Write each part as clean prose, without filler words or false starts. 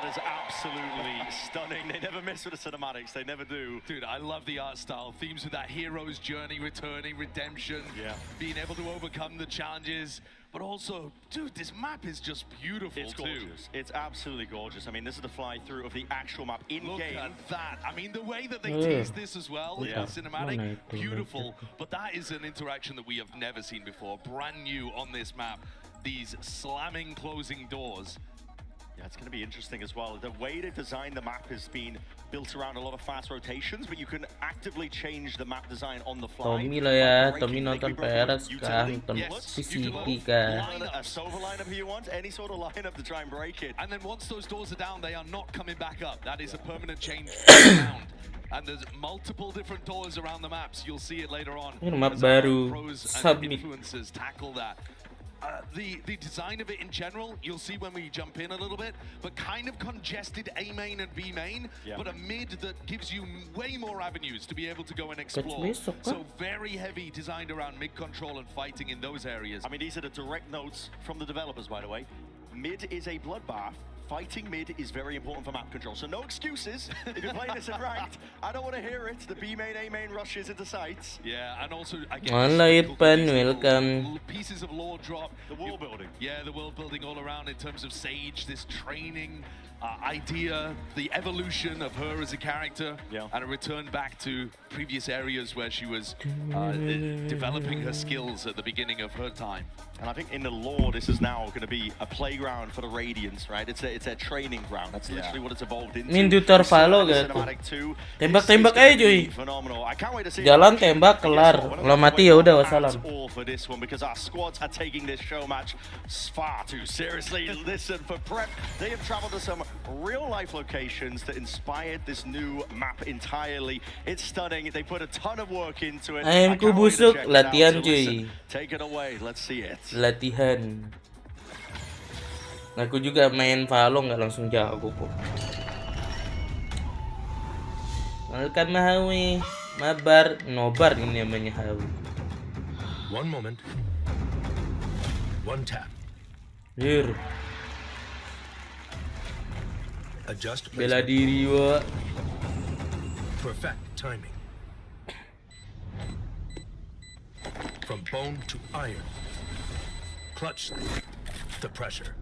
is absolutely stunning. They never miss with the cinematics. They never do. Dude, I love the art style. Themes with that hero's journey, returning, redemption, being able to overcome the challenges. But also, dude, this map is just beautiful. It's gorgeous. It's absolutely gorgeous. I mean, this is the fly through of the actual map in game. Look at that. I mean, the way that they tease this as well in the cinematic, beautiful. But that is an interaction that we have never seen before. Brand new on this map. These slamming, closing doors. Yeah, it's going to be interesting as well. The way they designed the map has been built around a lot of fast rotations, but you can actively change the map design on the fly. Tommy lah ya, Tommy nonton PRS kah, nonton CCP kah. A silver lineup if you want, any sort of lineup to try and break it. And then once those doors are down, they are not coming back up. That is a permanent change around. And there's multiple different doors around the maps. You'll see it later on. Ini map baru, submit. Influencers tackle that. The design of it in general, you'll see when we jump in a little bit, but kind of congested A main and B main, but a mid that gives you way more avenues to be able to go and explore. So very heavy designed around mid control and fighting in those areas. I mean, these are the direct notes from the developers, by the way. Mid is a bloodbath. Fighting mid is very important for map control, so no excuses. If you're playing this in ranked, I don't want to hear it. The B main, A main rushes into sites. Yeah, and also welcome. Pieces of lore drop. The world building. Yeah, the world building all around in terms of Sage, this training idea, the evolution of her as a character, and a return back to previous areas where she was developing her skills at the beginning of her time. And I think in the lore, this is now going to be a playground for the Radiants, right? It's a training ground. That's literally what it's evolved into. Mindutor follow gitu. Tembak-tembak aja cuy. Jalan tembak kelar. Kalau mati ya udah wassalam. All for this one because our squads are taking this show match far too seriously. Listen, for Prep, they have traveled to some real-life locations that inspired this new map entirely. It's stunning. They put a ton of work into it. Ayamku busuk latihan cuy. Take it away. Let's see it. Latihan. Aku juga main Valo nggak langsung jago kok. Malkan Mahawi, mabar, nobar ini namanya Hawi. One moment, one tap. Here. Adjust. Bela diri wa. Perfect timing. From bone to iron. Clutch the pressure.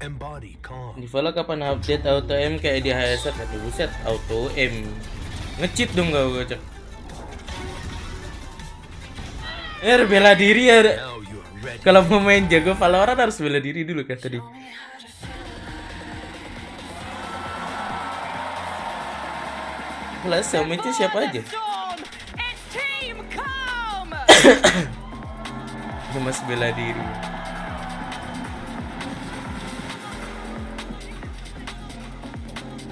Embody calm. Di Valo kapan update auto M kayak di HSR? Aduh buset, auto M. Nge-cheat dong gak cek. Bela diri ya. Kalau mau main jago Valorant harus bela diri dulu kan tadi. Kelas sama siapa aja? Mas bela diri.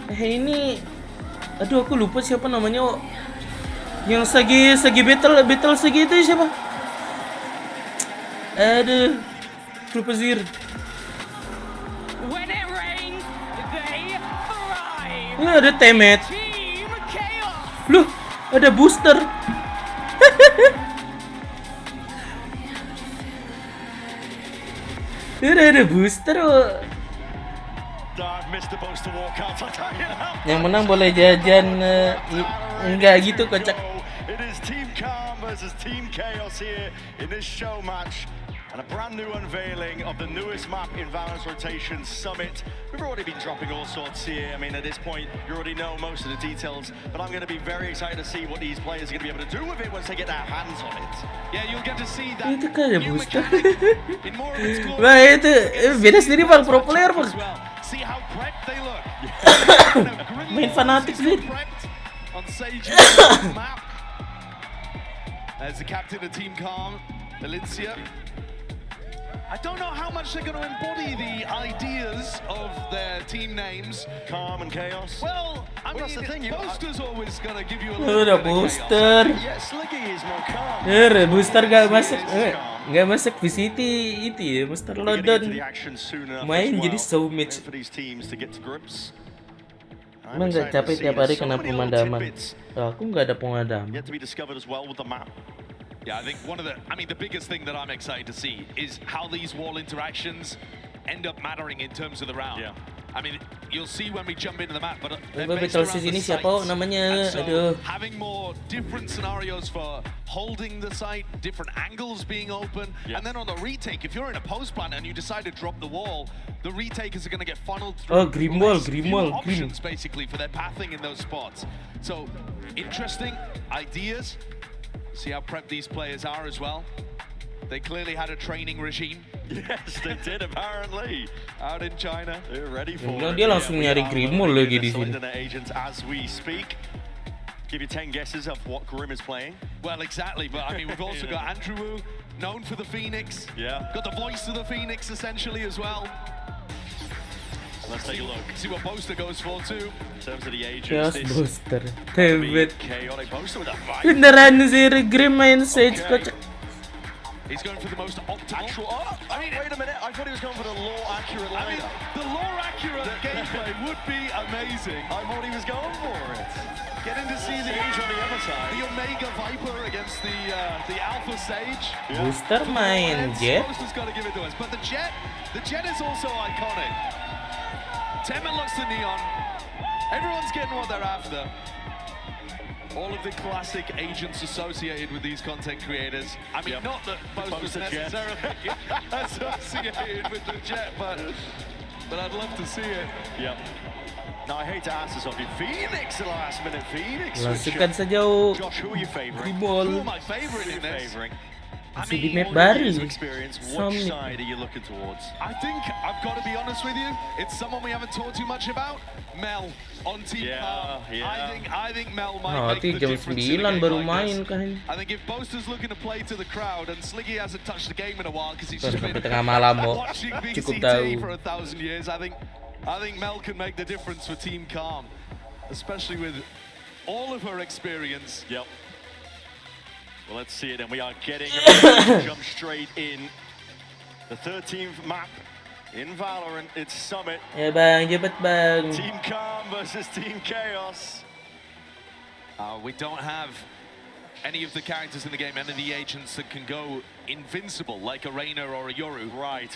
Ini, aduh aku lupa siapa namanya. Yang segi battle segi itu siapa? Aduh, lupa zir. Ini ada temet. Loh, ada booster. Ada booster. Yang menang boleh jajan. Enggak gitu kocak. It is Team Calm versus Team Chaos here in this show match. And a brand new unveiling of the newest map in Valorant's Rotation Summit. We've already been dropping all sorts here. I mean, at this point, you already know most of the details. But I'm going to be very excited to see what these players are going to be able to do with it once they get their hands on it. Yeah, you'll get to see that itu kayak new booster. mechanic in more of its glory. Wah itu beda sendiri bang, pro player bang. See how prepped they look. Main fanatik sih. On Sage's map. As the captain of Team Calm, Valencia. I don't know how much they're going to embody the ideas of their team names. Calm and Chaos. Well, I mean, that's the thing. Boaster's always going to give you a little Udah bit of booster. Yeah, Sliggy is more calm. Booster gak masuk VCT itu ya, Booster London. Main jadi so much. Emang gak capek tiap hari kena pemadaman? Aku gak ada pemadaman. Yeah, I think the biggest thing that I'm excited to see is how these wall interactions end up mattering in terms of the round. Yeah. I mean, you'll see when we jump into the map, but they're Coba based betul around sini the siapa sites. namanya? And so Aduh. having more different scenarios for holding the site, different angles being open, and then on the retake, if you're in a post plant and you decide to drop the wall, the retakers are going to get funneled through. Oh, Grimwall, fewer options basically for their pathing in those spots. So interesting ideas. See how prepped these players are as well. They clearly had a training regime. Yes, they did apparently. Out in China. They're ready for Bilang it. dia langsung nyari Grimwall lagi di sini. Internet agents as we speak. Give you 10 guesses of what Grim is playing. Well, exactly, but I mean, we've also got Andrew Wu, known for the Phoenix. Yeah. Got the voice of the Phoenix, essentially, as well. Let's take a look. See what Boaster goes for, too. In terms of the Chaos agents, this Booster. be Tebet. chaotic Boaster with a fight. Beneran sih Grim main Sage kocak. He's going for the most optimal. Actual, I mean, wait a minute. I thought he was going for the lore-accurate I mean, lineup. the lore-accurate gameplay would be amazing. I thought he was going for it. Getting to see the Sage on the other side. the Omega Viper against the Alpha Sage. Booster main Jet. Boaster's got to give it to us, but the Jet is also iconic. Temen looks to Neon. Everyone's getting what they're after. All of the classic agents associated with these content creators. I mean, not that Boaster's necessarily associated with the Jet, but I'd love to see it. Yep. Now, I hate to ask this of you. Phoenix, the last minute Phoenix. Langsungkan saja Josh, who are you favoring? Who Grimwall. am I favourite in this? Favoring. Masih di map All baru. your years of experience, which Some- side are you looking towards? I think I've got to be honest with you. It's someone we haven't talked too much about. Mel on Team Yeah, Calm. yeah. I think Mel might Oh, make the jam difference in a 9 game baru like main this. kan. I think if Boaster's looking to play to the crowd and Sliggy hasn't touched the game in a while because he's Baru just been sampai tengah malam kok. watching Cukup VCT tahu. for 1,000 years, I think Mel can make the difference for Team Calm, especially with all of her experience. Yep. Well, let's see it, and we are getting a jump straight in. The 13th map in Valorant, it's Summit. Ya bang, cepet bang. Team Calm versus Team Chaos. We don't have any of the characters in the game, any of the agents that can go invincible, like a Reyna or a Yoru. Right,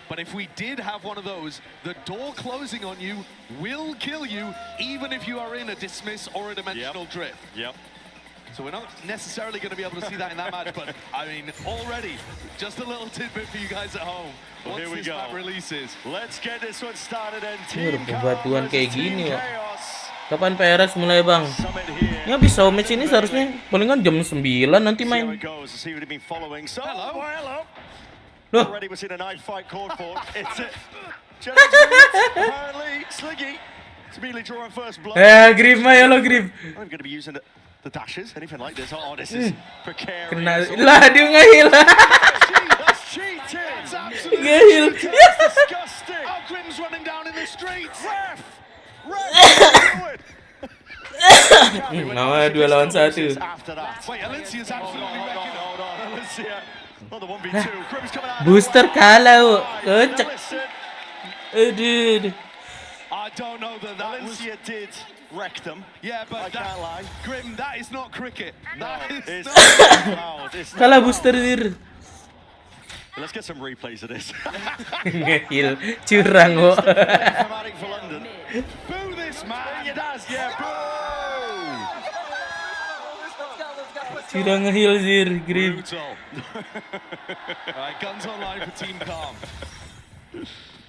But if we did have one of those, the door closing on you will kill you, even if you are in a dismiss or a dimensional drift. Yep. So we're not necessarily going to be able to see that in that match, but I mean, already, just a little tidbit for you guys at home. Well, Once here we this go. map releases. Let's get this one started and Ini Team udah Calm pembatuan versus kayak Team gini, Wak. Chaos. Kapan PRS mulai bang? Summit here. Ya bisa match ini seharusnya palingan jam 9 nanti See how main. it goes. See what have been following. So, Hello. hello. Loh, Already we're seeing a knife fight called for. It's it. Apparently, Sliggy is immediately drawing first blood. Grip mah ya lo Grip. I'm going to be using the dashes, anything like this. Oh, this is precarious. Kena lah dia ngehil. That's cheating. That's absolutely Ngehil. That's disgusting. Oh, Grim's running down in the streets. Ref, do it. Nama 2 lawan 1. After that. Wait, Alicia's absolutely wrecking it. Hold on, Alicia. Oh, the 1v2. Grim's coming out. Booster kalah, Wak. Kocak. Listen, Aduh. I don't know that was... Alicia did wreck them. Yeah, I but can't lie. Grim, that is not cricket. That is It's not... loud. It's Kalah not booster loud. dir. Let's get some replays of this. Ngehil. Curang, Wak. Dramatic for London. Boo this man! It does, yeah, bro. Curang ngehil sir, Grip. Brutal. Alright, guns online for Team Calm.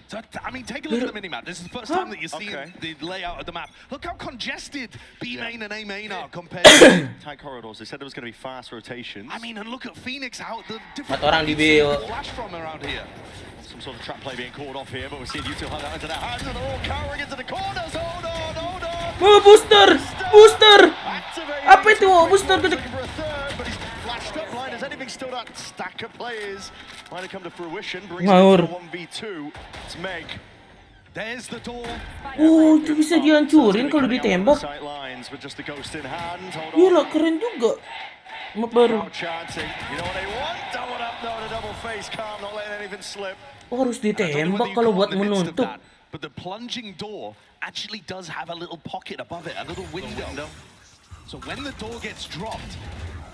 So, I mean, take a look at the minimap. This is the first time that you're seeing the layout of the map. Look how congested B main and A main are compared to... Tight corridors. They said there was going to be fast rotations. I mean, and look at Phoenix out the different... 4 orang di B, Wak. flash from around here. Some sort of trap play being called off here, but we're seeing you two hunt out into their hands, and they're all cowering into the corners. Hold on, hold on. Oh, booster. Booster. Activating. Apa itu, Wak? Booster kocak. Looking for a third, but he's flashed up line. Has anything still that stack of players might have come to fruition? Brings Ngawur. it to 1v2. It's Meg. There's the door. Oh, itu bisa dihancurin kalau ditembak. Sight lines, but just the ghost in hand. Hold on. Gila, keren juga. Map baru. Crowd chanting. You know what they want? Double up, no, the double face. Calm, not letting anything slip. Oh, harus I don't know ditembak whether you kalau caught buat in the midst of menutup. that, but the plunging door actually does have a little pocket above it, a little window. So when the door gets dropped,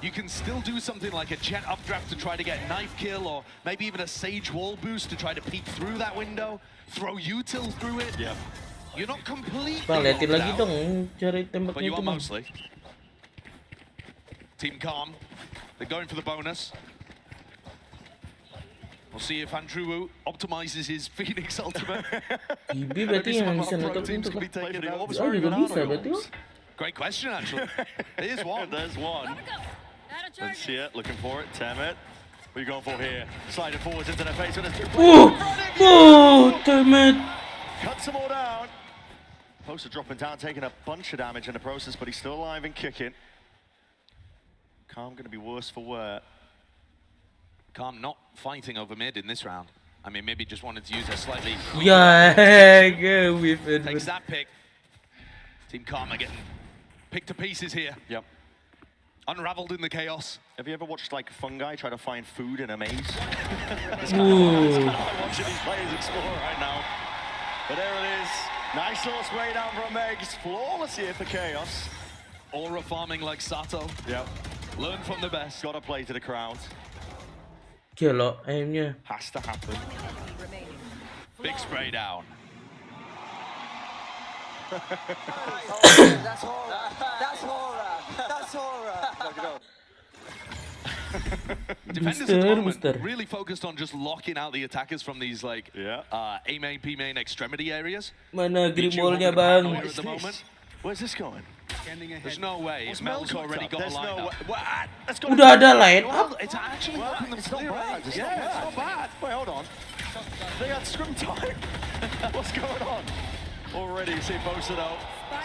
you can still do something like a jet updraft to try to get knife kill, or maybe even a sage wall boost to try to peek through that window, throw util through it. Yeah. You're not completely Bang, liatin locked lagi out, dong cari but tembaknya you itu are bang. mostly. Team Calm, they're going for the bonus. We'll see if Andrew optimizes his Phoenix ultimate. Gibi berarti yang bisa nutup teams untuk. can be taken out. Oh juga bisa berarti. Great question, actually. Here's one. There's one. Let's see it. Looking for it. Temet. What are you going for here? Sliding forwards into their face with his Damn it. Cuts them all down. Poster dropping down, taking a bunch of damage in the process, but he's still alive and kicking. Calm going to be worse for wear. Calm not fighting over mid in this round. I mean, maybe just wanted to use a slightly... Yeah, go with it. Takes that pick. Team Calm are getting picked to pieces here. Yep. Unraveled in the chaos. Have you ever watched like fungi try to find food in a maze? Ooh. I'm watching these players explore right now. But there it is. Nice little spray down from Megs. Flawless here for Chaos. Aura farming like Sato. Yep. Learn from the best. Got to play to the crowd. Gila aimnya. Has to happen. Big spray down. That's horror. That's horror. That's horror. Defenders at the moment really focused on just locking out the attackers from these like A main, P main extremity areas. Mana grimbolnya bang? At the moment. Where's this going? There's no way. Mel's already got a lineup. Udah ada line up. Well, it's actually helping them It's not clear bad. it. It's Yeah, it's not bad. Wait, hold on. They had scrim time. What's going on? Already, you see posted out.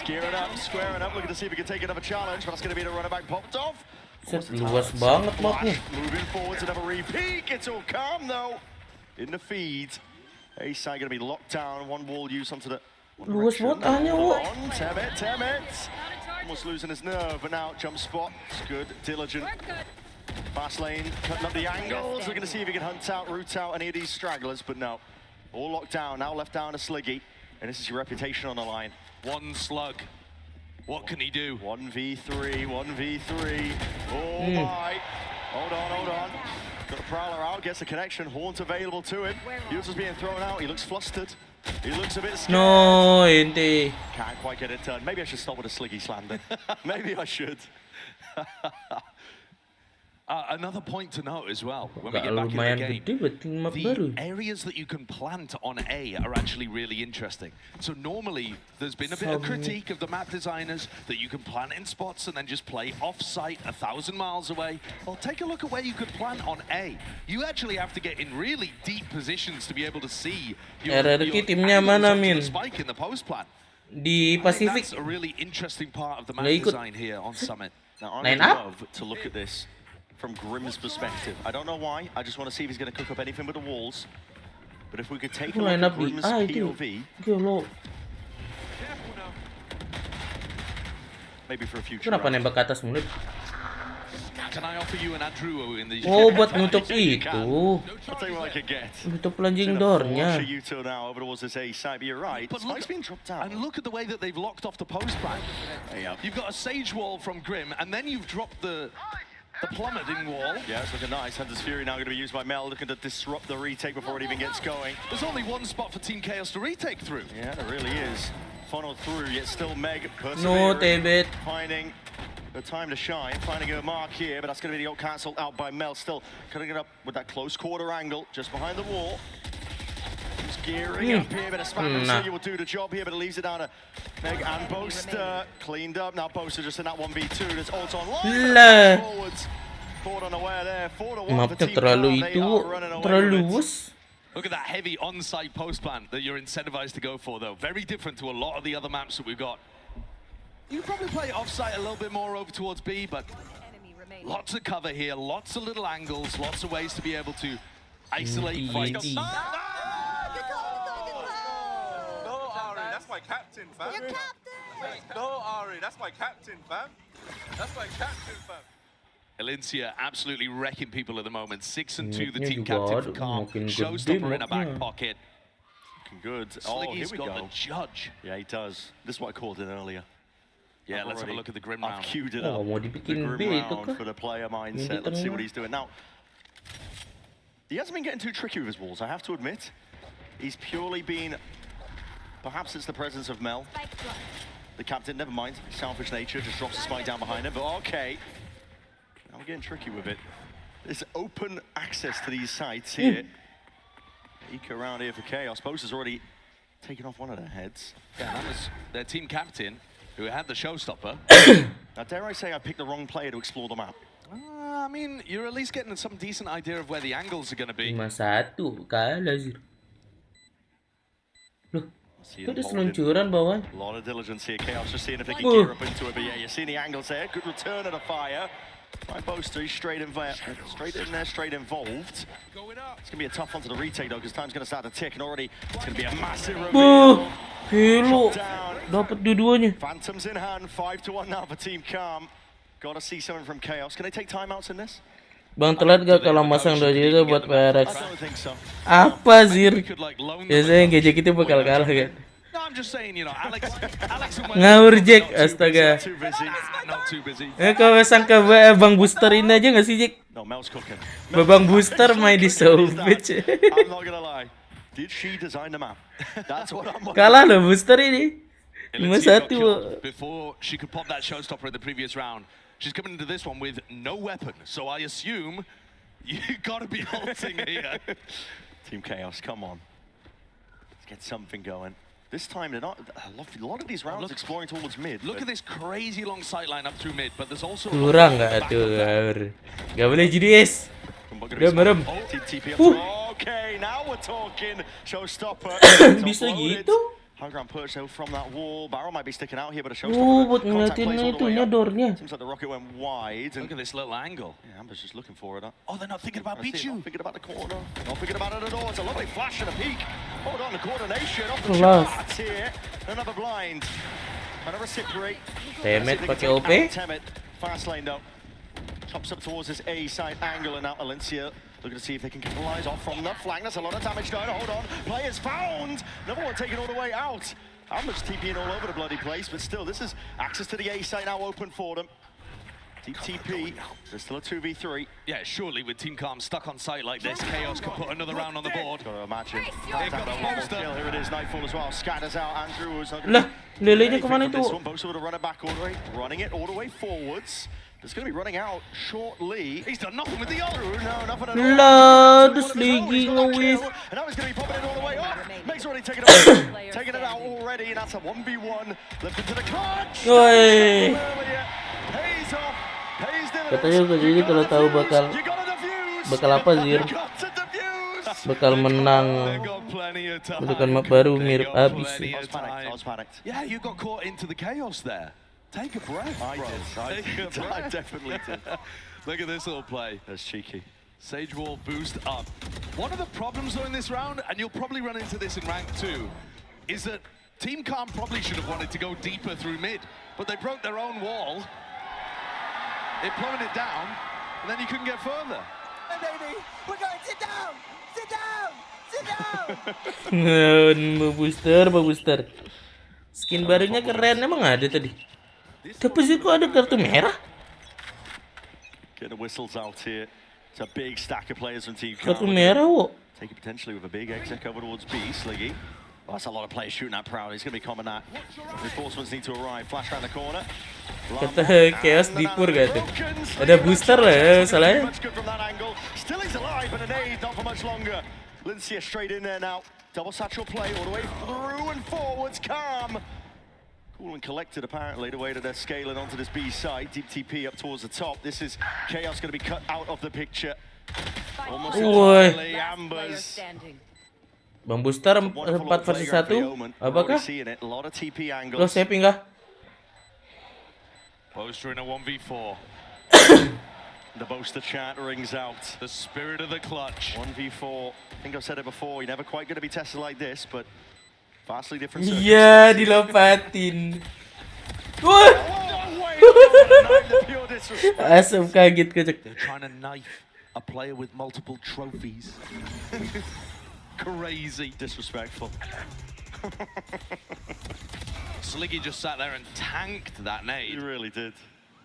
Gearing up, squaring up, looking to see if we can take another challenge. But that's going to be the runner back popped off. Set luas banget mapnya. Moving forward to another repeat. It's all calm though. In the feed. Ace side going to be locked down. One wall use onto the. Luas banget ahnya, wo. Temet. Almost losing his nerve, but now jump spot. It's good, diligent. Fast lane, cutting up the angles. We're going to see if he can hunt out, root out any of these stragglers, but no. All locked down, now left down to Sliggy. And this is your reputation on the line. One slug. What can he do? 1v3. Oh my. Hold on. Got the Prowler out, gets the connection. Haunt available to him. User's being thrown out, he looks flustered. He looks a bit scared. No, ente. Can't quite get it done. Maybe I should stop with a Sliggy slander. Maybe I should. Another point to note as well, when we Gak get back in lumayan the gede game, berarti map baru. the areas that you can plant on A are actually really interesting. So normally, there's been a bit of critique of the map designers that you can plant in spots and then just play off-site 1,000 miles away. Well, take a look at where you could plant on A. You actually have to get in really deep positions to be able to see your RRQ timnya angles mana, up to the Min? spike in the post plant. Di Pasifik. That's a really interesting part of the map Nggak ikut. design here on Summit. Now, I Line would up? love to look at this from Grim's perspective. I don't know why. I just want to see if he's going to cook up anything with the walls. But if we could take a look Line at up di Grim's itu. POV, Gila. maybe for a future Kenapa round. nembak ke atas mulut? Can I offer you an Andrew in the... Oh, buat nutup Yeah, you itu. I'll tell you what I could get. Nutup plunging door-nya. You two now over towards this A side, but you're right. But look, Spike's been dropped down. and look at the way that they've locked off the post plan. Yeah. You've got a Sage wall from Grim, and then you've dropped the plummeting wall. Yeah, it's looking nice. Hunter's Fury now going to be used by Mel, looking to disrupt the retake before it even gets going. There's only one spot for Team Chaos to retake through. Yeah, there really is. Funneled through, yet still Meg No, persevering, Tebet. finding the time to shine, finding a mark here, but that's going to be the cancelled out by Mel. Still cutting it up with that close quarter angle, just behind the wall. He's gearing up here, but a spam Nah. will do the job here, but it leaves it down to Meg and Boaster. Cleaned up, now Boaster just in that 1v2. There's ult online. Lah. Forwards. Caught unaware there. 4-1 for Mapnya Team terlalu Calm. They itu, are running away terlalu with it. luas. Look at that heavy on-site post plan that you're incentivized to go for, though. Very different to a lot of the other maps that we've got. You could probably play off-site a little bit more over towards B, but lots of cover here, lots of little angles, lots of ways to be able to isolate fights. Go, Ari, that's my captain, fam. Your captain! Go, Ari, that's my captain, fam. That's my captain, fam. Elincia absolutely wrecking people at the moment. 6-2, the Mapnya team juga captain for ada, Calm. makin gede Showstopper in a back mapnya. pocket. Looking good. Oh, here Sliggy's we got go. the judge. Yeah, he does. This is what I called it earlier. Yeah, let's have a look at the Grim round. I've queued it Oh, up. mau The dibikin Grim B itu round kah? for the player mindset. Let's see what he's doing. Now, he hasn't been getting too tricky with his walls, I have to admit. He's purely been... Perhaps it's the presence of Mel. The captain, never mind. Selfish nature, just drops the spike down behind him. But okay. Now we're getting tricky with it. There's open access to these sites here. Eco around here for Chaos. Post has already taken off one of their heads. Yeah, that was their team captain, who had the showstopper. Now, dare I say I picked the wrong player to explore the map? I mean, you're at least getting some decent idea of where the angles are going to be. 5-1 kalah sih. Loh, See itu ada them holding. seluncuran bawah. A lot of diligence here. Chaos just seeing if they can gear up into it. But yeah, you're seeing the angles there. Good return of the fire. My Boaster, he's straight in there, straight involved. It's going to be a tough one to the retake though, because time's going to start to tick, and already it's going to be a massive reveal. Gila, dapat dua-duanya. Phantoms in hand, 5-1 now for Team Calm. Got to see something from Chaos. Can they take timeouts in this? Bang telat gak kalau masang doji itu buat PRX? I don't think so. Apa Zir? Biasanya GJ kita bakal kalah kan? No, I'm just saying, you know, Alex Ngawur Jack, astaga. Too busy. not too busy. Kalau sangka Bang Booster ini aja nggak sih Jack? No, Mel's cooking. Bang Booster main di Savage. I'm not gonna lie. Did she design the map? That's what I'm wondering. Kalah loh Booster ini. 5-1. Before she could pop that showstopper in the previous round, she's coming into this one with no weapon. So I assume you gotta be halting here. Team Chaos, come on. Let's get something going. This time they're not. A lot of these rounds exploring towards mid. Look at this crazy long sight line up through mid, but there's also Kurang nggak tuh? Gak boleh GDS. Udah merem. Okay, now we're talking. Showstopper. Bisa gitu? High ground perch though from that wall. Barrel might be sticking out here, but a showstopper. Buat ngeliatin itunya doornya. Seems like the rocket went wide. look at this little angle. Yeah, Amber's just looking for it. Oh, they're not thinking about Not Pichu. thinking about the corner. Not thinking about it at all. It's a lovely flash and a peek. Hold on, the coordination off the Kelas. charts here. Another blind. Another reciprocate. Temet pakai OP. Temet. Fast lane though. Chops up towards this A side angle, and now Alencia looking to see if they can capitalize off from the flank. That's a lot of damage done. Hold on. Players found. Another one taken all the way out. Amber's TPing all over the bloody place, but still, this is access to the A site now open for them. Deep TP. There's still a 2v3. Yeah, surely with Team Calm stuck on site like this, Chaos can put another round on the board. Gotta imagine. Here comes Monster. Here it is, Nightfall as well. Scatters out. Andrew was not Lah, lelenya kemana itu? Bosa would have run it back all the way, running it all the way forwards. It's going to be running out shortly. He's done nothing with the other. No, nothing at all. Lah, dus lagi ngewis. And now he's going to be popping it all the way up. Meg's already taken it taking it out already, and that's a 1v1. Left into the clutch. Woi. Pays off. Pays dividends. Katanya jadi kalau tahu bakal You gotta defuse. apa Zir? You got to defuse. Bakal menang. Got plenty of time. Bentukan map baru mirip Got habis. plenty I of was panicked. I time. was panicked. Yeah, you got caught into the chaos there. Take a breath, I bro. did. Take a I breath. definitely did. Look at this little play. That's cheeky. Sage Wall boost up. One of the problems though in this round, and you'll probably run into this in rank 2, is that Team Calm probably should have wanted to go deeper through mid, but they broke their own wall. It plummeted down, and then you couldn't get further. Hey, baby, we're going to sit down! Sit down! Sit down! Booster. Skin barunya keren, emang ada tadi? Tapi sih kok ada kartu merah? Get the whistles out here. It's a big stack of players from Team Kartu Calm. merah wo. Take it potentially with a big exec over towards B, Sliggy. Well, that's a lot of players shooting that proud. He's going to be coming that. Reinforcements need to arrive. Flash around the corner. Kata Chaos dipur gak tuh? Ada booster lah ya, salahnya. Much good from that angle. Still he's alive, but an aid not for much longer. Lincia straight in there now. Double satchel play all the way through and forwards. Calm. Cool and collected apparently the way that they're scaling onto this B side. Deep TP up towards the top. This is Chaos going to be cut out of the picture. Almost Woi. entirely Ambers. Bang Booster 4 versus 1. Apakah? A lot of TP angles. Lo saya pinggah. Poster in a 1v4. The Boaster chant rings out. The spirit of the clutch. 1v4. I think I've said it before. You're never quite going to be tested like this, but vastly different. Iya, dilompatin. Wah. Asam kaget kocak. They're trying to knife a player with multiple trophies. Crazy. Disrespectful. Sliggy just sat there and tanked that He nade. really did.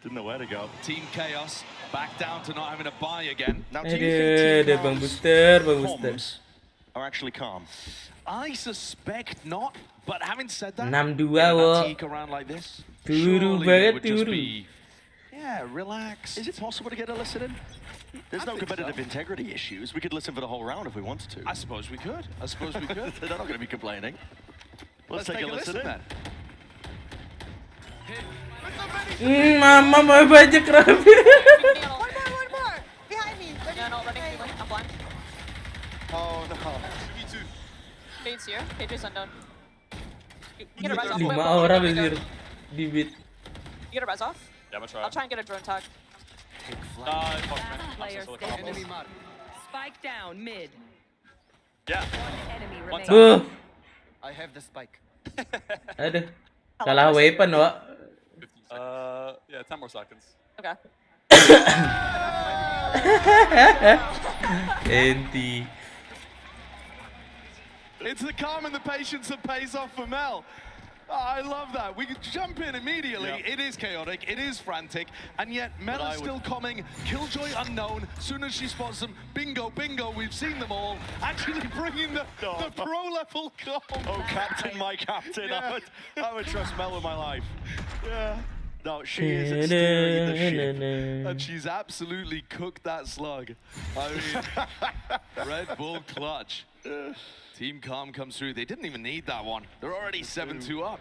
Didn't know where to go. Team Chaos back down to not having a buy again. Now, do you think Team Bang Chaos Booster, Bang Booster. comms are actually calm? I suspect not, but having said that, 6-2 in a wo. teak around like this, Turu surely banget, they would just turu. be, yeah, relax. Is it possible to get a listen in? There's no think competitive so. integrity issues. We could listen for the whole round if we wanted to. I suppose we could. I suppose we could. They're not going to be complaining. Let's take a listen in. then. Mama mau bajak Raffi. One more. Behind me. No, running through lane. I'm blind. Oh no. Fade's here. Pager's unknown. Get a res off. 5 orang anjir di beat. You get a res off? Yeah, I'm gonna try. I'll try and get a drone tag. Player standing. Spike down mid. Yeah. Enemy One remaining. I have the spike. Aduh. Salah weapon, Wak. Yeah, 10 more seconds. Okay. Enti. It's the calm and the patience that pays off for Mel. Oh, I love that. We can jump in immediately. Yeah. It is chaotic, it is frantic, and yet Mel But I is would- still coming. Killjoy unknown. Soon as she spots them, bingo, we've seen them all. Actually bringing the pro level calm. Oh, captain, my captain. Yeah. I would trust Mel with my life. Yeah. No, she is steering the ship. And she's absolutely cooked that slug. I mean, Red Bull clutch. Team Calm comes through. They didn't even need that one. They're already 7-2 up.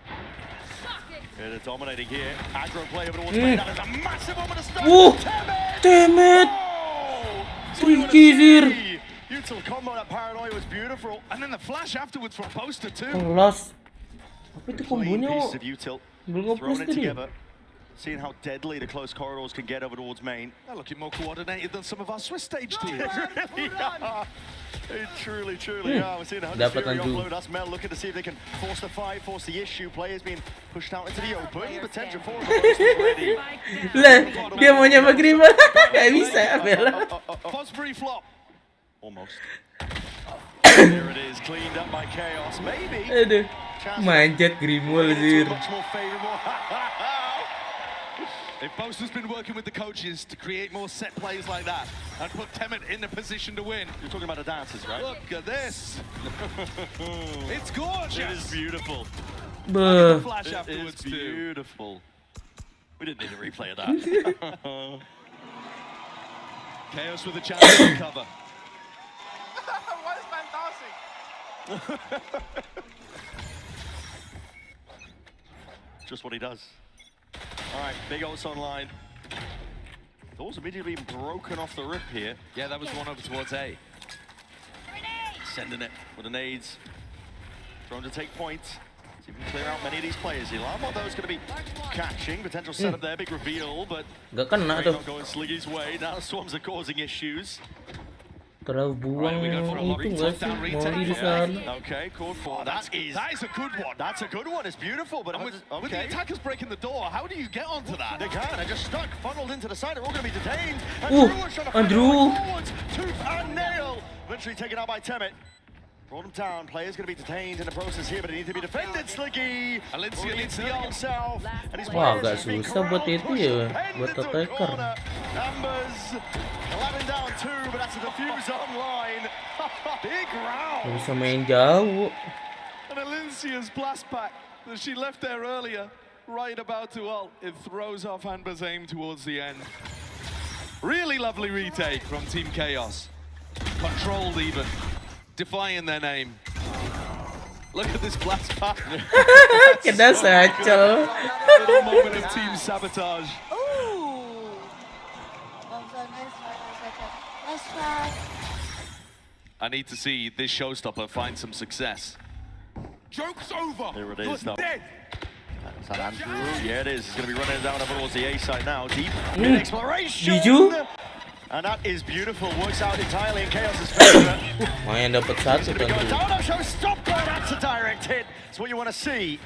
Yeah, they're dominating here. Aggro play over towards May. That is a massive moment of start. Woo! Damn it! Oh! Tricky, Zir. Util combo, that paranoia was beautiful. And then the flash afterwards from Poster too. Kelas. Apa itu Clean kombonya? pieces of Util. Belum Throwing nge-plus it tadi. together. Seeing how deadly the close corridors can get over towards main. They're looking more coordinated than some of our Swiss stage teams. Really are. They truly are. We're seeing a Dapat Fury Andrew. offload. That's Mel looking to see if they can force the fight, force the issue. Players being pushed out into the open. Potential for ready. Lah, dia mau nyapa Grima. Gak bisa, Bella. Fosbury flop. Almost. Here it is, cleaned up by Chaos. Maybe. Aduh. Manjat Grimwall, Zir. Much more favorable. If Poster's been working with the coaches to create more set plays like that and put Temet in a position to win. You're talking about the dances, right? Look at this. It's gorgeous. It is beautiful. Beuh. Flash It is afterwards too. beautiful. We didn't need a replay of that. Chaos with a chance to recover. Why is man dancing? Just what he does. All right, big ults online. Those immediately broken off the rip here. Yeah, that was one over towards A. Sending it with the nades. Trying to take points. See if we can clear out many of these players here. Lamar, though, is going to be catching. Potential setup there, big reveal, but Gak kena Ray tuh. not going Sliggy's way. Now the Swarms are causing issues. Terlalu buang we go for a lot itu of gak sih? top-down Mau retake. di sana. Okay, called for. That is a good one. That's a good one. It's beautiful, but And with the okay. attackers breaking the door, how do you get onto that? They can. They're just stuck, funneled into the side. They're all going to be detained. And Ooh, Drew was trying to find Andrew. their way forwards. Tooth and nail. Eventually taken out by Temet. Brought him down. Players going to be detained in the process here, but they need to be defended. Sliggy. Valencia needs the Inserting ult. himself. And his Wah, players agak just being susah buat corralled, itu pushed, ya, pinned buat into a attacker. corner. Ambers clapping down two, but that's a defuse online. Big Gak round. bisa main jauh. And Alencia's blast pack that she left there earlier, right about to ult, it throws off Amber's aim towards the end. Really lovely retake from Team Chaos. Controlled even, defying their name. Look at this blast pack. Kena sacel. Little moment of team sabotage. Ooh. Nice try. I need to see this showstopper find some success. Joke's over. Here it is, though. Dead. Is that Andrew? Yeah, it is. He's going to be running down over towards the A side now. Deep mid-exploration. Biju. And that is beautiful. Works out entirely in Chaos's favor. Main dapat satu Going to kan go tuh. down. No, show stop there. That's a direct hit. It's what you want to see.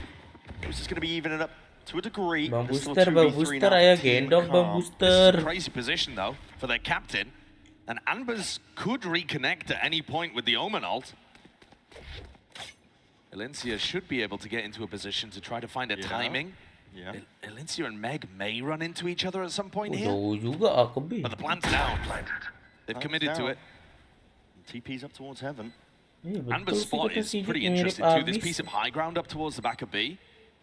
It's just going to be evening up to a degree. Bang There's still Booster, 2v3 Bang now Booster, for ayo Team gendong Bang Calm. This is a Booster. crazy position though for their captain. And Ambers could reconnect at any point with the Omen ult. Elincia should be able to get into a position to try to find a timing. Yeah. Elincia and Meg may run into each other at some point here. Jauh juga AKB. But the plan's down. They've committed to it. TP's up towards heaven. Iya, Amber's betul spot sih kata is Sidik, pretty mirip interesting too. This abis. piece of high ground up towards the back of B.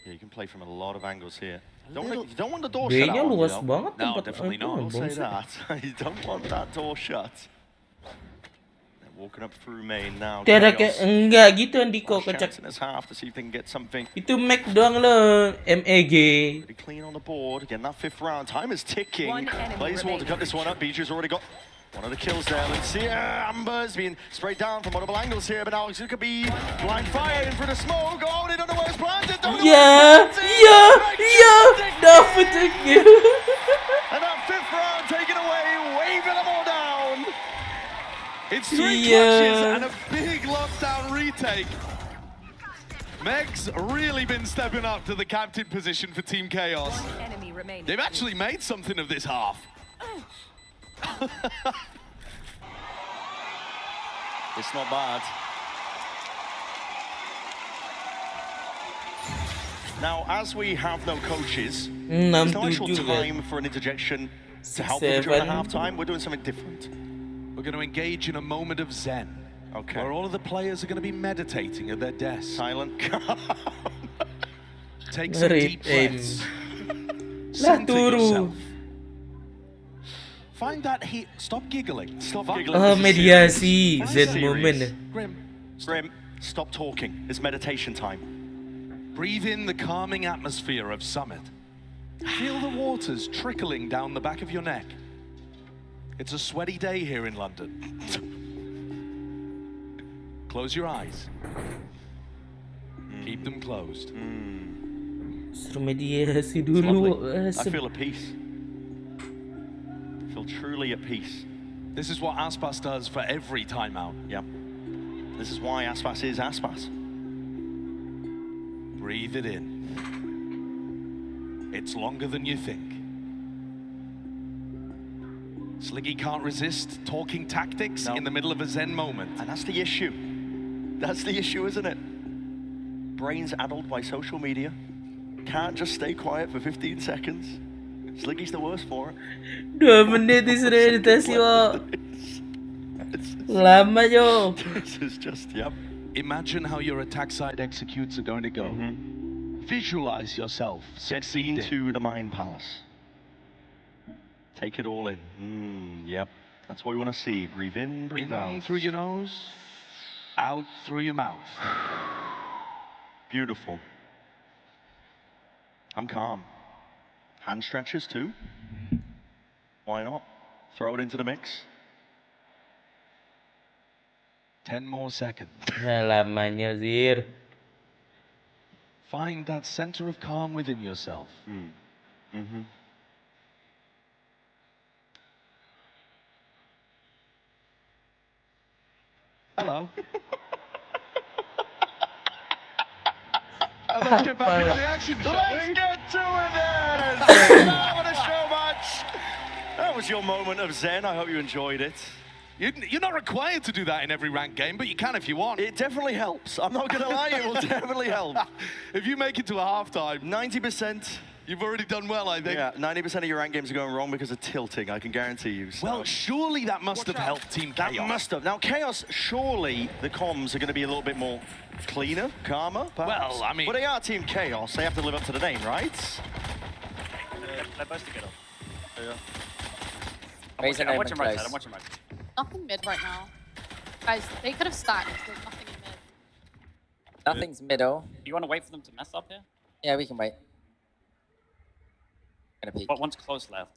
Yeah, you can play from a lot of angles here. You don't want the door shut B-nya out. luas You know? banget No, tempat definitely itu, not. Don't say bangsa. that. You don't want that door shut. They're walking up through main now. Tiada kayak enggak gitu Andiko Chance kocak. in his half to see if they can get something Itu Mac doang loh, MEG. pretty clean on the board. Again, that 5th round. Time is ticking. One enemy Plays well to cut this one up. Biju's already got one of the kills there. Let's see. Amber's being sprayed down from multiple angles here, but now it could be blind fire in for the smoke. Oh, they don't know where it's planted. Don't know Ya, where it's planted. ya, dapat lagi. And that 5th round taken away, waving them all down. It's 3 Yeah. clutches and a big lockdown retake. Meg's really been stepping up to the captain position for Team Chaos. One enemy remaining. They've actually made something of this half. It's not bad. Now, as we have no coaches, there's no actual 6-7 kan. time for an interjection to help them during the 6-7. halftime. We're doing something different. We're going to engage in a moment of zen, Okay. where all of the players are going to be meditating at their desks. Silent. Take some deep Rip aim. breaths. Lah Center turu. yourself. Find that heat. Stop giggling. Stop Find- giggling. Oh, This is mediasi, serious. Zen Serious. moment. Grim. Grim, stop talking. It's meditation time. Breathe in the calming atmosphere of Summit. Feel the waters trickling down the back of your neck. It's a sweaty day here in London. Close your eyes. Keep them closed. Suruh mediasi It's dulu. lovely. I Asem. feel at peace. I feel truly at peace. This is what Aspas does for every timeout. Yep. This is why Aspas is Aspas. Breathe it in. It's longer than you think. Sliggy can't resist talking tactics No. in the middle of a zen moment. And that's the issue. That's the issue, isn't it? Brains addled by social media. Can't just stay quiet for 15 seconds. Sliggy's the worst for it. 2 menit disuruh editasi, Wak. Lama, Jo. This is just, yep. Imagine how your attack side executes are going to go. Visualize yourself Get succeeding. into the Mind Palace. Take it all in. Yep. That's what we want to see. Breathe in, breathe Breathe in out. through your nose, out through your mouth. Beautiful. I'm calm. Hand stretches too. Why not? Throw it into the mix. 10 more seconds. Nah, lamanya, Zir. Find that center of calm within yourself. Hello. Let's get back into the action, shall Let's we? get to it then! What a show match! That was your moment of zen. I hope you enjoyed it. You're not required to do that in every ranked game, but you can if you want. It definitely helps. I'm not going to lie, it will definitely help. If you make it to a halftime, 90%. you've already done well, I think. Yeah, 90% of your rank games are going wrong because of tilting, I can guarantee you. So. Well, surely that must have helped Team that Chaos. must have. Now, Chaos, surely the comms are going to be a little bit more cleaner, calmer, perhaps? Well, I mean- But they are Team Chaos. They have to live up to the name, right? They're both together. Yeah. I'm watching right side. I'm watching right side. Nothing mid right now. Guys, they could have stacked. There's nothing in mid. Nothing's middle. You want to wait for them to mess up here? Yeah, we can wait. Gonna peek. But one's close left.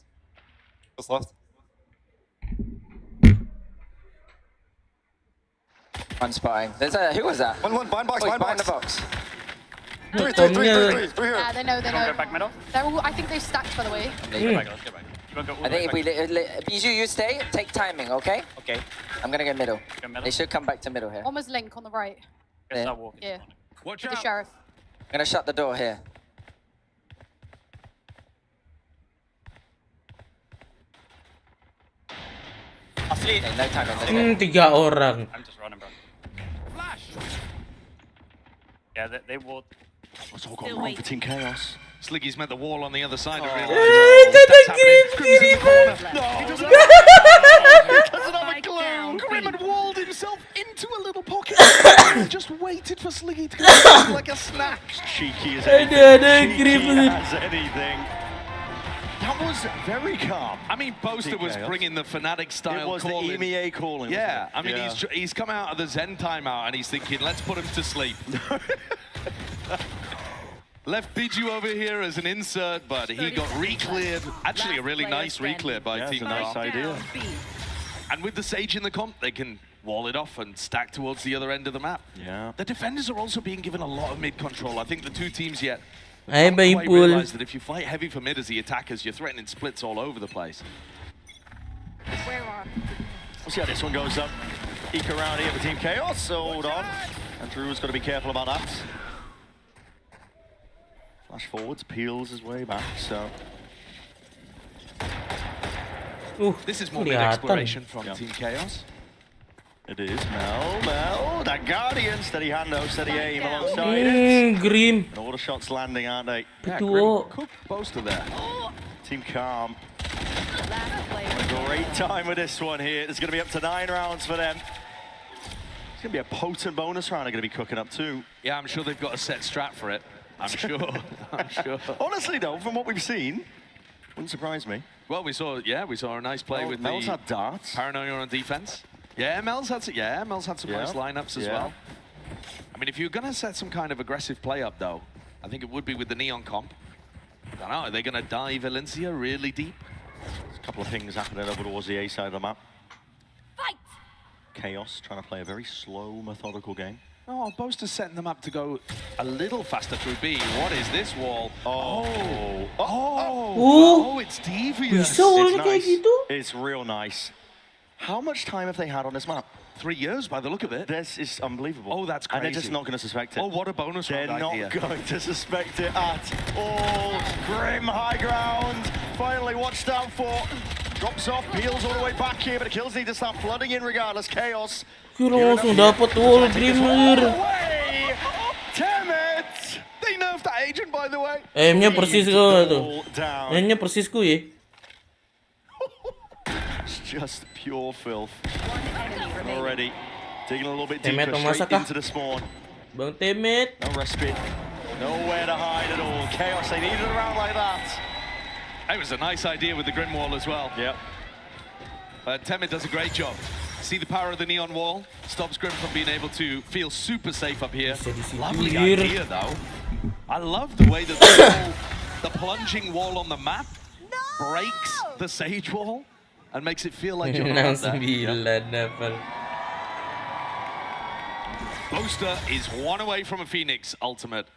What's left? One spotting. There's a. Who was that? One, behind box, Oh, he's behind behind the box. box. Three here. Yeah, they know, they You want to know. go back middle? They're all, I think they stacked, by the way. Let's go back, let's go back. You want to go all I the way think if we. back? Bijou, you stay. Take timing, okay? Okay. I'm gonna go middle. Go middle. They should come back to middle here. Almost Link on the right. Guess Yeah. I'll walk into Yeah. one. Watch With the out. sheriff. I'm gonna shut the door here. Asli. Okay, no timing. No timing. 3 orang. I'm just running, bro. Yeah, they walled. What's all gone wrong for Team Chaos? Sliggy's met the wall on the other side. Oh. To realize that's happening. Grim's in the corner. He doesn't have a clue. Grim had walled himself into a little pocket. He just waited for Sliggy to come like a snack. Cheeky as Ada, anything. Grim. Cheeky as anything. That was very calm. I mean, Boaster was bringing the Fnatic style It was calling. the EMEA calling. Yeah, I mean, Yeah. he's come out of the Zen timeout and he's thinking, let's put him to sleep. Left Biju over here as an insert, but he got re-cleared. Actually, a really nice re-clear by Yeah, Team it's a nice Nonton. idea. And with the Sage in the comp, they can wall it off and stack towards the other end of the map. Yeah. The defenders are also being given a lot of mid control. I think the two teams yet Ay, haven't may quite pull. realized that if you fight heavy for mid as the attackers, you're threatening splits all over the place. We'll see how this one goes up. Eke around here for Team Chaos, so hold on. And Drew's got to be careful about that. Flash forwards, peels his way back, so... This is more mid kelihatan. exploration from Team Chaos. It is Mel, that Guardian, steady hand though, steady aim alongside it. Grim. And all the shots landing, aren't they? Yeah, Betul. Grim cooked Boaster there. Team Calm. A great time with this one here. There's going to be up to 9 rounds for them. It's going to be a potent bonus round they're going to be cooking up too. Yeah, I'm sure they've got a set strat for it. I'm sure. I'm sure. Honestly though, from what we've seen, wouldn't surprise me. Well, we saw a nice play with Mel's the had darts. Paranoia on defense. Yeah, Mel's had some nice lineups as well. I mean, if you're going to set some kind of aggressive play up, though, I think it would be with the Neon comp. I don't know, are they going to dive Valencia really deep? There's a couple of things happening over towards the A side of the map. Fight! Chaos trying to play a very slow, methodical game. Oh, Boaster's setting them up to go a little faster through B. What is this wall? Oh, it's devious. Bisa wallnya It's kayak nice. gitu? It's real nice. How much time have they had on this map? 3 years by the look of it. This is unbelievable. Oh, that's And they're crazy. just not going to suspect it. Oh, what a bonus They're round not idea. going to suspect it at all. Grim high ground. Finally watched out for. Drops off, peels all the way back here, but the kills need to start flooding in regardless. Chaos. Kira langsung dapat wall Grimmer. Damn it! They nerfed that agent, by the way. Aimnya persis kau tuh. Down. Aimnya persisku ya. It's just pure filth. Already digging a little bit Temet deeper memasak straight kah? into the spawn. Bang Temet. No respite. Nowhere to hide at all. Chaos, they needed a round like that. It was a nice idea with the Grim Wall as well. Yep. Temet does a great job. See the power of the Neon Wall? Stops Grim from being able to feel super safe up here. Lovely idea, though. I love the way that the plunging wall on the map breaks the Sage Wall and makes it feel like you're Menang not there. 9 level. Boaster is one away from a Phoenix ultimate.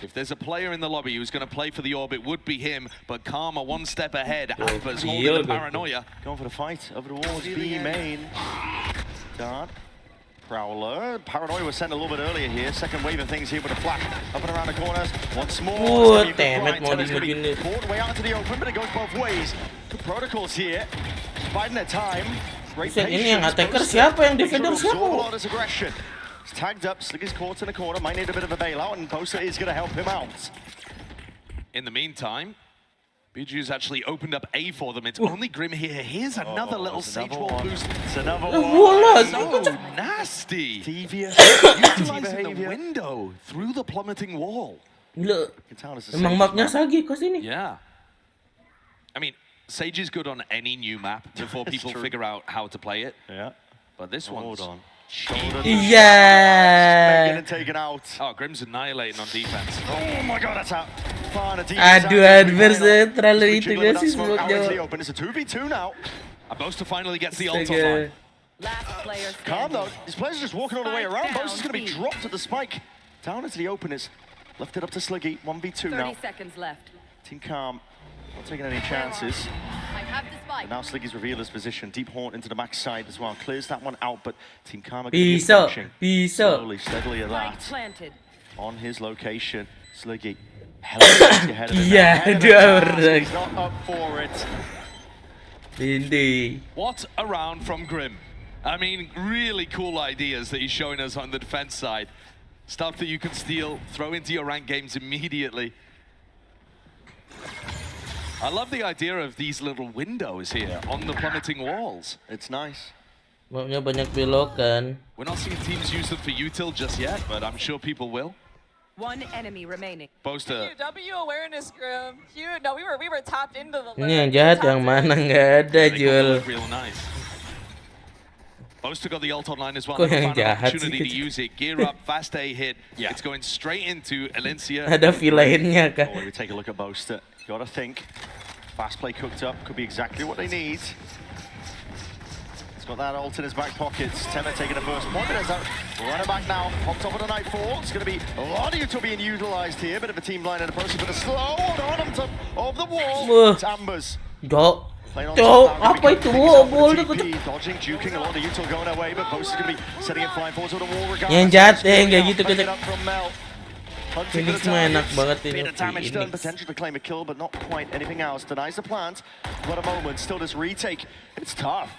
If there's a player in the lobby who's going to play for the orb, it would be him, but Karma one step ahead. Alpha's holding the Paranoia. Going for the fight over towards B main. Dart. Prowler. Paranoia was sent a little bit earlier here. Second wave of things here with a flash up and around the corners. Once more. Oh, It's gonna be a damn it, good fight. It's gonna be Molly. fought way out into the open, but it goes both ways. Good protocols here. Biding their time. Great Buset, patience. ini yang attacker Boaster siapa, yang makes sure defender to absorb siapa? a lot of this aggression. It's tagged up. Sliggy's caught in the corner. Might need a bit of a bailout, and Boaster is going to help him out. In the meantime, Biju's actually opened up A for them. It's only Grim here. Here's another little it's Sage another Wall one. boost. It's another Wall one. So nasty. Devious. Utilizing the window through the plummeting wall. Gila. Can tell this is Emang Sage mapnya map. Sagi ke sini. Yeah. I mean, Sage is good on any new map before That's people true. figure out how to play it. Yeah. But this Hold one's... on. Shoulder. Iya. Getting taken out. Oh, Grim's annihilating on defense. Oh my god, that's out. Far the Aduh, adverse terlalu itu guys sih Out into the smoke open. It's a 2v2 now. And Boaster finally gets the ult Astaga. online. Last player Calm standing. though. His players are just walking all the way Spike around. down, Boaster's going to be B. dropped at the spike. Down into the open. It's lifted up to Sliggy. 1v2 now. 30 seconds left. Team Calm not taking any chances. I have the spike. And now Sliggy's revealed his position. Deep Haunt into the back side as well. Clears that one out, but Team Calm are going to be Bisa, approaching bisa. slowly, steadily at Spike that. planted. On his location. Sliggy. Ahead of him. Yeah, Ahead of dia him. orang. He's not up for it. Ini. What a round from Grim. I mean, really cool ideas that he's showing us on the defense side. Stuff that you can steal, throw into your ranked games immediately. I love the idea of these little windows here on the plummeting walls. It's nice. Mapnya banyak belokan. We're not seeing teams use them for util just yet, but I'm sure people will. One enemy remaining. Boaster. W awareness, Grim. Huge. No, we were tapped into the. Ini yang jahat yang mana nggak ada Jul. Real nice. Boaster got the ult online as well. Kok yang Found an jahat opportunity sih? to use it. Gear up, fast A hit. Yeah. It's going straight into Alencia. Ada villainnya kah? Oh, we take a look at Boaster. You gotta think. Fast play cooked up could be exactly what they need. He's got that ult in his back pockets. Temet taking the first point. There's that runner back now. On top of the Nightfall. It's going to be a lot of util being utilized here. Bit of a team line in the process, but a slow on top of the wall. It's Ambers. Jok. Apa itu? Bol dodging, juking, a lot of the util going away, but Boaster's going to be setting it flying forward to the wall regardless. Yang jahat kayak gitu kita. Hunting Phoenix mah enak banget ini. Bit of damage done, potential to claim a kill, but not quite anything else. Denies the plant. What a moment. Still this retake. It's tough.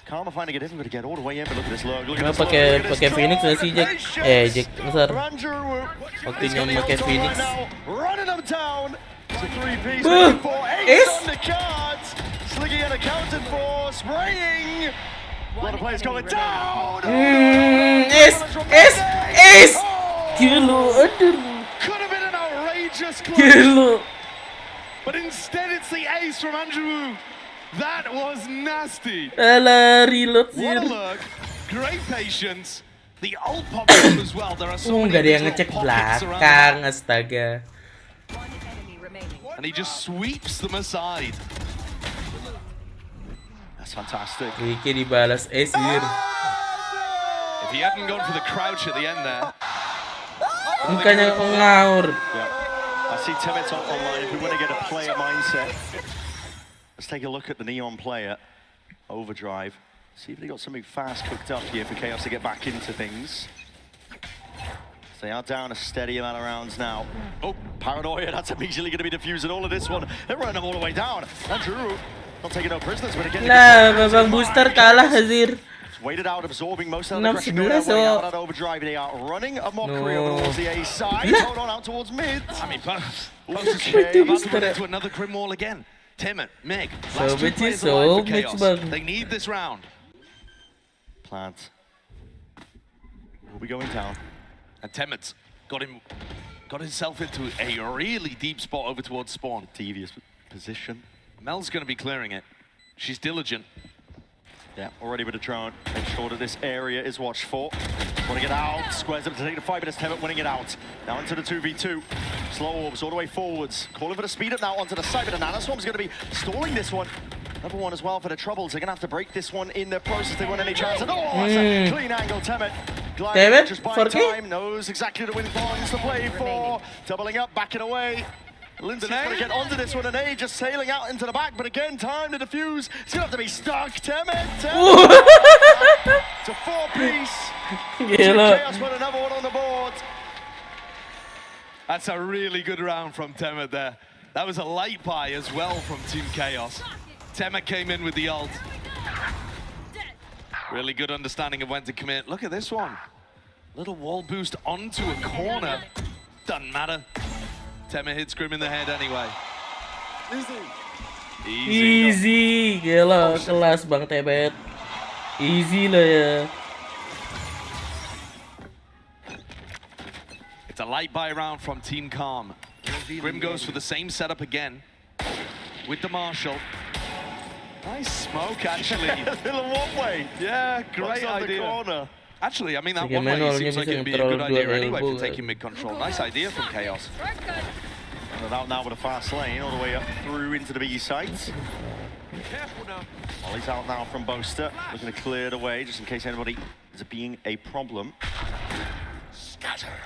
Karma finding it difficult to get all the way in, but look at this lurk. Look at this pakai Phoenix nggak sih Jack? Jack besar. Waktunya pakai Phoenix. Running them down. It's a 3-piece. Looking for ace on the cards. Sliggy unaccounted for. Spraying. A lot of players going down. Ace. Gila, aduh. Could have been an outrageous clutch. Gila. But instead it's the ace from Andrew. That was nasty. Alah, reload sih. What a look. Great patience. The ult popped up as well. There are so many Nggak ada yang little ngecek pockets around belakang, astaga. and he just sweeps them aside. That's fantastic. Ricky dibalas Esir. If he hadn't gone for the crouch at the end there. Mukanya ngaur. Yeah. I see Temet online. If we want to get a player mindset, let's take a look at the Neon player. Overdrive. See if they got something fast cooked up here for Chaos to get back into things. They are down a steady amount of rounds now. Oh, Paranoia, that's immediately going to be diffused in all of this one. They're running them all the way down. Andrew, not taking no prisoners, but again... Nah, babang booster kalah, Hazir. Waited out, absorbing most of the aggression going out that overdrive. They are running a mockery over towards the A side. Hold on out towards mid. I mean, about to run into another Grim Wall again. Timid, Meg, last two players alive for Chaos. They need this round. Plant will be going down. And Temet's got himself into a really deep spot over towards spawn. Devious position. Mel's going to be clearing it. She's diligent. Yeah, already with a drone. Make sure that this area is watched for. Want to get out. Squares up to take the fight, but it's Temet winning it out. Now into the 2v2. Slow orbs all the way forwards. Calling for the speed up now onto the side, but the Nanoswarm's going to be stalling this one. Another one as well for the Troubles. They're going to have to break this one in the process. They want any chance at all. Oh, it's a clean angle. Temet. Temet, Just by time. Knows exactly the win bonds to play for. Doubling up, backing away. Lindsay's going to get onto this one, and A just sailing out into the back, but again, time to defuse. It's going to have to be stuck. Temet. It's a 4-piece. Chaos put another one on the board. That's a really good round from Temet there. That was a light buy as well from Team Chaos. Temet came in with the ult. Really good understanding of when to commit. Look at this one. Little wall boost onto a corner. Doesn't matter. Temet hits Grim in the head anyway. Easy. Gila, kelas Bang Temet. Easy lah ya. It's a light buy round from Team Calm. Grim goes for the same setup again with the Marshal. Nice smoke, actually. Little walkway. Yeah, great idea. Corner. Actually, I mean, that one way seems like it'd be a good idea anyway for taking mid-control. Nice idea from Chaos. And out now with a fast lane, all the way up through into the B sites. Well, he's out now from Boaster, looking to clear it away, just in case anybody is being a problem.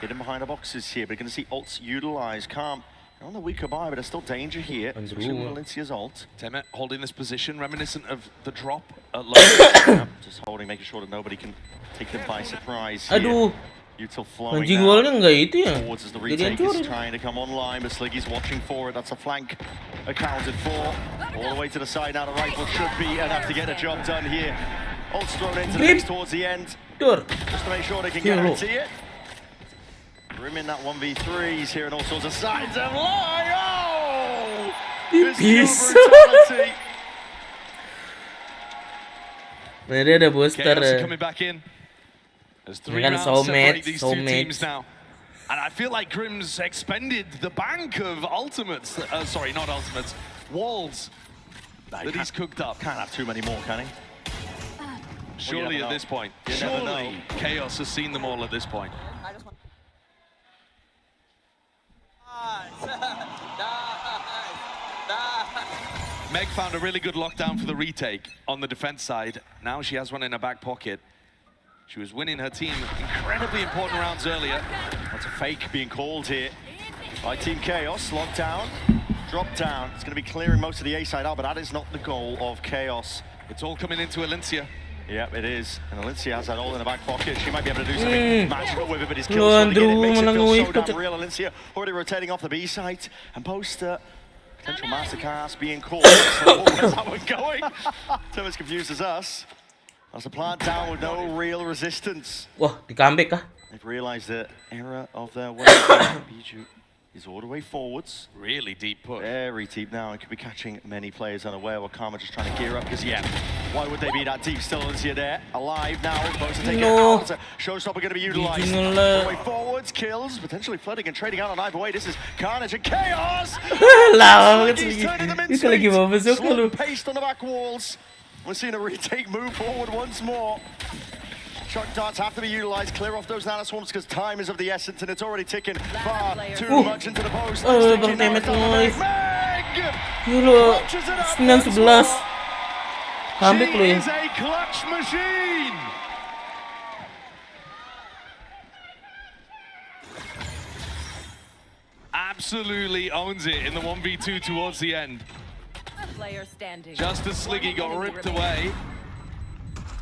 Hidden behind the boxes here, but you're going to see ults utilized. Calm. They're on the weaker buy, but there's still danger here. Valencia's ult. Temet holding this position, reminiscent of the drop at low. Just holding, making sure that nobody can take them by surprise here. Aduh. Util flowing Anjing golnya nggak itu ya. forwards as the retake is trying to come online, but Sliggy's watching for it. That's a flank accounted for. All the way to the side now. The rifle should be enough to get a job done here. Ult's thrown into the mix towards the end. Just to make sure they can guarantee it. Grim in that 1v3. He's hearing all sorts of signs of lying. Oh! Tipis. Nah, dia ada booster. Chaos are coming back in. There's 3 Kan rounds separate these two teams now. And I feel like Grim's expended the bank of ultimates. Sorry, not ultimates. Walls that he's cooked up. Can't have too many more, can he? Surely at this point. Surely Chaos has seen them all at this point. I just want. Meg found a really good lockdown for the retake on the defense side. Now she has one in her back pocket. She was winning her team incredibly important rounds earlier. That's a fake being called here by Team Chaos. Lockdown, drop down. It's going to be clearing most of the A side out, but that is not the goal of Chaos. It's all coming into Alincia. Yep, it is. And Alincia has that all in the back pocket. She might be able to do something magical with it, but his kills makes it feel so damn real. Alincia already rotating off the B side. And Poster, potential masterclass being called. So where's that one going? Thomas confuses us. That's a plant down with no real resistance. Wah, di comeback kah? They've realized the error of their way. Bijou is all the way forwards. Really deep push. Very deep now. It could be catching many players unaware. While Karma just trying to gear up because, yeah, why would they be that deep? Still Alicia there, alive now. Supposed to take it out. Showstopper going to be utilized. All the way forwards, kills, potentially flooding and trading out on either way. This is Carnage and Chaos. Lah, He's turning them itu lagi mau masuk ke lu? slow paced on the back walls. We're seeing a retake move forward once more. Shock darts have to be utilized, clear off those nano swarms because time is of the essence and it's already ticking far too much into the post. Bang Temet noise. Gila, 9-11. Comeback lu ya. She is a clutch machine. Absolutely owns it in the 1v2 towards the end. Player standing. Just as Sliggy got ripped away.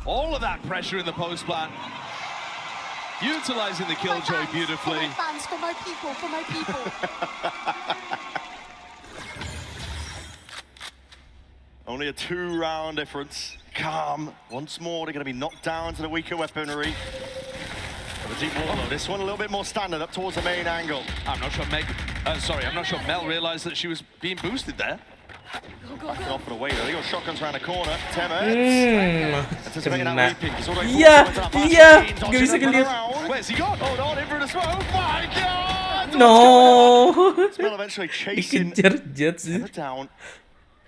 All of that pressure in the post plant. Utilizing the killjoy beautifully. For my people, for my people. Only a 2-round difference. Calm. Once more, they're going to be knocked down to the weaker weaponry. A deep wall, though. This one a little bit more standard up towards the main angle. I'm not sure I'm not sure Mel realized that she was being boosted there. Backing off and away. They got shotguns around the corner. Temet. Kena. Iya, gak bisa ngeliat. Where's he gone? Hold on, in for the smoke. Oh my God! No. Smell eventually chasing Dikejar jet sih. Temet down.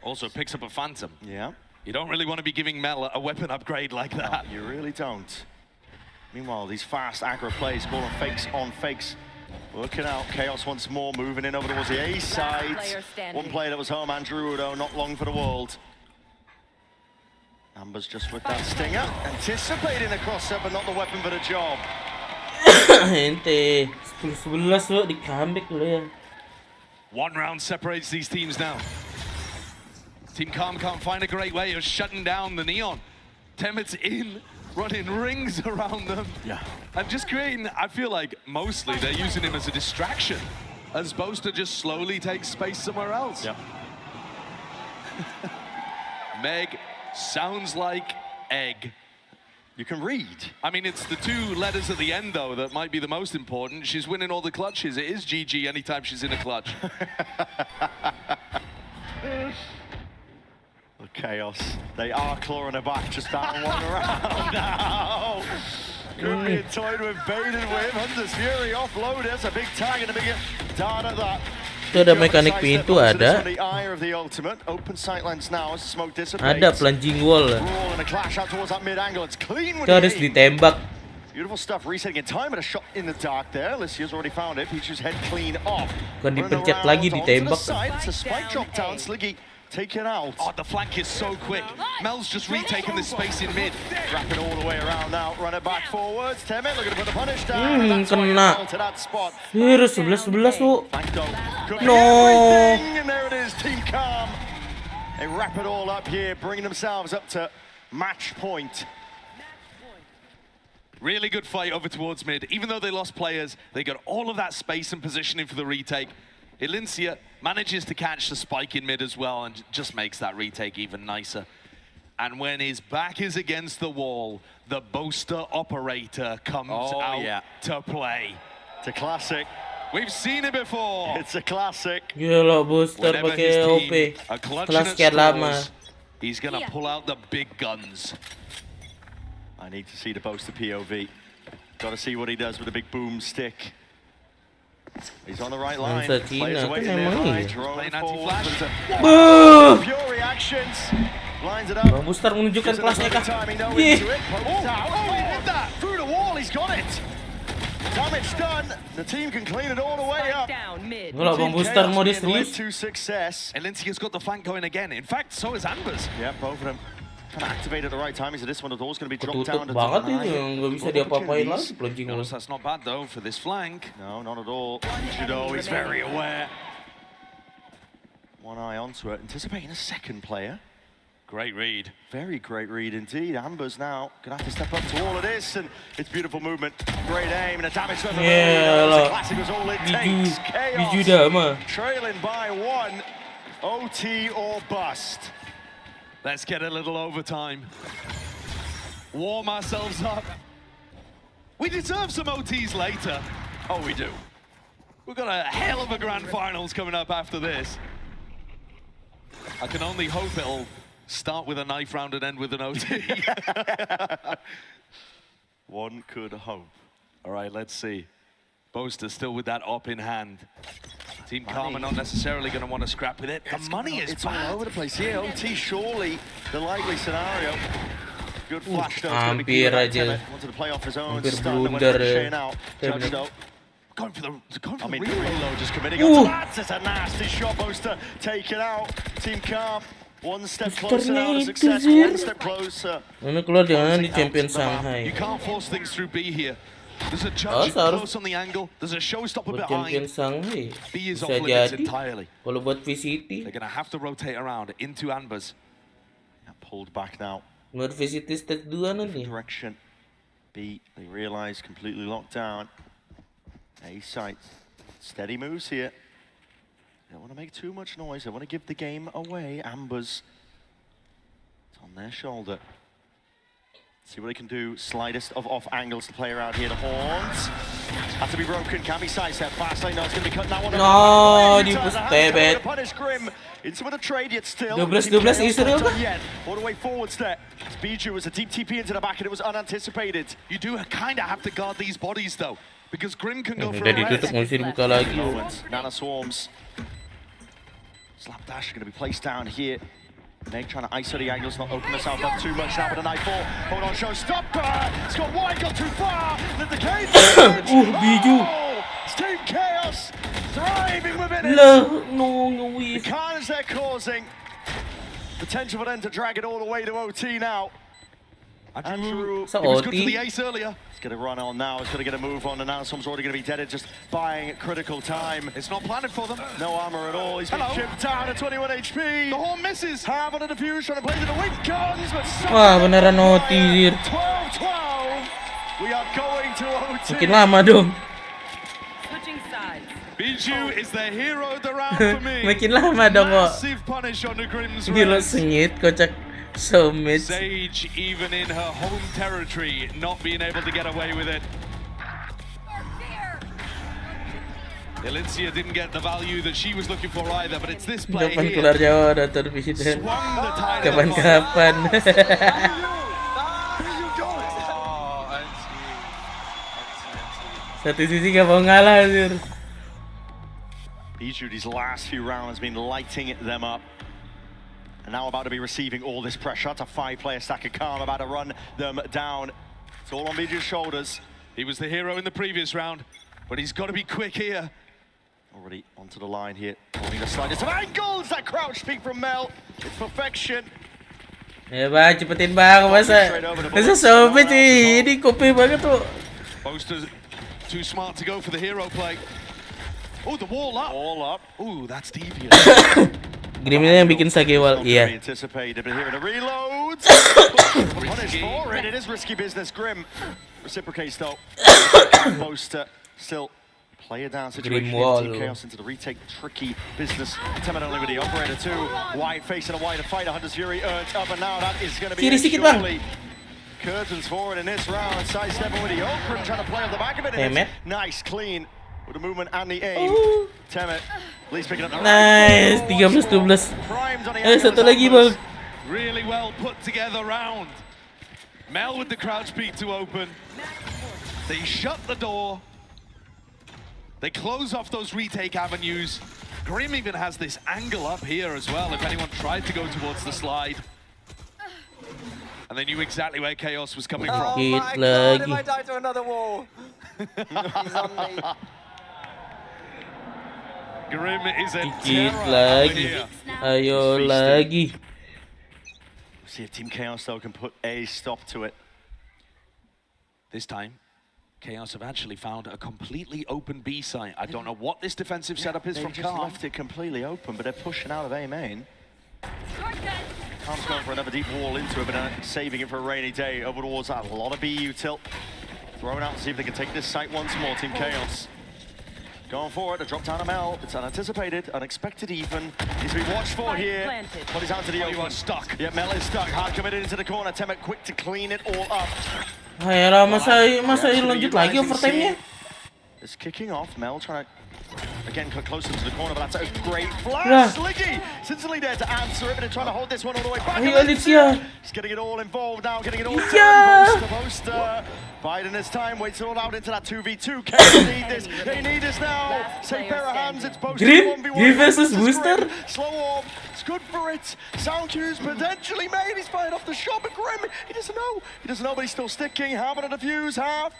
Also picks up a phantom. Yeah. You don't really want to be giving Mel a weapon upgrade like that. You really don't. Meanwhile, these fast aggro plays, calling fakes on fakes. Working out. Chaos once more, moving in over towards the A side. One player that was home, Andrew Udo, not long for the world. Amber's just with that stinger. Anticipating the cross-up, but not the weapon for the job. Ente 10-11 lo di comeback lo ya. 1 round separates these teams now. Team Calm can't find a great way of shutting down the Neon. Temet's in, running rings around them. Yeah. And just creating, I feel like mostly they're using him as a distraction, as opposed to just slowly take space somewhere else. Yep. Meg sounds like egg. You can read. I mean, it's the 2 letters at the end, though, that might be the most important. She's winning all the clutches. It is GG anytime she's in a clutch. Chaos. They are clawing her back just that one round now. Could be toyed with, baited with. Hunter's Fury offload. There's a big tag and a big down at that. Itu ada mekanik pintu ada. The eye of the ultimate. Open sightlines now as the smoke dissipates. Ada plunging wall. Brawl and a clash out towards that mid angle. It's clean with Itu harus ditembak. Beautiful stuff, resetting in time and a shot in the dark there. Lycia's already found it. Pichu's head clean off. Bukan dipencet lagi, ditembak. It's a spike drop down. Sliggy taken out. Oh, the flank is so quick. Mel's just retaken this space in mid. Wrapping all the way around now. Run it back forwards. Temet looking to put the punish down. Kena. To that spot. Terus 11-11 lo. No. No. And there it is, Team Calm. They wrap it all up here, bringing themselves up to match point. Really good fight over towards mid. Even though they lost players, they got all of that space and positioning for the retake. Elincia manages to catch the spike in mid as well and just makes that retake even nicer. And when his back is against the wall, the Boaster operator comes out to play. It's a classic. We've seen it before. It's a classic. Gila booster Whenever pakai his OP. team are clutching Kelas at sekian lama. straws, he's gonna pull out the big guns. I need to see the poster POV. Got to see what he does with the big boomstick. He's on the right line. Bangsa Players Cina are waiting kan emang nearby. iya. Drone Playing forward. anti-flash. Buh! Pure reactions. Lines it Bang up. Booster menunjukkan Gives it kelasnya a kah? good timing, though, Ih. into it. Pokes out. Oh, he did that. Through the wall, he's got it. Damage done. The team can clean it all the way up. Down mid. Gila Bang Team Booster Chaos mau being led serius. to success. Elincia's got the flank going again. In fact, so is Ambers. Yeah, both of them kind of activate at the right timing. So this one, the door's going to be dropped Ketutup down. banget ini, nggak bisa diapa-apain lagi pelunci gua. Notice that's not bad though for this flank. No, not at all. Judo is very aware. One eye onto it, anticipating a second player. Great read. Very great read indeed. Amber's now gonna have to step up to all of this, and it's beautiful movement. Great aim and a damage level. Yalah. Classic was all it Biju, takes. biju Chaos dama. trailing by one. OT or bust. Let's get a little overtime. Warm ourselves up. We deserve some OTs later. Oh, we do. We've got a hell of a grand finals coming up after this. I can only hope it'll start with a knife round and end with an OT. One could hope. All right, let's see. Boaster still with that op in hand. Team Karma not necessarily going to want to scrap with it. The money is It's bad. all over the place here. OT surely the likely scenario. Good flash though. Hampir aja. Wanted to play off his own. Hampir Starting to blunder, ricochet now. ya. Judge though. Going for the I mean, the reload. reload just committing onto that. It's a nasty shot. Boaster taken out. Team Calm one step closer now to success. One step closer. Ini keluar jangan di champion Shanghai. You can't force things through B here. There's a Oh, judge seharusnya close on the angle. There's a showstopper buat champion behind. Shanghai B is off bisa limits jadi. entirely. Kalau buat VCT, They're going to have to rotate around into Ambers. Pulled back now. buat VCT stage 2 nanti. Direction. B, they realize completely locked down. A sight. Steady moves here. They don't want to make too much noise. They want to give the game away. Ambers. It's on their shoulder. See what they can do. Slightest of off angles to play around here. The horns have to be broken. Can be sidestep fast. I know it's going to be cutting that one. No, di push tebet. Punish Grim into with a trade yet still. 12 Israel kah? Yet. All the way forwards there. Biju was a deep TP into the back and it was unanticipated. You do kind of have to guard these bodies though, because Grim can go for Udah a ditutup, res. mau bisa dibuka lagi. Moments. Nana swarms. Slapdash going to be placed down here. Meg trying to iso the angles, not open herself up too much now with a knife ball. Hold on, show stop. It's got wide, got too far. Let the cage. Biju. It's Team Chaos thriving within it. Lah, no, The wis. carnage they're causing. Potential for them to drag it all the way to OT now. Andrew Sa He was good for OT. the ace earlier. is going to run on now. He's going to get a move on, and now someone's already going to be deaded, just buying critical time. It's not planted for them. No armor at all. He's been Hello. chipped down at 21 HP. The horn misses. Have on a defuse, trying to play to the weak guns, but Wah, beneran OT, Zir. 12-12. We are going to OT. Makin lama dong. Switching sides. Biju is the hero of the round for me. Makin lama dong kok. Massive punish on the Grim's Gila res. sengit, kocak soulmate. Sage, even in her home territory, not being able to get away with it. Elincia didn't get the value that she was looking for either, but it's this play Kapan here. kelar Jawa udah terbisik. Swung the tide of the fight. Kapan-kapan. Oh, Satu sisi gak mau ngalah, Zir. Biju, these last few rounds been lighting them up. And now about to be receiving all this pressure. That's a 5-player stack of Calm about to run them down. It's all on Biju's shoulders. He was the hero in the previous round, but he's got to be quick here. Already onto the line here. Holding the slightest of angles. That crouch peek from Mel. It's perfection. Ya bang, cepetin bang, masa soulmate sih, ini kopi banget tuh. Boaster's too smart to go for the hero play. Oh, the wall up. All up. Oh, that's devious. Grimnya yang bikin Sagewal, Not very iya. anticipated, but here in the reloads. Punished for it. It is risky business. Grim reciprocates though. Boaster still player down situation. Grim Team wall. Chaos into the retake. Tricky business. 10-minute only with the operator too. Wide face and a wider fight. Hunter's Fury urged up, and now that is going to be Kiri it, sedikit, Bang. surely. curtains forward in this round. Sidestepping with the open, trying to play off the back of it. And it's nice, clean with the movement and the aim. Temet, at least picking up the Nice, 13-12. Satu lagi bang. Really well put together round. Mel with the crouch beat to open. They shut the door. They close off those retake avenues. Grim even has this angle up here as well, if anyone tried to go towards the slide. And they knew exactly where Chaos was coming from. Oh my god, if I die to another wall. He's on me. Grim is a Dikit terror lagi. here. Ayo lagi. See if Team Chaos though can put a stop to it. This time, Chaos have actually found a completely open B site. I don't know what this defensive setup is from They just Calm. left it completely open, but they're pushing out of A main. Calm's going for another deep wall into it, but saving it for a rainy day over towards that. A lot of B util. Throwing out to see if they can take this site once more, Team Chaos. Going for it, a drop down ML. It's unanticipated, unexpected even. He's been watched for here. But he's out to the open. Stuck. Yeah, Mel is stuck. Hard committed into the corner. Temet quick to clean it all up. Ayolah, masa lanjut lagi overtime-nya? It's kicking off. Mel trying to, again, cut closer to the corner, but that's a great flash. Sliggy, instantly there to answer it, but they're trying to hold this one all the way back. Ayo, Alicia. He's getting it all involved now, getting it all Yeah. done. Poster. Biden this time, waits it all out into that 2v2. Chaos need this. They need this now. Same pair of hands. It's Poster. Grim? 1v1. Grim versus This is Booster? Grim. Slow off. It's good for it. Sound cues potentially made. He's firing off the shot, but Grim, he doesn't know. He doesn't know, but he's still sticking. Half on a defuse, half.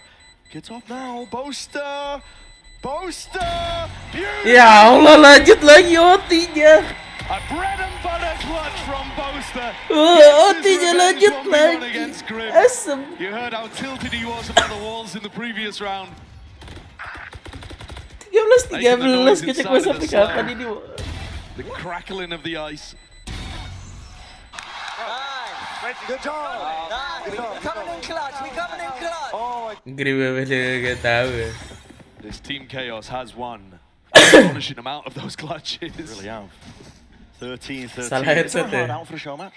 Gets off now. Boaster. Boaster. Beautiful. Ya Allah, lanjut lagi OT-nya. A bread and butter clutch from Boaster. OT-nya lanjut lagi. Against Grim. Asem. You heard how tilted he was about the walls in the previous round. 13-13. Kecek gue sampai kapan ini? The crackling of the ice. Nice. Good job. Nice. We coming in clutch. We coming in clutch. Oh my. Grim gak tahu ya. This Team Chaos has won an astonishing amount of those clutches. Really have. 13-13. Salah headset ya. Out for the show match.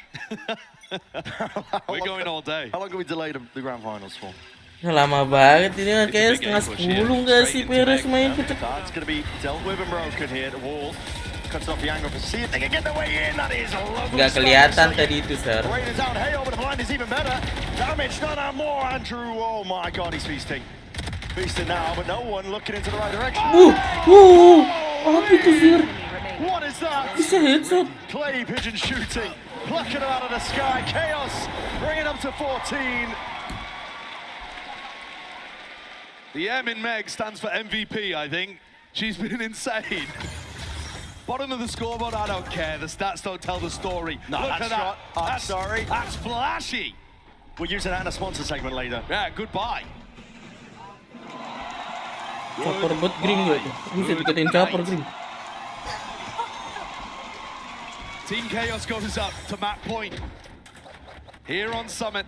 We're going all day. How long can we delay the Grandfinals for? Lama banget ini kan, kayaknya setengah 10 nggak sih Peres main kecek. That's going to be dealt with and broken here. The wall cuts off the angle for see if they can get their way in. That is a lovely Nggak kelihatan tadi itu, Sir. Rain is out. Hey, over the blind is even better. Damage done out more. Andrew, oh my God, he's feasting. Feasting now, but no one looking into the right direction. Apa itu, Sir? What is that? Bisa headshot. Clay pigeon shooting, plucking it out of the sky. Chaos, bringing up to 14. The M in Meg stands for MVP, I think. She's been insane. Bottom of the scoreboard, I don't care. The stats don't tell the story. No, Look at that. I'm sorry. That's flashy. We're using that in a sponsor segment later. Yeah, goodbye. Caper buat Grim gak tuh? Bisa dikatain caper Grim. Team Chaos goes up to map point. Here on Summit.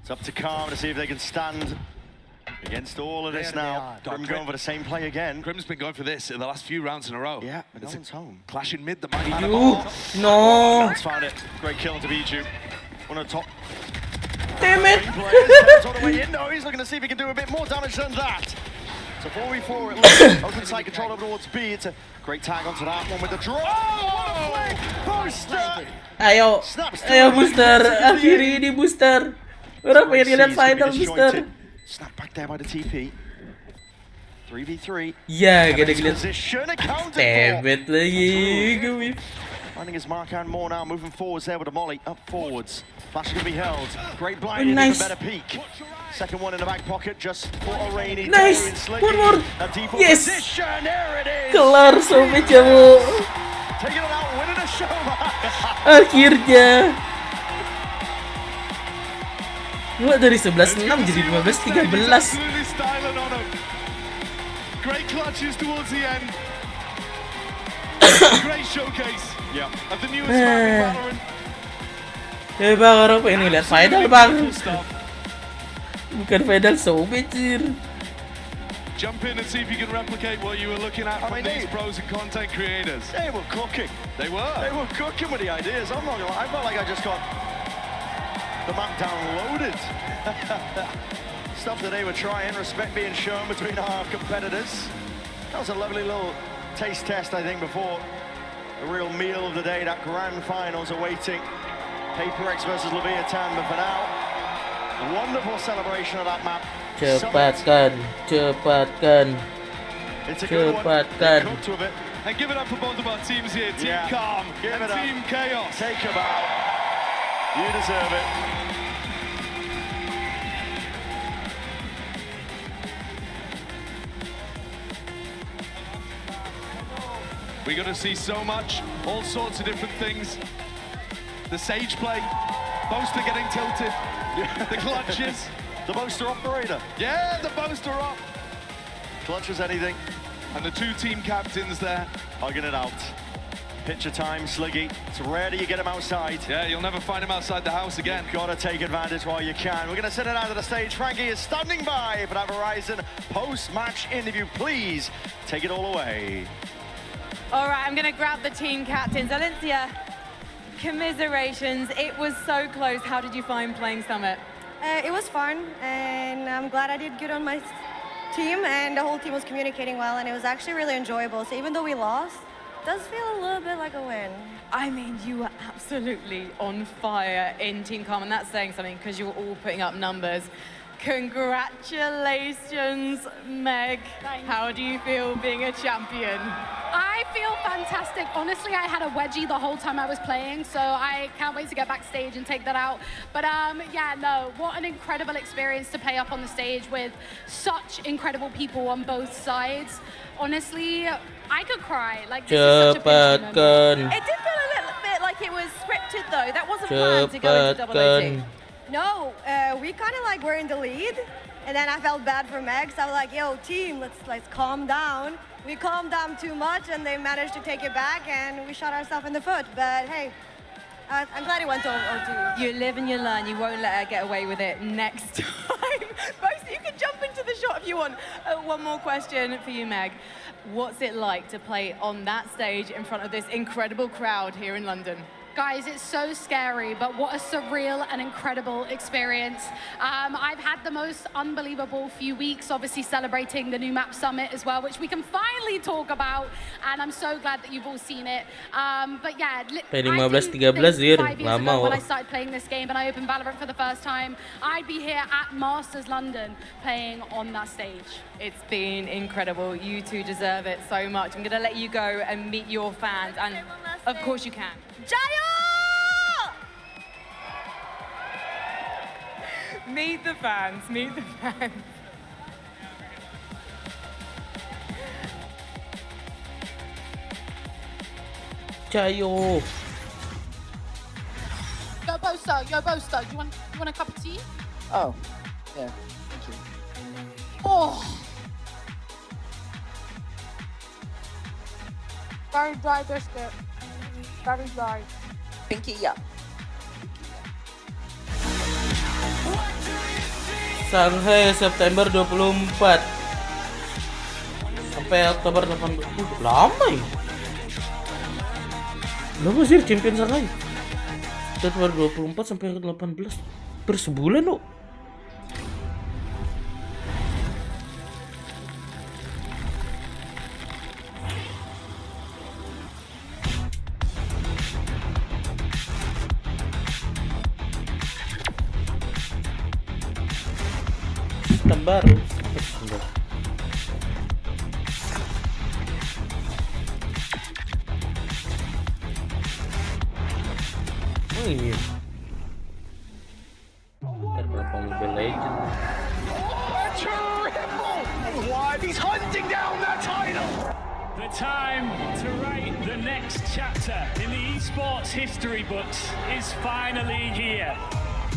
It's up to Calm to see if they can stand against all of this now. Grim going for the same play again. Grim's been going for this in the last few rounds in a row. Yeah, but it's no one's home. Clash in mid, the mighty man. No. Let's find it. Great kill to beat you. One of the top. Damn it. Players all the way in. No, he's looking to see if he can do a bit more damage than that. It's a 4v4 at least. Open side control over towards B. It's a great tag onto that one with the draw. Oh, what a play! Booster! Ayo Booster, akhiri ini Booster. Orang pengen lihat final Booster. Snap back there by the TP. 3v3. Ya, gak ada ngeliat. Position accounted for. Tebet lagi, gue. Finding his mark and more now, moving forwards there with a molly, up forwards. Flash is going to be held. Great blind, and nice. even better peek. Second one in the back pocket, just for a rainy Nice. day. One more. A deep Yes. position, there it is. Kelar sobat kamu. Taking it out, winning a show. Akhirnya. Gua dari 11-6 jadi 15-13. Absolutely styling on him. Great clutches towards the end. Great showcase of the newest Valorant. Bang, orang pengen ngeliat final bang. Bukan final sobat, Jump in and see if you can replicate what you were looking at from these pros and content creators. They were cooking. They were. They were cooking with the ideas. I'm not gonna lie. I felt like I just got the map downloaded. Stuff that they were trying, respect being shown between our competitors. That was a lovely little taste test, I think, before the real meal of the day, that grand finals awaiting Paper X versus Leviathan. But for now, a wonderful celebration of that map. Cepatkan. It's a good one. They cooked with it. And give it up for both of our teams here, Team Calm and Team Chaos. Take a bow. You deserve it. We're going to see so much, all sorts of different things. The Sage play, Boaster getting tilted, the clutches. The Boaster operator. Yeah, the Boaster up. Clutches anything. And the two team captains there. Hugging it out. Picture time, Sliggy. It's rare that you get him outside. Yeah, you'll never find him outside the house again. You've got to take advantage while you can. We're going to send it out to the stage. Frankie is standing by for that Verizon post-match interview. Please take it all away. All right, I'm going to grab the team captains. Alicia, commiserations. It was so close. How did you find playing Summit? It was fun, and I'm glad I did good on my team, and the whole team was communicating well, and it was actually really enjoyable. So even though we lost, it does feel a little bit like a win. I mean, you were absolutely on fire in Team Calm, and that's saying something because you were all putting up numbers. Congratulations, Meg. How do you feel being a champion? I feel fantastic. Honestly, I had a wedgie the whole time I was playing, so I can't wait to get backstage and take that out. But yeah, no, what an incredible experience to play up on the stage with such incredible people on both sides. Honestly, I could cry. Like, this is such a big moment. It did feel a little bit like it was scripted, though. That wasn't planned to go into double OT. No, we kind of like were in the lead, and then I felt bad for Meg, so I was like, yo, team, let's calm down. We calmed down too much, and they managed to take it back, and we shot ourselves in the foot. But hey, I'm glad it went to OT. You live and you learn. You won't let her get away with it next time. Both, you can jump into the shot if you want. One more question for you, Meg. What's it like to play on that stage in front of this incredible crowd here in London? Guys, it's so scary, but what a surreal and incredible experience. I've had the most unbelievable few weeks, obviously celebrating the new map summit as well, which we can finally talk about, and I'm so glad that you've all seen it. But yeah, I didn't think 5 years ago when I started playing this game and I opened Valorant for the first time, I'd be here at Masters London playing on that stage. It's been incredible. You two deserve it so much. I'm going to let you go and meet your fans, and of course you can. Jayo! Meet the fans, meet the fans. Jayo. Yo, Boaster, you want a cup of tea? Oh, yeah, thank you. Oh. Very dry biscuit. Very dry. Pinky up. Shanghai September 24 sampai Oktober 18. Lama ya? Lama sih champion Shanghai. September 24 sampai 18. Sebulan loh. Baru. Oh iya. Kenapa Mobile Legends? Live, he's hunting down that title. The time to write the next chapter in the esports history books is finally here.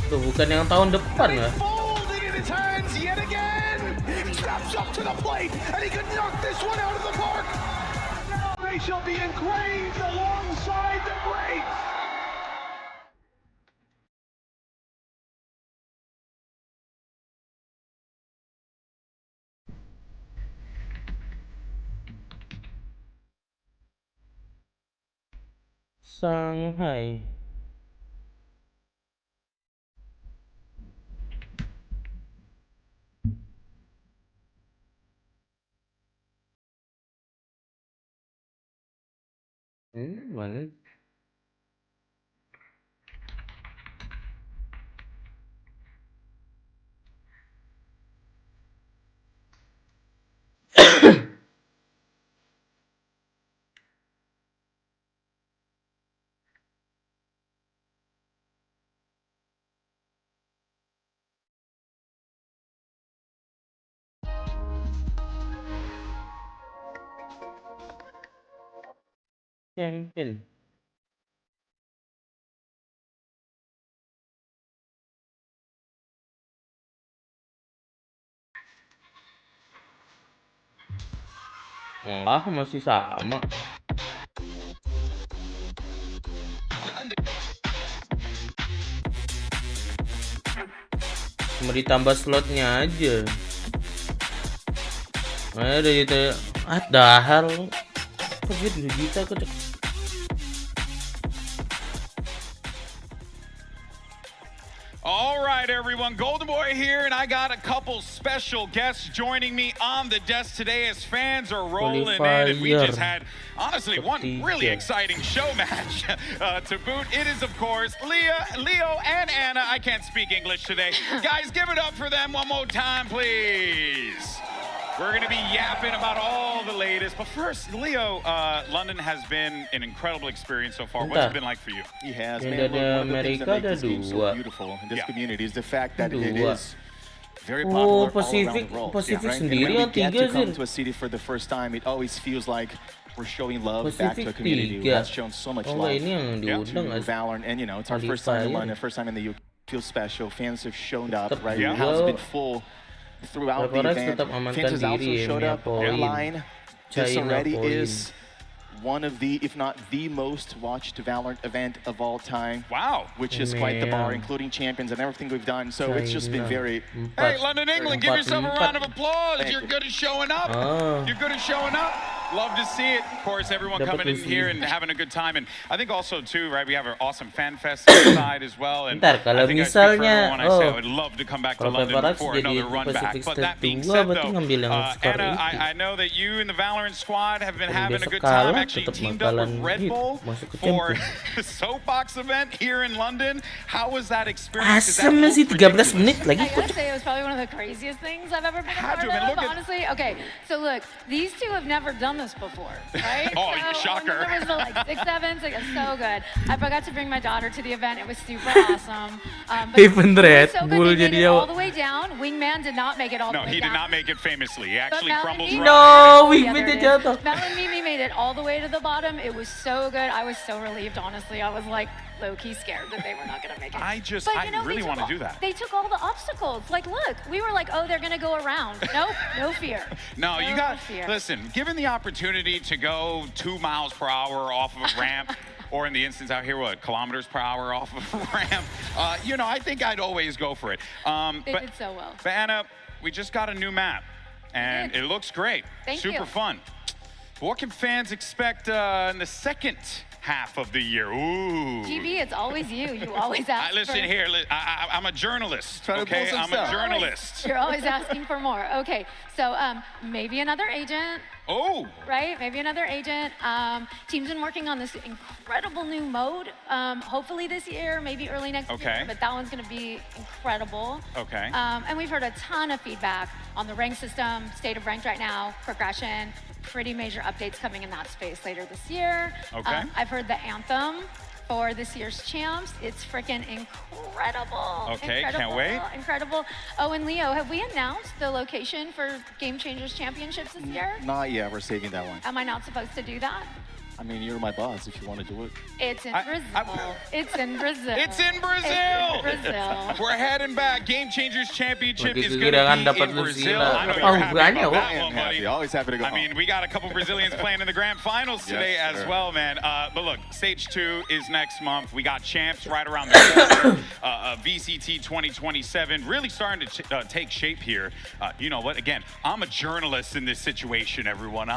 Tuh bukan yang tahun depan ya? His hands yet again. He steps up to the plate and he can knock this one out of the park. Now they shall be engraved alongside the greats. Shanghai. Mana? Champion. Enggak, masih sama. Cuma ditambah slotnya aja. Ada gitu. Dahal. Kok dia 2 juta kok. All right, everyone. Golden Boy here, and I got a couple special guests joining me on the desk today as fans are rolling in, and we just had, honestly, one really exciting show match to boot. It is, of course, Leo and Anna. I can't speak English today. Guys, give it up for them one more time, please. We're going to be yapping about all the latest. But first, Leo, London has been an incredible experience so far. What's it been like for you? He has. Man, one of the things that makes this game so beautiful in this community is the fact that it is very popular all around the world. Pacific And sendiri when we yang get to 3 come sih. to a city for the first time, it always feels like we're showing love back to a community that's shown so much love ini yang to diundang Valorant. And, you know, it's our first time in London, first time in the UK. Feels special. Fans have shown up, right? The house has been full throughout the event. Fans has also showed up online. This already is one of the, if not the most watched Valorant event of all time. Wow. Which is quite the bar, including champions and everything we've done. So it's just been very... Hey, London, England, give yourself a round of applause. You're good at showing up. You're good at showing up. Love to see it. Of course, everyone coming in here and having a good time. And I think also, too, right, we have an awesome fan fest inside as well. And kalau I think misalnya, I say I would love to come back to London for another run back. But that being said, though, Anna, I know that you and the Valorant squad have been having a good time. Actually teamed up with Red Bull for the Soapbox event here in London. How was that experience? Asem sih 13 menit lagi. I gotta say it was probably one of the craziest things I've ever been a part of, honestly. Okay, so look, these two have never done this before, right? Oh, so shocker. There was the, like 6 sevens, like it's so good. I forgot to bring my daughter to the event. It was super awesome. But Even Red so Bull good. They made jadi it all the way down. Wingman did not make it all the way down. No, he did not make it famously. He actually crumbles. No, Wingman did jatuh. Mel and Mimi made it all the way to the bottom. It was so good. I was so relieved, honestly. I was like low-key scared that they were not going to make it. I really want to do that. They took all the obstacles. Like, look, we were like, oh, they're going to go around. Nope, no fear. No, you got, listen, given the opportunity to go 2 miles per hour off of a ramp, or in the instance out here, what, kilometers per hour off of a ramp, you know, I think I'd always go for it. They did so well. But Anna, we just got a new map, and it looks great. Super fun. What can fans expect in the second half of the year? Ooh. GB, it's always you. You always ask listen for... here, I'm a journalist, okay? I'm a journalist. You're always asking for more. Okay, so maybe another agent. Oh. Right, maybe another agent. Team's been working on this incredible new mode. Hopefully this year, maybe early next year, but that one's gonna be incredible. Okay. And we've heard a ton of feedback on the rank system, state of ranked right now, progression, pretty major updates coming in that space later this year. Okay. I've heard the anthem for this year's champs. It's freaking incredible. Okay, can't wait. Incredible. Oh, and Leo, have we announced the location for Game Changers Championships this year? Not yet, we're saving that one. Am I not supposed to do that? I mean, you're my boss if you want to do it. It's in Brazil. It's in Brazil. It's in Brazil. It's in Brazil. We're heading back. Game Changers Championship is going to be in Brazil. I know you're happy about that one, buddy. Always happy to go. I mean, we got a couple Brazilians playing in the Grandfinals today as well, man. But look, stage 2 is next month. We got champs right around the corner. VCT 2027 really starting to take shape here. You know what? Again, I'm a journalist in this situation, everyone.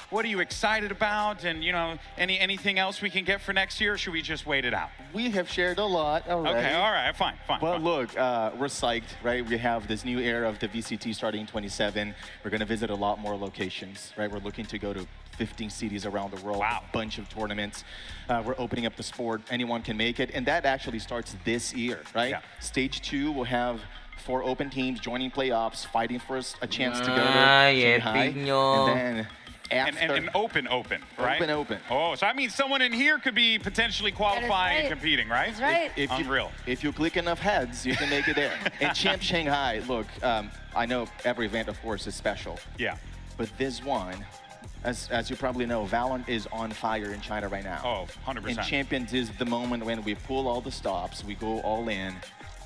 What are you excited about? And, you know, anything else we can get for next year, or should we just wait it out? We have shared a lot already. Okay, all right, fine. But look, we're psyched, right? We have this new era of the VCT starting in 27. We're going to visit a lot more locations, right? We're looking to go to 15 cities around the world, a bunch of tournaments. We're opening up the sport. Anyone can make it. And that actually starts this year, right? Yeah. Stage 2 will have 4 open teams joining playoffs, fighting for a chance to go to Shanghai. And then after... And open, right? Open. Oh, so that means someone in here could be potentially qualifying and competing, right? That's right. Unreal. If you click enough heads, you can make it there. And Champ Shanghai, look, I know every event, of course, is special. Yeah. But this one, as you probably know, Valorant is on fire in China right now. Oh, 100%. And Champions is the moment when we pull all the stops, we go all in,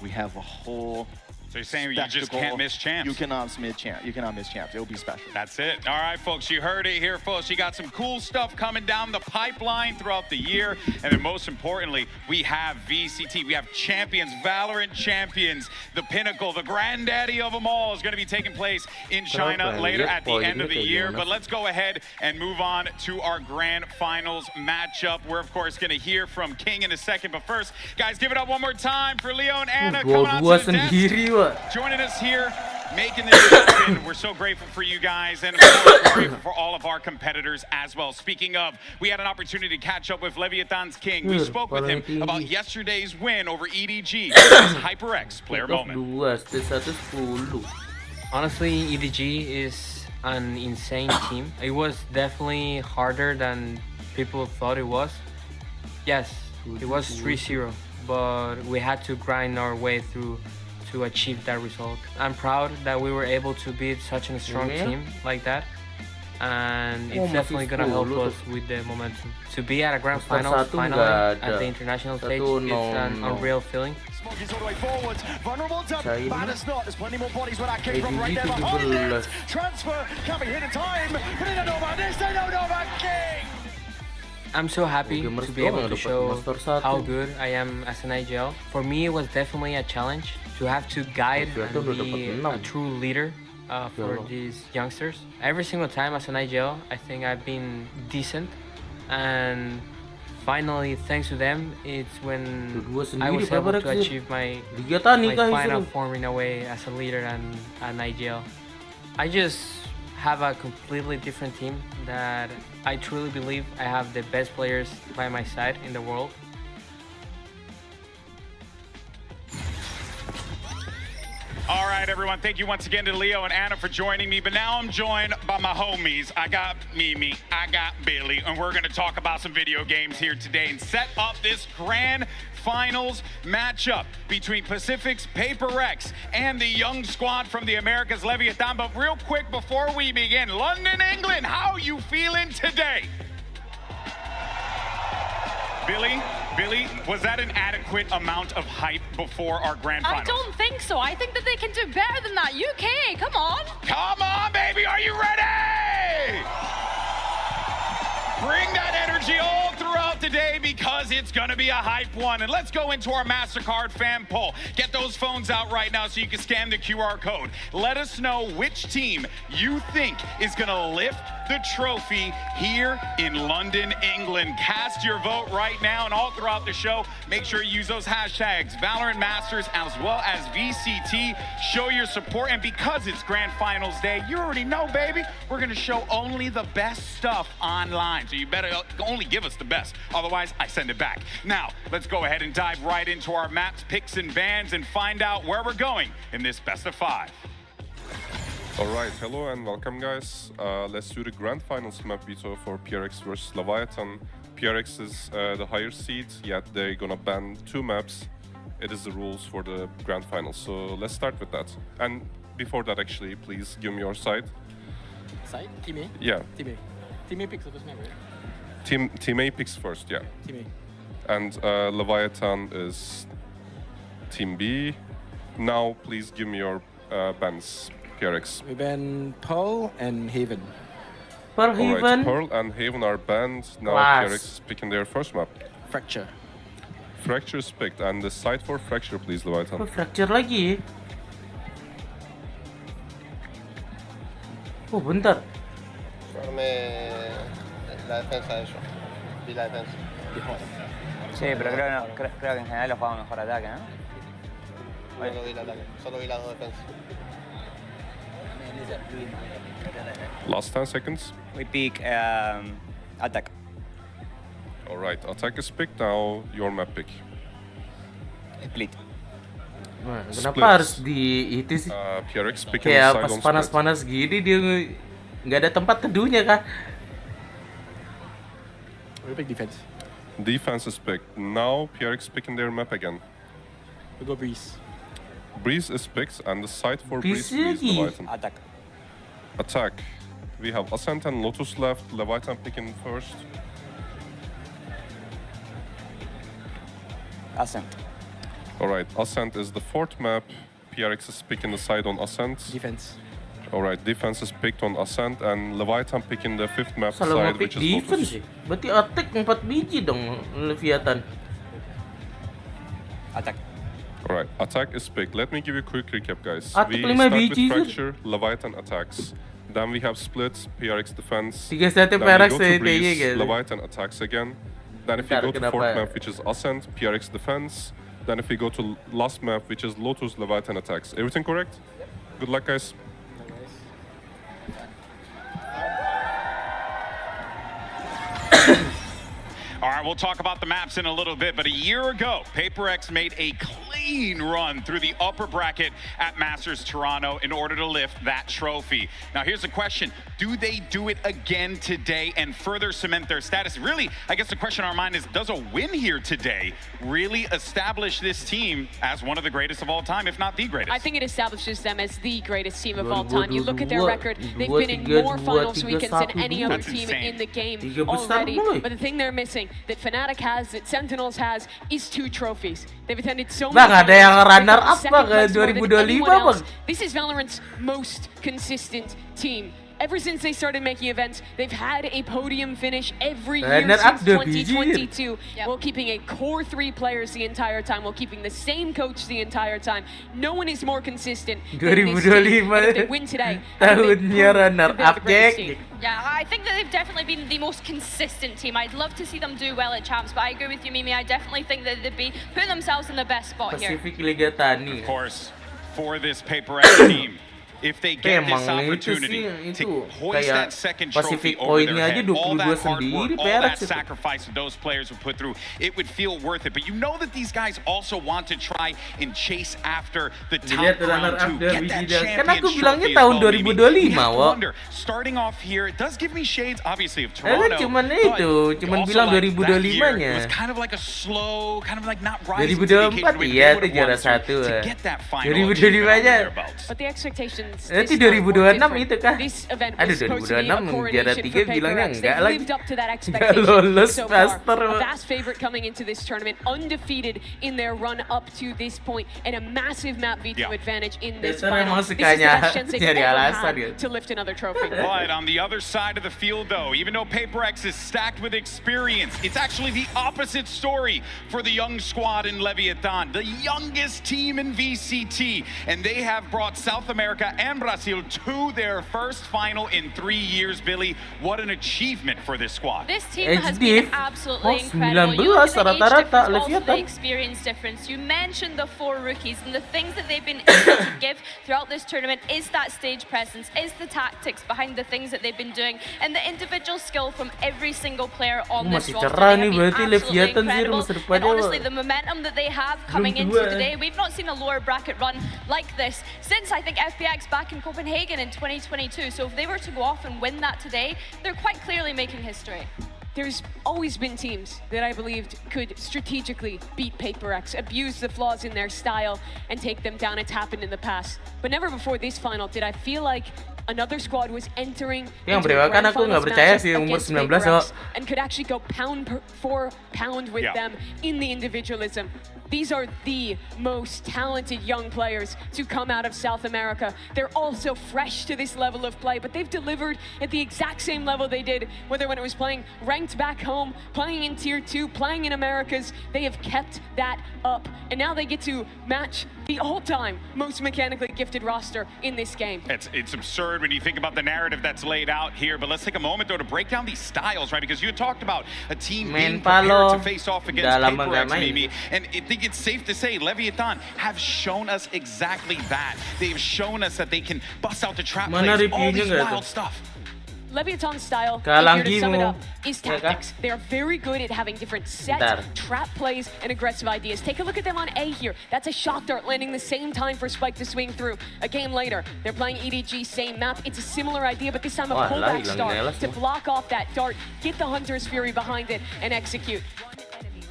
we have a whole... So you're saying you just can't miss champs? You cannot miss champs. You cannot miss champs. It'll be special. That's it. All right, folks, you heard it here, folks. You got some cool stuff coming down the pipeline throughout the year. And then most importantly, we have VCT. We have champions, Valorant champions, the pinnacle, the granddaddy of them all is going to be taking place in China later at the end of the year. But let's go ahead and move on to our grand finals matchup. We're, of course, going to hear from King in a second. But first, guys, give it up one more time for Leo and Anna coming on to the desk. Joining us here, making this happen. We're so grateful for you guys, and of course, we're grateful for all of our competitors as well. Speaking of, we had an opportunity to catch up with Leviathan's King. We spoke with him about yesterday's win over EDG. His HyperX player moment. Honestly, EDG is an insane team. It was definitely harder than people thought it was. Yes, it was 3-0, but we had to grind our way through to achieve that result. I'm proud that we were able to beat such a strong team like that, and it's definitely gonna help us with the momentum. To be at a grand finals finally at the international stage, it's an unreal feeling. Smokey's all the way forwards. Vulnerable to bad as not. There's plenty more bodies where that came from right there behind it. Transfer can't be hit in time. But they don't know about this. They don't know about King. I'm so happy to be able to show how good I am as an IGL. For me, it was definitely a challenge to have to guide and be a true leader for these youngsters. Every single time as an IGL, I think I've been decent, and finally, thanks to them, it's when I was able to achieve my final form in a way as a leader and an IGL. I just have a completely different team that I truly believe I have the best players by my side in the world. All right, everyone. Thank you once again to Leo and Anna for joining me. But now I'm joined by my homies. I got Mimi, I got Billy, and we're going to talk about some video games here today and set up this grand finals matchup between Pacific's PaperX and the young squad from the Americas, Leviathan. But real quick before we begin, London, England, how you feeling today? Billy, was that an adequate amount of hype before our grand finals? I don't think so. I think that they can do better than that. UK, come on. Come on, baby, are you ready? Bring that energy all throughout the day because it's gonna be a hype one. And let's go into our MasterCard fan poll. Get those phones out right now so you can scan the QR code. Let us know which team you think is gonna lift the trophy here in London, England. Cast your vote right now, and all throughout the show, make sure you use those hashtags, Valorant Masters as well as VCT. Show your support, and because it's Grand Finals Day, you already know, baby, we're gonna show only the best stuff online. So you better only give us the best, otherwise I send it back. Now, let's go ahead and dive right into our maps, picks, and bans and find out where we're going in this best of 5. Alright, hello and welcome guys. Let's do the Grand Finals map veto for PRX versus Leviathan. PRX is the higher seed, yet they're gonna ban 2 maps. It is the rules for the Grand Finals, so let's start with that. And before that actually, please give me your side. Side? Team A? Yeah. Team A. Team A picks the first map, right? Team A picks first, yeah. Team A. And Leviathan is Team B. Now please give me your bans. PRX. We ban Pearl and Haven. Pearl, Haven. Pearl and Haven are banned. Now PRX is picking their first map. Fracture. Fracture is picked, and the side for Fracture, please, Leviathan. Fracture lagi. Oh, bentar. la defensa de ellos. Vi la defensa. Sí, pero creo que en general lo jugamos mejor ataque, ¿no? No vi el ataque, solo vi las dos defensas. Last 10 seconds. We pick attack. Alright, attack is picked, now your map pick. Split. Nah, kenapa harus di itu sih? PRX picking Kayak side pas on split. panas-panas gini dia nggak ada tempat teduhnya kah? We pick defense. Defense is picked. Now PRX picking their map again. We go breeze. Breeze is picked, and the side for Breeze Breeze is lagi. Leviathan. Attack. Attack. We have Ascent and Lotus left. Leviathan picking first. Ascent. Alright, Ascent is the fourth map. PRX is picking the side on Ascent. Defense. Alright, defense is picked on Ascent, and Leviathan picking the fifth map Salah side, nge-pick which is defense Lotus. sih. Berarti attack 4 biji dong Leviathan. Attack. Alright, attack is picked. Let me give you a quick recap, guys. Attack We 5 start with biji sih. Fracture, Leviathan attacks. Then we have Split, PRX defense. 3 satu Then PRX we go to TY Breeze, guys. Leviathan attacks again. Then if we Bentar, go to kenapa? fourth map, which is Ascent, PRX defense. Then if we go to last map, which is Lotus, Leviathan attacks. Everything correct? Good luck, guys. All right, we'll talk about the maps in a little bit, but a year ago, PaperX made a clean run through the upper bracket at Masters Toronto in order to lift that trophy. Now, here's the question. Do they do it again today and further cement their status? Really, I guess the question on our mind is, does a win here today really establish this team as one of the greatest of all time, if not the greatest? I think it establishes them as the greatest team of all time. You look at their record, they've been in more finals weekends than any other team in the game already. But the thing they're missing, that Fnatic has, that Sentinels has, is 2 trophies. They've attended so many Bang, ada yang finals, runner they've got up second bang, place more than 2025 anyone else. bang. This is Valorant's most consistent team. Ever since they started making events, they've had a podium finish every year Runner up since the 2022, while keeping a core 3 players the entire time, while keeping the same coach the entire time. No one is more consistent than this team. And if they win today, tahunnya runner up Jack. Yeah, I think that they've definitely been the most consistent team. I'd love to see them do well at Champs, but I agree with you, Mimi. I definitely think that they'd be putting themselves in the best spot here. Pacific Liga Tani. Of course, for this PaperX team, if they get this Emang opportunity itu to hoist kayak that second trophy Pacific over their poinnya aja head, all 22 that hard work, sendiri all that PRX itu. sacrifice that those players would put through, it would feel worth it. But you know that these guys also want to try and chase after the top Lihat runner crown up too. dari Get that Bidang. Kan aku champion's bilangnya trophy as tahun well, Mimi. 2025, You have to Wak. wonder, starting off here, it does give me shades, obviously, of Kan Toronto. cuman but itu, cuman also bilang like that year, 2025-nya. It was kind of like a slow, kind of like not rising to 2024 the occasion the way iya they itu would juara have wanted satu. to get that final achievement 2025 under aja. their belts. But the expectations Nanti this time were 2026 itu kah? This event Aduh was supposed to be a 2026 juara coronation 3 for bilangnya PaperX. enggak They've lagi. lived up to that Enggak expectation lolos so far. master. A vast favorite coming into this tournament, undefeated in their run up to this point, and a massive map veto advantage in this Dasar final. emang This is the sukanya best chance they've nyari ever alasan had gitu. to lift another trophy. But on the other side of the field, though, even though PaperX is stacked with experience, it's actually the opposite story for the young squad in Leviathan, the youngest team in VCT. And they have brought South America and Brazil to their first final in 3 years, Billy. What an achievement for this squad. This team has been absolutely incredible. 19 You look at the age rata-rata difference, also the Leviathan. experience difference. You mentioned the 4 rookies, and the things that they've been able to give throughout this tournament is that stage presence, is the tactics behind the things that they've been doing, and the individual skill from every single player on this Masih roster. cerah They nih have berarti been absolutely Leviathan sih incredible. masa And depannya. honestly, the momentum that they have coming into tua. today, we've not seen a lower bracket run like this since, I think, FPX back in Copenhagen in 2022. So if they were to go off and win that today, they're quite clearly making history. There's always been teams that I believed could strategically beat PaperX, abuse the flaws in their style, and take them down. It's happened in the past. But never before this final did I feel like another squad was entering Yang into a berewakan grand aku nggak finals percaya matchup sih umur against 19 PaperX kok. and could actually go pound for pound with them in the individualism. These are the most talented young players to come out of South America. They're all so fresh to this level of play, but they've delivered at the exact same level they did, whether when it was playing ranked back home, playing in Tier 2, playing in Americas. They have kept that up, and now they get to match the all-time most mechanically gifted roster in this game. It's absurd absurd when you think about the narrative that's laid out here. But let's take a moment, though, to break down these styles, right? Because you had talked about a team being prepared to face off against PaperX, Mimi. And I think it's safe to say Leviathan have shown us exactly that. They've shown us that they can bust out the trap plays, all these wild stuff. Leviathan's style, if you're to sum it up, is tactics. They are very good at having different sets, trap plays, and aggressive ideas. Take a look at them on A here. That's a shock dart landing the same time for Spike to swing through. A game later, they're playing EDG, same map. It's a similar idea, but this time a pullback star to block off that dart, get the Hunter's Fury behind it, and execute.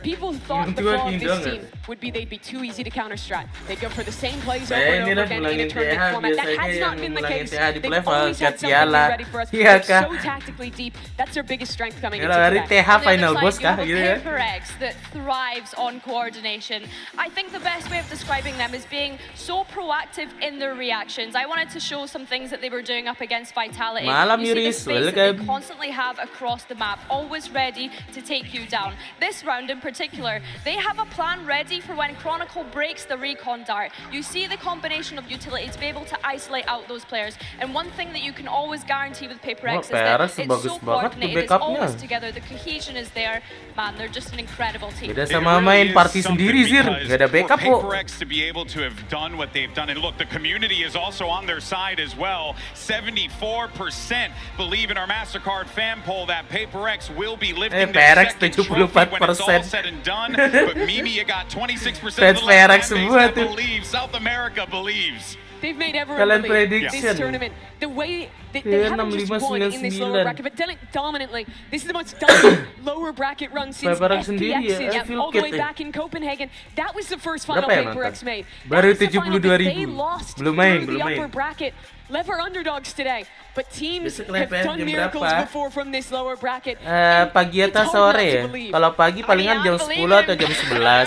People thought the flaw of this team would be they'd be too easy to counter-strat. They'd go for the same plays over and over again in a tournament format. That has not been the case. They've always had something ready for us. They're so tactically deep. That's their biggest strength coming into today. Final boss kah gitu ya. PaperX that thrives on coordination. I think the best way of describing them is being so proactive in their reactions. I wanted to show some things that they were doing up against Vitality. Malam you see the Yuris, space that they constantly have across the map, always ready to take you down. This round in particular, they have a plan ready for when Chronicle breaks the recon dart. You see the combination of utility to be able to isolate out those players. And one thing that you can always guarantee with PaperX is that it's so coordinated, it's always together, the cohesion is there. Man, they're just an incredible team. Beda sama main party sendiri sih, gak ada backup kok. PaperX to be able to have done what they've done, and look, the community is also on their side as well. 74% believe in our MasterCard fan poll that PaperX will be lifting their second trophy when it's all said and done. But Mimi, you got 26% of the fan base that believes. South America believes. They've made everyone believe this tournament. The way they haven't just won in this lower bracket, but done it dominantly. This is the most dominant lower bracket run since FPX's all the way back in Copenhagen. That was the first final PaperX made. Baru That was the final 72.000. that they lost Belum main, through the belum upper main. bracket. Lever underdogs today, but teams have done miracles before from this lower bracket. Pagi atau sore ya? Kalau pagi palingan jam 10 atau jam 11.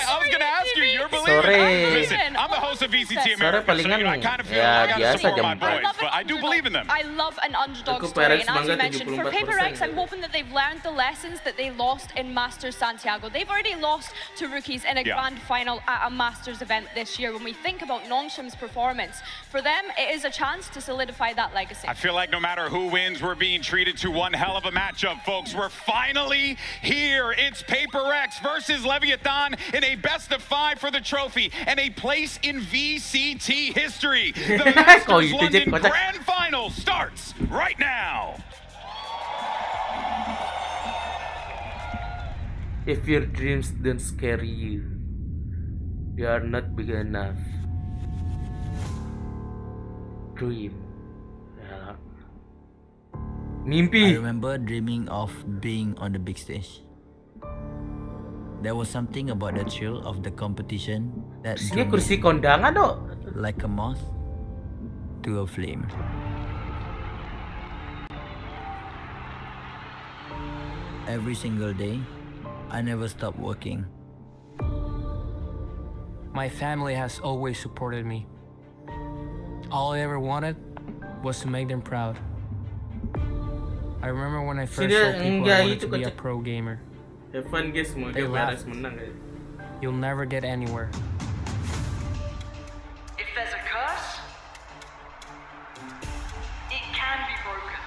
Sore. Listen, I'm the host of VCT Sore America, palingan so I kind of feel ya I gotta biasa support jam my boys, but I do believe in them. I love an underdog story, and as you mentioned, for PaperX, I'm hoping that they've learned the lessons that they lost in Masters Santiago. They've already lost to rookies in a grand final at a Masters event this year. When we think about Nonton's performance, for them, it is a chance to solidify that legacy. I feel like no matter who wins, we're being treated to one hell of a matchup, folks. We're finally here. It's PaperX versus Leviathan in a best-of-5 for the trophy and a place in VCT history. The Masters London Grandfinals starts right now. If your dreams don't scare you, they are not big enough. Dream. Mimpi. I remember dreaming of being on the big stage. There was something about the thrill of the competition that Ini kursi kondangan dok. Like a moth to a flame. Every single day, I never stopped working. My family has always supported me. All I ever wanted was to make them proud. I remember when I first told people I wanted to be a pro gamer. They laughed. You'll never get anywhere. If there's a curse, it can be broken.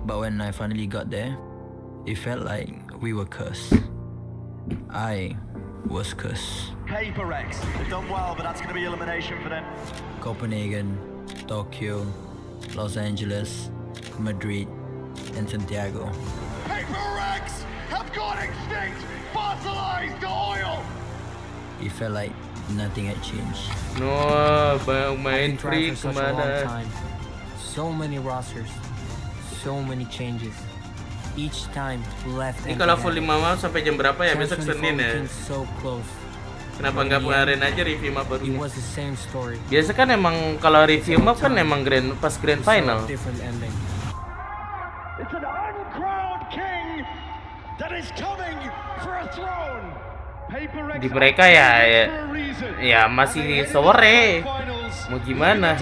But when I finally got there, it felt like we were cursed. I was cursed. PaperX, they've done well, but that's going to be elimination for them. Copenhagen, Tokyo, Los Angeles, Madrid, and Santiago. PaperX have gone extinct, fossilized to oil. It felt like nothing had changed. No, main free free kemana? So many rosters, so many changes. Each time left. Ini kalau full 5 malam sampai jam berapa ya? Besok Senin ya? So close. Kenapa nggak kemarin aja review map baru? It was the same story. Biasa kan emang kalau review map kan emang pas grand final. Different ending. It's an uncrowned king that is coming for a throne. PaperX Di mereka ya masih sore. Mau gimana?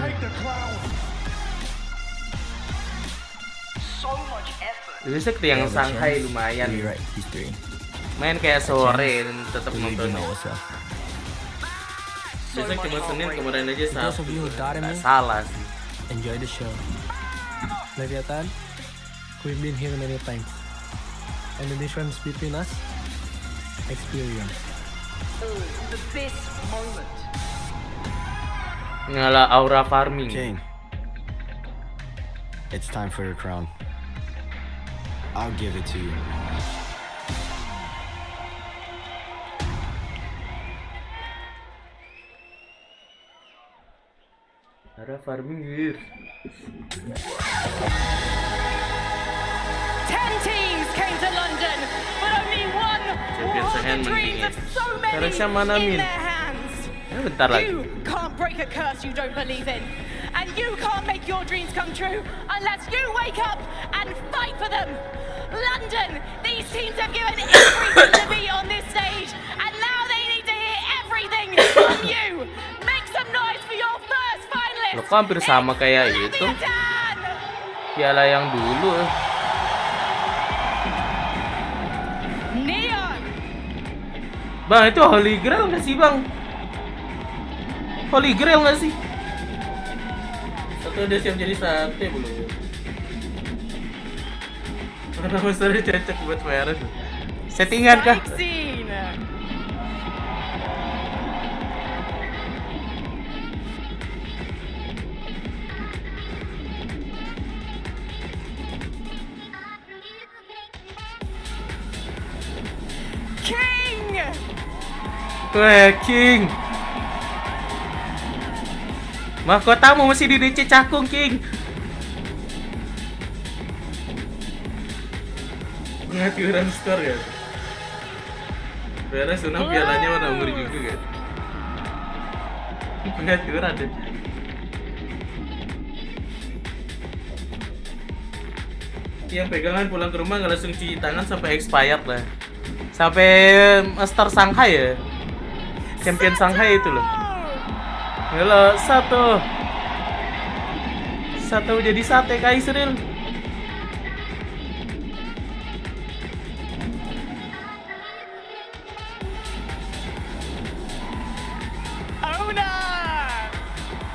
So much effort. Besok yang Shanghai lumayan. Rewrite history. Main kayak sore dan tetap nonton. Biasanya cuma Senin, kemarin aja Sabtu. Nggak salah sih. Enjoy the show. Leviathan, we've been here many times. And the difference between us, experience. The best moment. Ngalah aura farming. King, it's time for your crown. I'll give it to you. Aura farming here. 10 teams came to London, but only one will hold the dreams of so many in their hands. Bentar lagi. You can't break a curse you don't believe in, and you can't make your dreams come true unless you wake up and fight for them. London, these teams have given everything to be on this stage, and now they need to hear everything from you. Make some noise for your first finalist. Loh, kok hampir sama kayak itu? Piala yang dulu. Neon. Bang, itu Holy Grail nggak sih, Bang? Holy Grail nggak sih? Satu udah siap jadi sate belum? Karena masalahnya cocok buat VRS. Settingan kah? King! Weh, King! Mahkotamu masih di DC Cakung, King! Pengaturan skor ya? Beres senang pialanya warna umur juga kan? Pengaturan deh. Yang pegangan pulang ke rumah nggak langsung cuci tangan sampai expired lah. Sampai Master Shanghai ya? Champion Shanghai itu loh. Halo, satu jadi sate Kak Israel.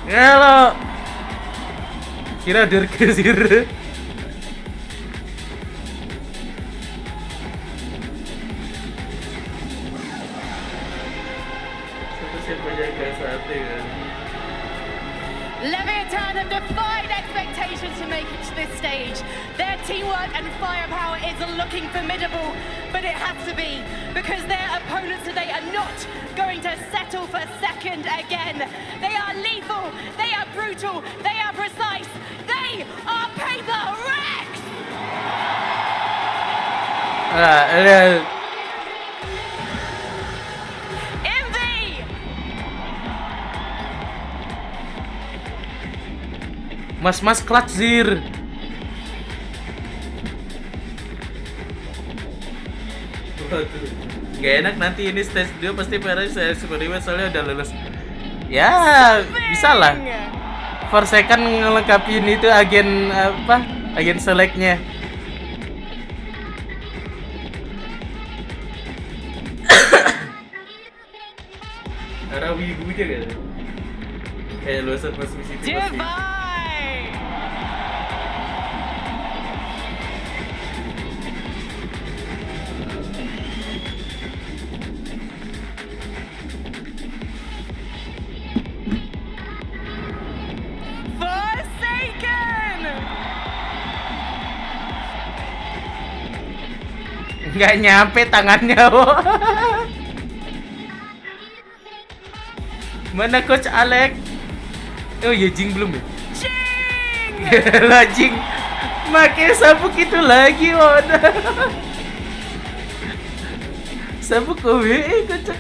Halo. Kira dirkesir. Leviathan have defied expectations to make it to this stage. Their teamwork and firepower is looking formidable, but it has to be because their opponents today are not going to settle for second again. They are lethal, they are brutal, they are precise, they are paper Rex! Mas clutch zir. Gak enak nanti ini stage 2 pasti PRS saya eksperimen soalnya udah lulus. Ya, bisa lah. For second ngelengkapin itu agen apa? Agen selectnya. Ada wibu aja kan? Kayak lulusan pas misi itu pasti. Nggak nyampe tangannya, Mana Coach Alex? Oh iya, Jing belum ya? Lah Jing, make sabuk itu lagi, wadah. Sabuk OWE kocak.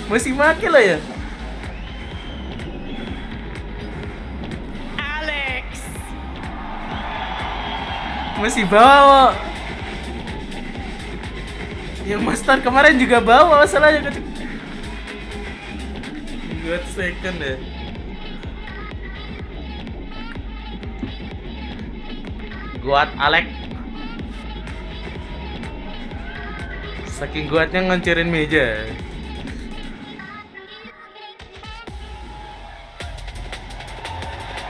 Masih make lah ya? Alex masih bawa. Yang Master kemarin juga bawa masalahnya kocak. God second ya. Guat Alex. Saking kuatnya ngancurin meja.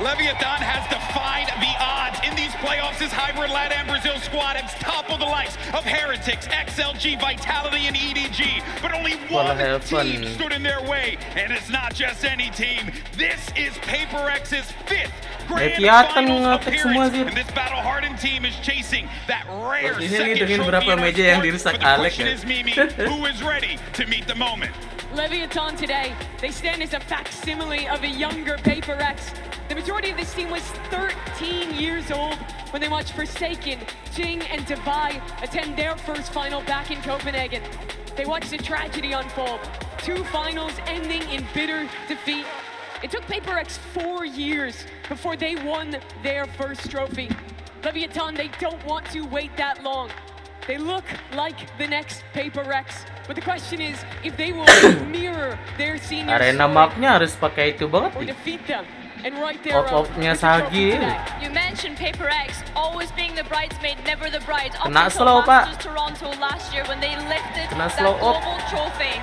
Leviathan has defied the odds in these playoffs. His hybrid LATAM Brazil squad has toppled the likes of Heretics, XLG, Vitality, and EDG. But only one team stood in their way, and it's not just any team. This is PaperX's 5th Grandfinals appearance, and this battle-hardened team is chasing that rare second trophy in our sport. But the question is, Mimi, who is ready to meet the moment? Leviathan today, they stand as a facsimile of a younger PaperX. The majority of this team was 13 years old when they watched Forsaken, Jing, and Divai attend their first final back in Copenhagen. They watched a tragedy unfold, 2 finals ending in bitter defeat. It took PaperX 4 years before they won their first trophy. Leviathan, they don't want to wait that long. They look like the next PaperX. But the question is, if they will mirror their senior Arena mapnya harus pakai itu banget or nih. defeat them. And right there, Off-offnya Sagi. You mentioned PaperX always being the bridesmaid, never the bride. Up Kena until slow, Pak. Masters Toronto last year when they lifted Kena that slow up. global trophy.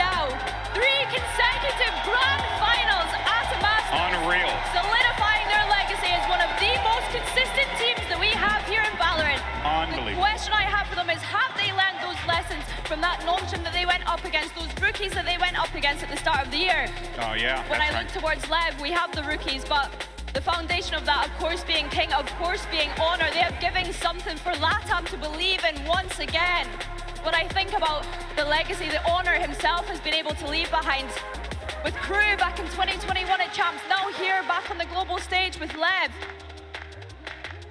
Now, 3 consecutive grand finals at a Masters. Unreal. Solidifying their legacy as one of the most consistent teams that we have here in Valorant. Unbelievable. The question I have for them is, have they learned those lessons from that Nonton that they went up against, those rookies that they went up against at the start of the year? Oh, yeah. When I look towards Lev, we have the rookies, but the foundation of that, of course, being King, of course, being Honor. They are giving something for LATAM to believe in once again. When I think about the legacy that Honor himself has been able to leave behind, with Crew back in 2021 at Champs, now here back on the global stage with Lev.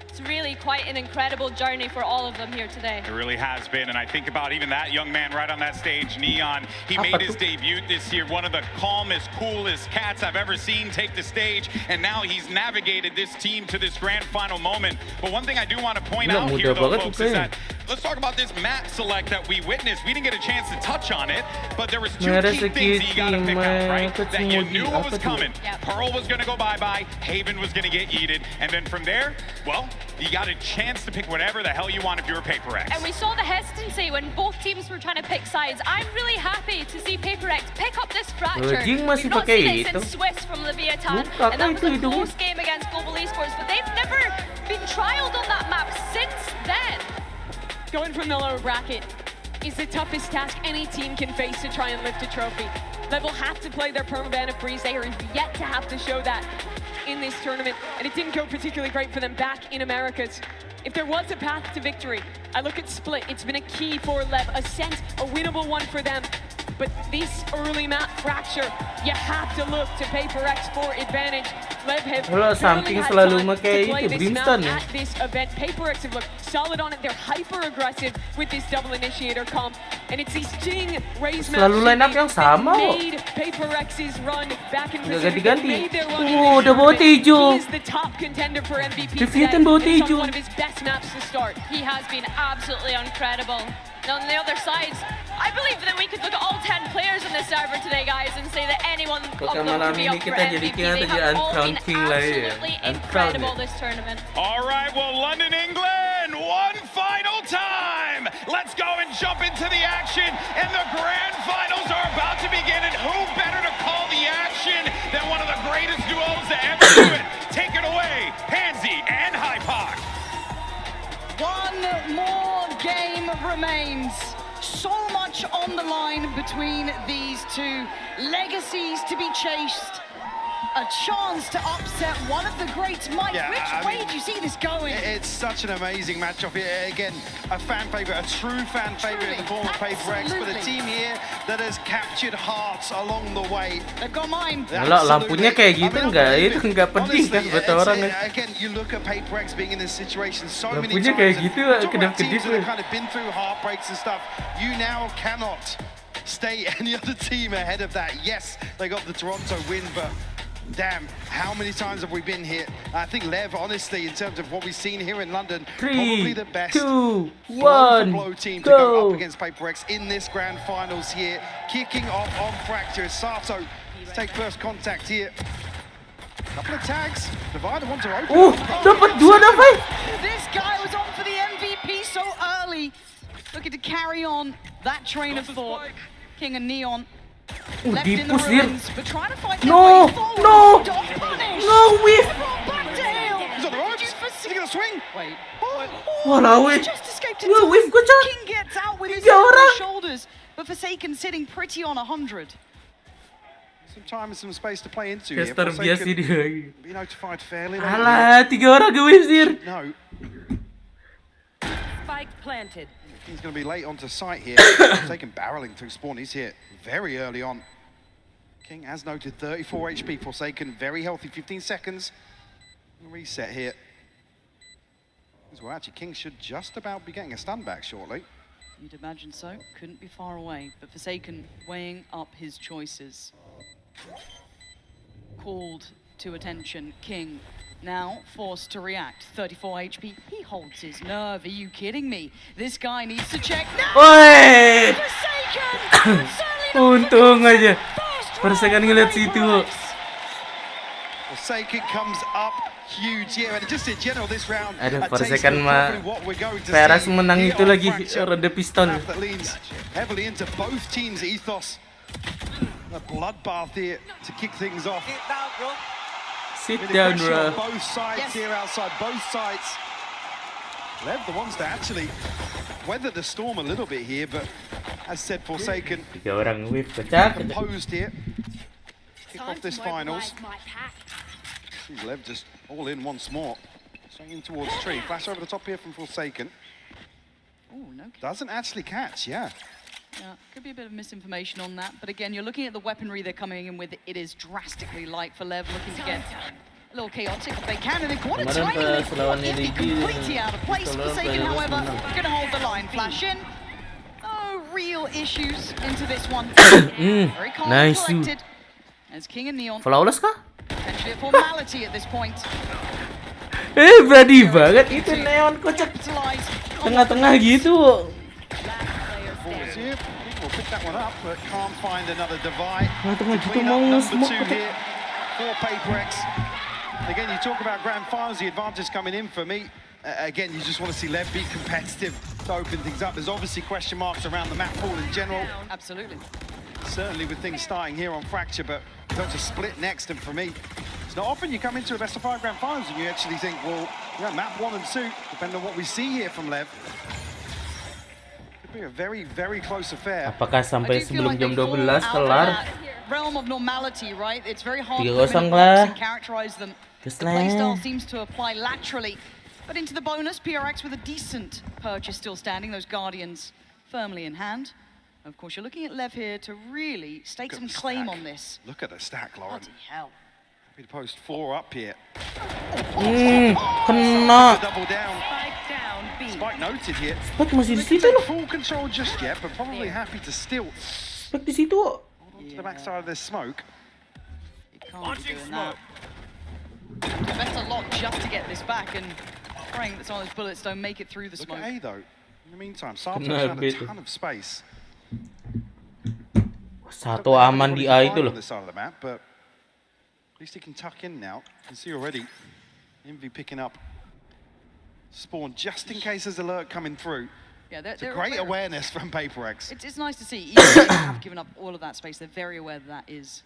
It's really quite an incredible journey for all of them here today. It really has been, and I think about even that young man right on that stage, Neon. He made his debut this year, one of the calmest, coolest cats I've ever seen take the stage, and now he's navigated this team to this grand final moment. But one thing I do want to point out here, though, folks, is that let's talk about this map select that we witnessed. We didn't get a chance to touch on it, but there was 2 key things that you got to pick out, right? That you knew what was coming. Pearl was going to go bye-bye, Haven was going to get yeeted, and then from there, well, you got a chance to pick whatever the hell you want if you're a PaperX. And we saw the hesitancy when both teams were trying to pick sides. I'm really happy to see PaperX pick up this fracture. We've not seen it since Swiss from Leviathan, and that was a close game against Global Esports, but they've never been trialed on that map since then. Going from the lower bracket is the toughest task any team can face to try and lift a trophy. Lev will have to play their permaban of Breeze. They are yet to have to show that in this tournament, and it didn't go particularly great for them back in Americas. If there was a path to victory, I look at Split. It's been a key for Lev, a sense, a winnable one for them. But this early map fracture, you have to look to PaperX for advantage. Lev have samping selalu pakai itu Brimstone ya. at this event. PaperX have looked solid on it. They're hyper aggressive with this double initiator comp, and it's these Jing Raze maps Selalu line up yang sama kok. made PaperX's run back in Nggak Pacific. ganti-ganti. Made their run Udah bawa hijau. He is the top contender for MVP Deviatan today. bawa It's on hijau. one of his best maps to start. He has been absolutely incredible. Now on the other side, I believe that we could look at all 10 players on this server today, guys, and say that anyone of them malam could be ini up for kita jadi MVP. kita They jadi have all been uncrowned lah ya. absolutely incredible this tournament. All right, well, London, England, one final time. Let's go and jump into the action, and the grand finals are about to begin, and who better to call the action than one of the greatest duos to ever do it? Take it away, Pansy and Hypoc. One more game remains. So much on the line between these two. Legacies to be chased. A chance to upset one of the greats. Mike, which way do you see this going? It's such an amazing matchup here. Again, a fan favorite, a true fan favorite in the form of PaperX, but a team here that has captured hearts along the way. They've got mine. Kalau lampunya kayak gitu nggak penting kan buat orang. Again, you look at PaperX being in this situation so many Lampunya times. kayak gitu Teams kedap-kedip. that have kind of been through heartbreaks and stuff. You now cannot stay any other team ahead of that. Yes, they got the Toronto win, but damn, how many times have we been here? I think Lev, honestly, in terms of what we've seen here in London, probably the best 2, 1, blow team to go up against PaperX in this grand finals here. Kicking off on Fracture. Sato to take first contact here. Couple of tags. Divider wants to open. Dapat 2 dapat. This guy was on for the MVP so early. looking to carry on that train of thought. King and Neon left in the Dipus dia. ruins, but trying to fight No, no, no, whiff. back to Hill. He's on the ropes. Is he gonna swing? Wait. Walau, whiff. Just escaped Wah, whiff, kocak. King gets out with his Tiga orang. shoulders, but Forsaken sitting pretty on 100. Some time and some space to play into Yes, here. terbiasa Forsaken dia. be notified fairly late. Alah, 3 orang ke whiff sir. No, Spike planted. he's going to be late onto site here. Forsaken barreling through spawn. He's here very early on. King, as noted, 34 HP. Forsaken, very healthy, 15 seconds. Reset here. Well, actually, King should just about be getting a stun back shortly. You'd imagine so. Couldn't be far away, but Forsaken weighing up his choices. Called to attention, King now forced to react. 34 HP, he holds his nerve. Are you kidding me? This guy needs to check now. Woi! Untung aja. Forsaken ngeliat situ. Forsaken comes up huge here, and just in general this round. Aduh, Forsaken mah Peras menang itu lagi ronde pistol. That leans heavily into both teams' ethos. A bloodbath here to kick things off. Sit down, bro. Both sides here outside, both sides. Lev the ones that actually weathered the storm a little bit here, but as said, Forsaken 3 orang whiff kocak. composed here. Kick off this finals. See Lev just all in once more. Straight in towards tree. Flash over the top here from Forsaken. Oh, no. Doesn't actually catch, yeah. Yeah, could be a bit of misinformation on that, but again, you're looking at the weaponry they're coming in with. It is drastically light for Lev, looking to get a little chaotic if they can, and what a timing! They completely out of place. Forsaken, however, going to hold the line. Flash in. Oh, real issues into this one. Very calm and Nice. collected. As King and Neon. Flawless kah? Potentially a formality at this point. Berani banget itu Neon kocak. Tengah-tengah gitu. Forwards here. We'll pick that one up, but can't find another divide. Tengah-tengah To gitu clean up mau number smoke 2 kocak. here for PaperX. Again, you talk about Grandfinals, the advantage coming in for me. Again, you just want to see Lev be competitive to open things up. There's obviously question marks around the map pool in general. Absolutely. Certainly with things starting here on Fracture, but got to split next, and for me, it's not often you come into a best of 5 Grandfinals and you actually think, well, yeah, map 1 and 2, depending on what we see here from Lev. Could be a very, very close affair. Apakah sampai sebelum jam 12 kelar? Realm of normality, right? It's very hard 3-0 to lah. characterize them. Just The lah. playstyle seems to apply laterally, but into the bonus, PRX with a decent purchase still standing. Those Guardians firmly in hand. Of course, you're looking at Lev here to really stake some claim on this. Look at the stack, Lauren. Bloody hell. Happy to post 4 up here. Kena. Double down. Spike down, B. Spike noted here. Spike masih di situ loh. Full control just yet, but probably happy to still Spike di situ. hold on to the backside of this smoke. Can't be doing that. Invest a lot just to get this back, and praying that some of those bullets don't make it through the Look smoke. at A though. In the meantime, Sarto's Kena had a bit. ton of space. Satu aman di A itu On loh. this side of the map, but at least he can tuck in now. You can see already Envy picking up spawn just in case there's alert coming through. Yeah, It's a great awareness from PaperX. It's nice to see. Even though they have given up all of that space, they're very aware that is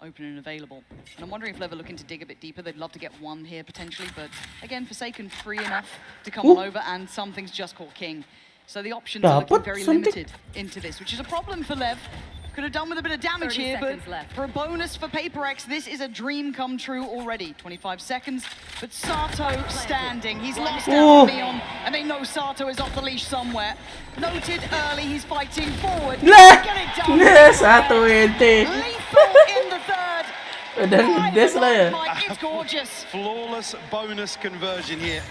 open and available. And I'm wondering if Lev are looking to dig a bit deeper. They'd love to get one here potentially, but again, Forsaken free enough to come on over, and something's just caught King. So the options are looking very limited into this, which is a problem for Lev. Could have done with a bit of damage 30 here, but seconds left. for a bonus for PaperX, this is a dream come true already. 25 seconds, but Sato standing. He's lost out on Neon, and they know Sato is off the leash somewhere. Noted early, he's fighting forward. Lah, Get it done. nah, satu ente. Lethal in the third. Udah ngedes lah ya. It's gorgeous. Flawless bonus conversion here.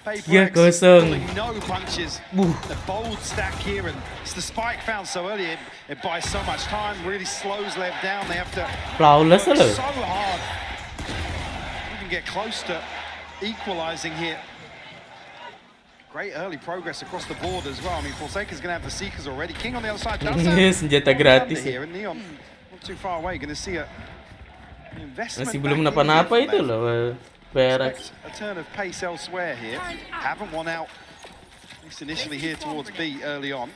3-0. pulling no punches. The bold stack here, and it's the spike found so early. It buys so much time, really slows Lev down. They have to Flawless work loh. so hard. Even get close to equalizing here. Great early progress across the board as well. I mean, Forsaken's going to have the Seekers already. King on the other side does have Senjata gratis. here, and Neon not too far away. Going to see an investment. Masih belum back in napa-napa here itu from Lev. loh. Perak. A turn of pace elsewhere here. Haven't won out At least initially here towards B early on.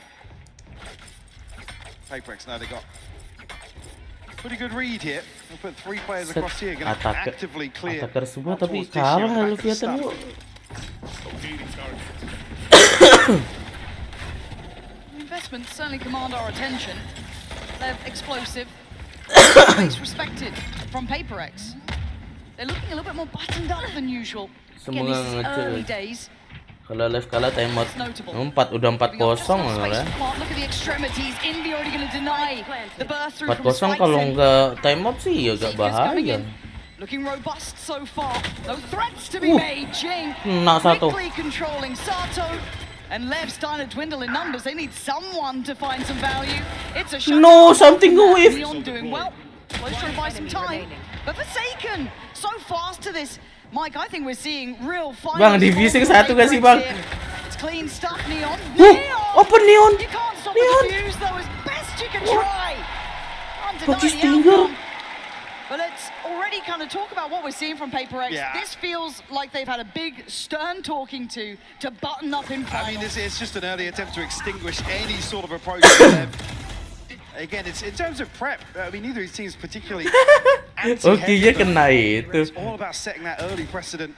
Paperex, now they got pretty good read here. They'll put 3 players across here, going to actively clear. Attacker semua tapi kalah Leviathan yuk. Investments certainly command our attention. They're explosive. It's respected from Paperex. They're looking a little bit more buttoned up than usual. Again, this is early days. Kalau live kalah timeout 4 udah 4-0 malah. Look at the extremities. Invi already going to deny the burst through 4-0 kalau nggak timeout sih agak bahaya. Looking robust so far. No threats to be made. Jing quickly controlling Sato. And Lev's starting to dwindle in numbers. They need someone to find some value. It's a shot. No, something go with. Neon doing well. Well, he's trying to buy some time. But Forsaken, so fast to this. Mike, I think we're seeing real fun. Bang, divising 1 gak sih, Bang? It's clean stuff, Neon. Neon! Open Neon! You can't stop the defuse, though, as best you can try. Putih stinger. But let's already kind of talk about what we're seeing from Paperex. Yeah. This feels like they've had a big, stern talking to button up in finals. I mean, it's just an early attempt to extinguish any sort of approach to them. Again, it's in terms of prep. I mean, neither of these teams particularly Jokinya kena itu. It's all about setting that early precedent.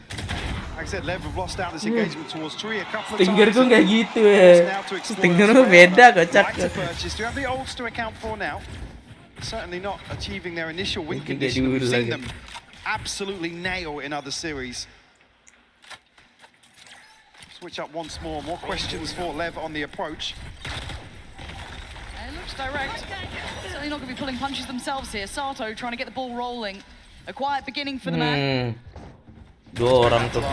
Like I said, Lev have lost out this engagement towards 3 a couple of Stinger times. gue nggak gitu ya. Stinger gue beda kocak. Do you have the ults to account for now? Certainly not achieving their initial win condition. We've seen them absolutely nail in other series. Switch up once more. More questions for Lev on the approach. It looks direct. Certainly not going to be pulling punches themselves here. Sato trying to get the ball rolling. A quiet beginning for the man. 2 orang tuh.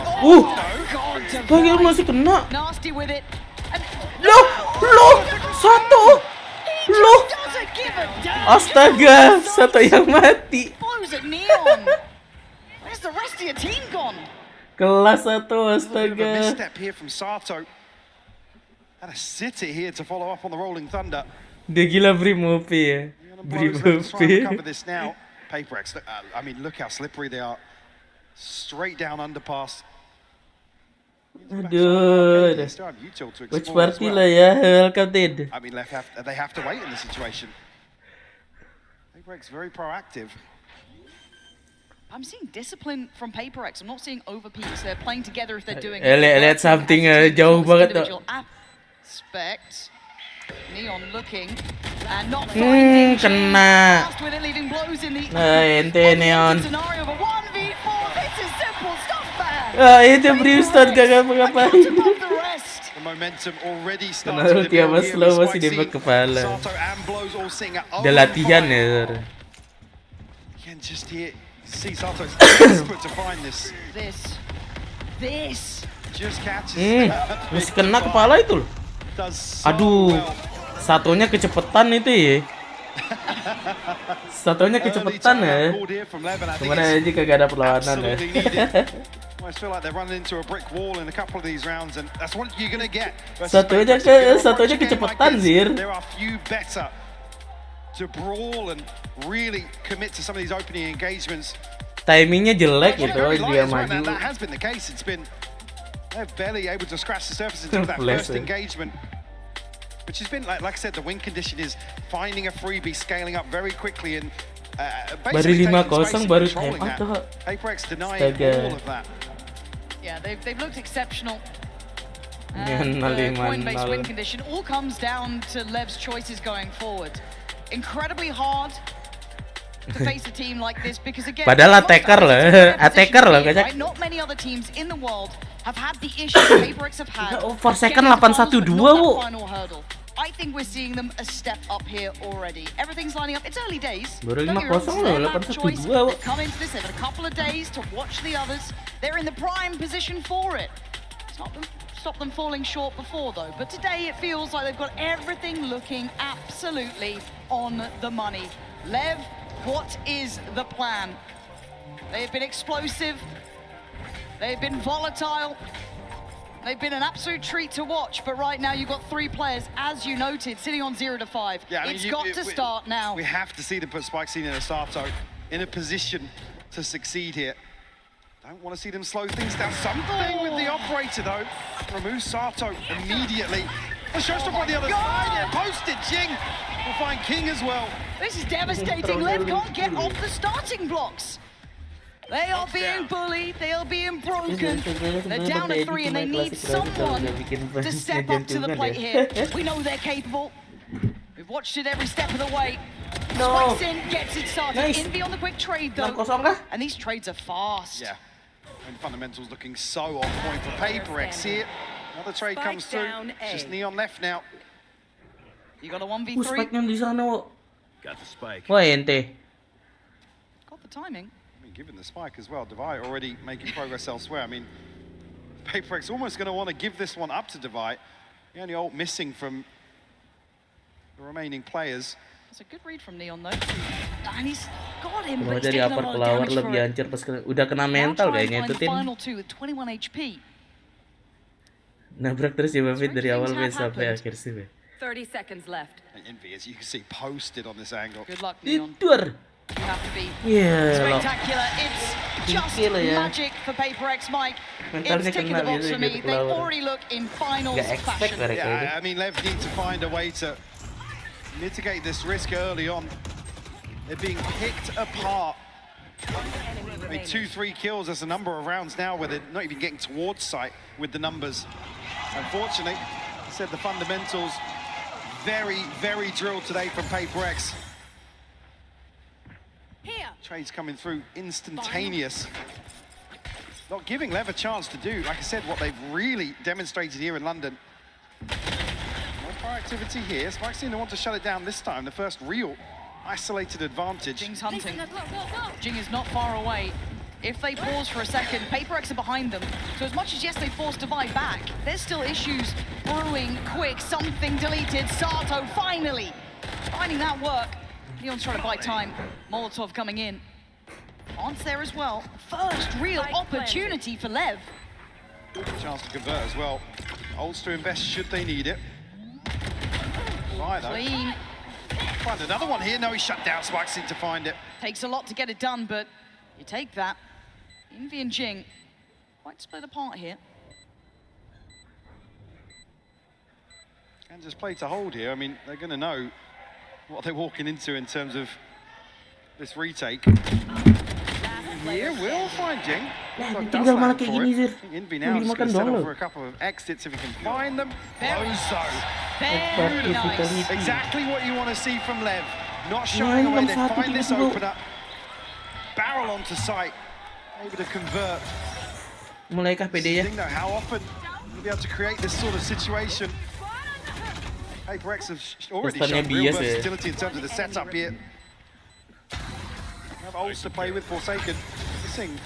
Bang, masih kena. Nasty with it. Loh, Sato. Loh. Astaga, Sato yang mati. Blows at Neon. Where's the rest of your team gone? Kelas Sato, A bit of a astaga. misstep here from Sato. And a city here to follow up on the Rolling Thunder. Dia gila Brimopi ya. Brimopi. Cover this now. Paperex, I mean, look how slippery they are. Straight down underpass. Aduh. Watch party lah ya, welcome Ted. I mean, they have to wait in this situation. Paperex very proactive. I'm seeing discipline from Paperex. I'm not seeing overpeaks. They're playing together if they're doing Lihat something jauh banget tuh. Aspect. Neon looking and not finding. Kena. With it, leaving blows in the Ente Neon. scenario of a 1v4. This is simple stuff, man. Itu Brimstone gak ngapa-ngapain. The momentum already starting to build here. Slow masih dia kepala. Sato and blows all seeing it. Udah latihan ya. Again, just here, see Sato's desperate to find this. This. Just catches. Masih kena kepala itu loh. Aduh, Satonya kecepetan itu ya. Satonya kecepetan ya. Kemana aja kagak ada perlawanan ya. I feel like they're running into a brick wall in a couple of these rounds, and that's what you're gonna get. Satonya kecepetan Zir. There are few better to brawl and really commit to some of these opening engagements. Timingnya jelek gitu dia maju. That has been the case. It's been they're barely able to scratch the surface into that first engagement, which has been like I said, the win condition is finding a freebie, scaling up very quickly, and basically baru 5-0 baru controlling that. tuh. Paperex denying all of that. Yeah, they've looked exceptional. And the coin-based win condition all comes down to Lev's choices going forward. Incredibly hard to face a team like this because again, padahal attacker loh kocak. Not many other teams in the world have had the issues Paperex have had. For second 8-1-2, Bu. I think we're seeing them a step up here already. Everything's lining up. It's early days. Baru 5-0 loh, 8-1-2. They've come into this. They've had a couple of days to watch the others. They're in the prime position for it. It's not stop them falling short before though. But today it feels like they've got everything looking absolutely on the money. Lev, what is the plan? They've been explosive. They've been volatile. They've been an absolute treat to watch, but right now you've got 3 players, as you noted, sitting on 0-5. Yeah, I mean, it's got to start now. We have to see them put Spike Scene and Sato in a position to succeed here. Don't want to see them slow things down. Something with the operator, though. Remove Sato immediately. The showstopper on the other side. Yeah, posted. Jing will find King as well. This is devastating. Lev can't get off the starting blocks. They are being bullied. They are being broken. They're down to 3 and they need someone to step up to the plate here. We know they're capable. We've watched it every step of the way. Swipes in, gets it started. Nice. Envy on the quick trade though. 6-0 And these trades are fast. Yeah. And fundamentals looking so on point for PaperX here. Another trade comes through. It's just Neon left now. You got a 1v3. Spike yang di sana, wo. Got the spike. Wah, ente. Got the timing. I mean, given the spike as well, Devi already making progress elsewhere. I mean, PaperX almost going to want to give this one up to Devi. The only ult missing from the remaining players. It's a good read from Neon though. And he's got him, Cuma but he's dari taken a upper lot of kelawar damage for lebih it. hancur pas udah kena mental kayaknya itu tim. Final 2 with 21 HP. Nabrak terus ya Bafit dari awal sampai akhir sih. 30 seconds left. And Envy, as you can see, posted on this angle. Good luck, Neon. Tidur. You have to be Yeah, spectacular. It's just magic for PaperX, Mike. Mentalnya It's ticking kena the box gitu for me. gitu They kelawar. already look in finals Gak expect fashion. mereka itu. Yeah, I mean, Lev need to find a way to mitigate this risk early on. They're being picked apart. I mean, 2-3 kills, that's a number of rounds now where they're not even getting towards sight with the numbers. Unfortunately, I said the fundamentals, very, very drilled today from PaperX. Trades coming through instantaneous. Not giving Lev a chance to do, like I said, what they've really demonstrated here in London. More fire activity here. Spike's going to want to shut it down this time. The first real isolated advantage. Jing's hunting. Jing is not far away. If they pause for a second, PaperX are behind them. So as much as, yes, they forced Divide back, there's still issues brewing quick. Something deleted. Sato finally finding that work. Neon's trying to buy time. Molotov coming in. On's there as well. First real opportunity for Lev. Chance to convert as well. Ults to invest should they need it. Right, though. Clean. Find another one here. No, he shut down. Spike seemed to find it. Takes a lot to get it done, but you take that. Envy and Jing quite split apart here. And just play to hold here. I mean, they're going to know what they're walking into in terms of this retake. Here will find Jing. Tinggal malah kayak gini, Zir. Envy now just going to settle for a couple of exits if he can find them. Bozo. Very nice. Exactly what you want to see from Lev. Not shying away. They find this opener. Barrel onto sight. Able to convert. Mulaikah PD-nya? How often you'll be able to create this sort of situation. PaperX have already shown real versatility in terms of the setup here. Have ults to play with. Forsaken missing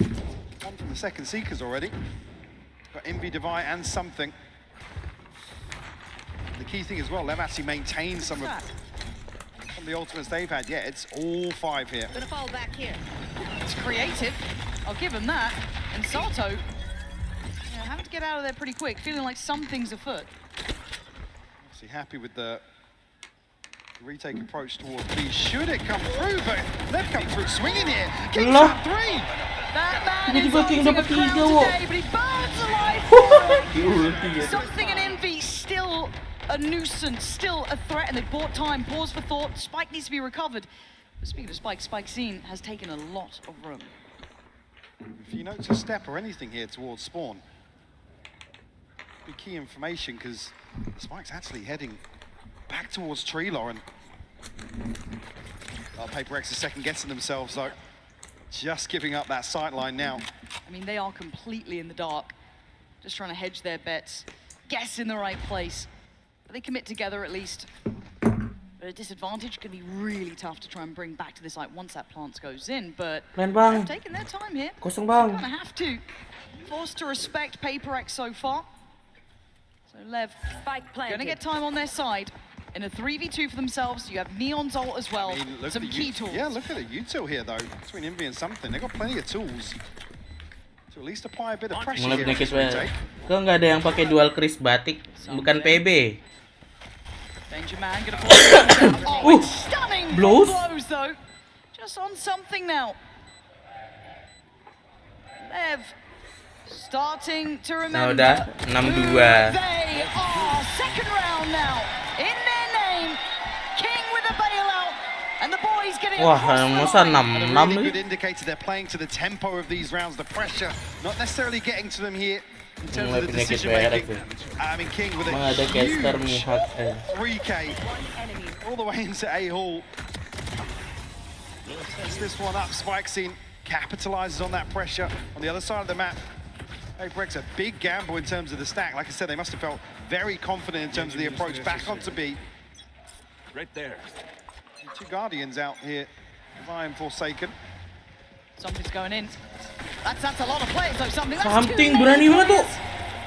one from the second Seekers already. Got Envy, Devi, and something. The key thing as well, Lev actually maintains some of the ultimates they've had. Yeah, it's all 5 here. Gonna fall back here. It's creative. I'll give him that. And Sato, having to get out of there pretty quick, feeling like something's afoot. Obviously happy with the retake approach towards B. Should it come through? But Lev come through swinging here. Kicks up 3. That man is hunting a crowd today, but he burns alive for it. Something in Envy still a nuisance, still a threat, and they bought time. Pause for thought. Spike needs to be recovered. But speaking of Spike, Spike's scene has taken a lot of room. If you notice a step or anything here towards spawn, be key information because Spike's actually heading back towards Treelor, and PaperX is second guessing themselves though. Just giving up that sight line now. I mean, they are completely in the dark, just trying to hedge their bets, guess in the right place. But they commit together at least. But a disadvantage can be really tough to try and bring back to this like once that plant goes in. But they're taking their time here. Kosong bang. Kind of have to. Forced to respect PaperX so far. So Lev gonna get time on their side. In a 3v2 for themselves, you have Neon's ult as well. I mean, some key tools. Yeah, look at the util here though, between Envy and something. They've got plenty of tools to at least apply a bit of pressure. Mulai penyakit kok nggak ada yang pakai dual Chris batik, bukan PB. Danger man gonna pull it stunning blows though. Just on something now. Lev starting to Nah, remember. udah 6-2. They are second round now. In their name, King with a bailout. And the boys getting Wah, across masa the line. 6-6 A really good nih? indicator they're playing to the tempo of these rounds, the pressure, not necessarily getting to them here in terms of the Penyakit decision PRX making. ya. I mean, King with a Emang ada caster huge mihak 3K all the way into A-Hall. Sets this one up, Spike Scene capitalizes on that pressure on the other side of the map. Apakah, a big gamble in terms of the stack. Like I said, they must have felt very confident in terms of the approach back onto B. Right there. Two Guardians out here, vying Forsaken. Something's going in. That's a lot of players though. Something berani banget tuh.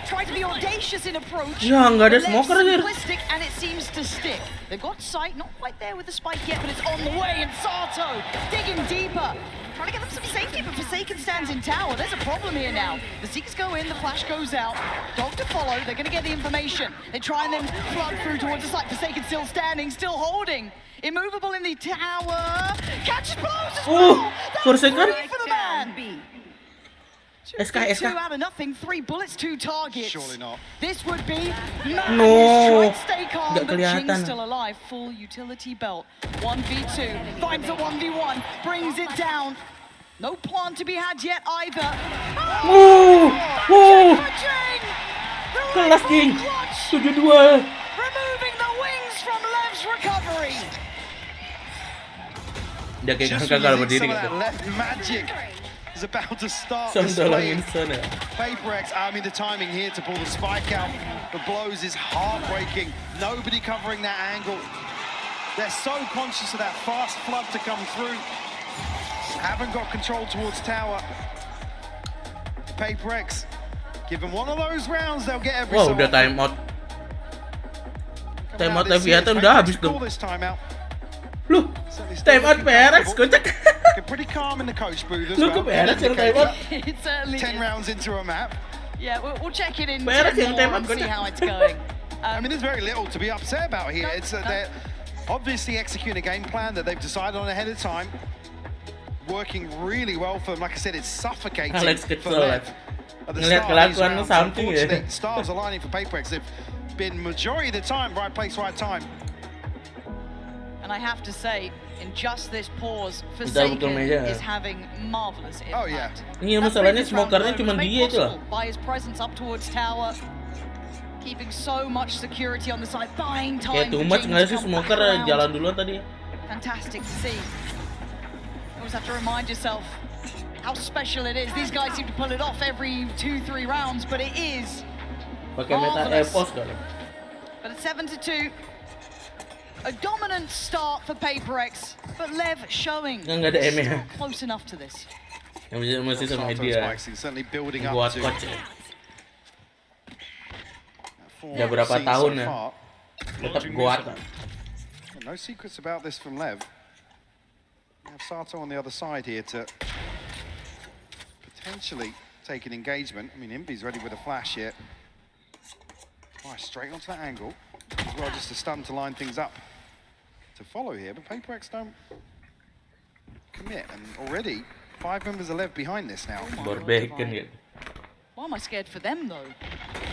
Try to be audacious in approach. Ya, nggak ada Less smoker aja. simplistic, and it seems to stick. They've got sight, not quite there with the spike yet, but it's on the way. And Sato digging deeper, trying to get them some safety, but Forsaken stands in tower. There's a problem here now. The Zeeks go in, the flash goes out. Dog to follow. They're going to get the information. They try and then flood through towards the site. Forsaken still standing, still holding. Immovable in the tower. Catches blows as well. Forsaken. Three for the man. SK. 2 out of nothing, 3 bullets, 2 targets. Surely not. This would be No. madness. Try to stay calm, Nggak but Jing's kelihatan. still alive. Full utility belt. 1v2, finds a 1v1, brings it down. No plan to be had yet either. Wow. Kelas Jing. 7-2. Removing the wings from Lev's recovery. Dia kayak Just gagal released berdiri some of gitu. that left magic is about to start Sam dalam displaying. insan ya. Apakah, I mean, the timing here to pull the spike out, the blows is heartbreaking. Nobody covering that angle. They're so conscious of that fast flood to come through. Haven't got control towards tower. Apakah, given one of those rounds, they'll get every Wah, so udah often. time out. Time out This year, Leviathan udah Apakah habis to call tuh. this timeout. Loh, time out PRX kocak. They're pretty calm in the coach booth as Look well. at PRX yang time out. It certainly 10 is. rounds into a map. Yeah, we'll check it in PRX 10 yang more time out and see kocak. how it's going. I mean, there's very little to be upset about here. No, It's no. they're obviously executing a game plan that they've decided on ahead of time. Working really well for them. Like I said, it's suffocating Alex for kecil Lev. lah. At the Ngeliat start of these kelakuan rounds, something ya. unfortunately, stars aligning for Apakah. They've been majority of the time right place, right time. And I have to say, in just this pause, Betul Forsaken meja. is having marvelous impact. Oh yeah. Iya, That masalahnya previous round smokernya alone cuma was made dia itu lah. possible by his presence up towards tower, keeping so much security on the side, buying time. Kayak too for much Jing nggak to sih come smoker back around. jalan duluan tadi. Fantastic to see. You always have to remind yourself how special it is. These guys seem to pull it off every 2-3 rounds, but it is Pakai meta marvelous. epos kan. But it's 7-2. A dominant start for Apakah, but Lev showing Nggak ada M-nya. still close enough to this. Yang masih sama Sato dia. Spike Scene certainly building up Buat to coach ya. four Udah berapa seeds tahun so ya. far. Tetap kuat. No secrets about this from Lev. We have Sato on the other side here to potentially take an engagement. I mean, Imbi's ready with a flash here. Fly straight onto that angle. As well, just a stun to line things up to follow here. But Apakah don't commit. And already, 5 members are left behind this now. Berbaikan gitu. Why am I scared for them, though?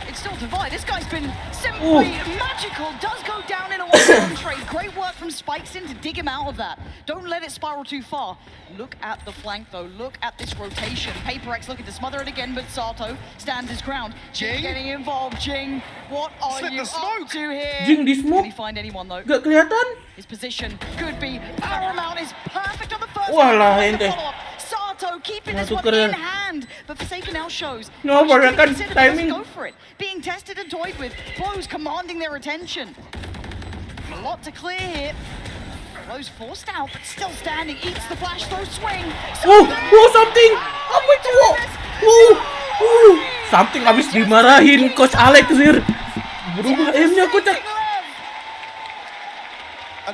It's still Divide. This guy's been simply magical. Does go down in a one-on-one trade. Great work from Spikesin to dig him out of that. Don't let it spiral too far. Look at the flank, though. Look at this rotation. Apakah looking to smother it again, but Sato stands his ground. Jing getting involved. Jing, what are you up to here? Jing di smoke. Can he find anyone, though? Gak kelihatan. His position could be paramount. Is perfect on the first Walah, round. ente. Sato keeping this Masuk one ke- in hand, but Forsaken now shows. No, Push to Forsaken consider, timing. Go for it. Being tested and toyed with. Blows commanding their attention. A lot to clear here. Blows forced out, but still standing. Eats the flash throw swing. Something. Apa itu? Something habis dimarahin Coach Alex sir. Berubah aimnya kocak.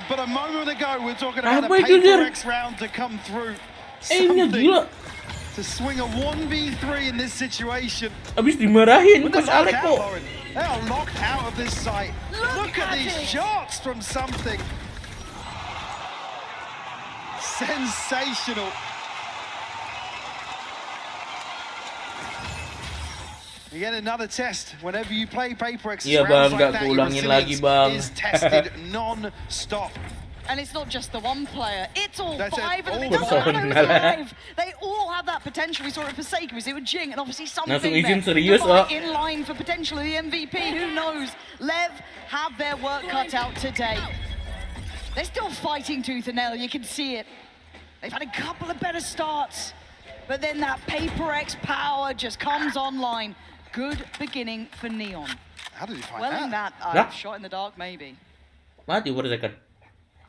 But a moment ago, we're talking about Apa the itu, Dir? Apakah round to come through. Aimnya gila. To swing a 1v3 in this situation. Habis dimarahin But Coach they're Alex back kok. out, Lauren. They are locked out of this site. Look at these shots from something. Sensational. Again, another test. Whenever you play PaperX, Iya bang, gak kulangin lagi bang. is tested non-stop. And it's not just the one player, it's all That's five it. of them. It Oh, doesn't matter who's alive. They all have that potential. We saw it for Forsaken, we see it with Jing, and obviously something Langsung there. izin serius, Divide oh. in line for potentially the MVP. Who knows? Lev have their work cut out today. They're still fighting tooth and nail, you can see it. They've had a couple of better starts, but then that PaperX power just comes online. Good beginning for Neon. How did you find Well, in that, Nah. shot in the dark, maybe. Mati for a second.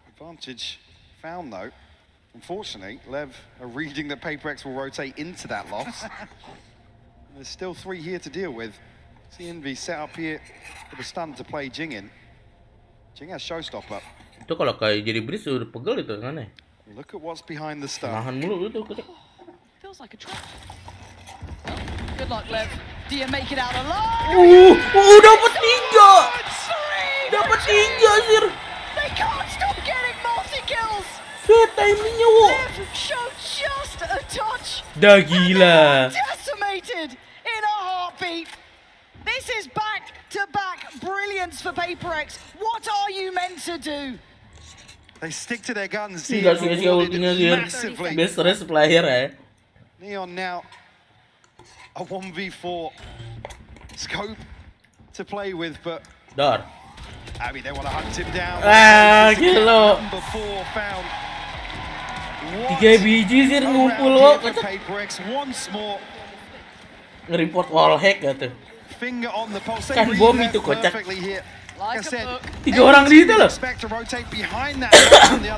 Advantage found though. Unfortunately, Lev are reading that PaperX will rotate into that loss. There's still 3 here to deal with. CNV set up here with a stun to play Jing in. Jing has showstopper. Itu kalau kayak jadi Breeze udah pegel itu kan ya. Look at what's behind the stun. Nahan mulu itu. Feels like a trap. Good luck, Lev. Do you make it out alive? Dapat 3. Dapat 3 sir. They can't stop getting multi-kills. Set timingnya wo. Lev showed just a touch. Dah gila. Decimated in a heartbeat. This is back-to-back brilliance for PaperX. What are you meant to do? They stick to their guns Enggak here. sia-sia ultinya sir. Massively. Best rest player ya. Neon now a 1v4 scope to play with, but Dar. I mean they want to hunt him down. Gila. Number 4 found. 3 biji sir ngumpul wo. PaperX once more. Nge-report wall hack gitu. Finger on the pulse. Kan bom itu kocak. Like I said, 3 orang di itu loh. expect to rotate behind that.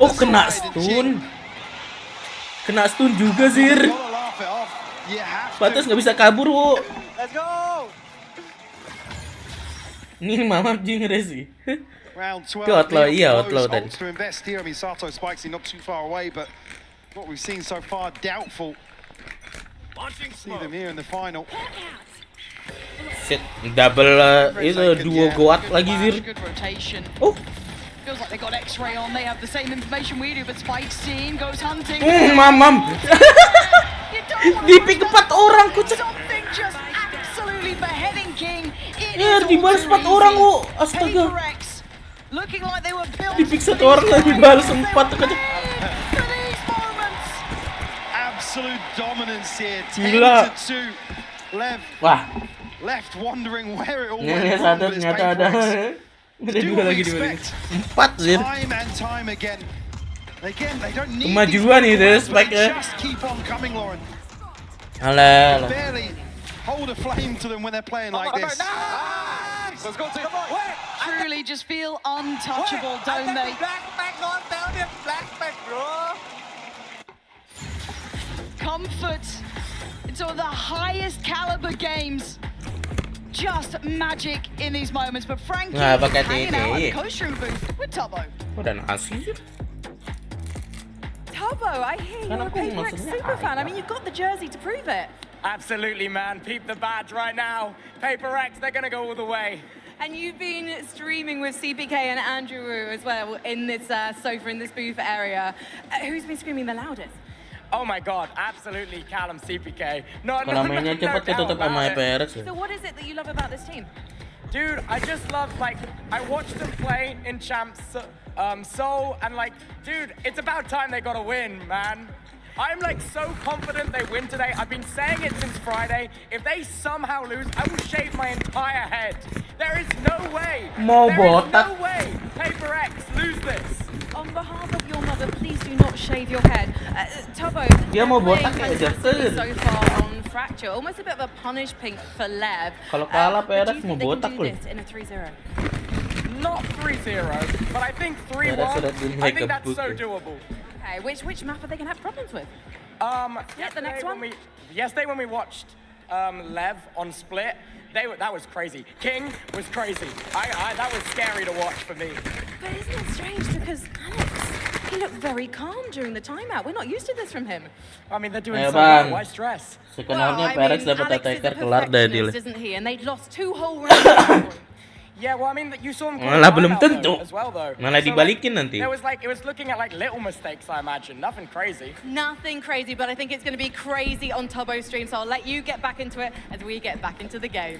Oh kena stun. Kena stun juga sir. Pantas nggak bisa kabur wo. Let's go. Ini mama Jing Resi. Round 12. Itu outlaw, iya outlaw tadi. To invest here. I mean, Sato spikes not too far away, but what we've seen so far, doubtful. See them here in the final. Set double itu duo goat lagi sir. Good rotation. Oh. Feels like they got X-ray on. They have the same information we do, but Spike's team goes hunting. Mamam. Di-pick 4 orang kocak. Something just absolutely beheading King. Ya, dibalas 4 orang wo. Astaga. Looking like they were built. Di-pick 1 orang lagi dibalas 4 kocak. Absolute dominance here. Gila. 10-2. Lev. Wah. Left wondering where it all Ini went sadar wrong. ternyata ada. Ada 2 lagi di balik. 4 sir. Time and time again. Again, they don't need Kemajuan itu Spike ya. just keep on coming, Lauren. Alah. Barely hold a flame to them when they're playing like this. Let's go, team. Truly just feel untouchable, don't they? Comfort into the highest caliber games. Just magic in these moments, but Frankie Nah, pakai hanging out at the ini. coach room booth with Tubbo. Udah nasi sih. Tubbo, I hear you're a PaperX super fan. I mean, you've got the jersey to prove it. Absolutely, man. Peep the badge right now. PaperX, they're going to go all the way. And you've been streaming with CPK and Andrew Wu as well in this sofa, in this booth area. Who's been screaming the loudest? Oh my God, absolutely Callum CPK. No Mainnya cepet ketutup sama PaperX. So what is it that you love about this team? Dude, I just love, like, I watched them play in Champs Seoul, and like, dude, it's about time they got a win, man. I'm like so confident they win today. I've been saying it since Friday. If they somehow lose, I will shave my entire head. There is no way. There is no way PaperX lose this. On behalf of your mother, please do not shave your head. Tubbo, Dia mau botak playing aja. fantastically so far on Fracture. Almost a bit of a punish pink for Lev. Kalau kalah But do PaperX you mau think they botak can do loh. this in a 3-0? Not 3-0, but I think 3-1. I think that's so doable. Okay, which map are they going to have problems with? The next one? Yesterday when we watched Lev on Split, that was crazy. King was crazy. That was scary to watch for me. But isn't it strange because Alex, he looked very calm during the timeout. We're not used to this from him. I mean, they're doing Ayo so well. bang, Why stress? sebenarnya PaperX dapat attacker kelar dah deal. Isn't he? And they'd lost 2 whole rounds. Yeah, well, I mean, you saw him Malah belum tentu. as well, though. Malah dibalikin nanti. There was like, it was looking at like little mistakes, I imagine. Nothing crazy. Nothing crazy, but I think it's going to be crazy on Tubbo's stream, so I'll let you get back into it as we get back into the game.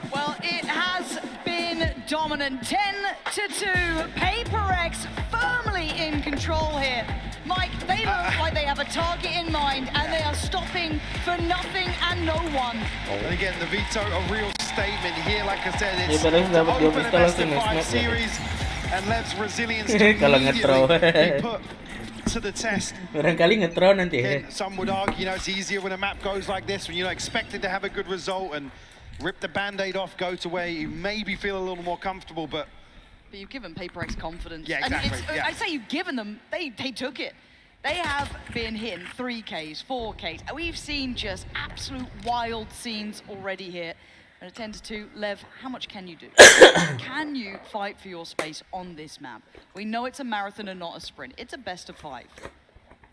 Well, it has been dominant. 10-2. PaperX firmly in control here. Mike, they look like they have a target in mind and they are stopping for nothing and no one. And again, the veto, a real statement here. Like I said, it's padahal to dapat open a best of 5 snap. series and Lev's resilience to Kalau immediately nge-throw. be put to the test. Barangkali nge-throw nanti. Again, some would argue, you know, it's easier when a map goes like this, when you're not expected to have a good result and rip the band-aid off, go to where you maybe feel a little more comfortable, but you've given PaperX confidence. Yeah, exactly. And I say you've given them, they took it. They have been hitting 3Ks, 4Ks. We've seen just absolute wild scenes already here. And at 10-2, Lev, how much can you do? Can you fight for your space on this map? We know it's a marathon and not a sprint. It's a best of 5.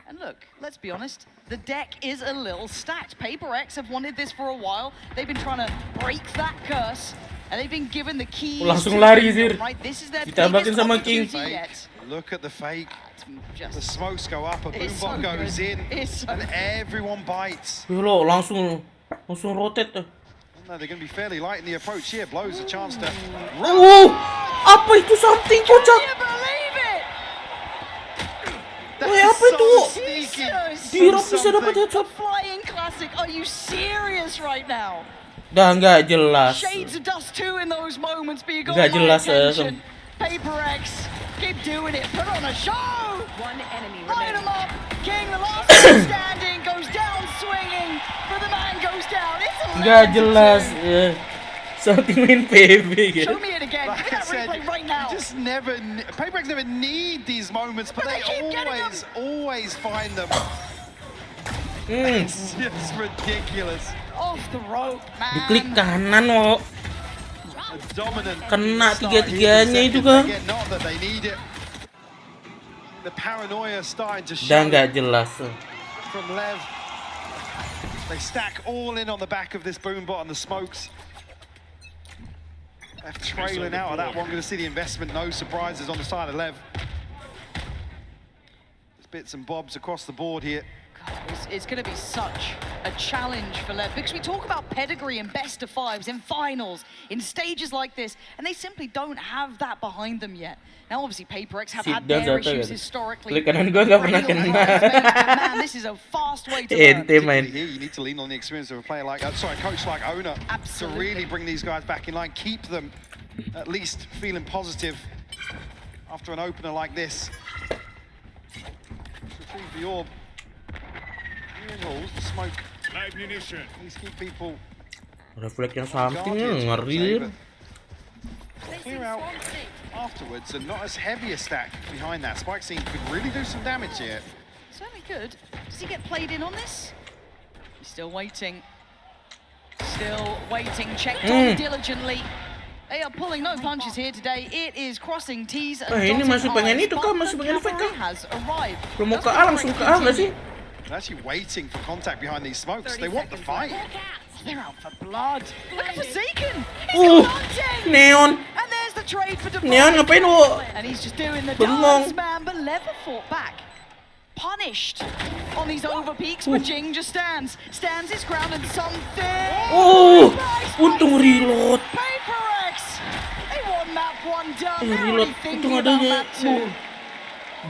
And look, let's be honest, the deck is a little stacked. PaperX have wanted this for a while. They've been trying to break that curse, and they've been given the keys. Langsung lari, Zir. Right, this is their Ditambahin sama King. yet. look at the fake. The smokes go up, a boombot goes in, and everyone bites. Loh, langsung rotate tuh. No, they're going to be fairly light in the approach here. Blows a chance to. Apa itu something kocak? Woi, apa itu? Dirok bisa dapat headshot. Flying classic. Are you serious right now? Dah nggak jelas. Shades of dust too in those moments, but you got Nggak jelas. PaperX, keep doing it. Put on a show. One enemy Line remaining. him up. King, the last one standing, goes down swinging, but the man goes down. It's a Nggak jelas. Something main PB gitu. Show me it again. Like Give me I that said, replay right now. just never. PaperX never need these moments, but they always find them. It's just ridiculous. Off the rope, man. Diklik kanan loh. Dominant. Kena tiga-tiganya itu kan. Not that they need it. The paranoia starting to show. Dah nggak jelas. From Lev. They stack all in on the back of this boombot and the smokes. Lev trailing out of that one. Going to see the investment. No surprises on the side of Lev. There's bits and bobs across the board here. It's going to be such a challenge for Lev, because we talk about pedigree and best of 5s in finals, in stages like this, and they simply don't have that behind them yet. Now, obviously, PaperX have had their issues historically. Klik kanan gua nggak pernah kena. Man, this is a fast way to learn. Particularly here, you need to lean on the experience of a player like, coach like Ona, to really bring these guys back in line, keep them at least feeling positive after an opener like this. Retrieve the orb. The smoke. Live munition. Please keep people. Reflect yang something ngeri. Clear out afterwards, and not as heavy a stack behind that. Spike scene could really do some damage here. Certainly could. Does he get played in on this? He's still waiting. Still waiting. Checked on diligently. They are pulling no punches here today. It is crossing T's and ini masih pengen itu kah? Masih pengen fake kah? Belum mau ke A langsung ke A nggak sih? They're actually waiting for contact behind these smokes. They want the fight. They're out for blood. Look at Forsaken. Neon. And there's the trade for Defy. Neon ngapain wo? And he's just doing the dance, man. But Lever fought back. Punished on these over peaks, but Jing just stands his ground, and something. Untung reload. PaperX. They won map 1 done. They're Reload. already thinking about map 2.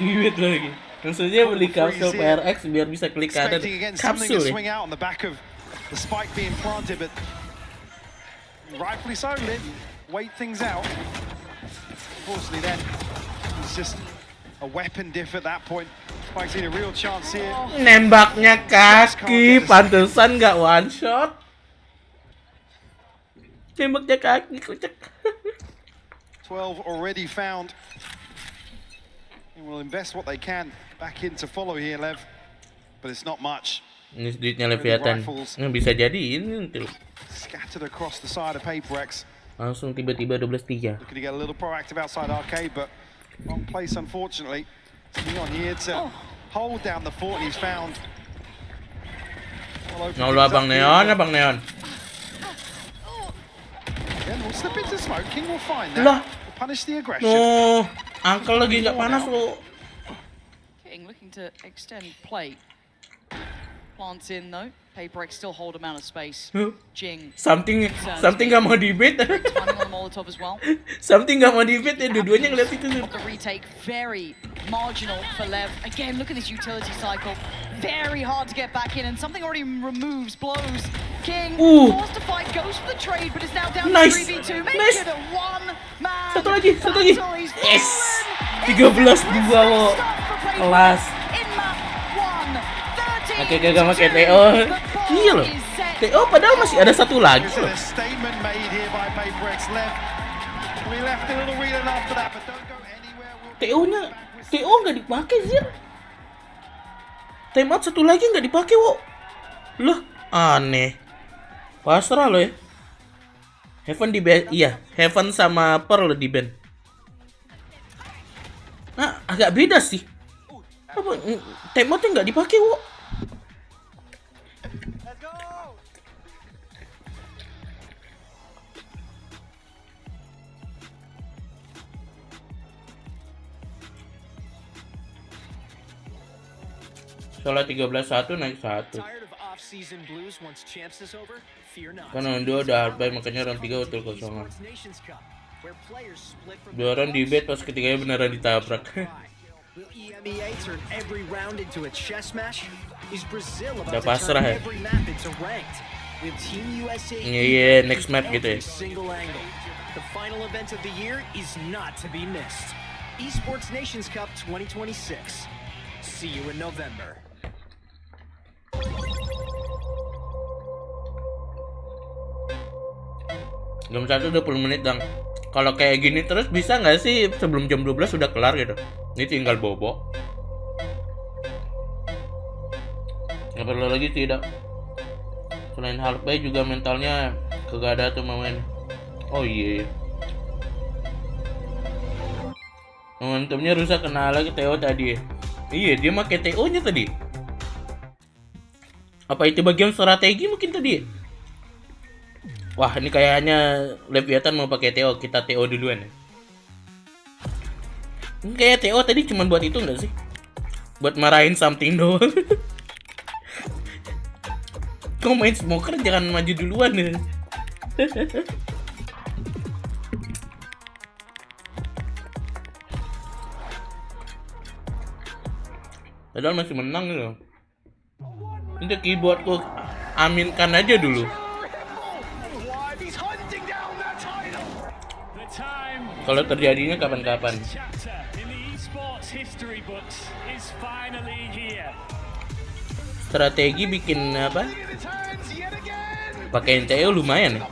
Duit lagi. Langsung aja beli kapsul PRX biar bisa klik kanan. Something to Kapsul swing out on the back of the spike being planted, but rightfully so, Lid. Wait things out. Unfortunately, then it's just a weapon diff at that point. Spike's seen a real chance here. Nembaknya kaki, pantesan nggak one shot. Nembaknya kaki, kocak. 12 already found. And will invest what they can back in to follow here, Lev. But it's not much. Ini duitnya Leviathan. Bisa jadi ini tuh. Scattered across the side of PaperX. Langsung tiba-tiba 12-3. Looking to get a little proactive outside arcade, but wrong place, unfortunately. Neon here to hold down the fort, and he's found. Mau lu Abang Neon, Abang Neon. Then we'll slip into smoke. King will find that. Lah. Punish the aggression. No, Uncle lagi nggak panas lo. King looking to extend play. Plants in though. Paper X still hold amount of space. Jing. Something nggak mau debate. Something nggak mau debate ya, dua-duanya ngeliat itu tuh. The retake very marginal for Lev. Again, look at this utility cycle. Very hard to get back in, and something already removes blows. King forced to fight, goes for the trade, but is now down to 3v2. Makes it a one-man. Satu lagi. Yes. 13-2 lo. Kelas. Oke, gagal pakai TO. Iya loh. TO padahal masih ada satu lagi loh. Statement made here by Paper X. We left a little real enough for that, but don't go anywhere. TO nggak dipakai sih. Timeout satu lagi nggak dipakai, wo. Loh, aneh. Pasrah lo ya. Heaven di ban, iya. Heaven sama Pearl di ban. Nah, agak beda sih. Apa timeoutnya nggak dipakai, wo? Soalnya 13-1 naik 1. Karena dua udah hardbay, makanya round 3 utul kosongan. Dua round di bet, pas ketiganya beneran ditabrak. Udah pasrah ya. Iya, next map gitu ya. The final event of the year is not to be missed. Esports Nations Cup 2026. See you in November. Jam 1 20 menit dong. Kalau kayak gini terus bisa nggak sih sebelum jam 12 sudah kelar gitu? Ini tinggal bobo. Nggak perlu lagi tidak. Selain hardplay juga mentalnya kagak ada tuh main. Oh iya. Momentumnya rusak, kena lagi TO tadi. Iya, dia pakai TO-nya tadi. Apa itu bagian strategi mungkin tadi? Wah, ini kayaknya Leviathan mau pakai TO, kita TO duluan ya. Ini kayak TO tadi cuma buat itu nggak sih? Buat marahin something doang. Kau main smoker jangan maju duluan ya. Padahal masih menang gitu. Ini keyboardku aminkan aja dulu. Kalau terjadinya kapan-kapan. Strategi bikin apa? Pakai NTO lumayan ya.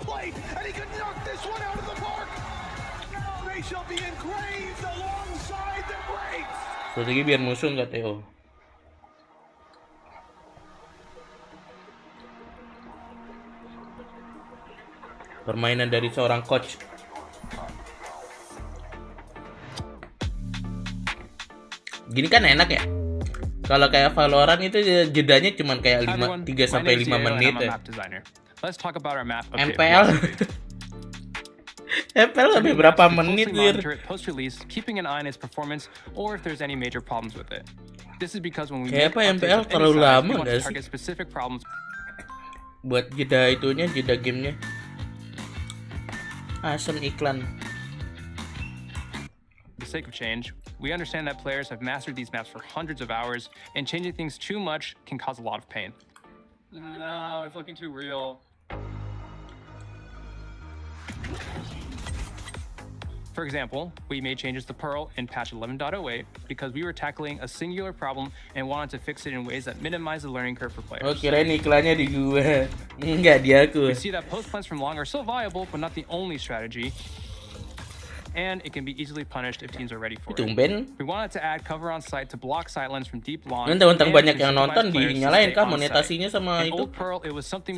Strategi biar musuh nggak TO. Permainan dari seorang coach. Gini kan enak ya. Kalau kayak Valorant itu jedanya cuma kayak 3 sampai 5 menit ya. MPL. MPL sampai berapa menit ya? Kayak apa MPL terlalu lama enggak sih? Buat jeda itunya, jeda gamenya. Asem iklan. For the sake of change, we understand that players have mastered these maps for hundreds of hours, and changing things too much can cause a lot of pain. No, it's looking too real. For example, we made changes to Pearl in patch 11.08 because we were tackling a singular problem and wanted to fix it in ways that minimize the learning curve for players. Oh, kirain iklannya di gua. Enggak, di aku. We see that post plans from long are still viable, but not the only strategy. And it can be easily punished if teams are ready for it. We wanted to add cover on site to block sightlines from deep lawn. Mentang-mentang banyak yang nonton dinyalain kah monetasinya sama itu?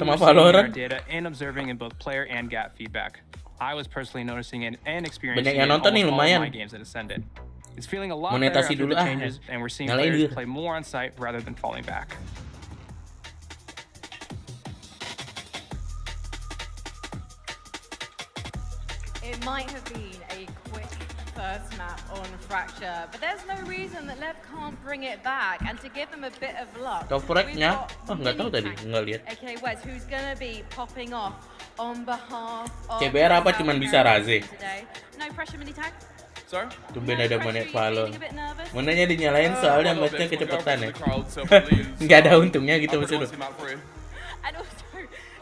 Sama Valorant. Data and observing in both player and gap feedback. I was personally noticing and experiencing banyak yang nonton nih lumayan. Games that ascended. It's feeling a lot monetasi better dulu after the changes, and we're seeing players play more on site rather than falling back. It might have been a quick first map on Fracture, but there's no reason that Lev can't bring it back. And to give them a bit of luck, Coverage-nya? Oh, nggak tahu tadi, nggak lihat. Okay, Wes, who's gonna be popping off on behalf of CBR apa cuman bisa Raze? today? No pressure, mini tag. Sorry? Tumben ada Manet follow. Mananya dinyalain soalnya matchnya kecepatan ya. Nggak ada untungnya gitu maksudnya. And also,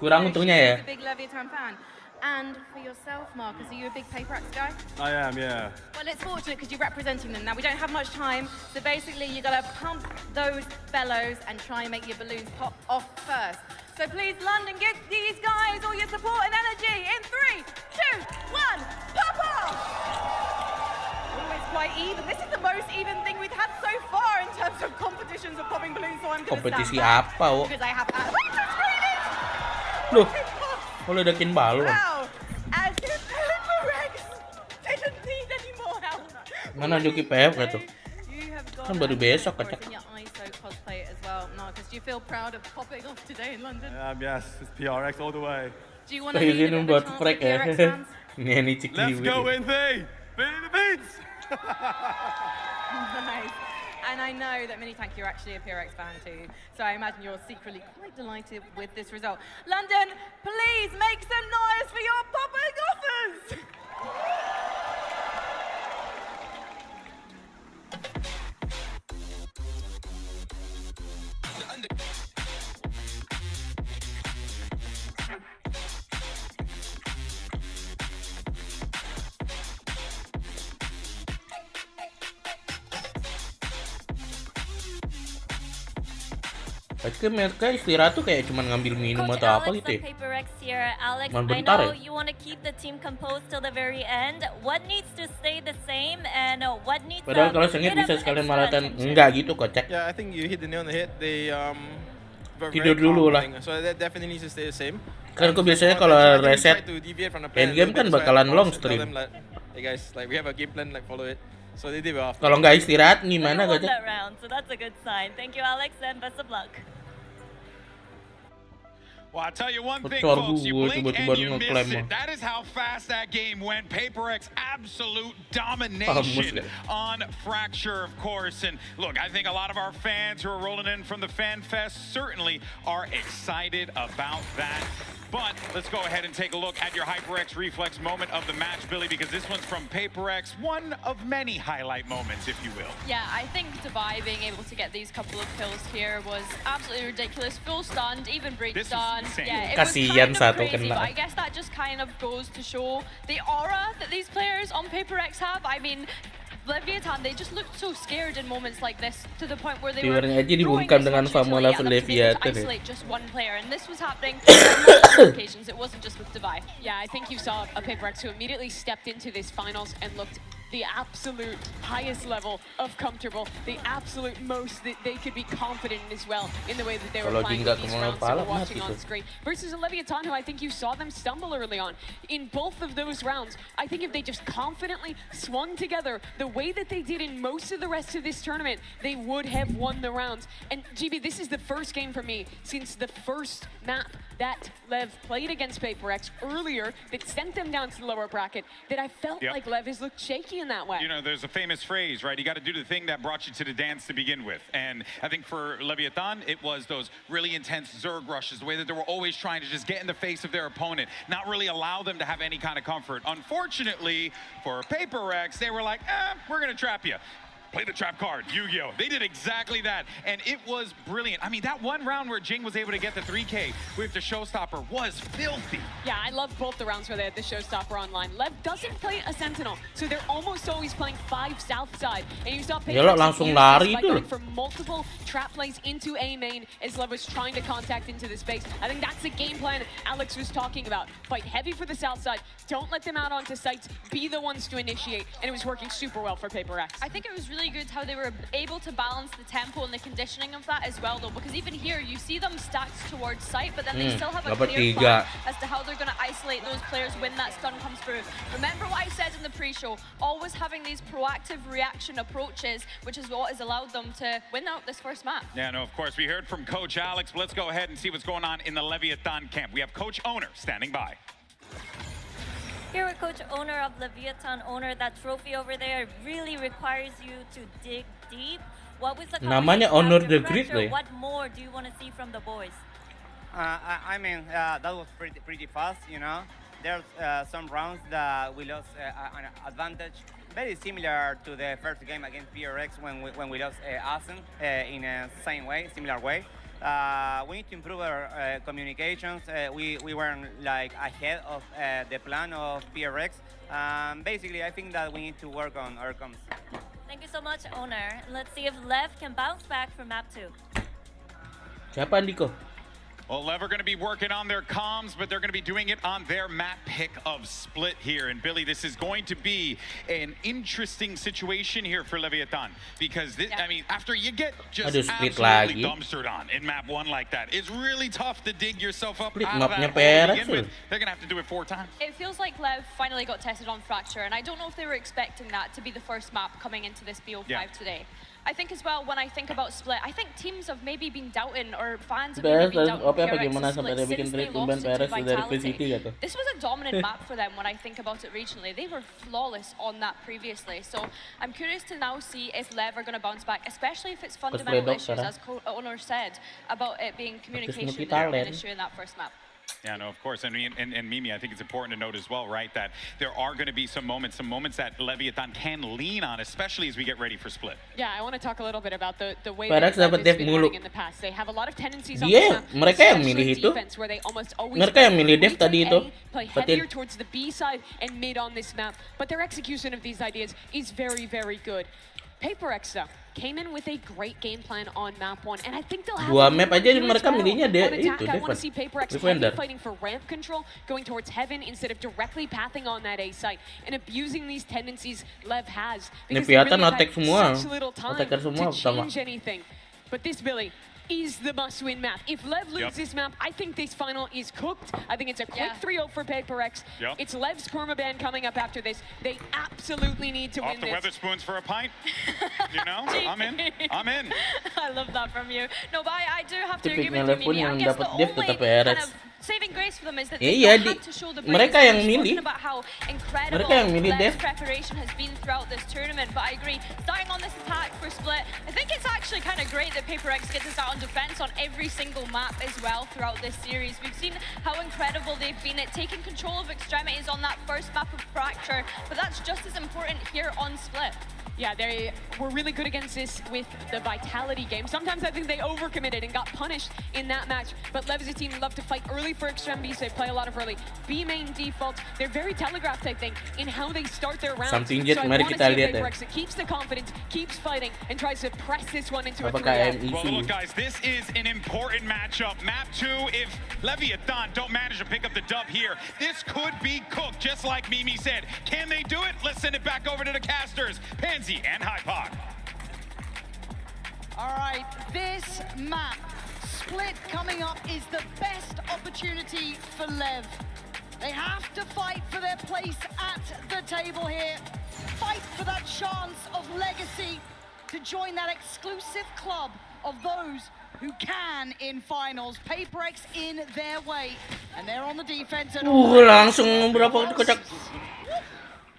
Kurang untungnya ya. a big Leviathan fan. And for yourself, Marcus, are you a big Paper X guy? I am, yeah. Well, it's fortunate because you're representing them. Now, we don't have much time, so basically you got to pump those bellows and try and make your balloons pop off first. So please, London, give these guys all your support and energy in 3, 2, 1, pop off! Oh, it's quite even. This is the most even thing we've had so far in terms of competitions of popping balloons, so I'm going to Kompetisi stand back apa, Wo? because I have to screen it! Loh, kok ledakin balon? Wow! As if Paper X didn't need any more help. Mana Joki PF tuh? Kan baru besok kacak. In your ISO cosplay as well, Marcus. Do you feel proud of popping off today in London? Yes, it's PRX all the way. Do you want to lead a bit of a chance for PRX fans? Ini ciki. Let's go, Infi! Beat the beats! Nice. And I know that Mini Tank, you're actually a PRX fan too, so I imagine you're secretly quite delighted with this result. London, please make some noise for your popping offers! Mereka istirahat tuh kayak cuman ngambil minum Coach atau apa Alex gitu ya. of Paper X here. Alex, Cuman I bentar know ya. you want to keep the team composed till the very end. What needs to stay the same and what needs Padahal to kalau sengit get bisa up sekalian extra maraton. attention? Enggak gitu kocak. Yeah, I think you hit the nail on the head. They were Tidur very dulu calm lah. playing, so that definitely needs to stay the same. Kan aku biasanya kalau reset endgame kan bakalan long stream. Hey guys, like we have a game plan, like follow it. So they did well. Kalau nggak istirahat gimana You won kocak? that round, so that's a good sign. Thank you, Alex, and best of luck. Well, I'll tell you one thing, Kotor folks, you gue blink tiba-tiba and you miss ngeklaim it. mah. That is how fast that game went. Paper X absolute domination on Fracture, of course. And look, I think a lot of our fans who are rolling in from the Fan Fest certainly are excited about that. But let's go ahead and take a look at your HyperX reflex moment of the match, Billy, because this one's from Paper X, one of many highlight moments, if you will. Yeah, I think Dubai being able to get these couple of kills here was absolutely ridiculous. Full stunned, even breach stunned. Yeah, it was Kasian kind of satu crazy, kena. but I guess that just kind of goes to show the aura that these players on Paper X have. I mean, Leviathan, they just looked so scared in moments like this to the point where they were Viewernya aja throwing dibungkam this dengan much Famola utility at them to be able to Leviathan ya. isolate just one player, and this was happening on multiple occasions. It wasn't just with Dubai. Yeah, I think you saw a Paper X who immediately stepped into this finals and looked the absolute highest level of comfortable, the absolute most that they could be confident in as well in the way that they were Kalau playing Jingga with these kemana rounds that pala we're watching mati on tuh. screen. Versus a Leviathan who I think you saw them stumble early on. In both of those rounds, I think if they just confidently swung together the way that they did in most of the rest of this tournament, they would have won the rounds. And GB, this is the first game for me since the first map that Lev played against Paper X earlier that sent them down to the lower bracket that I felt like Lev has looked shaky in that way. You know, there's a famous phrase, right? You got to do the thing that brought you to the dance to begin with. And I think for Leviathan, it was those really intense Zerg rushes, the way that they were always trying to just get in the face of their opponent, not really allow them to have any kind of comfort. Unfortunately, for Paper X, they were like, we're going to trap you. Play the trap card, Yu-Gi-Oh! They did exactly that, and it was brilliant. I mean, that one round where Jing was able to get the 3K with the Showstopper was filthy. Yeah, I love both the rounds where they had the Showstopper online. Lev doesn't play a Sentinel, so they're almost always playing 5 south side. And you saw Ya lo langsung lari by itu going loh. for multiple trap plays into A main as Lev was trying to contact into the space. I think that's the game plan Alex was talking about. Fight heavy for the south side, don't let them out onto sites, be the ones to initiate, and it was working super well for Paper X. I think it was really good how they were able to balance the tempo and the conditioning of that as well, though, because even here you see them stacked towards site, but then they still have a dapat clear 3. plan as to how they're going to isolate those players when that stun comes through. Remember what I said in the pre-show, always having these proactive reaction approaches, which is what has allowed them to win out this first map. Yeah, no, of course, we heard from Coach Alex. Let's go ahead and see what's going on in the Leviathan camp. We have Coach Owner standing by. here with Coach Owner of Leviathan Owner. That trophy over there really requires you to dig deep. What was the Namanya conversation Honor after the Great, pressure? eh? What more do you want to see from the boys? I mean, that was pretty fast, you know. There's some rounds that we lost an advantage, very similar to the first game against PRX when we lost Asen in a similar way. We need to improve our communications. We weren't like ahead of the plan of PRX. Basically, I think that we need to work on our comms. Thank you so much, Owner. Let's see if Lev can bounce back from map 2. Siapa Andiko? Well, Lev are going to be working on their comms, but they're going to be doing it on their map pick of Split here. And Billy, this is going to be an interesting situation here for Leviathan because this, I mean, after you get just absolutely dumpstered on in map 1 like that, it's really tough to dig yourself up out of that hole to begin with. They're going to have to do it 4 times. It feels like Lev finally got tested on Fracture, and I don't know if they were expecting that to be the first map coming into this BO5 today. I think as well, when I think about Split, I think teams have maybe been doubting, or fans have maybe been doubting PRX's Split since they lost it to Vitality. This was a dominant map for them when I think about it regionally. They were flawless on that previously. So I'm curious to now see if Lev are going to bounce back, especially if it's fundamental issues, as Owner said, about it being communication that an issue in that first map. Yeah, no, of course. And Mimi, I think it's important to note as well, right, that there are going to be some moments that Leviathan can lean on, especially as we get ready for Split. Yeah, I want to talk a little bit about the way that Lev has been running in the past. They have a lot of tendencies on the map, mereka yang milih itu. defense, where they almost always Mereka yang milih Dev tadi itu. play heavier towards the B side and mid on this map, but their execution of these ideas is very, very good. PaperX came in with a great game plan on map 1, and I think they'll have 2 map aja mereka milihnya itu. Defender. I want to see PaperX fighting for ramp control, going towards heaven instead of directly pathing on that A site, and abusing these tendencies Lev has. Ini Because they Piatan really attack had semua. such little time Attacker semua to sama. change anything. But this, Billy, is the must-win map. If Lev loses this map, I think this final is cooked. I think it's a quick 3-0 for PaperX. It's Lev's permaban coming up after this. They absolutely need to win Off the this. Weatherspoons for a pint, you know? I'm in. I love that from you. No, but I do have to agree Tipiknya with Lev pun you, yang Mimi. I guess dapat the Dev only tetap kind PRX. of saving grace for them is that Iya, they had to show the mereka yang milih. about how incredible Mereka yang milih Lev's Dev. preparation has been throughout this tournament. But I agree, starting on this attack for Split, I think it's actually kind of great that PaperX gets to start on defense on every single map as well throughout this series. We've seen how incredible they've been at taking control of extremities on that first map of Fracture, but that's just as important here on Split. Yeah, they were really good against this with the Vitality game. Sometimes I think they overcommitted and got punished in that match, but Lev as a team love to fight early for extremities. They play a lot of early B main defaults. They're very telegraphed, I think, in how they start their rounds. Something so I mari want to kita see lihat PaperX that keeps the confidence, keeps fighting, and tries to press this one into a Apakah 3-0. Well, look, guys, this is an important matchup. Map 2, if Leviathan don't manage to pick up the dub here, this could be cooked, just like Mimi said. Can they do it? Let's send it back over to the casters, Pansy and Hypok. All right, this map, Split coming up, is the best opportunity for Lev. They have to fight for their place at the table here. Fight for that chance of legacy to join that exclusive club of those who can in finals. PaperX in their way, and they're on the defense. And langsung berapa kocak.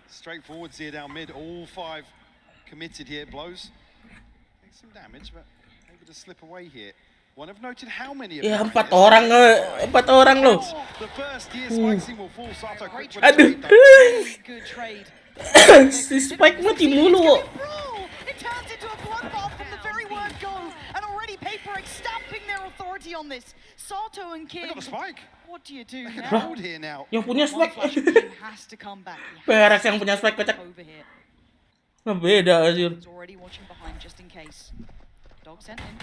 Straightforward here down mid, all 5 committed here. Blows. Make some damage, but able to slip away here. One have noted how many of Ya 4 orang loh. The first year Spikesing will fall. Sato quick with Aduh. good trade. Si Spike mati mulu. It turns into a bloodbath from the very word go, and already PaperX stamping their authority on this. Sato and King. They got a spike. What do you do They can now? hold here now. Yang punya Spike. Has to come back. PRX yang punya Spike kocak. Over here. Beda anjir. He's already watching behind just in case. Dog sent in.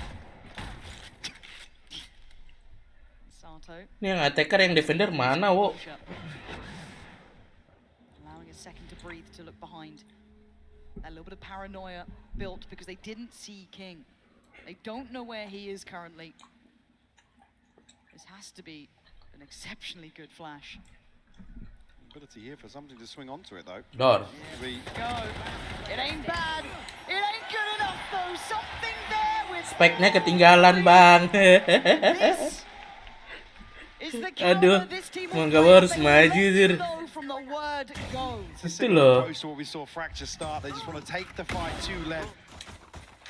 Sato. Ini yang attacker yang defender mana, wo? Allowing a second to breathe, to look behind. A little bit of paranoia built because they didn't see King. They don't know where he is currently. This has to be an exceptionally good flash. Ability here for something to swing onto it though. Door. Go. It ain't bad. It ain't good enough though. Something there with Spike-nya ketinggalan, Bang. is the Aduh, counter this team Mangga harus maju, Sir. from the word a similar approach to what we saw Fracture start. They just want to take the fight to Lev.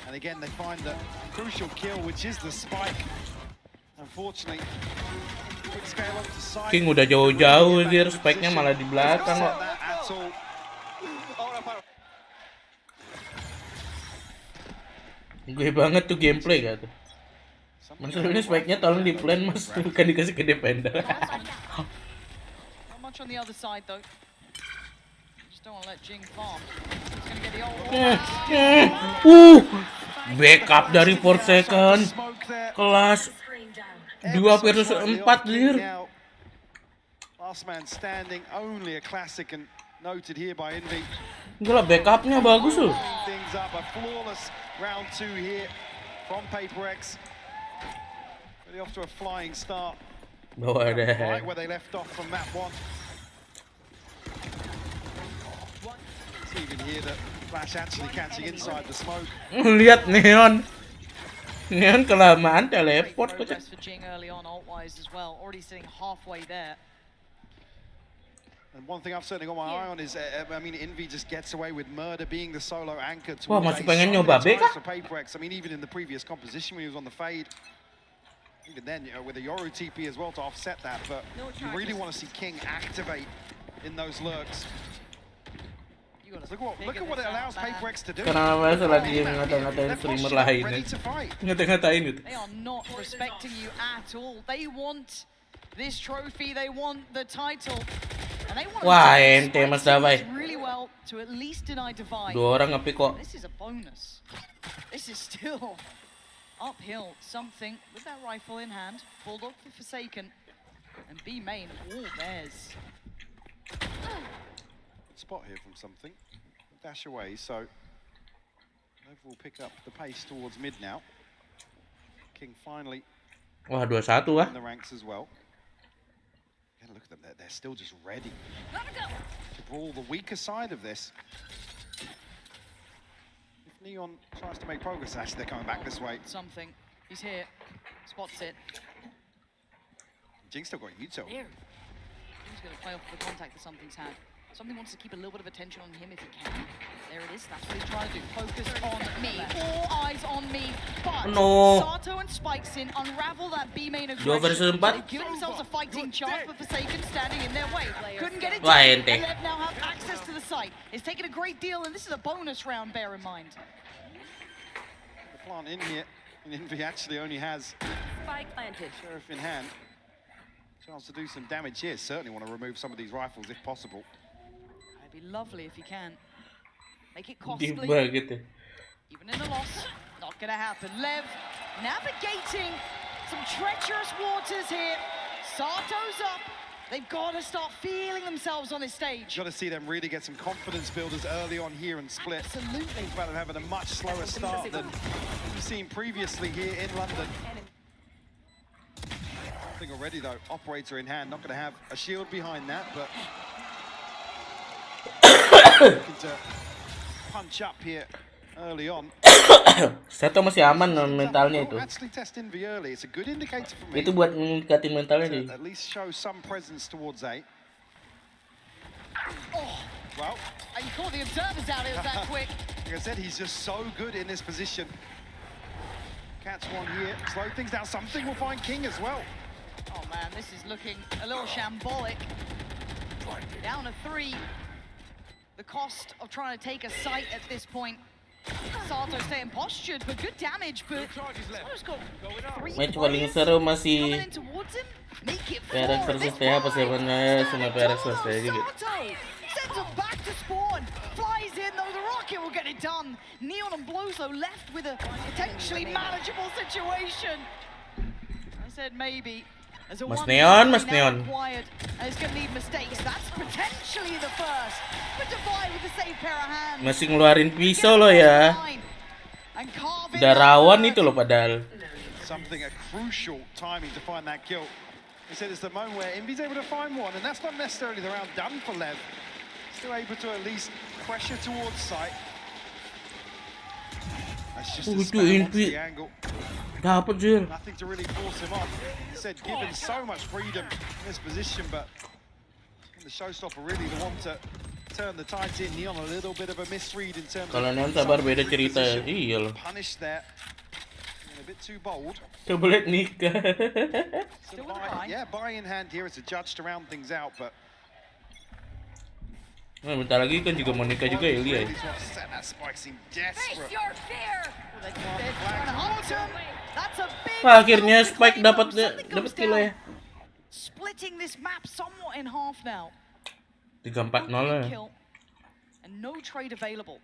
And again, they find the crucial kill, which is the spike. Unfortunately, quick scale up to side. King udah jauh-jauh sih, spike-nya malah di belakang kok. Gue banget tuh gameplay gak tuh. Maksudnya spike-nya tolong di plan mas, bukan dikasih ke defender. Not much on the other side though. Just don't want to let Jing farm. He's going to get the old Backup dari 4 second. Kelas 2 versus 4 dir. Last man standing, only a classic and noted here by Envy. Gila, backupnya bagus loh. Things up, a flawless round 2 here from Paper X. Really off to a flying start. Bawa deh. Right where they left off from map 1. See even here that Flash actually catching inside the smoke. Lihat Neon. Neon kelamaan teleport kok. For Jing early on ult-wise as well, already sitting halfway there. And one thing I've certainly got my eye on is, I mean, Envy just gets away with Murder being the solo anchor to Wah, masih pengen nyoba B kah? Paper X. I mean, even in the previous composition when he was on the fade, even then, you know, with a Yoru TP as well to offset that, but you really want to see King activate in those lurks. Look at what it allows Paper X to do. Karena masalah dia ngata-ngatain streamer lain. Ngata-ngatain itu. They are not respecting you at all. They want this trophy, they want the title. And they want Wah, ente Mas Davai. really well to at least deny Divide. 2 orang ngepick kok. This is a bonus. This is still uphill. Something with that rifle in hand. Bulldog for Forsaken. And B main all theirs. Spot here from something. Dash away, so Lev will pick up the pace towards mid now. King finally Wah, 2-1 wah. in the ranks as well. Again, look at them, they're still just ready to brawl the weaker side of this. If Neon tries to make progress, actually they're coming back this way. Something. He's here. Spots it. Jing's still got Yuto. He's going to play off the contact that Something's had. Something wants to keep a little bit of attention on him if he can. There it is, that's what he's trying to do. Focus on me, all eyes on me. But Sato and Spikesin unravel that B main aggression. They've given themselves a fighting chance, but Forsaken standing in their way. Couldn't get it done, and Lev now have access to the site. It's taken a great deal, and this is a bonus round, bear in mind. The plant in here, and Envy actually only has Spike planted. Sheriff in hand. Chance to do some damage here. Certainly want to remove some of these rifles if possible. It'd be lovely if you can. Make it costly. Gitu. Even in a loss, not gonna happen. Lev navigating some treacherous waters here. Sato's up. They've got to start feeling themselves on this stage. Got to see them really get some confidence builders early on here and split. Absolutely. Think about them having a much slower start than we've seen previously here in London. Something already though, operator in hand, not going to have a shield behind that, but looking to punch up here early on. Sato masih aman mentalnya itu. Actually test Envy early. It's a good indicator for me. Itu buat meningkatin mentalnya sih. At least show some presence towards A. Oh, well, and you caught the observers out. It was that quick. Like I said, he's just so good in this position. Catch one here, slow things down. Something will find King as well. Oh man, this is looking a little shambolic. Down to 3. The cost of trying to take a site at this point. Sato staying postured, but good damage. But Sato's got 3 Match paling seru masih coming in towards him. Make it 4. PRX versus TH pas sebenarnya sama PRX versus TH gitu. Sends him back to spawn. Flies in though, the rocket will get it done. Neon and Blozo left with a potentially manageable situation. I said maybe. Mas Neon, Mas Neon. And it's going to need mistakes. That's potentially the first. But Divide with the safe pair of hands. Masih ngeluarin pisau loh ya. Udah rawan itu loh padahal. Something a crucial timing to find that kill. He said it's the moment where Envy's able to find one, and that's not necessarily the round done for Lev. Still able to at least pressure towards sight. That's just a spam onto the angle. Dapat sih. Nothing to really force him off. He said given so much freedom in this position, but the showstopper really the one to turn the tides in. Neon a little bit of a misread in terms Kalau of Neon sabar beda cerita. Iya loh. punish there. A bit too bold. Coba lihat nikah. Yeah, buy in hand here as a judge to round things out, but Nah, bentar lagi kan juga mau nikah juga Ilya ya. that spike seemed desperate. Wah, akhirnya Spike dapat kill ya. Splitting this map somewhat in half now. 3-4-0 lah. And no trade available.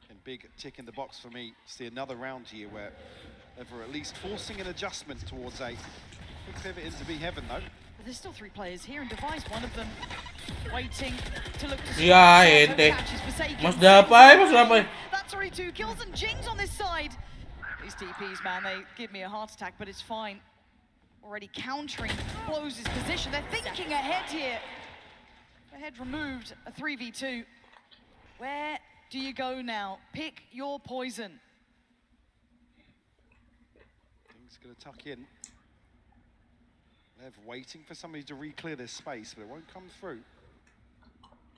And big tick in the box for me. See another round here where they're at least forcing an adjustment towards A. Could pivot into B heaven though. There's still 3 players here in Device, one of them waiting to look to Ya, ente. Mas dapai, mas dapai. That's already 2 kills and Jing's on this side. These TPs, man, they give me a heart attack, but it's fine. Already countering, blows his position. They're thinking ahead here. Ahead removed, a 3v2. Where do you go now? Pick your poison. Things gonna tuck in. They're waiting for somebody to re-clear this space, but it won't come through.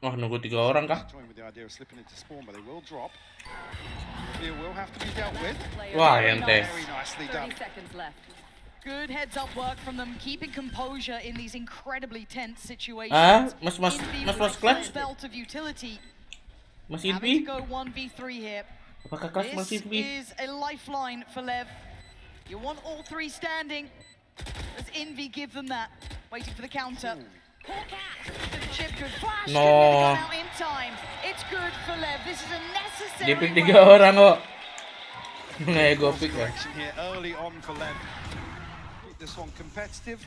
Oh, nunggu 3 orang kah? Toying with the idea of slipping into spawn, but they will drop. It will have to be dealt with. Wah, ente. Very nicely done. 30 seconds left. Good heads up work from them, keeping composure in these incredibly tense situations. Ah, mas clutch? Belt of utility. Mas Having Invi? to go 1v3 here. Apakah clutch Mas This Invi? is a lifeline for Lev. You want all 3 standing. Does Envy give them that? Waiting for the counter. The chip could flash. No. Couldn't have got out in time. It's good for Lev. This is a necessary. Dia pick 3 orang kok. Nego pick ya. Direction here early on for Lev. Keep this one competitive.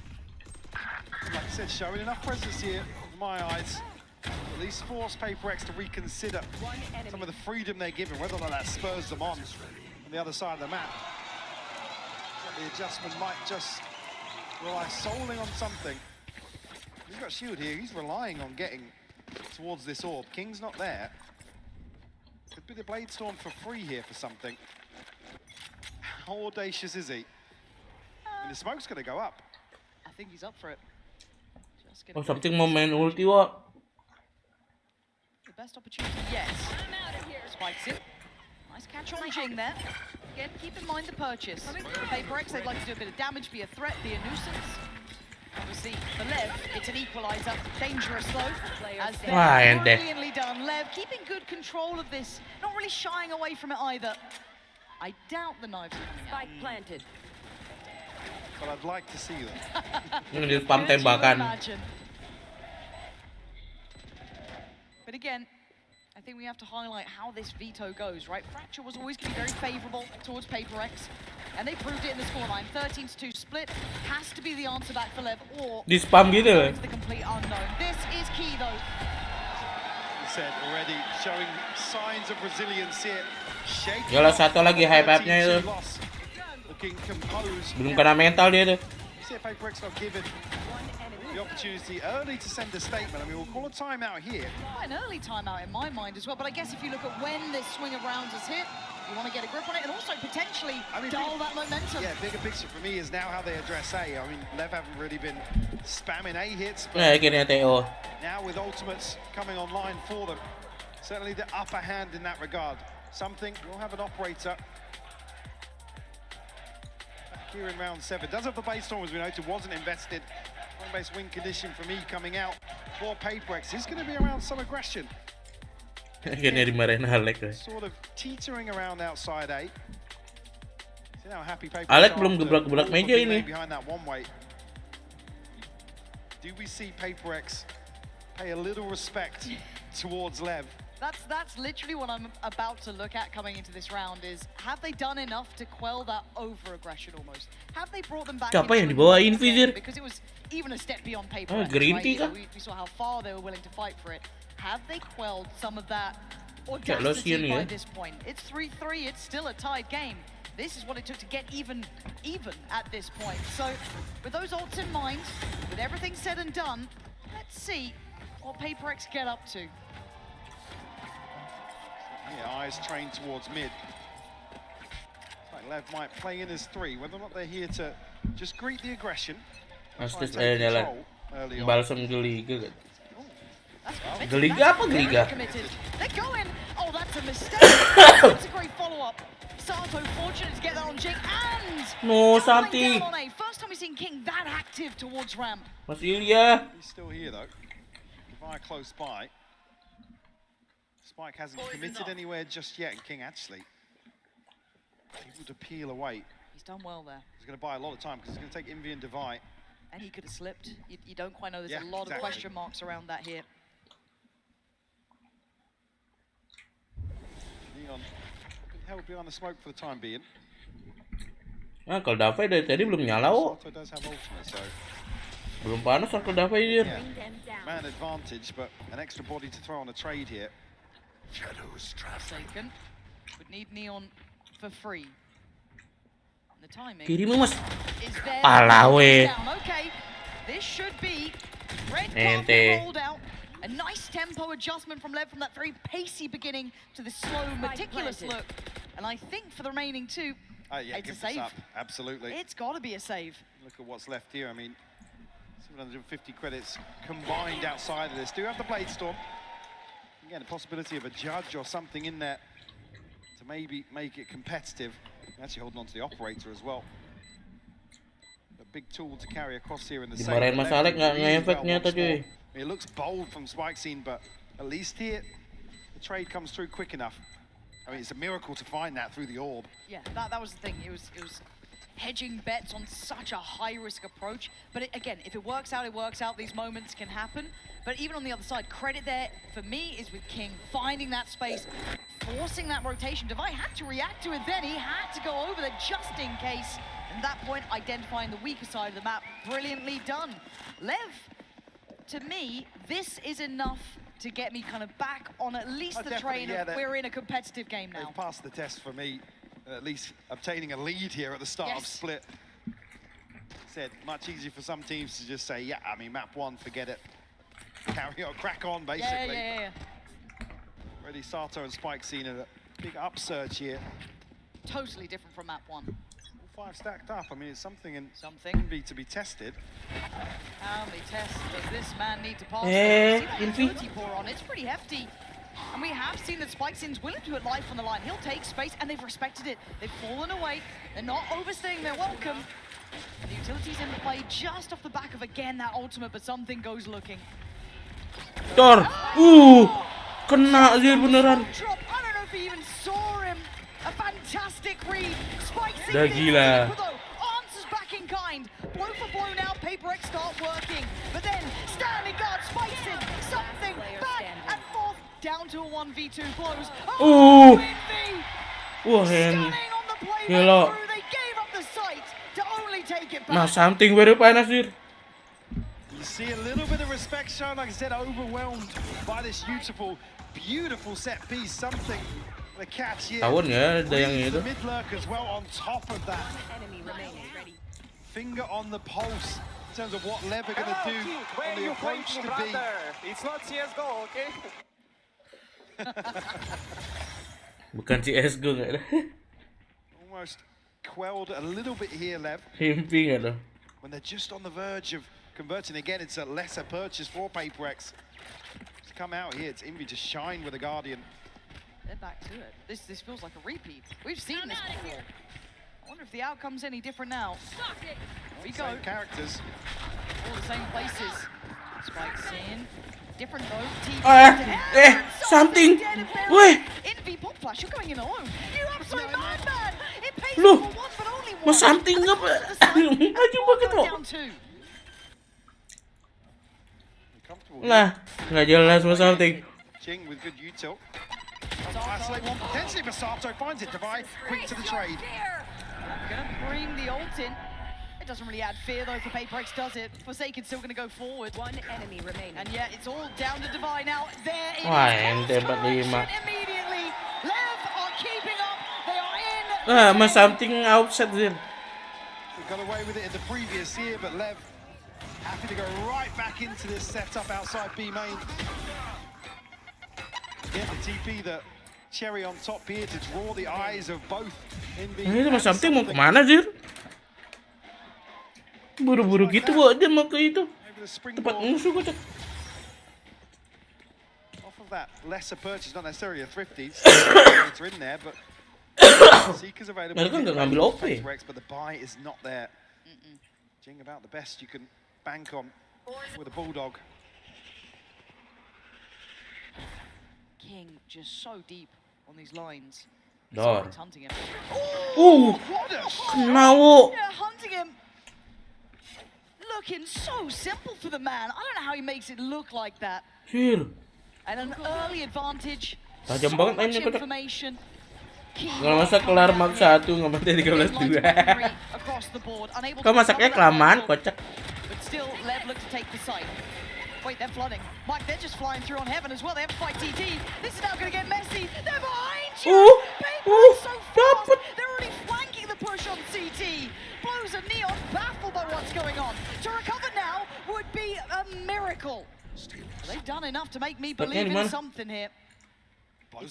Like I said, showing enough presence here, in my eyes. At least force Paper X to reconsider some of the freedom they're given, whether or not that spurs them on the other side of the map. The adjustment might just rely solely on something. He's got shield here, he's relying on getting towards this orb. King's not there. Could be the Blade Storm for free here for something. How audacious is he? And the smoke's gonna go up. I think he's up for it. Oh, something mau main ulti wak. The best opportunity, yes. Spikes it. Nice catch on Jing there. Again, keep in mind the purchase. For Paper X, they'd like to do a bit of damage, be a threat, be a nuisance. Obviously, for Lev, it's an equalizer. Dangerous though, as they're brilliantly done. Lev keeping good control of this, not really shying away from it either. I doubt the knives are coming out. Spike planted. But I'd like to see them. Ini di spam tembakan. But again, I think we have to highlight how this veto goes, right? Fracture was always going to be very favorable towards Paper X, and they proved it in the scoreline. 13-2 split has to be the answer back for Lev, or Di spam gitu loh. the complete unknown. This is key though. He said already, showing signs of resilience here. Shaking Yalah, satu lagi hype-nya itu. Looking composed. Belum kena mental dia tuh. You see if Paper X not given the opportunity early to send a statement. I mean, we'll call a timeout here. An early timeout in my mind as well, but I guess if you look at when this swing of rounds is hit, you want to get a grip on it and also potentially dull that momentum. Yeah, bigger picture for me is now how they address A. I mean, Lev haven't really been spamming A hits, but Akhirnya TO. now with ultimates coming online for them, certainly the upper hand in that regard. Something, we'll have an operator back here in round 7. Does have the base storm, as we noted, wasn't invested. One base win condition for me coming out for Paper X. He's going to be around some aggression. Akhirnya dimarahin Alek. Sort of teetering around outside A. See how happy Paper Alek X belum gebrak-gebrak meja ini. behind that one way. Do we see Paper X pay a little respect towards Lev? That's literally what I'm about to look at coming into this round is, have they done enough to quell that over-aggression almost? Have they brought them back Siapa yang into dibawain Fizir? because it was even a step beyond Paper Oh, X, green right? tea You know, kah? we saw how far they were willing to fight for it. Have they quelled some of that Kayak audacity Losian by ya. this point? It's 3-3, it's still a tied game. This is what it took to get even at this point. So, with those ults in mind, with everything said and done, let's see what Paper X get up to. Yeah, eyes trained towards mid. Like Lev might play in as 3, whether or not they're here to just greet the aggression. Astis aja jalan. Balsam geli gitu. Geliga apa Geliga? They're going. Oh, that's a mistake. That's a great follow-up. Sato fortunate to get that on Jake and No, something. down on A. First time we've seen King that active towards ramp. Mas Ilya. He's still here though. Via close by. Spike hasn't committed anywhere just yet, and King actually able to peel away. He's done well there. He's going to buy a lot of time because he's going to take Envy and Divide. And he could have slipped. You don't quite know. There's Yeah, a lot exactly. of question marks around that here. Neon held behind the smoke for the time being. Ah, kalau Davai dari tadi belum nyala, oh. Sato does have ultimate, so Belum panas Uncle Davai dia. man advantage, but an extra body to throw on a trade here. Shadows forsaken. Would need Neon for free. And the timing Kirimu Mas. is there. Alah weh. Okay, this should be red Ente. carpet rolled out. A nice tempo adjustment from Lev from that very pacey beginning to the slow, meticulous look. And I think for the remaining two, Yeah, it's a give this save. up. Absolutely. It's got to be a save. Look at what's left here. I mean, 750 credits combined outside of this. Do have the Blade Storm. Again, a possibility of a judge or something in there to maybe make it competitive. Actually holding on to the operator as well. A big tool to carry across here in the same. Dimarahin Mas Alek nggak nge-efeknya tadi. It looks bold from Spike Scene, but at least here the trade comes through quick enough. I mean, it's a miracle to find that through the orb. Yeah, that was the thing. It was hedging bets on such a high-risk approach. But again, if it works out, it works out. These moments can happen. But even on the other side, credit there, for me, is with King, finding that space, forcing that rotation. Divide had to react to it then. He had to go over there just in case. And at that point, identifying the weaker side of the map, brilliantly done. Lev, to me, this is enough to get me kind of back on at least the train of we're in a competitive game now. They've passed the test for me, at least obtaining a lead here at the start of Split. Said, much easier for some teams to just say, yeah, I mean, map one, forget it. Carry on, crack on, basically. Yeah. Already Sato and Spike seen a big upsurge here. Totally different from map one. All five stacked up. I mean, it's something Envy to be tested. How many tests does this man need to pass? Envy. Pour on. It's pretty hefty. And we have seen that Spike Sin's willing to put life on the line. He'll take space, and they've respected it. They've fallen away. They're not overstaying their welcome. And the utility's in play just off the back of, again, that ultimate, but something goes looking. Tor, kena Zir beneran. Drop. I don't know if he even saw him. A fantastic read. Spike Sin Dah gila. answers back in kind. Blow for blow now. Paper X start working. But then standing guard Spike Sin. Something back and forth. Down to a 1v2 close. Wah, yang gila. They gave up the sight to only take it back. Nah, something baru panas Zir. You see a little bit of respect shown, like I said, overwhelmed by this beautiful set piece. Something the catch here. Tahun ya, ada yang itu. The mid lurk as well on top of that. Finger on the pulse in terms of what Lev are going to do on the approach to be. It's not CSGO, okay? Bukan CSGO nggak ada. Almost quelled a little bit here, Lev. Himpi nggak ada. When they're just on the verge of converting again, it's a lesser purchase for Paper X. To come out here, it's Envy to shine with a Guardian. They're back to it. This feels like a repeat. We've seen this before. I wonder if the outcome's any different now. Here we go. Same characters. All the same places. Spike's in. Different though. Something. Weh. Envy pop flash. You're going in alone. You absolute madman. It pays Loh. for one, but only one. Mas something apa? Maju banget kok. Down two. Lah, nggak jelas mas something. Jing with good util. Isolate one potentially, but Sato finds it. Divide quick to the trade. Gonna bring the ult in. It doesn't really add fear though for Paper X, does it? Forsaken's still gonna go forward. One enemy remaining. And yet it's all down to Divide now. There it Wah, is. ente 45. Immediately. Lev are keeping up. They are in. Mas something outset Zir. We got away with it in the previous year, but Lev happy to go right back into this setup outside B main. Get the TP, the cherry on top here to draw the eyes of both Envy. Ini mas something mau kemana Zir? Buru-buru gitu kok dia mau ke itu tempat musuh kok. of that lesser purchase, not necessarily a thrifty. It's in there, but Seeker's available. Mereka nggak ngambil OP. But the buy is not there. Jing about the best you can bank on with a bulldog. King just so deep on these lines. Dor. Hunting him. Kena wo. Yeah, hunting him. Looking so simple for the man. I don't know how he makes it look like that. Sir. And an early advantage. Tajam So banget much mainnya kocak. information. Nggak masa kelar mak 1 nggak mati 13-2. Across the board. Unable Kok to masaknya cover that kelamaan battle. kocak. But still, Lev look to take the site. Wait, they're flooding. Mike, they're just flying through on Heaven as well. They have to fight TT. This is now going to get messy. They're behind you. So fast. They're already flanking the push on CT. Blows a Neon, baffled by what's going on. To recover now would be a miracle. They've done enough to make me believe in something here.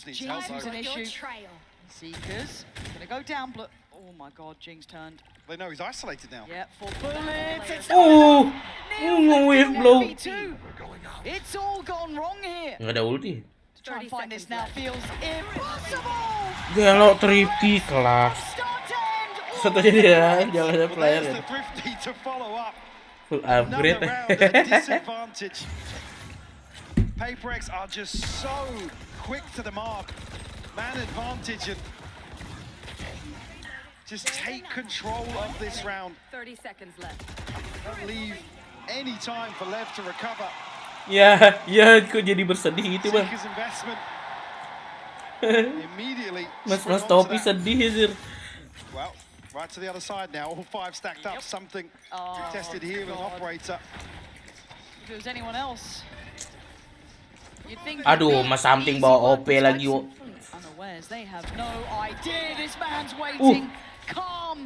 Jinx was an issue. Seekers gonna go down. Oh my God, Jinx turned. They know he's isolated now. Yeah, 4 bullets. Wave blow. It's all gone wrong here. Nggak ada ulti. To try and find this now feels impossible. Gelo thrifty kelas. Satunya dia jalannya player ya. Thrifty to follow up. Full upgrade. Disadvantage. PaperX are just so quick to the mark. Man advantage and just take control of this round. 30 seconds left. Don't leave any time for Lev to recover. Ya, kok jadi bersedih gitu bang. Seeker's investment immediately. Mas Topi sedih ya sir. Well, right to the other side now. All 5 stacked up. Something tested here with an operator. If it was anyone else, you'd think. Aduh, Mas Something bawa OP lagi wo. Unawares, they have no idea. This man's waiting. Calm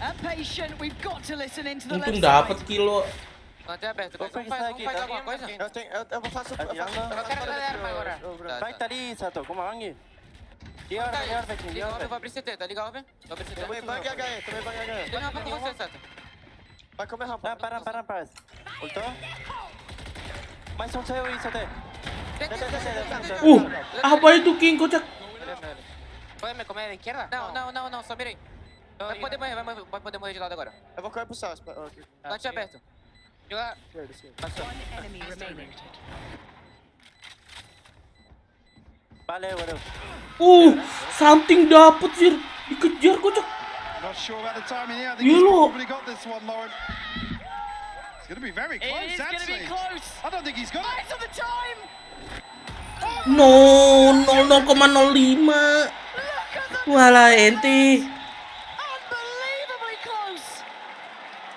and patient. We've got to listen into the Untung left dapat side. kilo. Vai tadi satu, como mangi. Dia vai precisar, tá ligado, velho? Vai precisar. Também vai HE, também vai HE. Tem uma com você, Sato. Vai comer rampa. Para. Ultou? Mais saiu isso até. Apa itu King kocak? Pode me comer à esquerda? Não, só mirei. Vai poder morrer de lado agora. Eu vou correr pro céu. Bate aberto. Joga. Passou. Valeu. Something dapet sir. Dikejar kocak. Not sure about the timing here. I think he's probably got this one, Lauren. It's going to be very close, It is going to be close. I don't think he's got it. Right on the time. No, 0,05. Walah ente. Unbelievably close.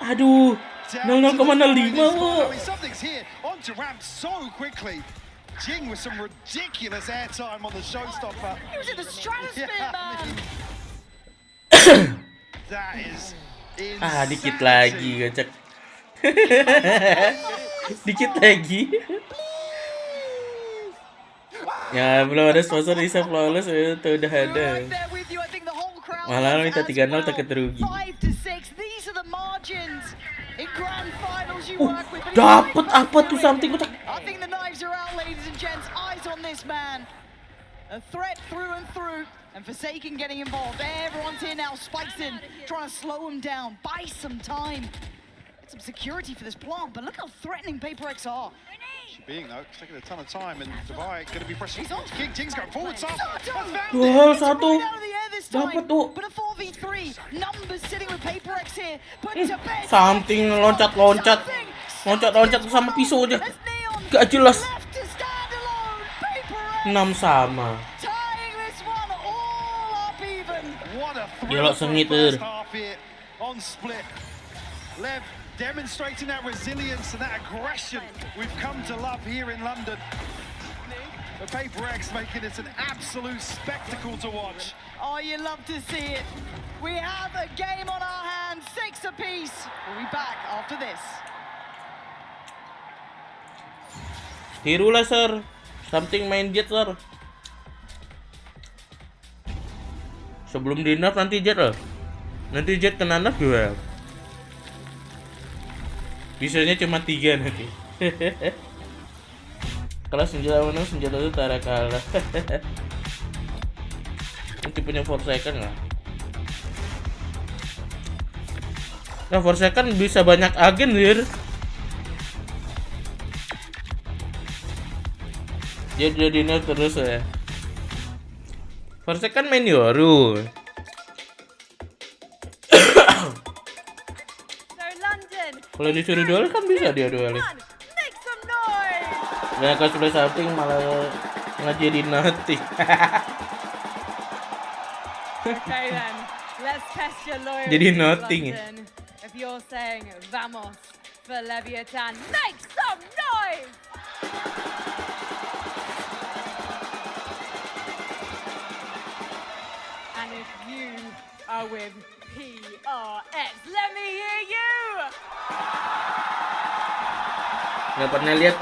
Aduh, 0,05 I mean, something's here. Onto ramp so quickly. Jing with some ridiculous airtime on the showstopper. He was in the stratosphere, man. That is insane. Dikit lagi kocak. Dikit lagi. Ya belum ada sponsor bisa flawless itu udah ada. Malah minta 3-0 takut rugi. 5-6. These are the margins. In Grandfinals you work with. Dapat apa tuh Something kocak? I think the knives are out, ladies and gents. Eyes on this man. A threat through and through. And Forsaken getting involved. Everyone's here now. Spikes in, trying to slow him down. Buy some time. Get some security for this plant. But look how threatening PaperX are. Being though, it's taking a ton of time, and Dubai going to be pressuring. King's going forward, so Satu. Dapat tuh. But a 4v3, numbers sitting with PaperX here. Put to bed. Something loncat sama pisau aja. Gak jelas. 6 sama. Gila sengit tuh. On split. Lev demonstrating that resilience and that aggression we've come to love here in London. The PaperX making it an absolute spectacle to watch. Oh, you love to see it. We have a game on our hands, 6 apiece. We'll be back after this. Tiru lah sir. Something main jet sir. Sebelum di nerf nanti jet loh. Nanti jet kena nerf juga. Bisanya cuma 3 nanti. Kalau senjata menang, senjata itu tak kalah. Ini tipenya Forsaken nggak? Nah, Forsaken bisa banyak agen, Dir. Dia jadi nerf terus ya. Forsaken main Yoru. Kalau disuruh duel kan bisa dia duelin. Nah, kalau sudah salting malah jadi nothing. Okay then, let's test your loyalty. Jadi nothing. London. If you're saying vamos for Leviathan, make some noise! And if you are with PRX, let me hear you! Nggak pernah lihat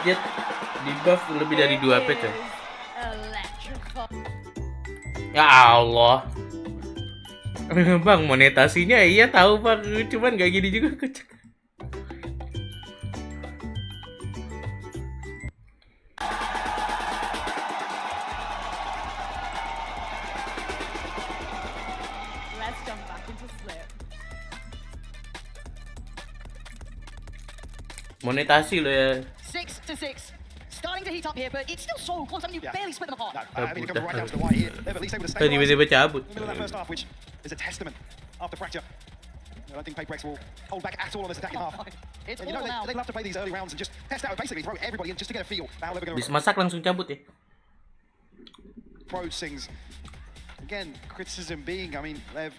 Jet di buff lebih dari 2 patch ya? Ya Allah. Bang, monetasinya iya tahu Bang, cuman nggak gini juga kecek. Let's jump back into slip. Monetasi lo ya. 6-6. Starting to heat up here, but it's still so close. I mean, you barely split them apart. I mean, it comes right down to the wire here. At least able to stay Tiba-tiba cabut. in the middle of that first half, which is a testament after fracture. I don't think Paperex will hold back at all on this attacking half. It's And you know, all out. they love to play these early rounds and just test out, basically throw everybody in just to get a feel for how they're going to Bis masak langsung cabut ya. approach things. Again, criticism being, I mean, they've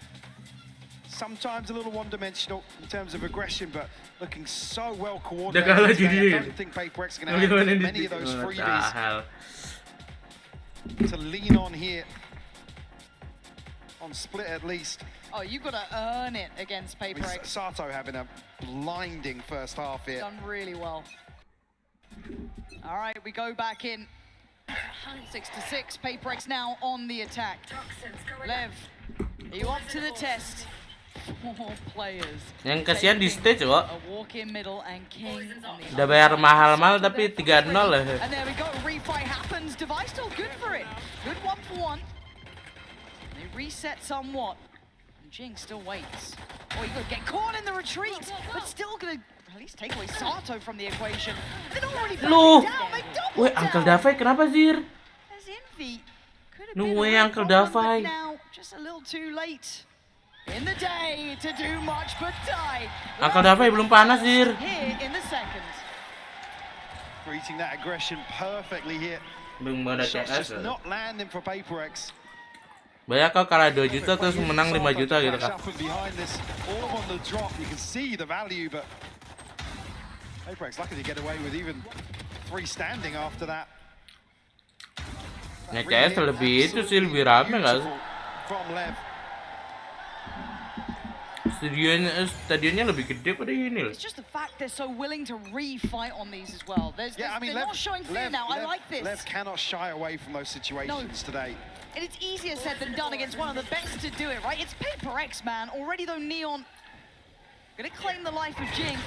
sometimes a little one-dimensional in terms of aggression, but looking so well coordinated. I don't think Paperex are going to have many of those freebies to lean on here. On split at least. Oh, you've got to earn it against Paperex. Sato having a blinding first half here. Done really well. All right, we go back in. 6-6. Paperex now on the attack. Lev, are you up to the test? 4 players. Yang kasihan di stage kok. A walk in middle and King on the Udah bayar mahal-mahal tapi 3-0 lah. And there we go, refight happens. Device still good for it. Good 1-for-1. They reset somewhat. And Jing still waits. Oh, you gotta get caught in the retreat, but still gonna at least take away Sato from the equation. They're not really backing down, they double Weh, Uncle Davai kenapa Zir? There's Envy. Could have No been way, a real Uncle problem, Davai. but now just a little too late in the day to do much but die. Uncle Davai belum panas Zir. Here in the second. Greeting that aggression perfectly here. Belum ada Shots CS. just not landing for Paperex. Banyak kau kalah 2 juta terus menang 5 juta gitu kan. Behind this, all on the drop, you can see the value, but Paperex lucky to get away with even 3 standing after that. Nah, CS lebih itu sih lebih rame nggak sih? From Lev. Stadionnya lebih gede pada ini loh. It's just the fact they're so willing to re-fight on these as well. They're not showing fear now. I like this. Lev cannot shy away from those situations today. And it's easier said than done against one of the best to do it, right? It's Paperex, man. Already though, Neon gonna claim the life of Jing.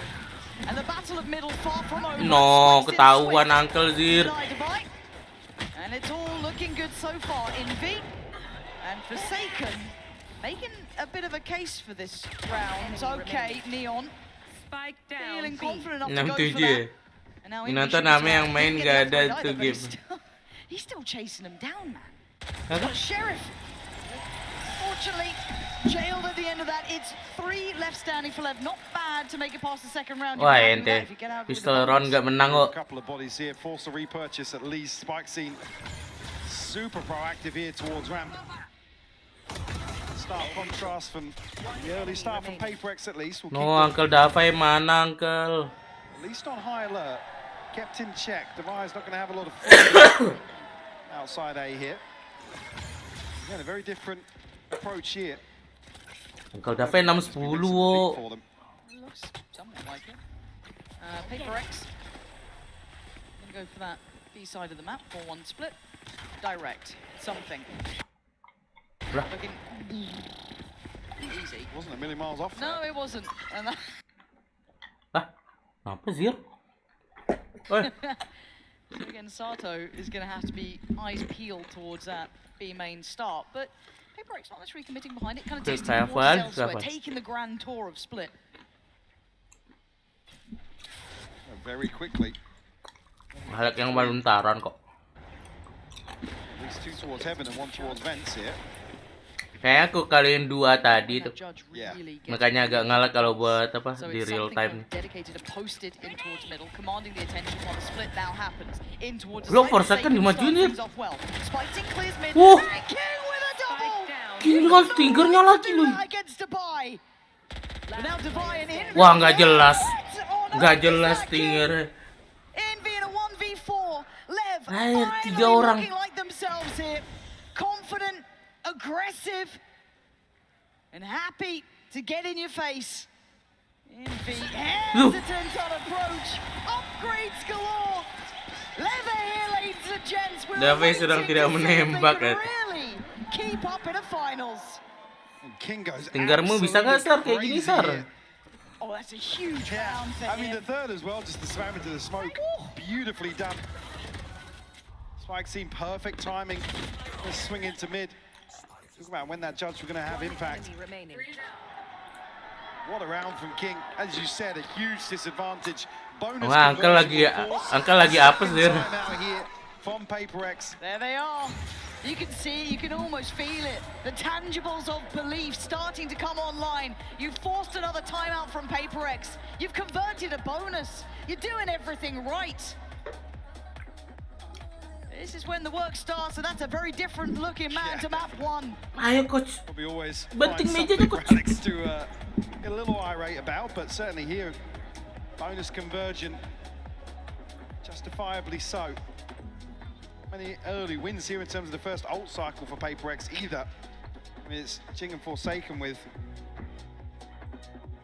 And the battle of middle far from over. No, ketahuan Uncle Zir. And it's all looking good so far. Envy and Forsaken making a bit of a case for this round. It's okay, Neon. Spike down. Feeling confident enough to go for 6-7 that. And now Nonton nama yang main gak ada tuh game. He's still chasing him down, man. Apa? Sheriff. Fortunately, jailed at the end of that. It's 3 left standing for Lev. Not bad to make it past the second round. Wah ente, pistol round gak menang kok. A couple of bodies here, force a repurchase at least. Spike scene super proactive here towards ramp. Start contrast from the early start from Paperex at least. We'll No, Uncle Davai mana Uncle? at least on high alert. Kept in check. Devi's not going to have a lot of fun outside A here. Again, a very different approach here. Uncle Davai 6-10 wo. Looks somewhat like it. Paperex. Gonna go for that B side of the map. 4-1 split. Direct. Something. Looking easy. Wasn't a million miles off. No, it wasn't. And that... Apa Zir? So again, Sato is going to have to be eyes peeled towards that B main start, but PaperX not necessarily committing behind it, kind of testing more elsewhere, taking the grand tour of Split. Very quickly. Halak yang baluntaran kok. At least 2 towards heaven and 1 towards vents here. Kayak aku kalian 2 tadi tuh. Makanya agak ngalah kalau buat apa di real time. Belum for second dimajuin ya. King stingernya lagi loh. Wah nggak jelas. Nggak jelas stinger. Air 3 orang. Confident, aggressive, and happy to get in your face. Envy, hesitant on approach, upgrades galore. Lever here, ladies and gents. Davi sedang tidak menembak kan. Really keep up in the finals. Stingermu bisa nggak Sar kayak gini Sar? Oh, that's a huge round for him. I mean, the third as well, just to slam into the smoke. Beautifully done. Spike seemed perfect timing. Just swing into mid. Talk about when that judge was going to have impact. What a round from King. As you said, a huge disadvantage. Bonus. Wah, angka lagi apa sih? From PaperX. There they are. You can see, you can almost feel it. The tangibles of belief starting to come online. You've forced another timeout from PaperX. You've converted a bonus. You're doing everything right. This is when the work starts, and that's a very different looking man to map 1. Ayo coach. Probably always banting mejanya coach. Alex to get a little irate about, but certainly here, bonus conversion, justifiably so. Many early wins here in terms of the first ult cycle for PaperX either. I mean, it's Ching and Forsaken with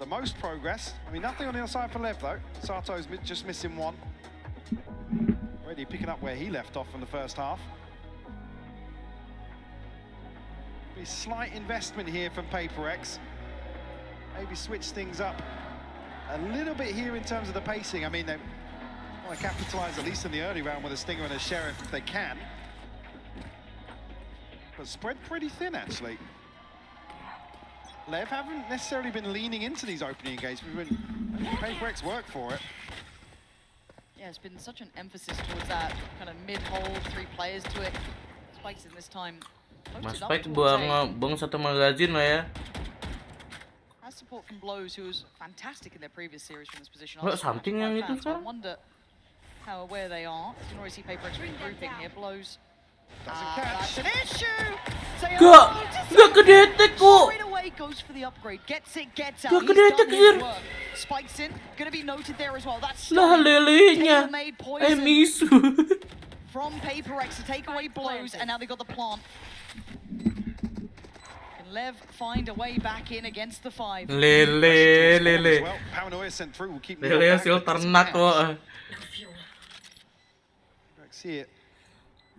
the most progress. I mean, nothing on the other side for Lev though. Sato's just missing 1. Already picking up where he left off from the first half. A slight investment here from PaperX. Maybe switch things up a little bit here in terms of the pacing. I mean, they want to capitalize at least in the early round with a Stinger and a Sheriff if they can. But spread pretty thin actually. Lev haven't necessarily been leaning into these opening engagements. We've been PaperX work for it. Yeah, it's been such an emphasis towards that kind of mid-hold, 3 players to it. Spikes in this time. Mas Spike buang 1 magazine lah ya. Has support from Blows, who was fantastic in their previous series from this position. Something yang itu kan? I wonder how aware they are. You can already see PaperX regrouping here. Blows. That's an issue. Gak kedetek kok. Straight away goes for the upgrade. Gets it, gets out. He's done his work. Spikes in. Gonna be noted there as well. That's tailor-made poison from PaperX to take away Blows, and now they got the plant. Can Lev find a way back in against the 5? Lele. Paranoia sent through. Will keep Lele hasil ternak kok. See it.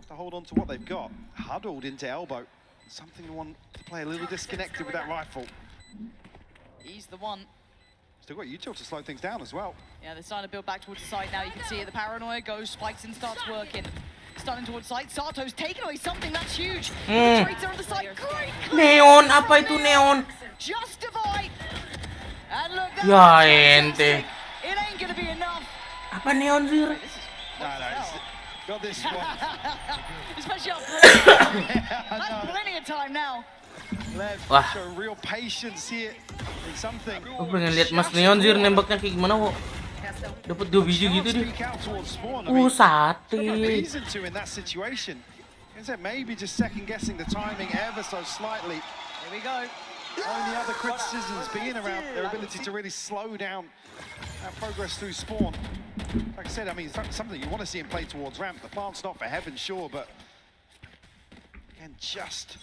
To hold on to what they've got. Huddled into elbow. Something to want to play a little disconnected with that rifle. He's the one. Still got Util to slow things down as well. Yeah, they're starting to build back towards the side now. You can see it. The paranoia goes, spikes in, starts working. Starting towards side. Sato's taking away something that's huge. Traitor on the side. Great. Neon, apa itu neon? Justify. And look, ya ente. It ain't gonna be enough. Apa neon sih? No, got this one. Especially that's plenty of time now. Lev show real patience here. Something. Aku pengen lihat Mas Neon Zir nembaknya kayak gimana kok. Dapat 2 biji gitu deh. Sate. In that situation. Maybe just second guessing the timing ever so slightly. Here we go. Only other criticisms being around their ability to really slow down that progress through spawn. Like I said, I mean, it's something you want to see him play towards ramp. The plant's not for heaven, sure, but again, just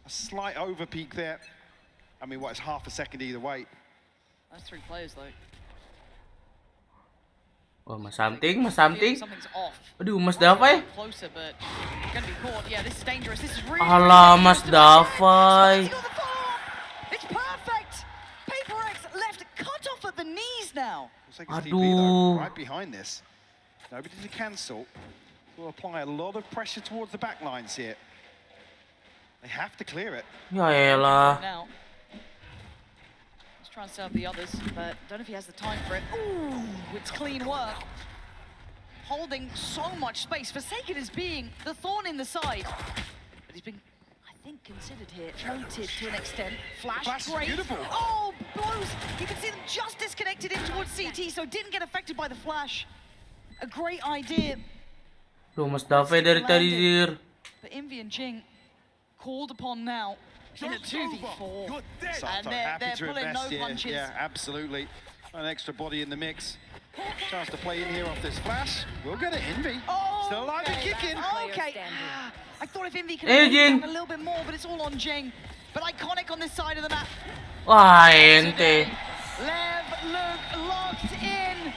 a slight over peak there. I mean, what, it's half a second either way. That's 3 players, though. Oh, Mas something. Something's off. Aduh, Mas Davai. Closer, but gonna be caught. Yeah, this is dangerous. This is really Alah, Mas Davai. It's perfect. PaperX left cut off at the knees now. Aduh. Right behind this. Nobody to cancel. Will apply a lot of pressure towards the back lines here. They have to clear it. Ya elah. Now, let's try and serve the others, but don't know if he has the time for it. Ooh, it's clean work. Holding so much space. Forsaken as being the thorn in the side. But he's been, I think, considered here, noted to an extent. Flash, great. Beautiful. Oh, blows. You can see them just disconnected in towards CT, so didn't get affected by the flash. A great idea. Tuh Mas Dave dari tadi Zir. But Envy and Jing called upon now in a 2v4. And they're to pulling no invest here. punches. Yeah, absolutely. An extra body in the mix. Chance to play in here off this flash. We'll get it, Envy. Oh, still alive and kicking. Okay. I thought if Envy could Hey, have Jing. done a little bit more, but it's all on Jing. But iconic on this side of the map. Wah, ente. Lev look locked in.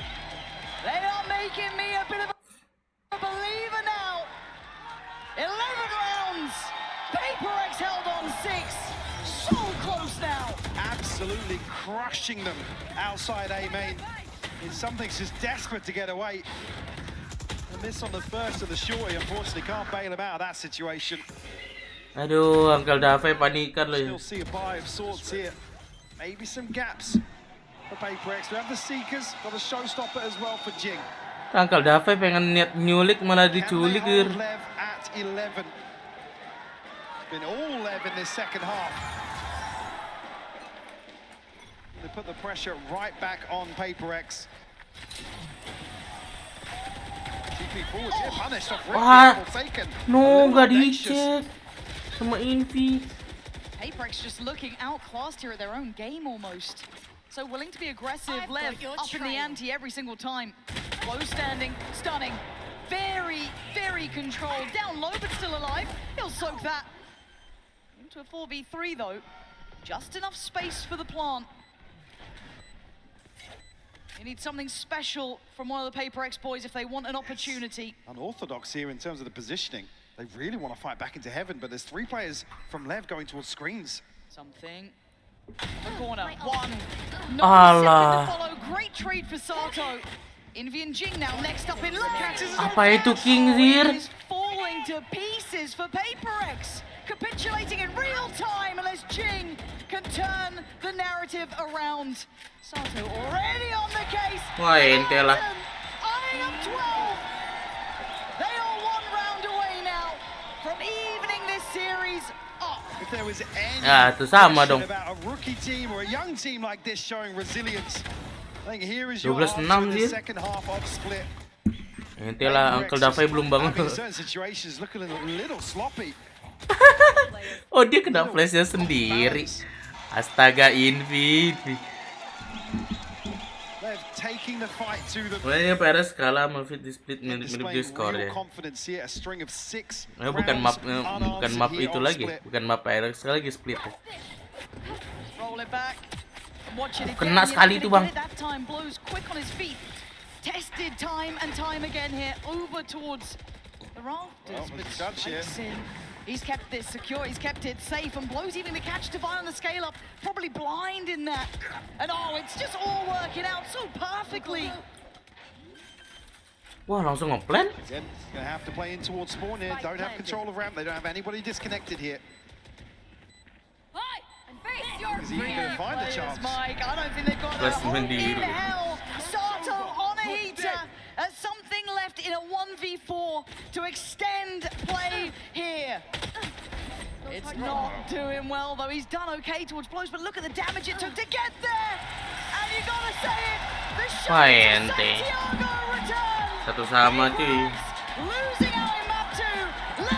They are making me a bit of a believer now. 11 rounds. Paper X held on 6. So close now. Absolutely crushing them outside A main. Something's just desperate to get away. And this on the first of the shorty, unfortunately, can't bail him out of that situation. Aduh, Uncle Dave panikan loh. Still see a buy of sorts here. Maybe some gaps for Paper X. We have the Seekers, got a showstopper as well for Jing. Uncle Dave pengen niat nyulik malah diculik. Lev at 11. It's been all Lev in this second half. They put the pressure right back on Paper X. TP forwards here, punished off Wah, Forsaken. no, nggak dicek sama Envy. Paper X just looking outclassed here at their own game almost. So willing to be aggressive, Lev up in the ante every single time. Low standing, stunning, very, very controlled. Down low but still alive. He'll soak that. Into a 4v3 though. Just enough space for the plant. You need something special from one of the Paper X boys if they want an opportunity. Unorthodox here in terms of the positioning. They really want to fight back into heaven, but there's 3 players from Lev going towards screens. Something. The corner. 1. No second Alah. to follow. Great trade for Sato. Envy and Jing now next up in line. Apa itu King Zir? Is falling to pieces for Paper X. Capitulating in real time unless Jing can turn the narrative around. Sato already on the case. Wah, ente lah. Eyeing up 12. They are 1 round away now from evening this series up. If there was any itu sama dong. about a rookie team or a young team like this showing resilience, I think here is 12-6 your answer in the Zir. second half of split. Ente lah, Uncle Dave belum bangun. In certain situations looking a little sloppy. Oh, dia kena flashnya sendiri. Astaga, Envy. They're taking the fight to the Mulanya Paris kalah sama Fit di split menurut dia skor ya. confidence here, a string of 6 Bukan map itu lagi, bukan map Paris lagi split. Roll it back. Watch it again. Kena sekali itu, Bang. That time blows quick on his feet. Tested time and time again here over towards the rafters. Well, touch here. He's kept this secure, he's kept it safe, and blows even the catch divine on the scale up. Probably blind in that. And oh, it's just all working out so perfectly. Wah, langsung ngeplan. Again, gonna have to play in towards spawn here. Don't have control of ramp. They don't have anybody disconnected here. Is he gonna find a chance? Mike, I don't think they've got a hope in hell. Sato on a heater. Something left in a 1v4 to extend play here. It's not doing well though. He's done okay towards blows, but look at the damage it took to get there. And you gotta say it. The shot to Santiago returns. Satu sama cuy. Losing out in map 2.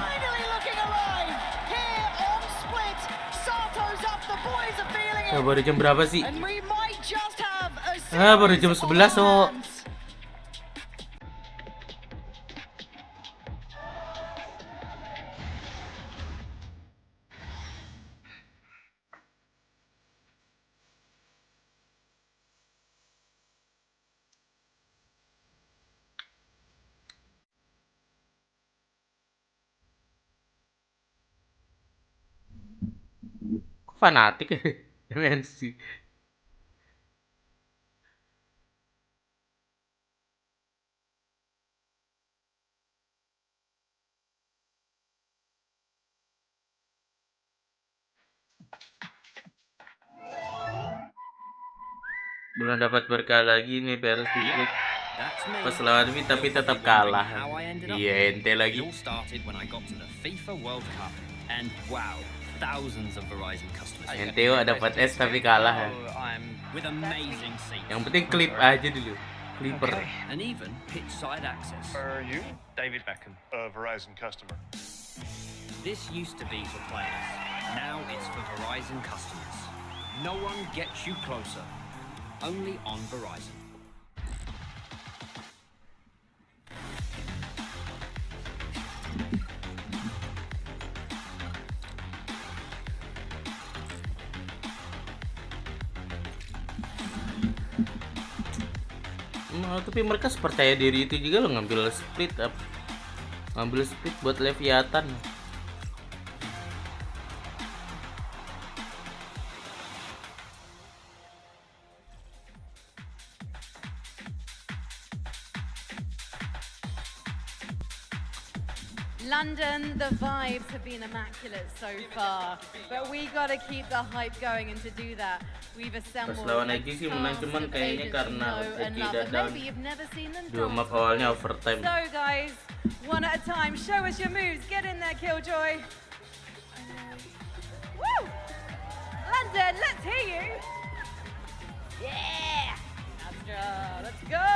Finally looking alive. Here on split. Sato's up. The boys are feeling it. Baru jam berapa sih? And we might just have a Baru jam 11 oh. Fanatik ya MNC. Belum dapat berkah lagi nih beres dikit. Pas lawan V tapi tetap kalah. Iya ente lagi. Ente dapat S tapi kalah. Yang penting klip aja dulu. Clipper. And even pitch side access. Are you? David Beckham, a Verizon customer. This used to be for players. Now it's for Verizon customers. No one gets you closer. Only on Verizon. Nah, tapi mereka percaya diri itu juga loh ngambil split up. Ngambil split buat Leviathan. London, the vibes have been immaculate so far, but we gotta keep the hype going, and to do that, we've assembled Pas lawan Eki sih menang cuman kayaknya karena Eki dadang 2 map awalnya overtime. So guys, one at a time, show us your moves, get in there Killjoy. Woo! London, let's hear you. Yeah! Astra, let's go!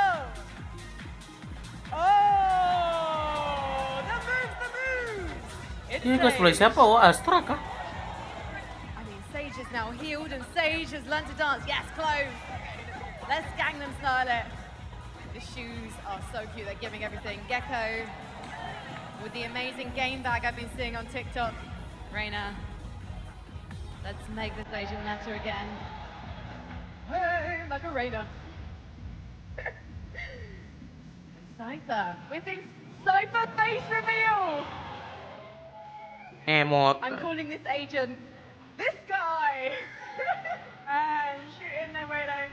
Oh! The moves! Ini cosplay siapa? Oh, Astra kah? I mean, Sage is now healed and Sage has learned to dance. Yes, Clove! Let's gang them style it. The shoes are so cute, they're giving everything. Gecko with the amazing game bag I've been seeing on TikTok. Reina, let's make this Asian matter again. Hey, Macarena. Cypher, with his Cypher face reveal! Emot. I'm calling this agent this guy! And shoot in there, Wayne.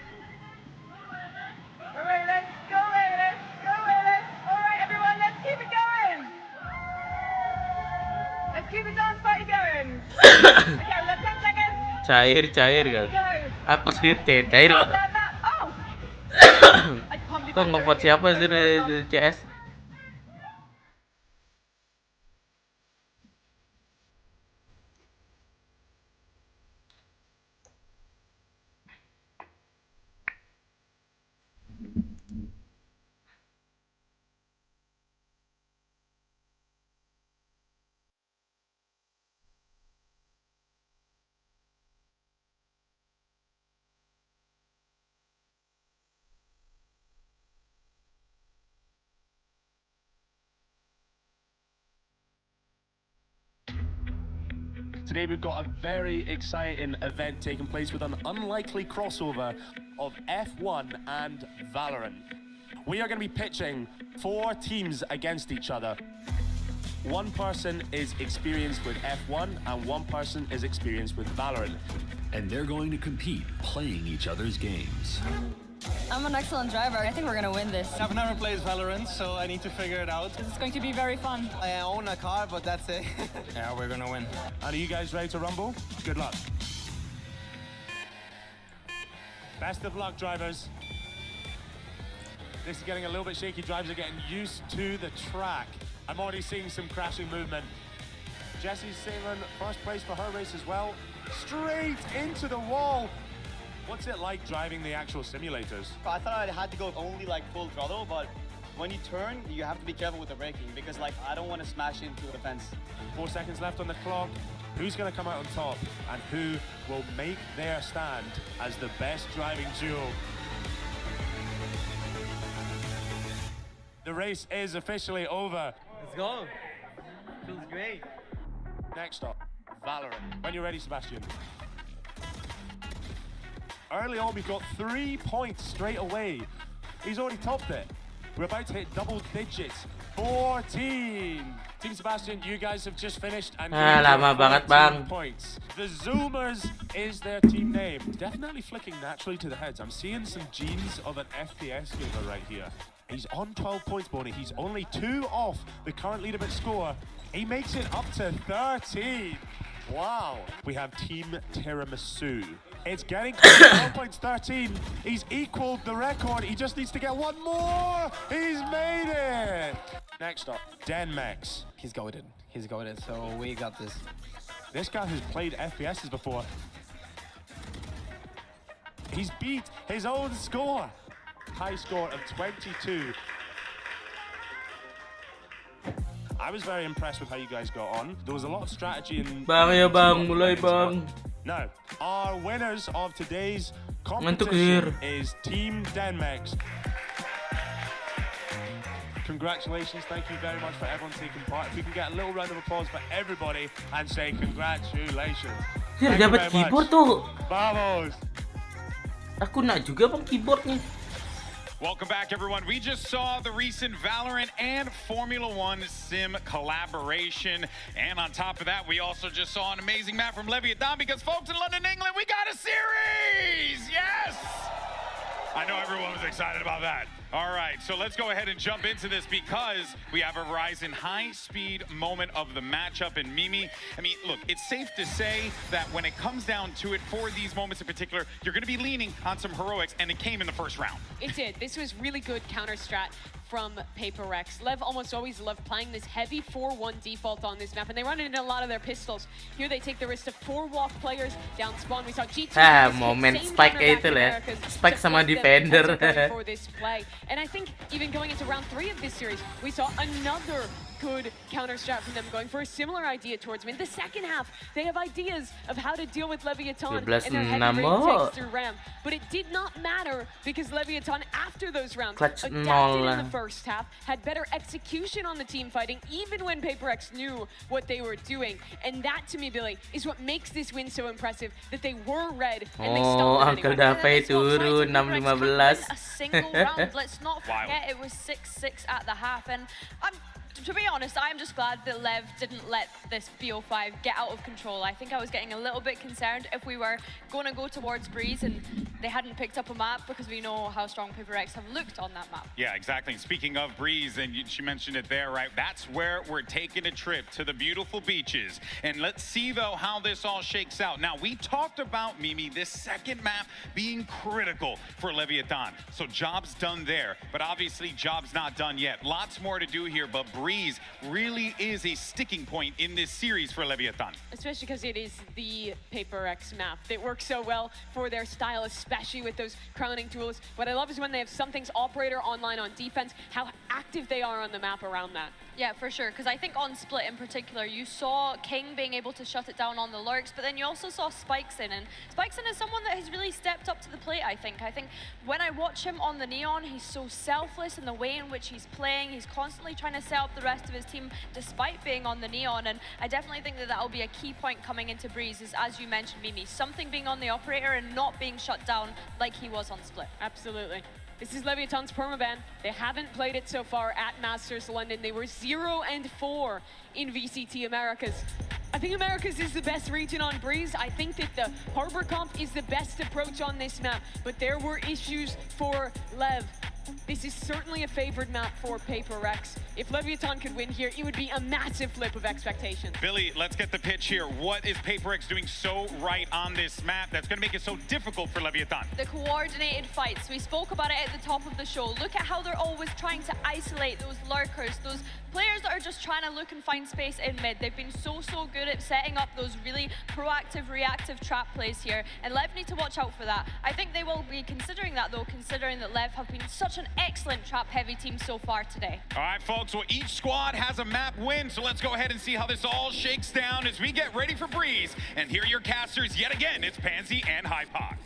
Alright, let's go, Wayne. Go, Wayne. Alright, everyone, let's keep it going. Let's keep the dance party going. Okay, let's 10 seconds. Cair kan. Apa sih cair? Kok ngevote siapa sih di CS? Today we've got a very exciting event taking place with an unlikely crossover of F1 and Valorant. We are going to be pitching 4 teams against each other. One person is experienced with F1 and one person is experienced with Valorant. And they're going to compete playing each other's games. I'm an excellent driver. I think we're gonna win this. I've never played Valorant, so I need to figure it out. It's going to be very fun. I own a car, but that's it. Yeah, we're gonna win. And are you guys ready to rumble? Good luck. Best of luck, drivers. This is getting a little bit shaky. Drivers are getting used to the track. I'm already seeing some crashing movement. Jessie's saving first place for her race as well. Straight into the wall. What's it like driving the actual simulators? I thought I had to go only like full throttle, but when you turn, you have to be careful with the braking because like I don't want to smash into the fence. 4 seconds left on the clock. Who's going to come out on top and who will make their stand as the best driving duo? The race is officially over. Let's go. Feels great. Next up, Valorant. When you're ready, Sebastian. Early on, we've got 3 points straight away. He's already topped it. We're about to hit double digits. 14. Team Sebastian, you guys have just finished and lama banget, Bang. Points. The Zoomers is their team name. Definitely flicking naturally to the heads. I'm seeing some genes of an FPS gamer right here. He's on 12 points, Bonnie. He's only 2 off the current leaderboard score. He makes it up to 13. Wow. We have Team Tiramisu. It's getting close to 1.13. He's equaled the record. He just needs to get one more. He's made it. Next up, Denmex. He's goated. He's goated, so we got this. This guy has played FPSs before. He's beat his own score. High score of 22. I was very impressed with how you guys got on. There was a lot of strategy in... Bang ya bang, mulai bang. Now, our winners of today's competition is Team Denmex. Congratulations, thank you very much for everyone taking part. If we can get a little round of applause for everybody and say congratulations. Dia dapat keyboard tuh. Vamos. Aku nak juga bang keyboardnya. Welcome back, everyone. We just saw the recent Valorant and Formula One sim collaboration. And on top of that, we also just saw an amazing map from Leviathan because, folks, in London, England, we got a series! Yes! I know everyone was excited about that. All right, so let's go ahead and jump into this because we have a Verizon high-speed moment of the matchup. And Mimi, I mean, look, it's safe to say that when it comes down to it, for these moments in particular, you're going to be leaning on some heroics, and it came in the first round. It did. This was really good counter strat from Paper Rex. Lev almost always loved playing this heavy 4-1 default on this map, and they run it into a lot of their pistols. Here they take the risk of 4 walk players down spawn. We saw G2 moment spike itu lah. Spike sama defender. For this play. And I think even going into round 3 of this series, we saw another good counter strat from them, going for a similar idea towards mid. The second half, they have ideas of how to deal with Leviathan and their heavy raid takes through Ram. But it did not matter because Leviathan, after those rounds, adapted in the first half, had better execution on the team fighting, even when Paper X knew what they were doing. And that, to me, Billy, is what makes this win so impressive, that they were red and they stopped Uncle Dape turun 6-15. A single round. Let's not forget it was 6-6 at the half. And to be honest, I'm just glad that Lev didn't let this BO5 get out of control. I think I was getting a little bit concerned if we were going to go towards Breeze and they hadn't picked up a map, because we know how strong Paper X have looked on that map. Yeah, exactly. Speaking of Breeze, and she mentioned it there, right? That's where we're taking a trip, to the beautiful beaches. And let's see, though, how this all shakes out. Now, we talked about, Mimi, this second map being critical for Leviathan. So job's done there, but obviously job's not done yet. Lots more to do here, but Breeze really is a sticking point in this series for Leviathan. Especially because it is the Paper X map. It works so well for their style, especially with those crowning tools. What I love is when they have Something's operator online on defense, how active they are on the map around that. Yeah, for sure, because I think on Split in particular, you saw King being able to shut it down on the lurks, but then you also saw Spikeson, and Spikeson is someone that has really stepped up to the plate, I think. I think when I watch him on the Neon, he's so selfless in the way in which he's playing. He's constantly trying to set up the rest of his team despite being on the Neon, and I definitely think that that will be a key point coming into Breeze, is, as you mentioned, Mimi, Something being on the operator and not being shut down like he was on Split. Absolutely. This is Leviathan's permaban. They haven't played it so far at Masters London. They were 0-4 in VCT Americas. I think Americas is the best region on Breeze. I think that the Harbor Comp is the best approach on this map, but there were issues for Lev. This is certainly a favored map for Paper Rex. If Leviathan could win here, it would be a massive flip of expectations. Billy, let's get the pitch here. What is Paper Rex doing so right on this map that's going to make it so difficult for Leviathan? The coordinated fights. We spoke about it at the top of the show. Look at how they're always trying to isolate those lurkers, those players that are just trying to look and find space in mid. They've been so good at setting up those really proactive, reactive trap plays here, and Lev need to watch out for that. I think they will be considering that, though, considering that Lev have been such an excellent trap-heavy team so far today. All right, folks, well, each squad has a map win, so let's go ahead and see how this all shakes down as we get ready for Breeze. And here are your casters yet again. It's Pansy and Hypok.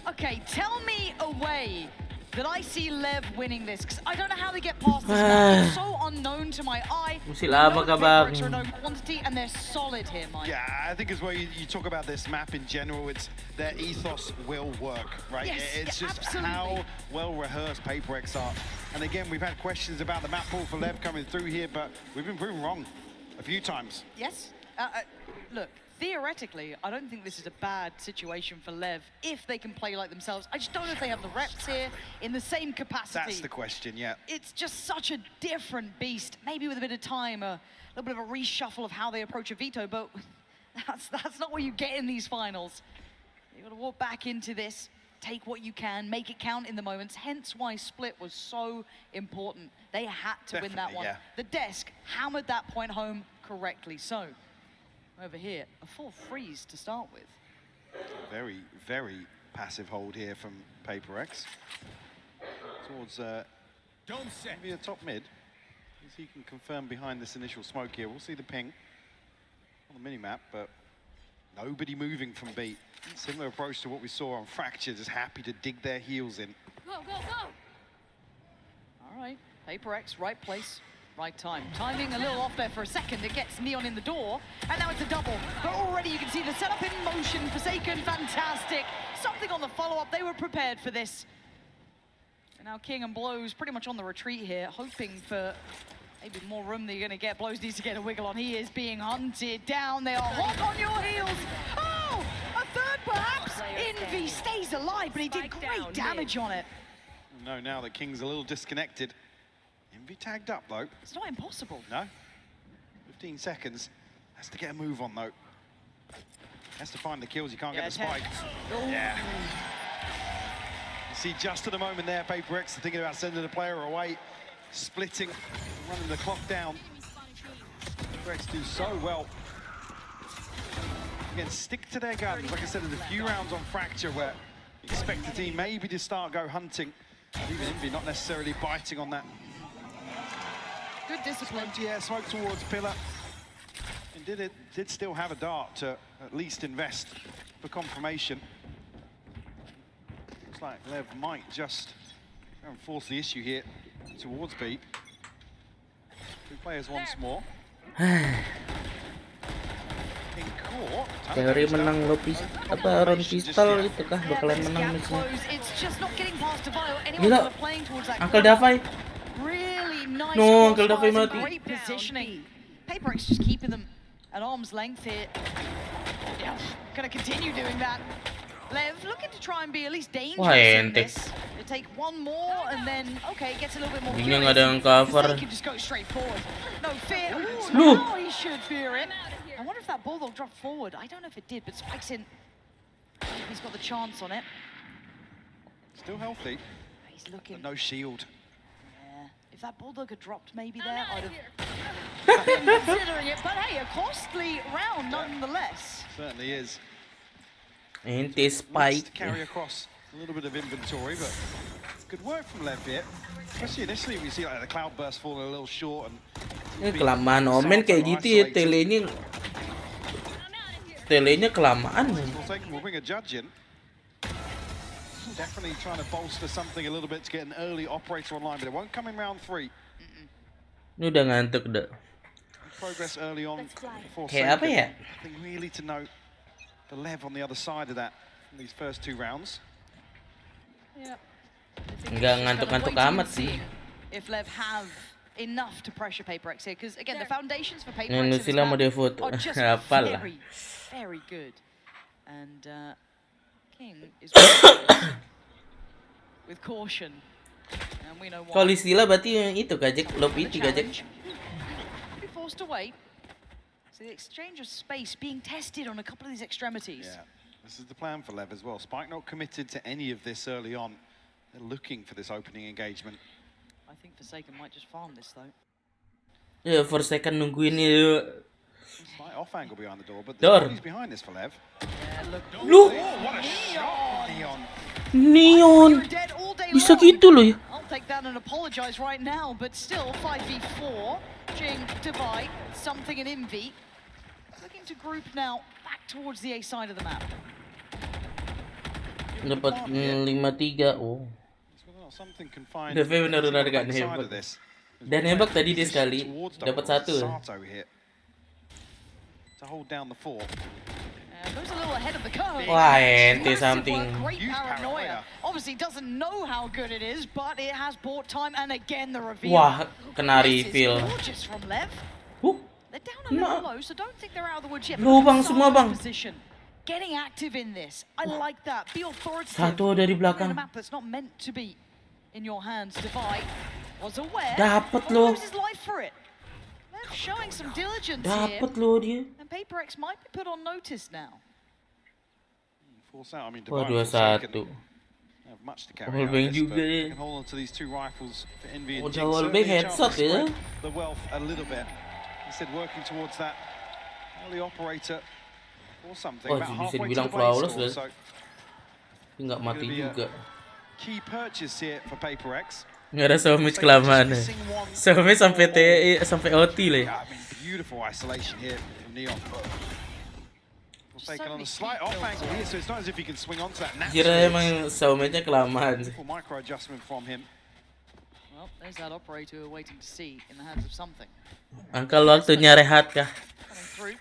Okay, tell me a way that I see Lev winning this, because I don't know how they get past this map. It's so unknown to my eye. Mesti lama ka bang? Are known quantity and they're solid here, Mike. Yeah, I think as well you talk about this map in general, it's their ethos will work, right? Yes, it's yeah, just absolutely. how well rehearsed Paper X are. And again, we've had questions about the map pool for Lev coming through here, but we've been proven wrong a few times. Yes. Look, theoretically, I don't think this is a bad situation for Lev if they can play like themselves. I just don't know if they have the reps here in the same capacity. That's the question, yeah. It's just such a different beast. Maybe with a bit of time, a little bit of a reshuffle of how they approach a veto, but that's not what you get in these finals. You got to walk back into this, take what you can, make it count in the moments. Hence why Split was so important. They had to win that one. Yeah. The desk hammered that point home correctly. So over here, a full freeze to start with. Very, very passive hold here from Paper X. Towards maybe a top mid. As he can confirm behind this initial smoke here. We'll see the ping on the mini-map, but nobody moving from B. Similar approach to what we saw on Fracture, just happy to dig their heels in. Go, go, go! All right, Paper X, right place, right time. Timing a little off there for a second. It gets Neon in the door, and now it's a double. But already you can see the setup in motion. Forsaken, fantastic. Something on the follow-up. They were prepared for this. And now King and Blows pretty much on the retreat here, hoping for maybe more room that you're going to get. Blows needs to get a wiggle on. He is being hunted down. They are hot on your heels. Oh, a third perhaps. Envy stays alive, but he did great damage on it. No, now that King's a little disconnected. Envy tagged up, though. It's not impossible. No. 15 seconds. Has to get a move on, though. Has to find the kills. You can't get the spike. Yeah. You see, just at the moment there, Paper X thinking about sending the player away, splitting, running the clock down. Paper X do so well. Again, stick to their guns. Like I said, in a few rounds on Fracture where you expect the team maybe to start go hunting. Even Envy not necessarily biting on that. Good discipline. Yeah, smoke towards Pillar. And did still have a dart to at least invest for confirmation. Looks like Lev might just try and force the issue here towards B. Two players once more. Dari menang lo apa round pistol itu kah bakalan menang matchnya. Gila, Uncle Davai. No, Uncle Davai mati. Great positioning. Paper X just keeping them at arm's length here. Yeah, gonna continue doing that. Lev looking to try and be at least dangerous in this. They take one more and then okay, gets a little bit more. Bingung ada yang cover. They can just go straight forward. No fear. Look. Now he should fear it. I wonder if that bulldog dropped forward. I don't know if it did, but Spike's in. He's got the chance on it. Still healthy. He's looking. But no shield. Yeah. If that bulldog had dropped maybe there, I'd have been considering it. But hey, a costly round nonetheless. Certainly is. Ente Spike. To carry across a little bit of inventory, but good work from Lev here. Especially initially, we see like the cloudburst falling a little short and. Ini kelamaan Omen kayak gitu ya, telenya kelamaan. We'll bring a judge in. Definitely trying to bolster something a little bit to get an early operator online, but it won't come in round 3. Ini udah ngantuk dah. Progress early on. Kayak apa ya? Nothing really to note. The Lev on the other side of that from these first 2 rounds. Enggak ngantuk-ngantuk amat sih. If Lev have enough to pressure Paper X here, because again the foundations for Paper X are just very, very good. And King is with caution. And we know why. Kalau istilah berarti itu gajek, lob itu gajek. Be forced away. So the exchange of space being tested on a couple of these extremities. Yeah, this is the plan for Lev as well. Spike not committed to any of this early on. They're looking for this opening engagement. I think Forsaken might just farm this though. Ya, Forsaken nungguin Slight off angle behind the door, but he's behind this for Lev. Yeah, look. What a shot, Neon. Neon. Bisa gitu loh ya. I'll take that and apologize right now, but still 5v4. Jing, Divide, something in Envy. Looking to group now back towards the A side of the map. Dapat 5-3. Oh. Tapi benar-benar gak nembak. Dan nembak tadi dia sekali, dapat 1. Wah, ente something. Obviously doesn't know how good it is, but it has bought time and again the reveal. Wah, kena reveal. They're down a little low, so don't think they're out of the woods yet. Lubang semua, Bang. Getting active in this. I like that. Be authoritative. Satu dari belakang. In a map that's not meant to be in your hands. Divide was aware. Dapat lo. Loses life for it. They're showing some diligence Dapat here. lo dia. And Paper X might be put on notice now. course out. I mean, Wah, Divine 2-1. have much to carry out Wallbang this, juga but ya. they can hold on to these two rifles for Envy and Udah Jinx. wallbang Certainly a chance headshot to ya. spread the wealth a little bit. Instead working towards that early operator or something. Wah, About bisa halfway to dibilang the base flawless score, guys. so Tapi nggak mati gonna be a juga. key purchase here for Paper X. Nggak ada salvage kelamaan ya. Salvage sampai OT lah ya. I mean, beautiful isolation here from Neon. Taken on a slight off angle here, so it's not as if he can swing onto that naturally. Kira emang salvage-nya kelamaan sih. Micro adjustment from him. Well, there's that operator we're waiting to see in the hands of something. Angka waktunya rehat kah? Coming through.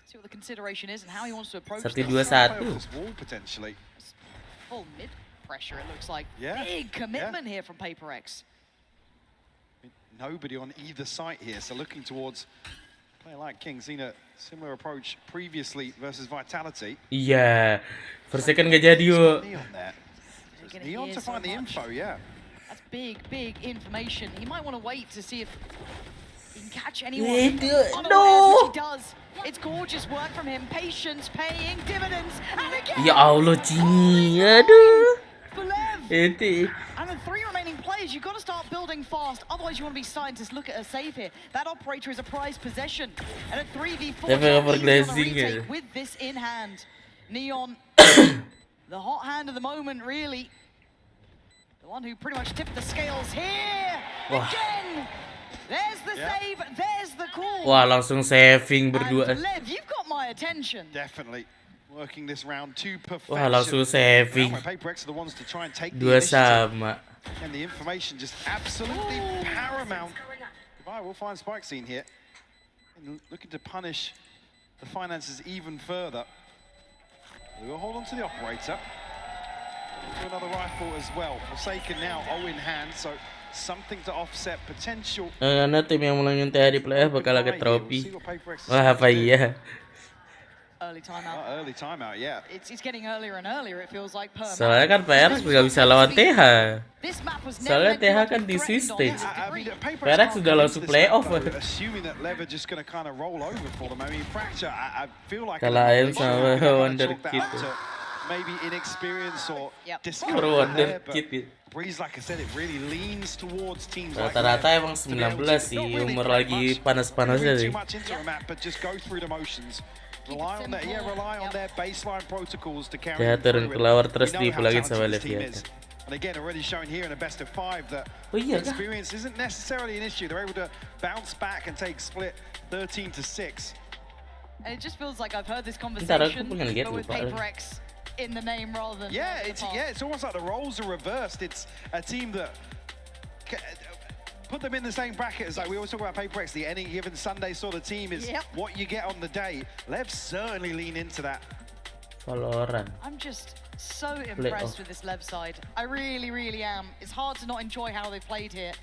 See what the consideration is and how he wants to approach 1-2-1. This wall potentially. Full mid pressure, it looks like. Yeah. Big commitment here from Paper X. Nobody on either side here, so looking towards a player like King. Seen a similar approach previously versus Vitality. Iya, first second nggak jadi yuk. Neon there. Neon to find the info, yeah. That's big information. He might want to wait to see if he can catch anyone. No! Which he does. It's gorgeous work from him. Patience paying dividends. And again. Ya Allah, Cini. Aduh. Ente. And the 3 remaining players, you've got to start building fast. Otherwise, you want to be starting to look at a save here. That operator is a prized possession. And a 3v4 with this in hand. Neon, the hot hand of the moment, really. The one who pretty much tipped the scales here. Again. There's the save. There's the call. Wah, langsung saving berdua. And Lev, you've got my attention. Definitely. Working this round to perfection. Wah, langsung saving. Paper X are the ones to try and take the 2 sama. And the information just absolutely paramount. Goodbye, we'll find Spike Scene here. And looking to punish the finances even further. We'll hold on to the operator. Another rifle as well. Forsaken now, in hand, so something to offset potential. Karena tim yang menangin TH di playoff bakal agak trofi. Wah, apa iya? Early timeout. Early timeout, yeah. It's getting earlier and earlier, it feels like per map. Soalnya kan PRX nggak bisa lawan TH. Soalnya TH kan di Swiss stage. PRX sudah langsung playoff. Assuming that Lever just going to kind of roll over for them. I mean, Fracture, I feel like kalahin sama Wonderkid. Maybe inexperience or Wonderkid. Breeze, like I said, it really leans towards teams. Rata-rata emang 19 sih, umur lagi panas-panasnya sih. Rely on their baseline protocols to carry Ya, turun kelawar terus dipulangin sama Leviathan. And again, already showing here in a best of 5 that experience isn't necessarily an issue. They're able to bounce back and take split 13-6. And it just feels like I've heard this conversation, but with Paper X in the name rather than it's almost like the roles are reversed. It's a team that put them in the same bracket as, like we always talk about Paper X, the any given Sunday sort of team is what you get on the day. Lev certainly lean into that. Valorant. I'm just so impressed with this Lev side. I really am. It's hard to not enjoy how they played here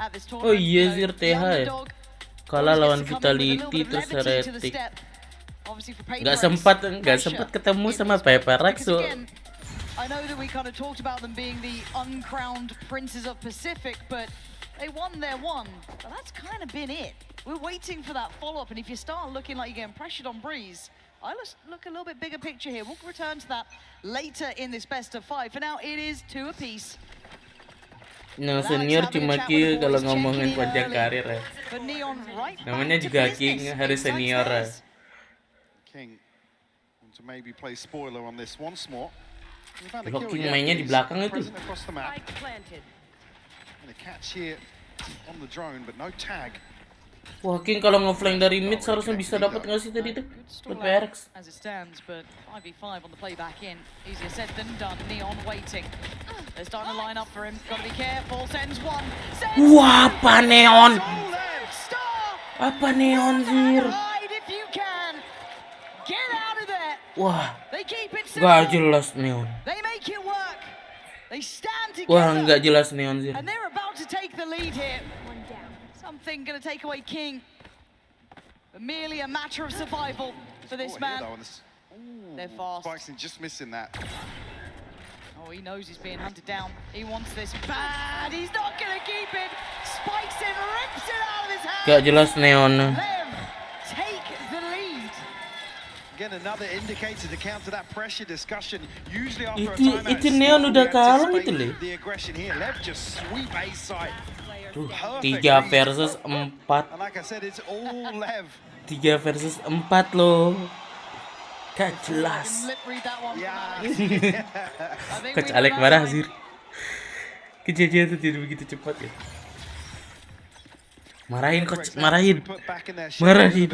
at this tournament. Oh iya, Zir TH ya. Kalah lawan Vitality terus Heretic. Gak sempat ketemu sama Paper X. So. I know that we kind of talked about them being the uncrowned princes of Pacific, but they won their one, but that's kind of been it. We're waiting for that follow-up, and if you start looking like you're getting pressured on Breeze, I look a little bit bigger picture here. We'll return to that later in this best of 5. For now, it is 2 apiece. Yang senior cuma Q kalau ngomongin panjang karir ya. Namanya juga King, harus senior ya. King want to maybe play spoiler on this once more. King mainnya di belakang itu. And a catch here on the drone, but no tag. Wah, King kalau nge-flank dari mid seharusnya bisa dapat nggak sih tadi tuh? Buat PRX. As it stands, but 5v5 on the play back in. Easier said than done. Neon waiting. They're starting to line up for him. Gotta be careful. Sends one. Wah, apa Neon? Apa Neon, Zir? If you can. Get out of there. Wah, they keep it gak jelas Neon. They make it work. They stand together. Wah, nggak jelas Neon, Zir. And they're about to take the lead here. Something gonna take away King. But merely a matter of survival for this man. They're fast. Spikes just missing that. Oh, he knows he's being hunted down. He wants this bad. He's not gonna keep it. Spikes it, rips it out of his hand. Gak jelas Neon. Lev, take the lead. Again, another indicator to counter that pressure discussion. Usually after a Itu timeout, Neon udah kalah itu loh. the aggression here. Lev just sweep A side. Tuh, 3 versus 4. And like I said, it's all Lev. 3 versus 4 loh. Gak jelas. Coach Alex marah sih. Kejadian itu tidak begitu cepat ya. Marahin coach, marahin. Marahin.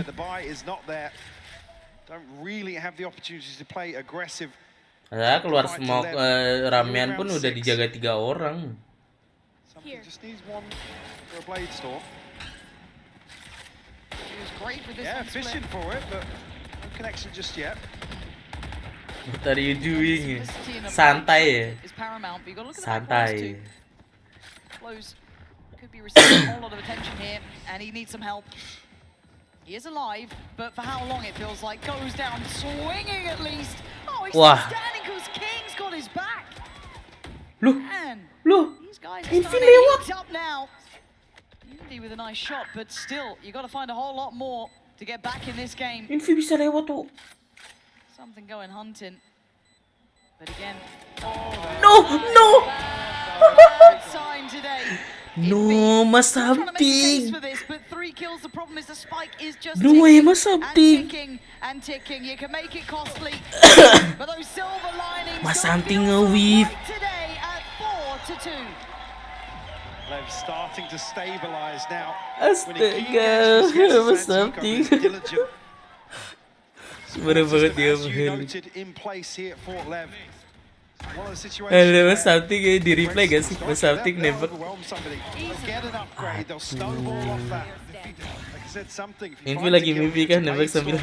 Nah, keluar smoke ramean pun udah dijaga 3 orang. What are you doing? Santai ya. Santai. Could be receiving a whole lot of attention here, and he needs some help. He is alive, but for how long it feels like. Goes down swinging at least. Oh, he's still standing because King's got his back. These guys are starting to heat up now. Unity with a nice shot, but still, you got to find a whole lot more to get back in this game. Infi bisa lewat tuh. Something going hunting. But again, no. bad sign today. No, mas something. But 3 kills. The problem is the spike is just No way, mas something. And ticking. You can make it costly. But those silver linings. Mas something nge-weave. Today at 4-2. Lev starting to stabilize now. Astaga, mas something. Sebenarnya banget dia menghenti. Ada mas something ya di replay gak sih? Mas something nembak. Invi lagi mimpi kan nembak sambil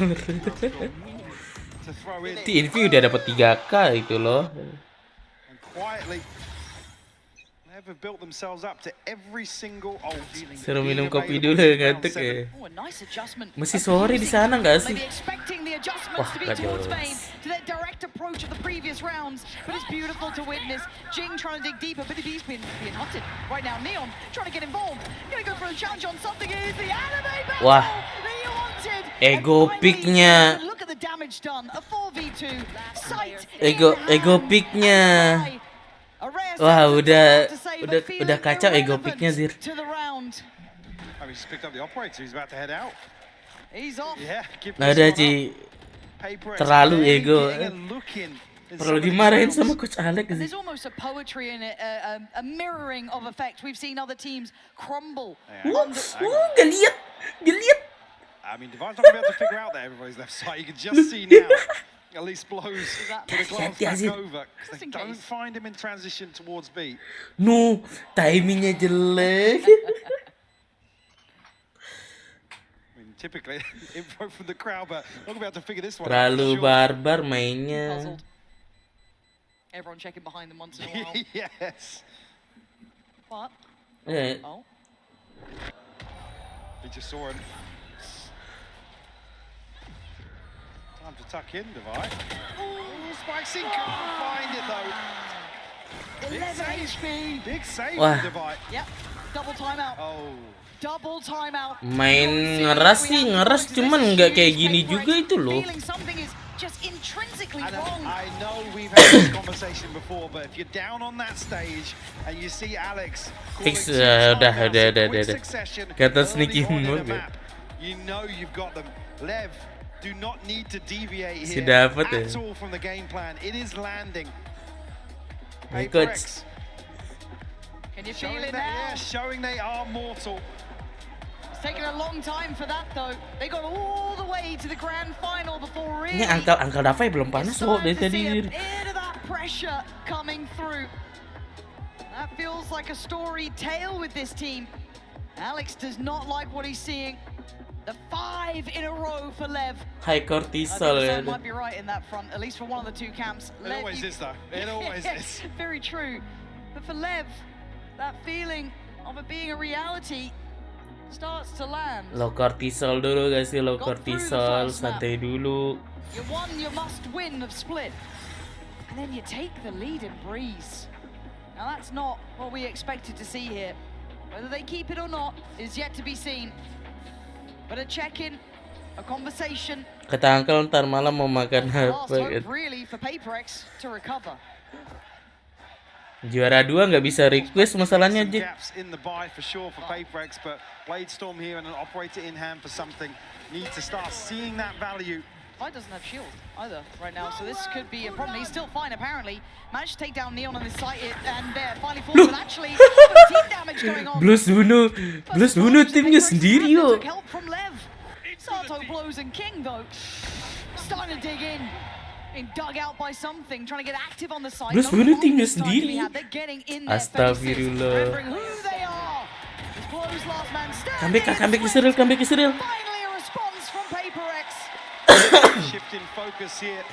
Di Invi udah dapat 3K itu loh. Suruh minum kopi dulu ngantuk ya. Masih sore di sana nggak sih? Wah, nggak jelas. Direct approach of the previous rounds, but it's beautiful to witness. Jing trying to dig deeper, but he's being hunted right now. Neon trying to get involved. Gonna go for a challenge on something. Is the anime battle Wah, that you wanted. ego picknya. Look at the damage done. A 4v2. Sight. Ego picknya. Wah, udah kacau ego picknya Zir. Ada Ci, terlalu ego. Perlu dimarahin sama Coach Alex. There's almost a poetry in it, a mirroring of effect. We've seen other teams crumble. Geliat. I mean, Divine's not gonna be able to figure out that everybody's left side. You can just see now. At least blows the glass back over because they don't find him in transition towards B. No, timingnya jelek. I mean, typically info from the crowd, but not gonna be able to figure this one out. Terlalu barbar mainnya. Everyone checking behind them once in a while. Yes. But he just saw him. Time to tuck in, Divine. Oh, Spike's in, couldn't find it though. 11 HP. Big save Wah. from Divine. Yep, double timeout. Double timeout. Main ngeras sih, ngeras cuman nggak kayak gini juga itu loh. Something is just intrinsically wrong. I know we've had this conversation before, but if you're down on that stage and you see Alex Fix, udah. Kata sneaky move. You know you've got them. Lev do not need to deviate Si here dapat ya. at all from the game plan. It is landing. Hey, coach. Can you feel it now? Yeah, showing they are mortal. It's taken a long time for that though. They got all the way to the grand final before really. Ini angka Davai belum panas loh dari tadi. Into that pressure coming through. That feels like a storied tale with this team. Alex does not like what he's seeing. The 5 in a row for Lev. High cortisol ya. Might be right in that front, at least for one of the 2 camps. It always is though. It always is. Very true. But for Lev, that feeling of it being a reality starts to land. Low cortisol dulu guys, low cortisol, santai dulu. You won your must-win of split, and then you take the lead in Breeze. Now that's not what we expected to see here. Whether they keep it or not is yet to be seen. But a check-in, a conversation, Kata Uncle ntar malam mau makan Last apa hope gitu. really for Paperex to recover. Juara 2 nggak bisa request masalahnya Some aja. gaps in the buy for sure for Paperex, but Bladestorm here and an operator in hand for something need to start seeing that value. Fight doesn't have shield either right now, so this could be a problem. He's still fine apparently. Managed to take down Neon on this site and there finally falls, but actually team damage going on. Blues bunuh timnya sendiri yo. Took help from Lev. Sato blows and King though. Starting to dig in. Being dug out by something, trying to get active on the side. Blues bunuh timnya sendiri. They're getting in their faces, Astagfirullah. remembering who they are. This blows last man Comeback Israel. Finally a response from Paperex. Shift in focus here.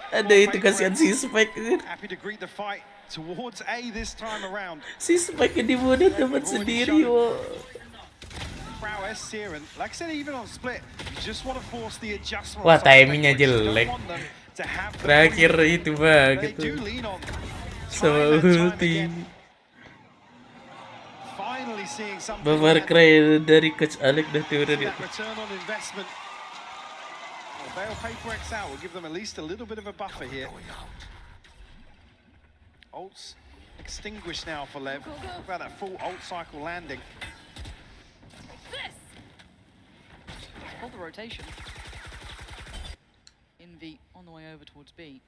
Ada itu kasihan si Spike. Happy to greet the fight towards A this time around. Si Spike dibunuh teman sendiri yo. Prowess here, and like I said, even on split, you just want to force the adjustment. Wah, timingnya jelek. Terakhir itu banget tuh. Sama ulti. Babar Cry dari Coach Alec dah turun itu. Bail Paperex out will give them at least a little bit of a buffer here. Ults extinguished now for Lev. What about that full ult cycle landing? Pull the rotation. Envy on the way over towards B.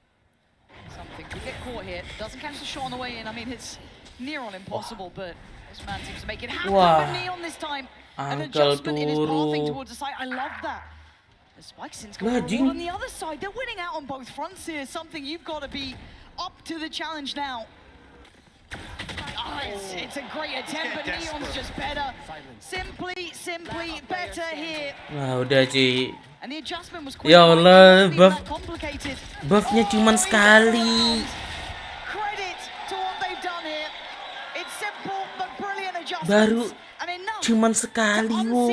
Something could get caught here. Doesn't catch the shot on the way in. I mean, it's near on impossible, but this man seems to make it happen with Neon this time. An adjustment in his pathing towards the side. I love that. The Spikesin's got a wall on the other side. They're winning out on both fronts here. Something you've got to be up to the challenge now. It's a great attempt, but Neon's just better. Simply better here. Wah, udah Ci. And the adjustment was quick. Ya Allah, Complicated. buffnya cuma sekali. Credit to what they've done here. It's simple but brilliant adjustments. Baru cuman sekali wo.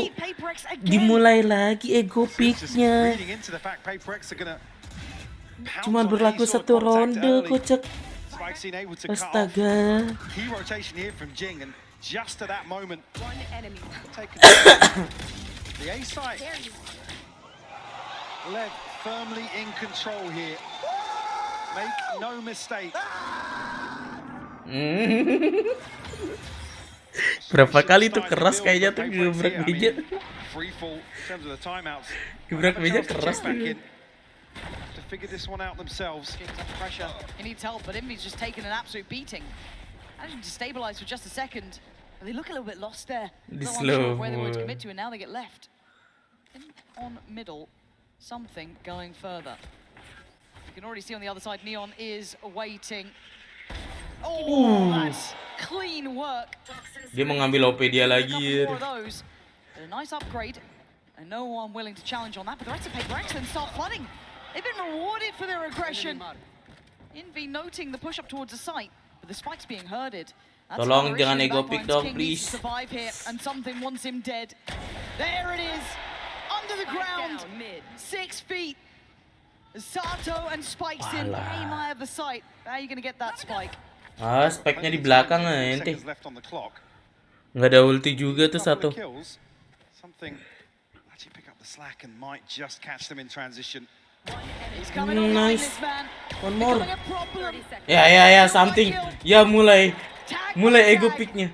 Dimulai lagi ego picknya. Cuman berlaku satu ronde kocak. Astaga. Key rotation here from Jing, and just at that moment, one enemy. The A side. Lev firmly in control here. Make no mistake. Berapa kali tuh keras kayaknya tuh gebrak meja. Gebrak meja keras tuh. To figure this one out themselves. Pressure. He needs help, but Envy's just taken an absolute beating. Managing to stabilize for just a second. But they look a little bit lost there. Not sure where they were to commit to, and now they get left. In on middle, something going further. You can already see on the other side, Neon is waiting. Oh, that's clean work. Dia mengambil OP dia lagi. A nice upgrade, and no one willing to challenge on that. But the rest of Paperex then start flooding. They've been rewarded for their aggression. Envy noting the push up towards the site, but the spike's being herded. Tolong jangan ego pick dong, please. Survive here, and something wants him dead. There it is, under the ground, 6 feet. Sato and Spikesin aim high of the site. How are you gonna get that spike? Ah, spike-nya di belakang ente. Nggak ada ulti juga tuh Sato. Something actually pick up the slack and might just catch them in transition. Nice. One more. Ya, something. Ya mulai ego pick-nya.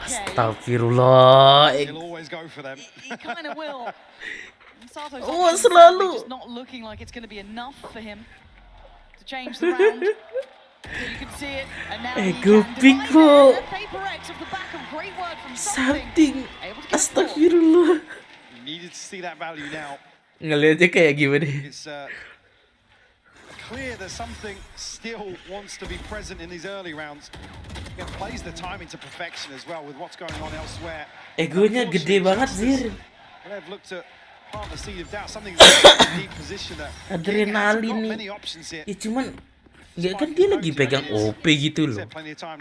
Astagfirullah. Oh, selalu. Not looking like it's going to be enough for him to change the round. You can see it, and now ego pick kok. Something. Astagfirullah. You needed to see that value now. Ngeliatnya kayak gimana? It's clear that something still wants to be present in these early rounds. It plays the timing to perfection as well with what's going on elsewhere. Egonya gede banget, Zir. They've looked at part of the seed of doubt. Something's in a deep position that adrenalin nih. Ya cuman ya kan dia lagi pegang OP gitu loh.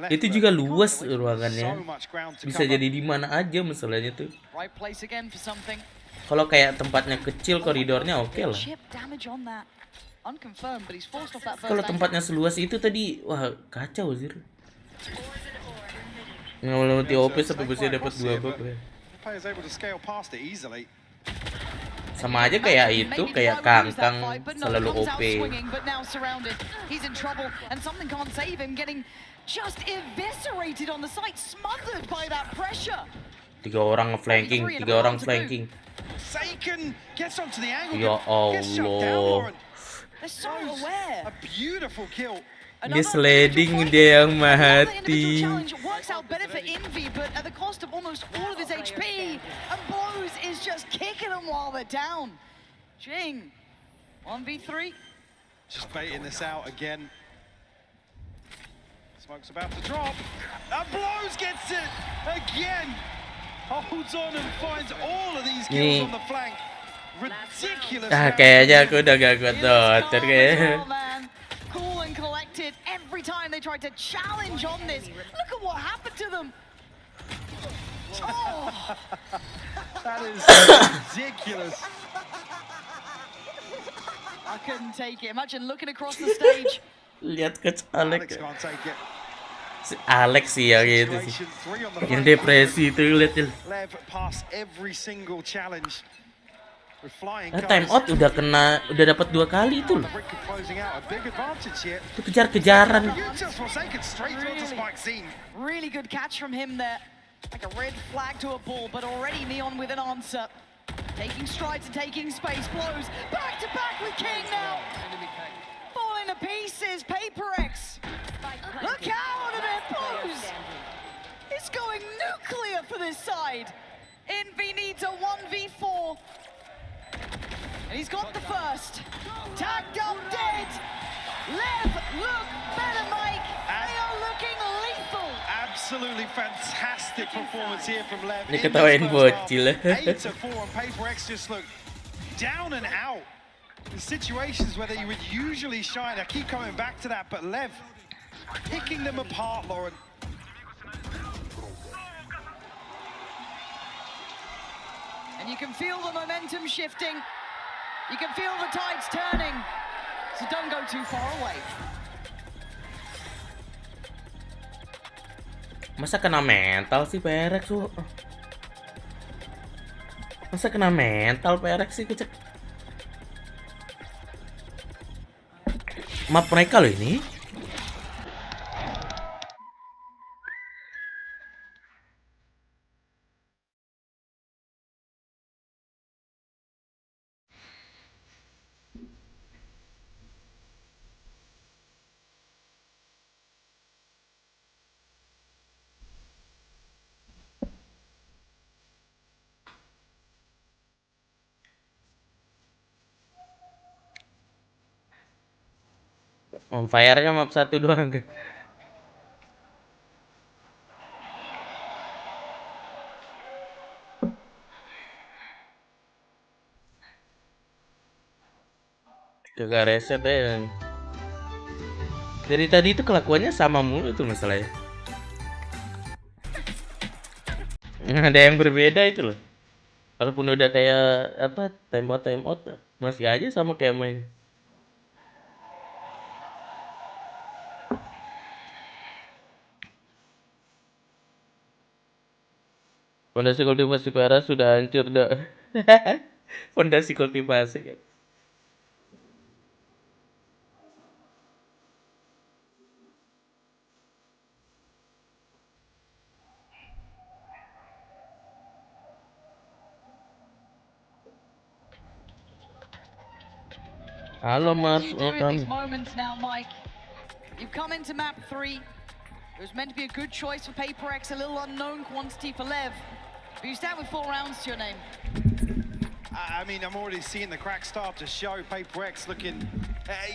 Itu juga luas ruangannya. Bisa jadi di mana aja masalahnya tuh. Kalau kayak tempatnya kecil, koridornya oke lah. Kalau tempatnya seluas itu tadi, wah kacau Zir. Ngelewati OP sampai bisa dapat 2 bab ya. Sama aja kayak itu, kayak Kangkang selalu OP. But now surrounded. He's in trouble and something can't save him, getting just eviscerated on the side, smothered by that pressure. 3 orang flanking. Seiken gets onto the angle. Ya Gets shut down, Allah. Lauren. They're so aware. A beautiful kill. Dia sliding, dia yang mati. Challenge works out better for Envy, but at the cost of almost all of his HP. And Blows is just kicking them while they're down. Jing, 1v3. Just baiting this out again. Smoke's about to drop. And Blows gets it again. Holds on and finds all of these kills on the flank. Ridiculous. Kayaknya aku udah gak kuat Nonton kayaknya. Cool and collected every time they tried to challenge on this. Look at what happened to them. Oh. That is ridiculous. I couldn't take it. Imagine looking across the stage. Lihat coach Alex. Can't take it. Si Alex sih yang itu sih. Yang depresi itu lihat. Lev pass every single challenge. Time out udah dapat 2 kali itu loh. Itu kejar-kejaran. Really good catch from him there. Like a red flag to a ball, but already Neon with an answer. Taking strides and taking space. Blows back to back with King now. Falling to pieces. Paper X. Look out at it, Blows. It's going nuclear for this side. Envy needs a 1v4. And he's got the first. Tagged up dead. Lev, look better, Mike. They are looking lethal. Absolutely fantastic performance here from Lev. Ini ketawain bocil. 8-4 and Paper X just look down and out. In situations where they would usually shine. I keep coming back to that, but Lev picking them apart, Lauren. And you can feel the momentum shifting. You can feel the tides turning. So don't go too far away. Masa kena mental sih PRX tuh? Masa kena mental PRX sih kecek? Map mereka loh ini. On fire-nya map 1 doang. Juga reset ya. Dari tadi itu kelakuannya sama mulu tuh masalahnya. Ada yang berbeda itu loh. Walaupun udah kayak apa time out masih aja sama kayak main. Fondasi kultivasi para sudah hancur dah. Fondasi kultivasi. Halo Mas, These moments now, Mike. You've come into map 3. It was meant to be a good choice for Paper X, a little unknown quantity for Lev. But you stand with 4 rounds to your name. I mean, I'm already seeing the crack start to show. Paper X looking.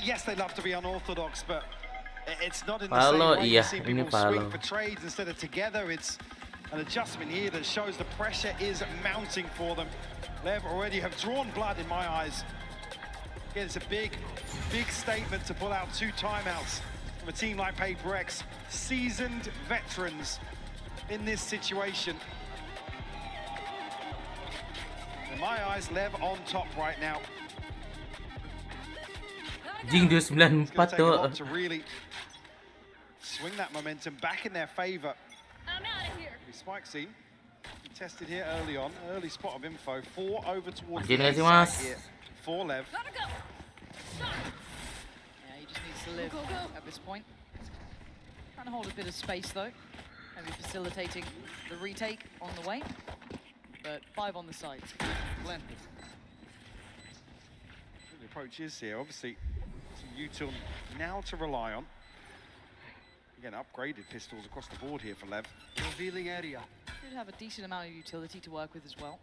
Yes, they love to be unorthodox, but it's not in the same way. You see people swing for trades instead of together. It's an adjustment here that shows the pressure is mounting for them. Lev already have drawn blood in my eyes. Again, it's a big statement to pull out 2 timeouts from a team like Paper X. Seasoned veterans in this situation. In my eyes, Lev on top right now. Jing 294 tuh. To really swing that momentum back in their favor. I'm out of here. Spike scene. Tested here early on, early spot of info. 4 over towards Anjir the nggak sih, side Mas? here for Lev. Yeah, he just needs to live at this point. Trying to hold a bit of space though. Maybe facilitating the retake on the way. But 5 on the side. Glenn. The approach is here, obviously, some util now to rely on. Again, upgraded pistols across the board here for Lev. Revealing area. Did have a decent amount of utility to work with as well.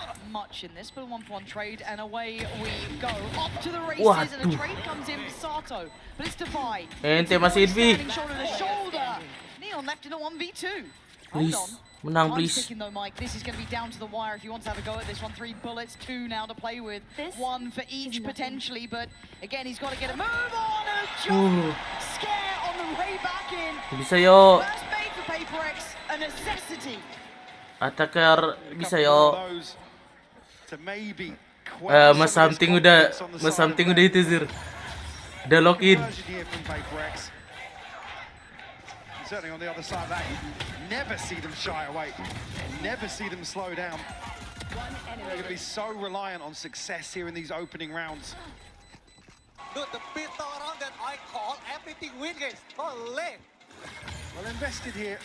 Not much in this, but a 1-for-1 trade, and away we go. Off to the races, and a trade comes in for Sato. But it's Defy. Ente masih Idvi. Standing shoulder to shoulder. Neon left in a 1v2. Please, Hold on. menang Time's please. ticking though, Mike. This is going to be down to the wire if he wants to have a go at this one. 3 bullets, 2 now to play with. 1 for each potentially, but again, he's got to get a move on and a jump scare on the way back in. Bisa yo. First made for PaperX, a necessity. Attacker bisa yo. To maybe Mas something udah itu Zir. Udah lock in. Certainly on the other side of that, you never see them shy away. Never see them slow down. They're going to be so reliant on success here in these opening rounds. Dude, the pit around that I call everything win, guys. Holy! Well invested here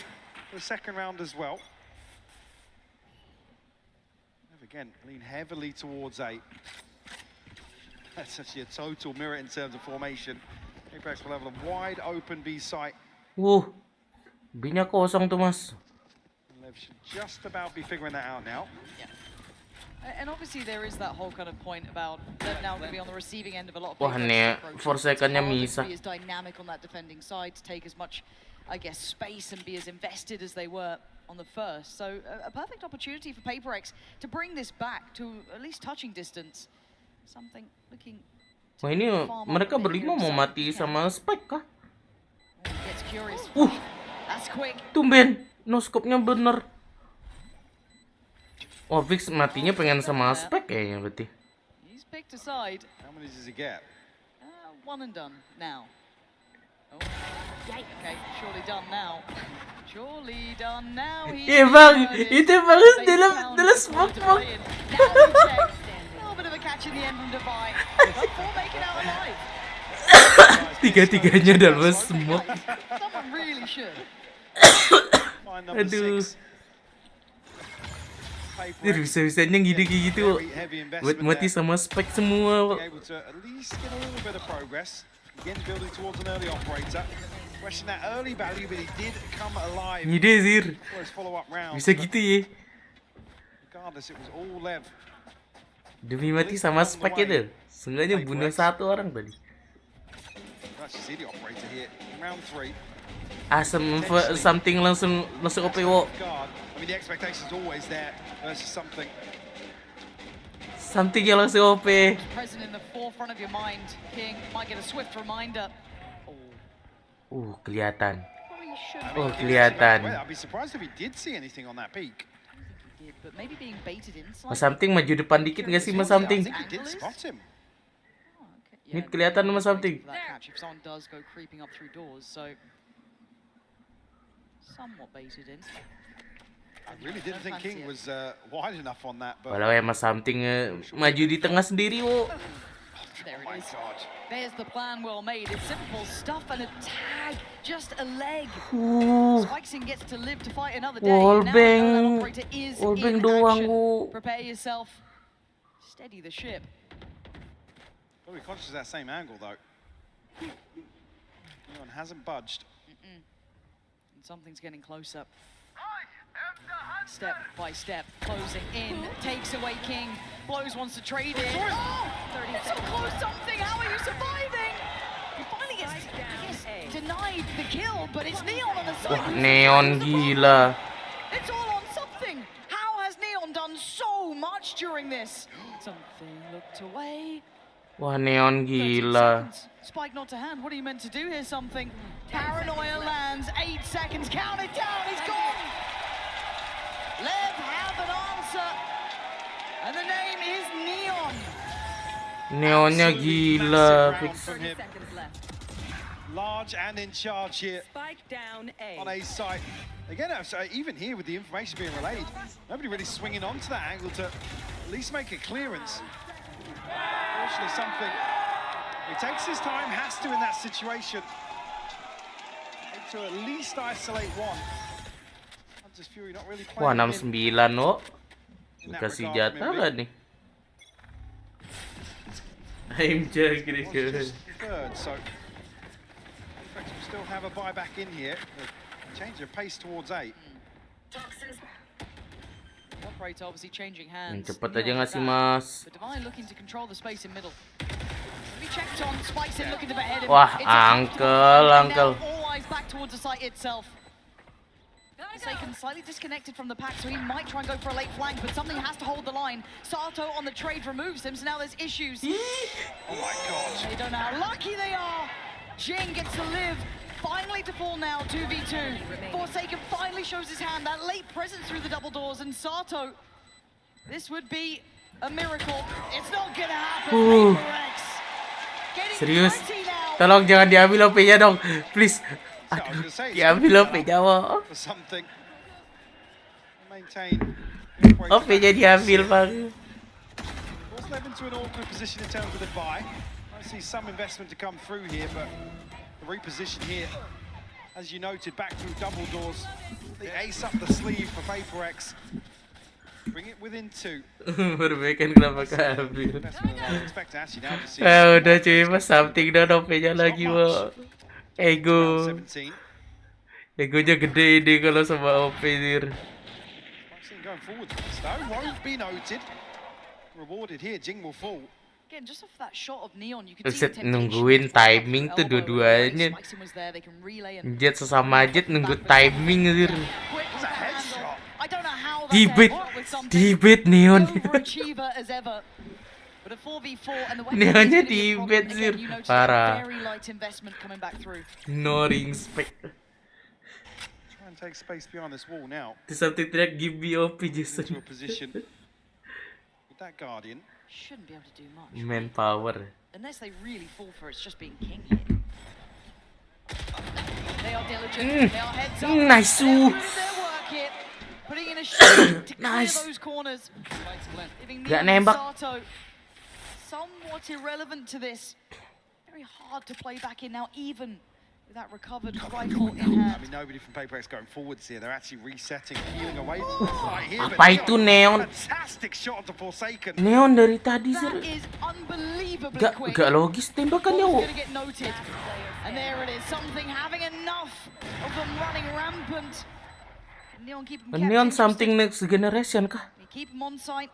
for the second round as well. Again, lean heavily towards A. That's actually a total mirror in terms of formation. Apex will have a wide open B site. B-nya kosong tuh, Mas. Lev should just about be figuring that out now. Yeah. And obviously there is that whole kind of point about Lev now going to be on the receiving end of a lot of Wah, nih 4 second-nya misah. be as dynamic on that defending side to take as much, I guess, space and be as invested as they were on the first. So a perfect opportunity for PaperX to bring this back to at least touching distance. Something looking. Wah, ini mereka berlima mau mati sama Spike kah? Gets curious. That's quick. Tumben, no scope-nya bener. Oh, Vix matinya pengen sama Spike kayaknya berarti. He's picked a side. How many does he get? 1 and done now. Oh, okay, surely done now. Surely done now. Iya bang, itu bagus dalam smoke bang. A little bit of a catch in the end from Defy. Before making out alive. Tiga-tiganya dalam smoke. Someone really should. Aduh. Bisa-bisanya ngide kayak gitu. Buat mati sama Spike semua. Ngide Zir. Bisa gitu ya. Demi mati sama Spike itu. Seenggaknya bunuh 1 orang tadi. Something langsung OP wo. Something yang langsung OP. Present in the forefront of your mind, King might get a swift reminder. Kelihatan. Kelihatan. I'd be surprised if he did see anything on that peak. But maybe being baited inside. Mas Something maju depan dikit nggak sih Mas Something? Ini kelihatan Mas Something. If someone does go creeping up through doors, so somewhat baited in. I really didn't think King was wide enough on that. Walau ya Mas Something maju di tengah sendiri wo. There it is. There's the plan well made. It's simple stuff and a tag, just a leg. Spikesing gets to live to fight another day. Wallbang doang wo. Prepare yourself. Steady the ship. Probably conscious of that same angle though. Neon hasn't budged. And something's getting closer. Step by step, closing in, takes away King. Blows wants to trade in. Oh! It's so close, Something! How are you surviving? He finally gets, denied the kill, but it's Neon on the side. Wah, Neon gila. It's all on Something. How has Neon done so much during this? Something looked away. Wah, Neon gila. Spike not to hand. What are you meant to do here? Something. Paranoia lands. 8 seconds. Count it down. He's gone. Lev have an answer. And the name is Neon. Neonnya gila. large and in charge here. Spike down A. On A site. Again, even here with the information being relayed, nobody really swinging onto that angle to at least make a clearance. Fortunately, something he takes his time, has to in that situation. To at least isolate one. Fury not really Wah, 69 loh. Dikasih jatah lah nih. I'm joking. Third, so we'll still have a buyback in here. Change of pace towards 8. Operator obviously changing hands. Cepet aja ngasih mas. But Divine looking to control the space in middle. Checked on, Spikes in looking to behead him. Wah, angkel. All eyes back towards the site itself. Forsaken slightly disconnected from the pack, so he might try and go for a late flank, but something has to hold the line. Sato on the trade removes him, so now there's issues. Oh my god. They don't know how lucky they are. Jing gets to live. Finally to fall now, 2v2. Forsaken finally shows his hand, that late presence through the double doors, and Sato, this would be a miracle. It's not gonna happen. Serius? Tolong jangan diambil OP-nya dong, please. Aduh, diambil OP-nya, Wo. OP-nya diambil, Bang. Led into an awkward position in terms of the buy. I see some investment to come through here, but the reposition here, as you noted, back through double doors. The ace up the sleeve for PaperX. Bring it within 2. Perbaikan kenapa keambil? Udah cuy, mas something dong OP-nya lagi, Wo. Egonya gede ini kalau sama OP dir. Going forward, won't be noted. Rewarded here, Jing will fall. Again, just off that shot of Neon, you can see Set nungguin timing tuh dua-duanya. Jet sesama Jet nunggu timing dir. Dibet Neon. Neonnya dibet sir, parah. No respect. Try and take space behind this wall now. Di something track give me OP Jason. Into a position with that Guardian. Shouldn't be able to do much. Manpower. Unless they really fall for it's just being king here. They are diligent. They are heads up. Nice. Putting in a shot to clear those corners. Gak nembak. Somewhat irrelevant to this. Very hard to play back in now, even with that recovered rifle in hand. I mean, nobody from PaperX going forwards here. They're actually resetting, healing away. Right here, apa itu Neon? Fantastic shot to Forsaken. Neon dari tadi sir. Gak logis tembakannya. And there it is, something having enough of them running rampant. Neon something next generation kah? Keep him on site.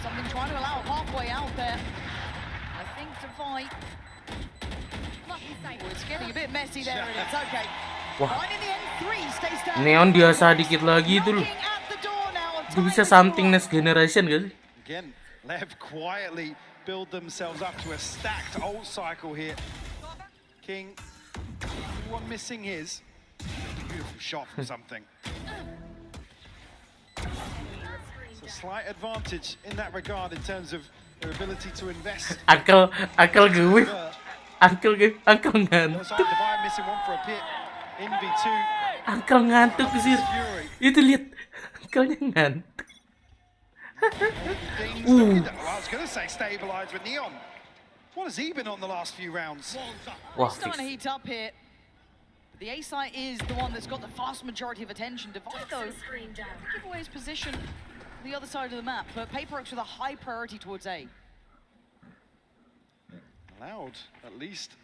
Something trying to allow halfway out there. I think to fight. It's getting a bit messy there. It is okay. Wah. In the end, 3 stays down. Neon biasa dikit lagi itu loh. Itu bisa something next generation gak sih? Again, Lev quietly build themselves up to a stacked ult cycle here. King, one missing his. Beautiful shot from something. It's a slight advantage in that regard in terms of their ability to invest. Akal gue. Uncle ngantuk. Missing one for a pit. In V2. Uncle ngantuk sih. Itu lihat. Uncle-nya ngantuk. I was going to say stabilize with Neon. What has he been on the last few rounds? Wah, starting to heat up here. The A site is the one that's got the vast majority of attention. Divide though, give away his position on the other side of the map, but PaperX with a high priority towards A. Allowed at least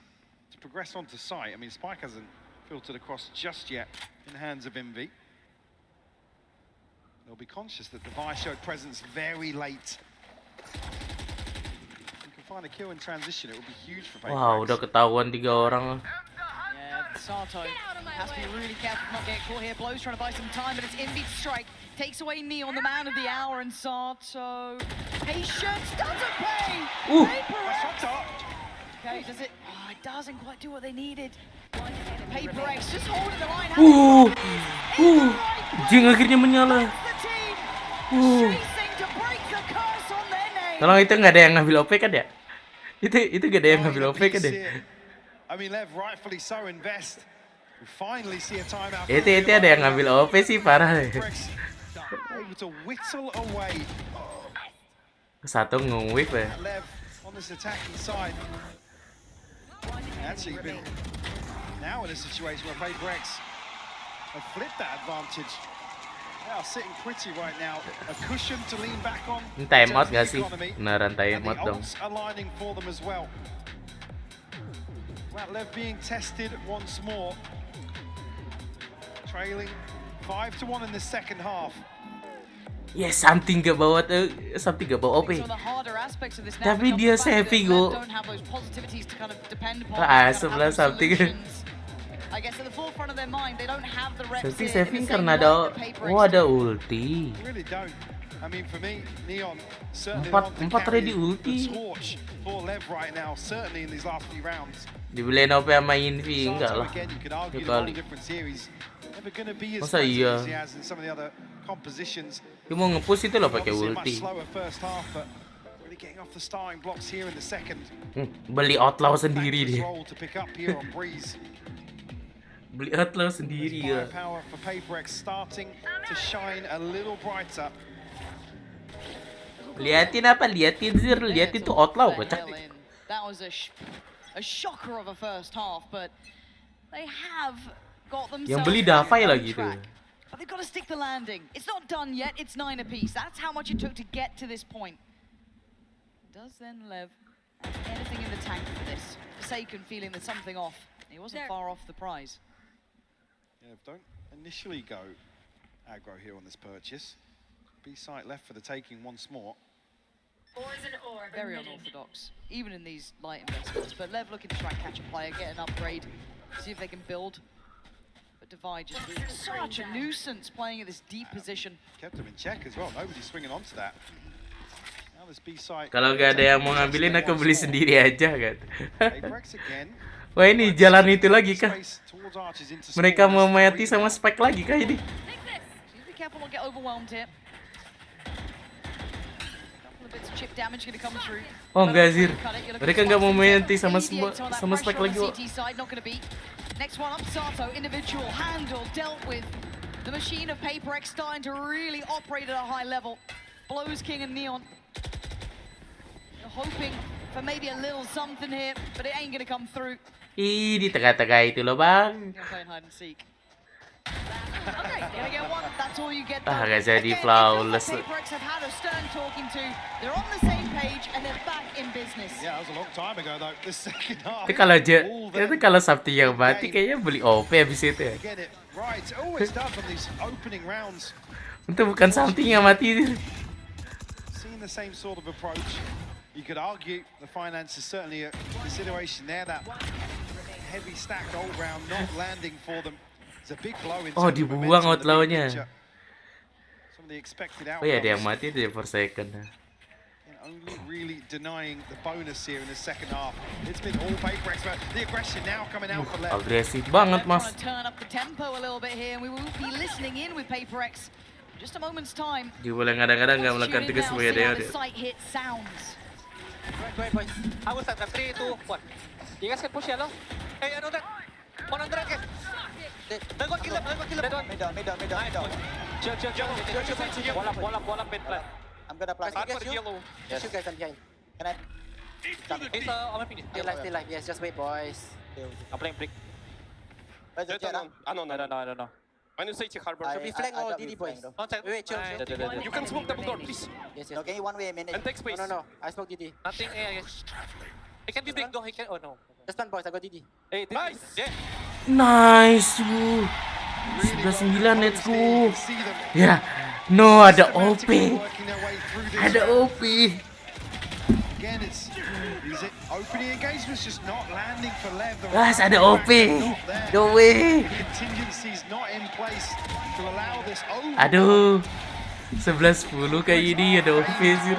to progress onto site. I mean, Spike hasn't filtered across just yet in the hands of Envy. They'll be conscious that Device showed presence very late. If you can find a kill in transition, it will be huge for PaperX. Wow, udah ketahuan 3 orang. Sato has to be really careful not get caught here. Blows trying to buy some time, but it's Envy to strike. Takes away Neon, the man of the hour, and Sato. Patience doesn't pay! Okay, does it? Oh, it doesn't quite do what they needed. PaperX just holding the line. Jing akhirnya menyala. Tolong itu nggak ada yang ngambil OP kan ya? Itu nggak ada yang ngambil OP kan ya? I mean, Lev rightfully so invest. We finally see a timeout. Itu ada yang ngambil OP sih parah. Able to whittle away. Satu nge-whip ya. Lev on this attacking side. Actually been now in a situation where PaperX have flipped that advantage. They are sitting pretty right now. A cushion to lean back on. Time out gak sih? Beneran time out dong. Aligning for them as well. Lev being tested once more. Trailing 5-1 in the second half. Yes, something gak bawa OP. Tapi dia saving kok. Sebelah something. Tapi saving karena ada ulti. Empat ready ulti. Dibeliin OP sama Invi enggak lah. Kali. Masa iya? Dia mau nge-push itu loh pakai ulti. Beli outlaw sendiri dia. Beli outlaw sendiri ya. Liatin apa? Liatin Zir, liatin tuh outlaw kocak. That was a shocker of a first half, but they have got themselves. Yang beli Davai lagi tuh. But they've got to stick the landing. It's not done yet. It's 9 apiece. That's how much it took to get to this point. Does then Lev have anything in the tank for this? Forsaken feeling there's something off. He wasn't far off the prize. Yeah, don't initially go aggro here on this purchase. B site left for the taking once more. Very unorthodox, even in these light investments. But Lev looking to try and catch a player, get an upgrade, see if they can build. But Divide just such a nuisance playing at this deep position. Kept him in check as well. Nobody's swinging onto that. Now this B site. Kalau gak ada yang mau ngambilin, aku beli sendiri aja kan. Wah ini jalan itu lagi kah? Mereka mau mati sama spike lagi kah ini? Be careful not get overwhelmed here. Oh enggak Zir, mereka nggak mau mati sama spike lagi kok. Next one up, Sato, individual handle dealt with. The machine of PaperX starting to really operate at a high level. Blows King and Neon. You're hoping for maybe a little something here, but it ain't gonna come through. Ih, di tengah-tengah itu loh bang. You're playing hide and seek. Okay, gonna get one. That's all you get. Gak jadi flawless. PaperX have had a stern talking to. They're on the same page and they're back in business. Yeah, that was a long time ago though. The second half. Itu kalau Sabti yang mati kayaknya beli OP habis itu ya. Right, always does on these opening rounds. Itu bukan something yang mati. Seeing the same sort of approach. You could argue the finance is certainly a consideration there. That heavy stacked all round not landing for them. Oh dibuang outlawnya. Oh ya ada yang mati dia per second. Only really denying the bonus here in the second half. It's been all PaperX, but the aggression now coming out for Lev. Agresif banget mas. Turn up the tempo a little bit here, and we will be listening in with PaperX. Just a moment's time. Dia boleh kadang-kadang nggak melakukan tugas sebagai dia. Site hit sounds. Wait, boys. I will start 3, 2, 1. You guys can push yellow. Hey, I know that. 100 guys. Let go kill him. Middle. Chill. Wall up, mid plan. I'm gonna plant. Start for yellow. Yes, you guys are behind. Can I? He's on my finish. Still life. Yes, just wait, boys. I'm playing brick. I don't know. When you say check harbor, should be flank or DD, boys? Wait, chill. You can smoke double door, please. Yes. Okay, one way a minute. And take space. No. I smoke DD. Nothing. It can be big though. Oh no. Just one, boys. I got DD. Hey, nice. Yeah. Nice, 99, let's go. Ya, no ada OP. Ada OP. Guys, ada OP. No way. Aduh. 11-10 kayak ini ada OP sih.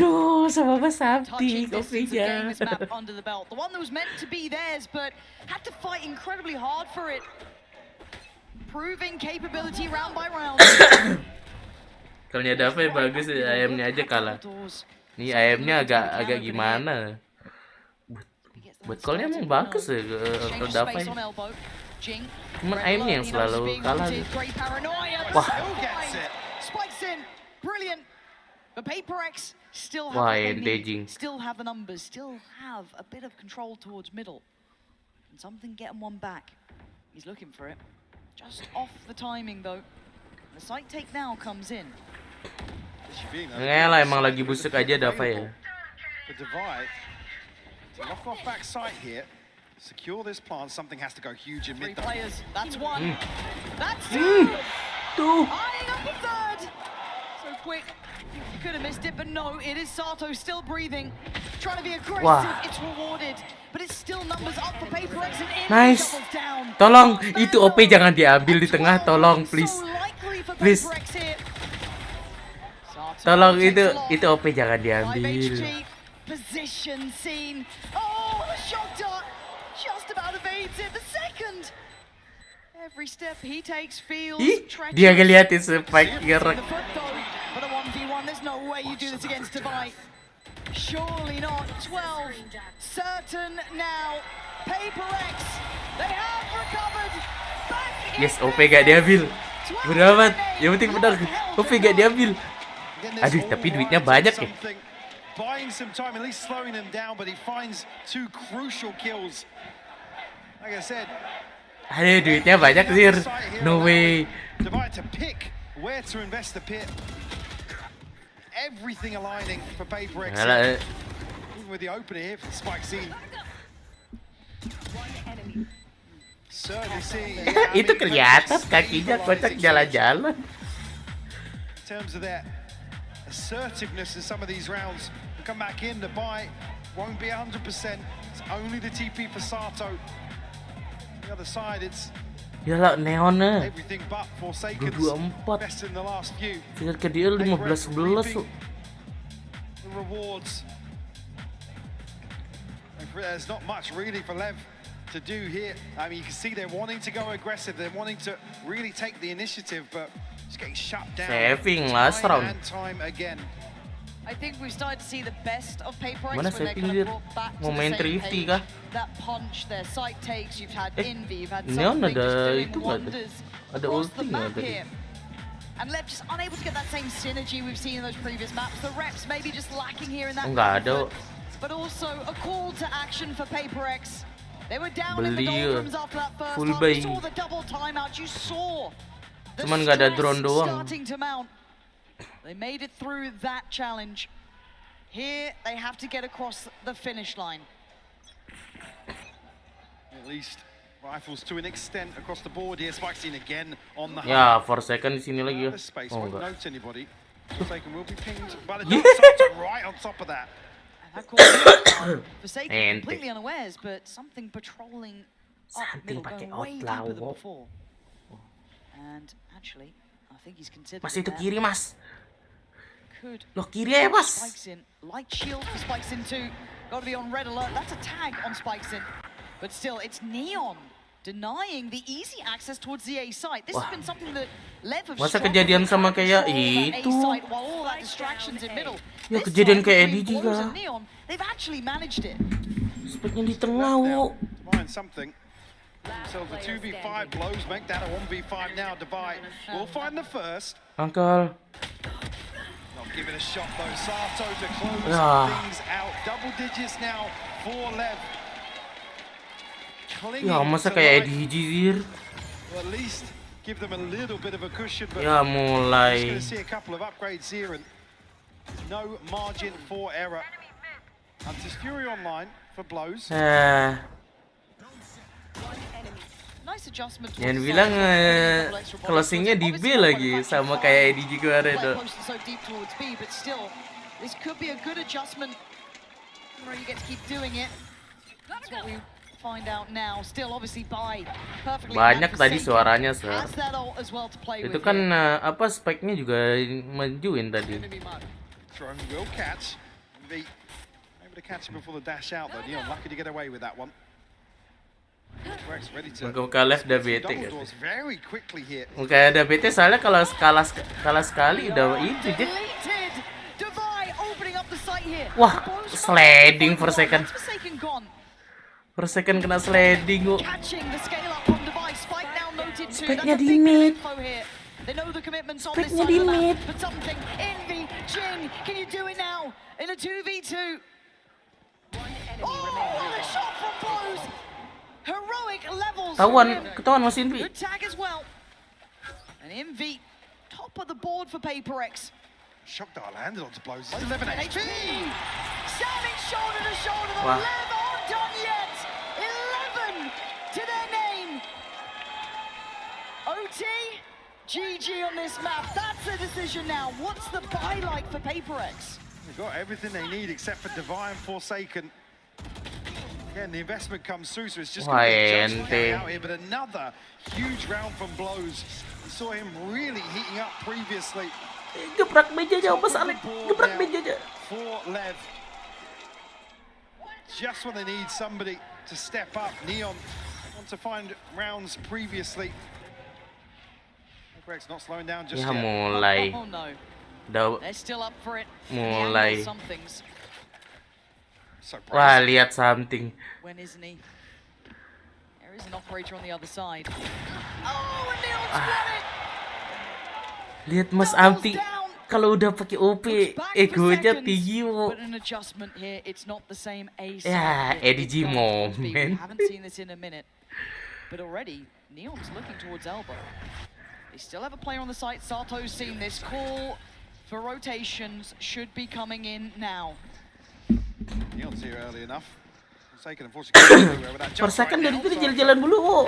Duh, sama Mas Sabti kopinya. The one that was meant to be theirs, but had to fight incredibly hard for it. Proving capability round by round. Kalau ada apa bagus, ayamnya aja kalah. Ini AM-nya agak gimana? Buat call-nya emang bagus ya untuk Davai. Cuman AM-nya yang selalu kalah. Wah. But PaperX still have Wah, what they need, engaging. still have the numbers, still have a bit of control towards middle. And something getting one back. He's looking for it. Just off the timing though. The side take now comes in. Ngelah emang lagi busuk aja Davai ya. The divide. To lock off back sight here. Secure this plant. Something has to go huge in mid. 3 players. That's one. That's two. Eyeing up a third. So quick. You could have missed it, but no, it is Sato still breathing. Trying to be aggressive, it's rewarded. But it's still numbers up for PaperX and in. Nice. Tolong, itu OP jangan diambil di tengah, tolong please. Please. Tolong itu OP jangan diambil. Position scene. Oh, the shock dart just about evades it. The second. Every step he takes feels treacherous. Dia ngeliatin spike gerak. But a 1v1, there's no way you do this against Divide. Surely not. 12. Certain now. PaperX. They have recovered. Yes, OP gak diambil. Beramat. Yang penting menang. OP gak diambil. Aduh, tapi duitnya banyak ya. Buying some time, at least slowing them down, but he finds 2 crucial kills. Like I said. Aduh, duitnya banyak sih. No way. Divide to pick where to invest the pit. Everything aligning for PaperX. Even with the opener here for the Spike scene. Certainly seeing. Itu kelihatan kakinya kocak jalan-jalan. In terms of their assertiveness in some of these rounds, to come back in, the buy won't be 100%. It's only the TP for Sato. The other side, it's yalah neonnya. everything but Forsaken's 24. best in the last few. Tinggal ke dia 15-11 tuh. The rewards. There's not much really for Lev to do here. I mean, you can see they're wanting to go aggressive. They're wanting to really take the initiative, but just getting shut down. Saving last round. And time again. I think we've started to see the best of PaperX Mana when they're saving kind dia? of brought back to Mau main the same 350 page. kah? That punch, their sight takes, you've had Envy, you've had Neon something just ada doing itu nggak ada? wonders Ada across ulti the nggak map tadi? here. And Lev just unable to get that same synergy we've seen in those previous maps. The reps maybe just lacking here in that Nggak ada. but also a call to action for PaperX. They were down in the Beli doldrums after that first full half. buy. You saw the double timeout. You saw the Cuman nggak ada stress drone doang. starting to mount. They made it through that challenge. Here, they have to get across the finish line. At least rifles to an extent across the board here. Spike scene again on the Ya, Forsaken di sini lagi ya. space Oh won't enggak. note anybody. Forsaken will be pinged by the Yeah. Joki right on top of that. That call Forsaken Ente. completely unawares, but something patrolling up middle, pakai going way outlaw. deeper than before. And actually, I think he's considered Mas itu that. kiri, Mas. Could Loh, kiri ya, Mas. Spikes in. Light shield for Spikes in too. Got to be on red alert. That's a tag on Spikes in. But still, it's Neon denying the easy access towards the A site. This has been something that Lev have Masa struggled kejadian with sama trying to kayak control that A itu? site while all that distractions in middle. Ya This kejadian side kayak between Eddie Blues juga. and Neon, they've actually managed it. Speknya di tengah, wo. Find something. Themselves a 2v5 blows, make that a 1v5 now. Divide. We'll find the first. Angkal. Not give it a shot though. Sato to close Ah. things out. Double digits now for Lev. Ya, masa kayak Eddie Hijir. Well, at least give them a little bit of a cushion. But Ya, just mulai. going to see a couple of upgrades here and no margin for error. Antis Fury online for blows. Nice adjustment. Jangan bilang closingnya di B lagi sama kayak Eddie kemarin tuh. So deep towards B, but still, this could be a good adjustment. Where you get to keep doing it. That's what we find out now. Still, obviously, by perfectly. Banyak tadi suaranya, Sir. Has that ult as well to play Itu with kan here. apa speknya juga majuin tadi. Drone will catch. Able to catch him before the dash out though. Neon lucky to get away with that one. Rex ready to Muka left udah bete double kan. doors very quickly here. Muka ada bete soalnya kalau kalah sekali udah itu dia. Divide opening up the site here. Wah, sliding for second. Forsaken gone. Per second kena sliding kok. Catching the scale up from device. Spike now noted too. Spike-nya That's a di big bit of mid. info here. They know the commitments on this Spike-nya side di of the mid. map. But something. Envy, Jing, can you do it now? In a 2v2. Oh, what a shot from Blows. Heroic levels. Ketahuan Mas Envy. Good tag as well. And Envy, top of the board for PaperX. Shocked that I landed onto Blows. 11 HP. Standing shoulder to shoulder. The Wah. Lev aren't done yet. 11 to their name. OT, GG on this map. That's the decision now. What's the buy like for PaperX? They've got everything they need except for Divine Forsaken. Again, the investment comes through, so it's just going to be a judgment out here. But another huge round from Blows. We saw him really heating up previously. Gebrak mejanya, Mas Alek. Gebrak mejanya. For Lev. Just when they need somebody to step up, Neon want to find rounds previously. PaperX not slowing down just Ya yet. mulai. Oh no. They're still up for it. Mulai. Something's. Wah, lihat something. When isn't he? There is an operator on the other side. Oh, and Neon's won it. Lihat Mas Amti kalau udah pakai OP, egonya tinggi mo. But an adjustment here, it's not the same ace. Ya, EDG moment. We haven't seen this in a minute. But already, Neon's looking towards elbow. They still have a player on the site. Sato's seen this. Call for rotations should be coming in now. Neon's here early enough. Forsaken, unfortunately. Per second dari tadi jalan-jalan dulu kok.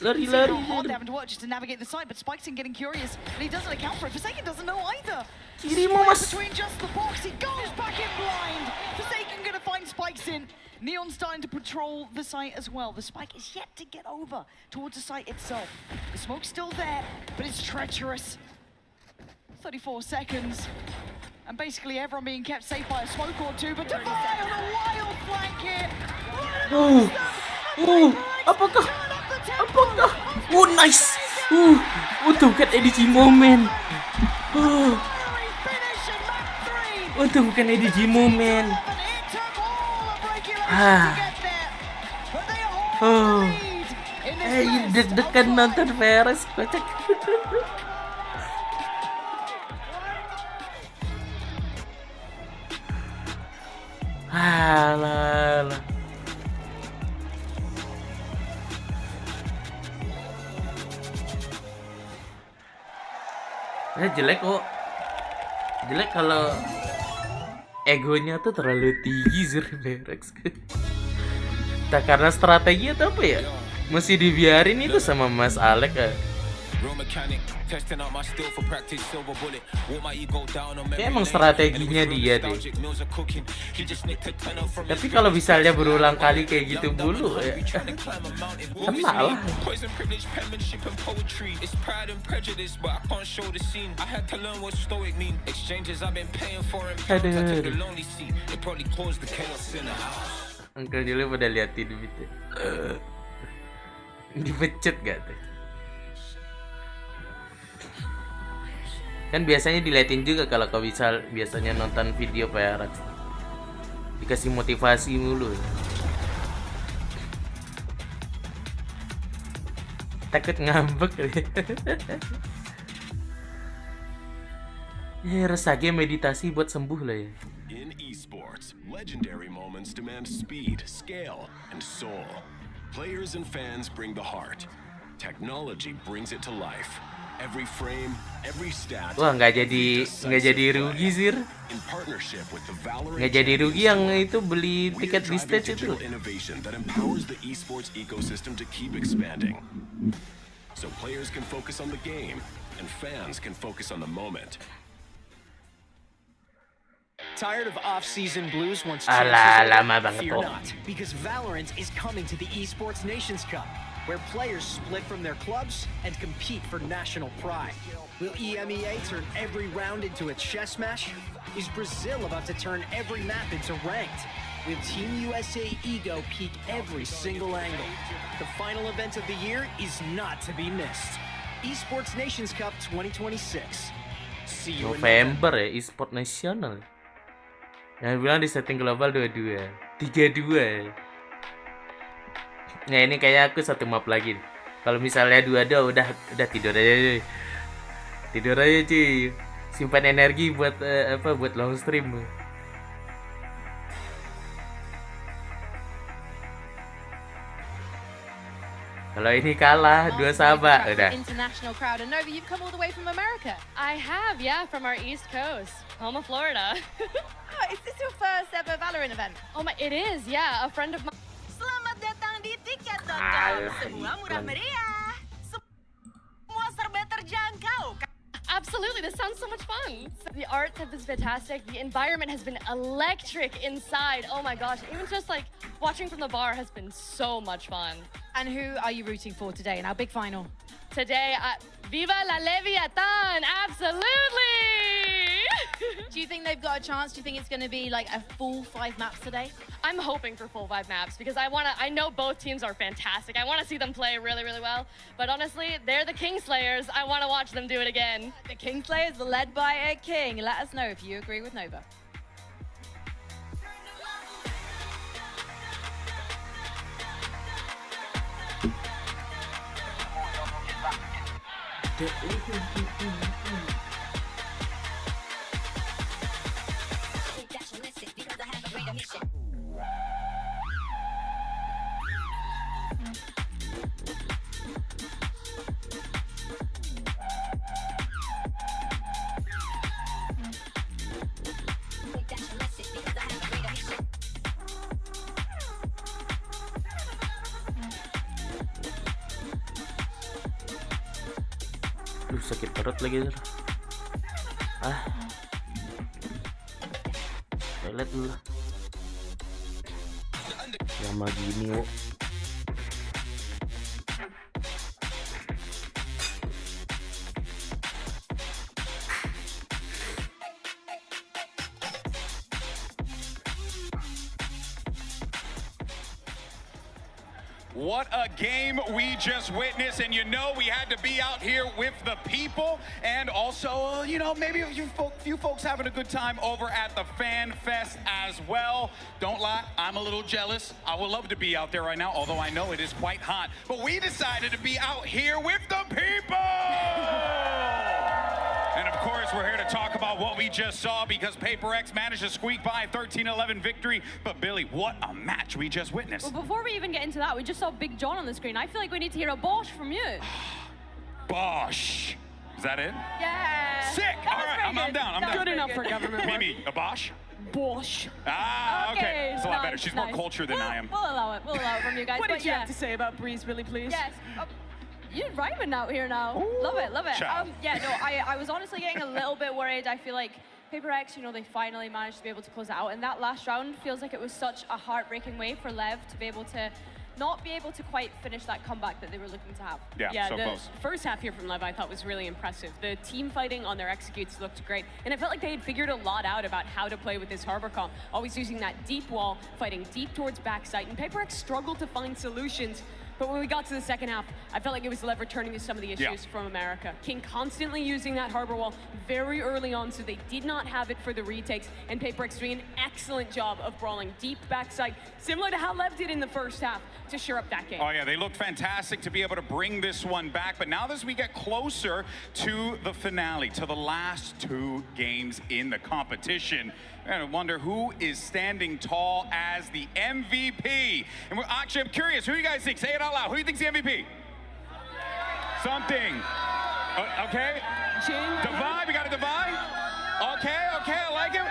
Lari-lari. Hard having to work just to navigate the site, but Spike's in getting curious, and he doesn't account for it. Forsaken doesn't know either. Kiri mo, Mas. Between just the box, he goes back in blind. Forsaken gonna find Spikes in. Neon starting to patrol the site as well. The Spike is yet to get over towards the site itself. The smoke's still there, but it's treacherous. 34 seconds. And basically everyone being kept safe by a smoke or two, but Divine on a wild flank here. Apakah? Oh, nice. Untung bukan EDG moment. Untung bukan EDG moment. Deg-degan nonton Veres, kocak. Alah. Jelek kok. Jelek kalau egonya tuh terlalu tinggi sih Berex. Tak karena strategi atau apa ya? Mesti dibiarin itu sama Mas Alek ya. Ya emang strateginya dia deh. Tapi kalau misalnya berulang kali kayak gitu dulu ya, kena lah. Uncle dulu pada liatin gitu. Dipecut gak tuh? Kan biasanya diliatin juga kalau kau bisa biasanya nonton video PRX. Dikasih motivasi mulu. Takut ngambek. Ya resage meditasi buat sembuh lah ya. In esports, legendary moments demand speed, scale, and soul. Players and fans bring the heart. Technology brings it to life. Every frame, every stat. Wah, nggak jadi rugi sih. Nggak jadi rugi yang itu beli tiket di stage itu. Innovation that empowers the esports ecosystem to keep expanding. So players can focus on the game and fans can focus on the moment. Tired of off-season blues once lama banget fear kok. not, because Valorant is coming to the Esports Nations Cup, where players split from their clubs and compete for national pride. Will EMEA turn every round into a chess match? Is Brazil about to turn every map into ranked? Will Team USA ego peak every single angle? The final event of the year is not to be missed. Esports Nations Cup 2026. See you in November ya, Esport Nasional. Yang bilang di setting global 2-2, 3-2. Nah ini kayaknya aku satu map lagi. Kalau misalnya 2-2 udah tidur aja. Tidur aja cuy. Simpan energi buat buat long stream. Kalau ini kalah, dua sahabat udah. International crowd. And Nova, you've come all the way from America. I have, yeah, from our East Coast, home of Florida. Is this your first ever Valorant event? Oh my, it is, yeah. A friend of mine. Selamat datang di tiket.com. Semua murah meriah. Semua serba terjangkau. Absolutely, this sounds so much fun. The art have been fantastic. The environment has been electric inside. Oh my gosh, even just like watching from the bar has been so much fun. And who are you rooting for today in our big final? Today, Viva la Leviathan! Absolutely! Do you think they've got a chance? Do you think it's going to be like a full 5 maps today? I'm hoping for full 5 maps because I know both teams are fantastic. I want to see them play really, really well. But honestly, they're the Kingslayers. I want to watch them do it again. The Kingslayers are led by a king. Let us know if you agree with Nova. Sakit perut lagi. Toilet dulu lah. Lama gini kok. What a game we just witnessed, and you know we had to be out here with the people, and also, you know, maybe a few folks having a good time over at the Fan Fest as well. Don't lie, I'm a little jealous. I would love to be out there right now, although I know it is quite hot, but we decided to be out here with the people! And of course, we're here to talk about what we just saw because Paper X managed to squeak by a 13-11 victory. But Billy, what a match we just witnessed. Well, before we even get into that, we just saw Big John on the screen. I feel like we need to hear a Bosch from you. Bosch. Is that it? Yeah. Sick. All right, I'm down. I'm down. Good enough for government work. Mimi, a Bosch? Bosch. Ah, okay. It's a lot better. She's more nice. cultured than I am. We'll allow it. We'll allow it from you guys. What but did you yeah. have to say about Breeze, Billy, please? Yes. You're rhyming out here now. Ooh, love it, love it. child. I was honestly getting a little bit worried. I feel like Paper X, you know, they finally managed to be able to close it out. And that last round feels like it was such a heartbreaking way for Lev to be able to not be able to quite finish that comeback that they were looking to have. Yeah, so the close. First half here from Lev I thought was really impressive. The team fighting on their executes looked great, and I felt like they had figured a lot out about how to play with this harbor comp, always using that deep wall, fighting deep towards backside, and Paper X struggled to find solutions. But when we got to the second half, I felt like it was Lev returning to some of the issues from America. King constantly using that harbor wall very early on, so they did not have it for the retakes, and Paper X doing an excellent job of brawling deep backside, similar to how Lev did in the first half, to shore up that game. Oh yeah, they looked fantastic to be able to bring this one back, but now as we get closer to the finale, to the last 2 games in the competition, I wonder who is standing tall as the MVP. And actually, I'm curious, who do you guys think? Say it out loud. Who do you think's the MVP? Something. Okay. Divide. We got a divide. Okay. I like it.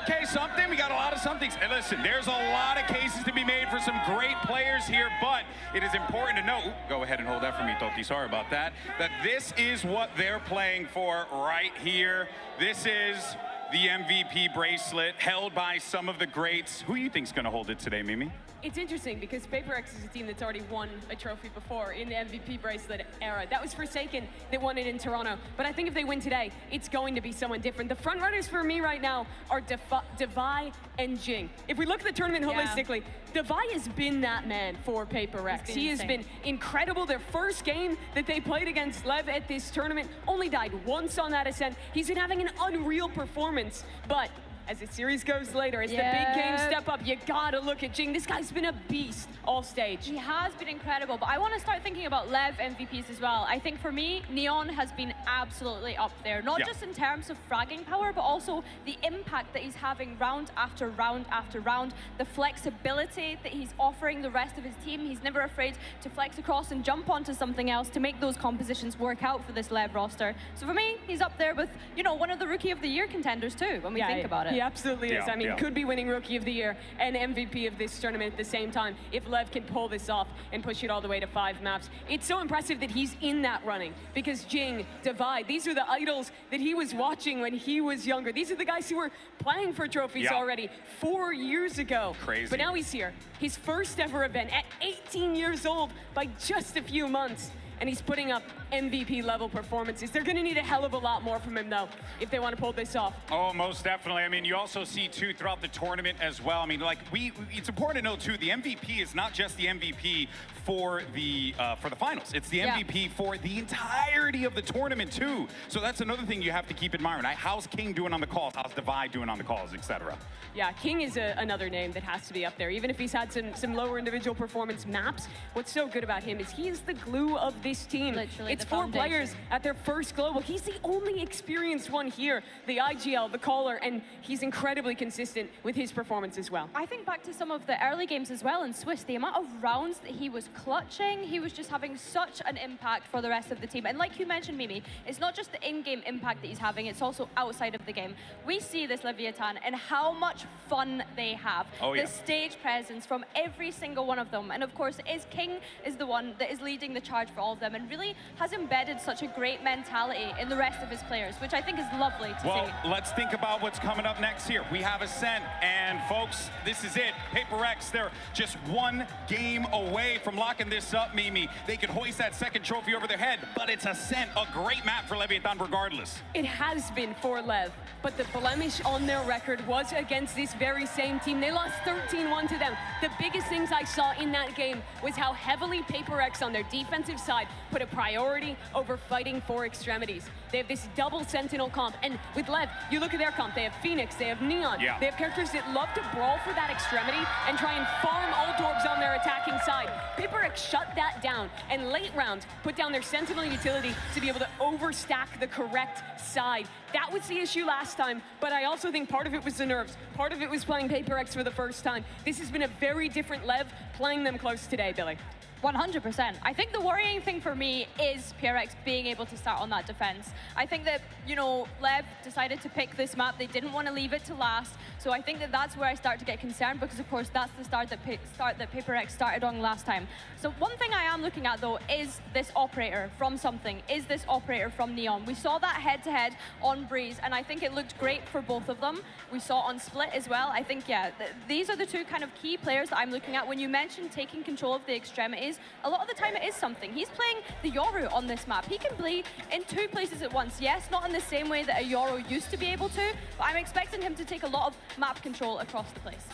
Okay, something. We got a lot of somethings. And listen, there's a lot of cases to be made for some great players here, but it is important to know, go ahead and hold that for me, Toki, sorry about that, that this is what they're playing for right here. This is the MVP bracelet held by some of the greats. Who do you think's gonna hold it today, Mimi? It's interesting because Paper X is a team that's already won a trophy before in the MVP bracelet era. That was Forsaken that won it in Toronto. But I think if they win today, it's going to be someone different. The front runners for me right now are Devi and Jing. If we look at the tournament holistically, Devi has been that man for Paper X. He has been incredible. Their first game that they played against Lev at this tournament only died once on that ascent. He's been having an unreal performance, but as the series goes later, as the big games step up, you gotta look at Jing. This guy's been a beast all stage. He has been incredible, but I want to start thinking about Lev MVPs as well. I think for me, Neon has been absolutely up there, not just in terms of fragging power, but also the impact that he's having round after round after round, the flexibility that he's offering the rest of his team. He's never afraid to flex across and jump onto something else to make those compositions work out for this Lev roster. So for me, he's up there with, you know, one of the Rookie of the Year contenders too, when we think about it. He absolutely is. I mean, could be winning Rookie of the Year and MVP of this tournament at the same time if Lev can pull this off and push it all the way to 5 maps. It's so impressive that he's in that running because Jing, Divide, these are the idols that he was watching when he was younger. These are the guys who were playing for trophies already 4 years ago. Crazy. But now he's here. His first ever event at 18 years old by just a few months. And he's putting up MVP level performances. They're gonna need a hell of a lot more from him though, if they want to pull this off. Oh, most definitely. I mean, you also see too throughout the tournament as well. I mean, like it's important to know too, the MVP is not just the MVP for the finals. It's the MVP for the entirety of the tournament too. So that's another thing you have to keep in mind. Right? How's King doing on the calls? How's Divide doing on the calls, etc. Yeah, King is another name that has to be up there. Even if he's had some lower individual performance maps, what's so good about him is he is the glue of this team. Literally it's the 4 foundation. players at their first global. He's the only experienced one here, the IGL, the caller, and he's incredibly consistent with his performance as well. I think back to some of the early games as well in Swiss, the amount of rounds that he was clutching, he was just having such an impact for the rest of the team. And like you mentioned, Mimi, it's not just the in-game impact that he's having, it's also outside of the game. We see this Leviathan and how much fun they have. The stage presence from every single one of them. And of course, King is the one that is leading the charge for all of them and really has embedded such a great mentality in the rest of his players, which I think is lovely to see. Well, let's think about what's coming up next here. We have Ascent, and folks, this is it. Paper X, they're just 1 game away from locking this up, Mimi. They could hoist that second trophy over their head, but it's Ascent, a great map for Leviathan regardless. It has been for Lev, but the blemish on their record was against this very same team. They lost 13-1 to them. The biggest things I saw in that game was how heavily Paper X on their defensive side put a priority over fighting for extremities. They have this double Sentinel comp, and with Lev, you look at their comp, they have Phoenix, they have Neon, they have characters that love to brawl for that extremity and try and farm ult orbs on their attacking side. Paper X shut that down, and late rounds put down their Sentinel utility to be able to overstack the correct side. That was the issue last time, but I also think part of it was the nerves. Part of it was playing Paper X for the first time. This has been a very different Lev playing them close today, Billy. 100%. I think the worrying thing for me is PRX being able to start on that defense. I think that, you know, Lev decided to pick this map. They didn't want to leave it to last. So I think that that's where I start to get concerned because, of course, that's the start that PaperX started on last time. So one thing I am looking at, though, is this operator from something. Is this operator from Neon? We saw that head-to-head on Breeze, and I think it looked great for both of them. We saw on Split as well. I think, yeah, these are the two kind of key players that I'm looking at. When you mentioned taking control of the extremities, a lot of the time it is something. He's playing the Yoru on this map. He can play in 2 places at once. Yes, not in the same way that a Yoru used to be able to, but I'm expecting him to take a lot of map control across the place.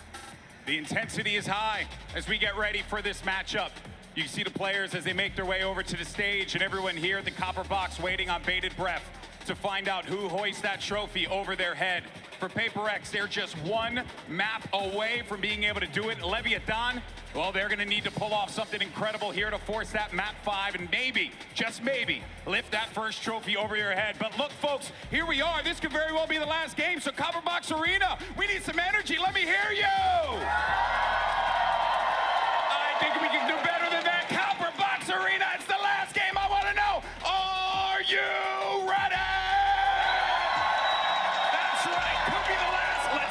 The intensity is high as we get ready for this matchup. You see the players as they make their way over to the stage, and everyone here at the Copper Box waiting on bated breath to find out who hoists that trophy over their head. For PaperX, they're just 1 map away from being able to do it. Leviathan, well, they're gonna need to pull off something incredible here to force that map 5 and maybe, just maybe, lift that first trophy over your head. But look, folks, here we are. This could very well be the last game, so Copper Box Arena, we need some energy. Let me hear you! I think we can do better than that. Copper Box Arena, it's the last game. I wanna know, are you ready?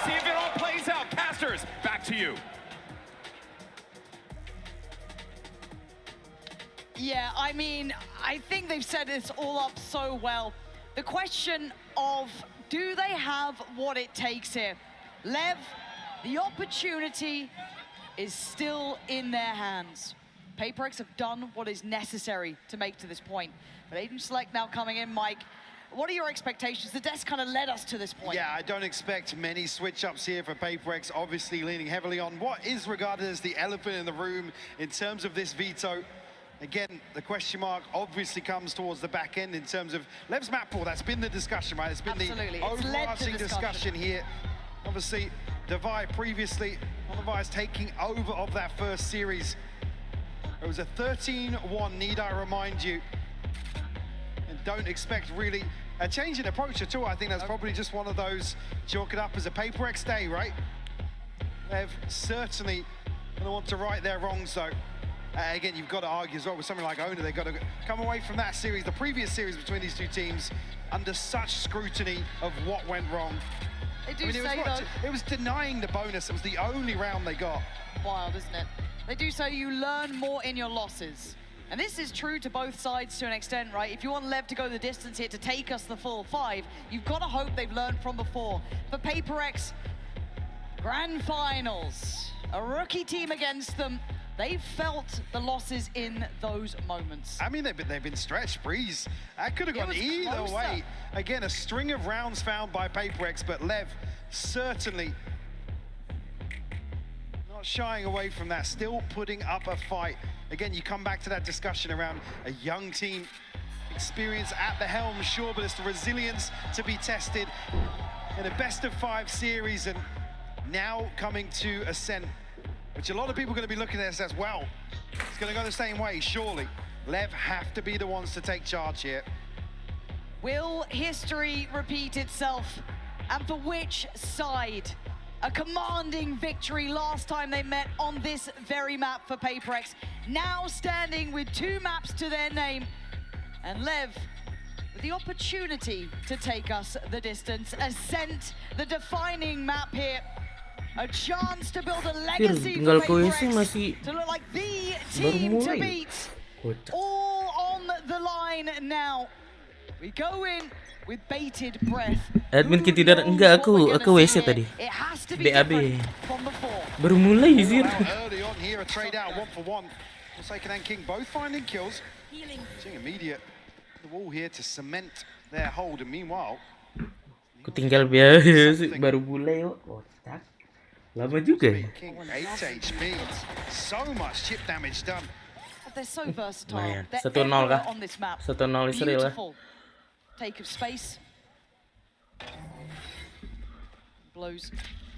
See if it all plays out. Casters, back to you. Yeah, I mean, I think they've set this all up so well. The question of, do they have what it takes here? Lev, the opportunity is still in their hands. PaperX have done what is necessary to make to this point. But Agent Select now coming in, Mike. What are your expectations? The desk kind of led us to this point. Yeah, I don't expect many switch-ups here for PaperX, obviously leaning heavily on what is regarded as the elephant in the room in terms of this veto. Again, the question mark obviously comes towards the back end in terms of Lev's map pool. That's been the discussion, right? It's been the overarching discussion here. Obviously, Divide previously on the Vice taking over of that first series. It was a 13-1, need I remind you. And don't expect really a change in approach at all. I think that's probably just one of those chalk it up as a Paper X day, right? They've certainly going to want to right their wrongs, though. Again, you've got to argue as well with something like Owner. They've got to come away from that series, the previous series between these two teams, under such scrutiny of what went wrong. It was denying the bonus. It was the only round they got. Wild, isn't it? They do say you learn more in your losses. And this is true to both sides to an extent, right? If you want Lev to go the distance here to take us the full 5, you've got to hope they've learned from before. For Paper X, Grandfinals, a rookie team against them. They've felt the losses in those moments. I mean, they've been stretched, Breeze. That could have gone either way. Again, a string of rounds found by Paper X, but Lev certainly not shying away from that, still putting up a fight. Again, you come back to that discussion around a young team, experience at the helm, sure, but it's the resilience to be tested in a best-of-5 series, and now coming to Ascent, which a lot of people are going to be looking at this as, well, it's going to go the same way, surely. Lev have to be the ones to take charge here. Will history repeat itself? And for which side? A commanding victory last time they met on this very map for Paper X. Now standing with 2 maps to their name. And Lev with the opportunity to take us the distance. Ascent, the defining map here. A chance to build a legacy for Paper X, to look like the team to beat. All on the line now. We go in with bated breath. Admin ketidak, enggak, aku WC tadi. BAB. Baru mulai sih. Early on here, a trade out 1-for-1. Forsaken and King both finding kills. Seeing immediate the wall here to cement their hold, and meanwhile, Aku tinggal biasa sih, baru mulai kok. Kotak. Lama juga ya. King 8 HP. So much chip damage done. They're so versatile. Lumayan. They're 1-0 kah? on this map. 1-0 Israel lah. Beautiful take of space. Blows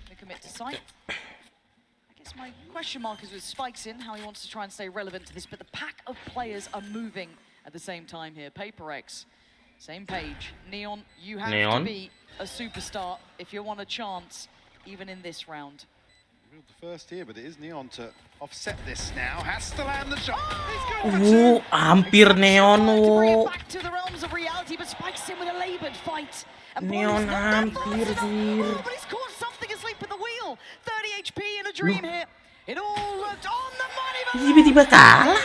the commit to sight. I guess my question mark is with Spikes in, how he wants to try and stay relevant to this, but the pack of players are moving at the same time here. Paper X, same page. Neon, you have to be a superstar if you want a chance, even in this round. The first here, but it is Neon to offset this now. Has to land the shot. Hampir Neon. Back to the realms of reality, but Spikes in with a labored fight. And Neon hampir sih. But he's caught something asleep at the wheel. 30 HP in a dream here. It all looked on the money. Tiba-tiba kalah.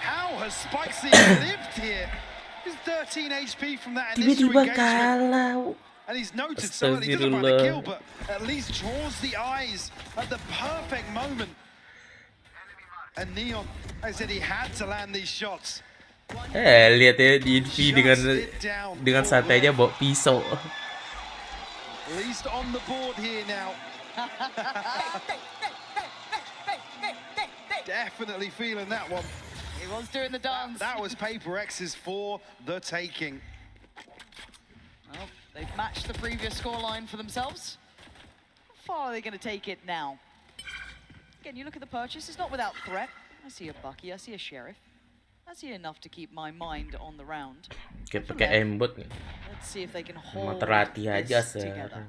How has Spikes lived here? He's 13 HP from that initial Tiba-tiba engagement. kalah. And he's noted so he doesn't find the kill, but at least draws the eyes at the perfect moment. And Neon, I said he had to land these shots. Lihat ya di Infi dengan santainya bawa pisau. At least on the board here now. Definitely feeling that one. He was doing the dance. That was Paper X's for the taking. Well, they've matched the previous scoreline for themselves. How far are they going to take it now? Again, you look at the purchase, it's not without threat. I see a Bucky, I see a Sheriff. I see enough to keep my mind on the round. Kayak pakai aimbot nih. Let's see if they can hold Terhati aja this together.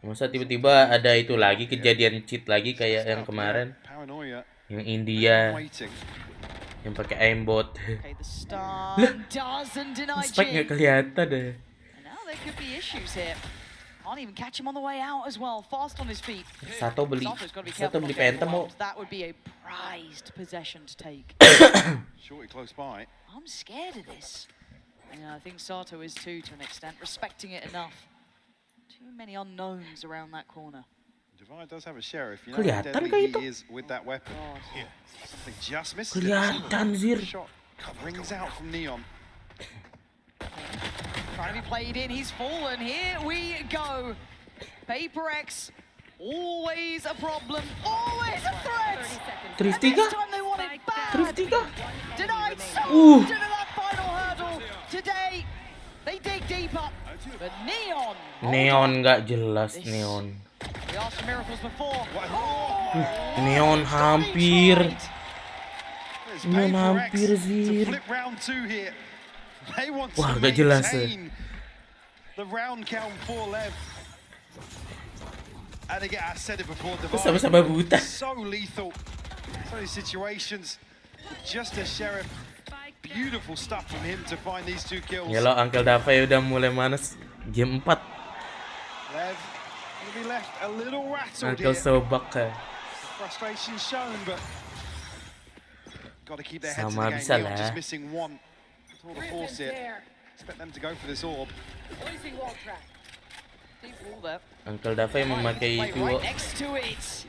Masa tiba-tiba ada itu lagi, kejadian cheat lagi kayak yang kemarin. Yang India. Yang pakai aimbot. Lah, Spike nggak kelihatan deh. Now there could be issues here. Can't even catch him on the way out as well. Fast on his feet. Satu beli Phantom mau. That would be a prized possession to take. Shorty close by. I'm scared of this. Yeah, I think Sato is too, to an extent, respecting it enough. Too many unknowns around that corner. Divide does have a Sheriff. You know how deadly he is with that weapon. Something just missed it. Kelihatan Zir. Shot rings out from Neon. Trying to be played in, he's fallen. Here we go. Paper X, always a problem, always a threat. Driftiga. This time they want it bad. Driftiga. Denied so into that final hurdle. Today, they dig deeper. But Neon. Neon nggak jelas Neon. We asked for miracles before. Neon hampir. Neon hampir sih. Wah, gak jelas ya. The round count for Lev. And again, I said it before, Sama-sama buta. So lethal. So many situations. Just a sheriff. Beautiful stuff from him to find these 2 kills. Ya lo, Uncle Dave udah mulai manas game 4. Lev will be left a little rattled Uncle here. Sobak ya. Frustration shown, but got to keep their heads in Sama the bisa game. lah. Just missing one. Tour de force it. Expect them to go for this orb. Uncle Dave memakai itu. Right next to it.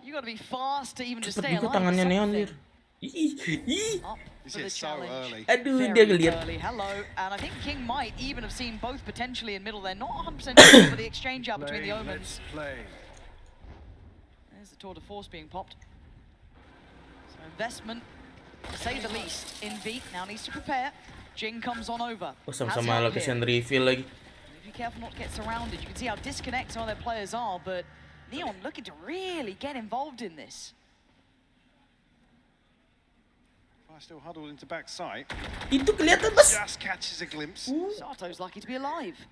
You got to be fast to even just stay Cepet juga alive. tangannya Neon Something. dir. Ih. This is so early. Aduh, Very dia ngeliat. early. Hello, and I think King might even have seen both potentially in middle. They're not 100% sure for the exchange out between the omens. There's the tour de force being popped. So investment, to say the least, in V now needs to prepare. Jing comes on over. Oh, sama-sama location reveal lagi. Be careful not to get surrounded. You can see how disconnected some of their players are, but Neon looking to really get involved in this. Still huddled into backside. Itu kelihatan bos. Just catches a glimpse. Sato's lucky to be alive.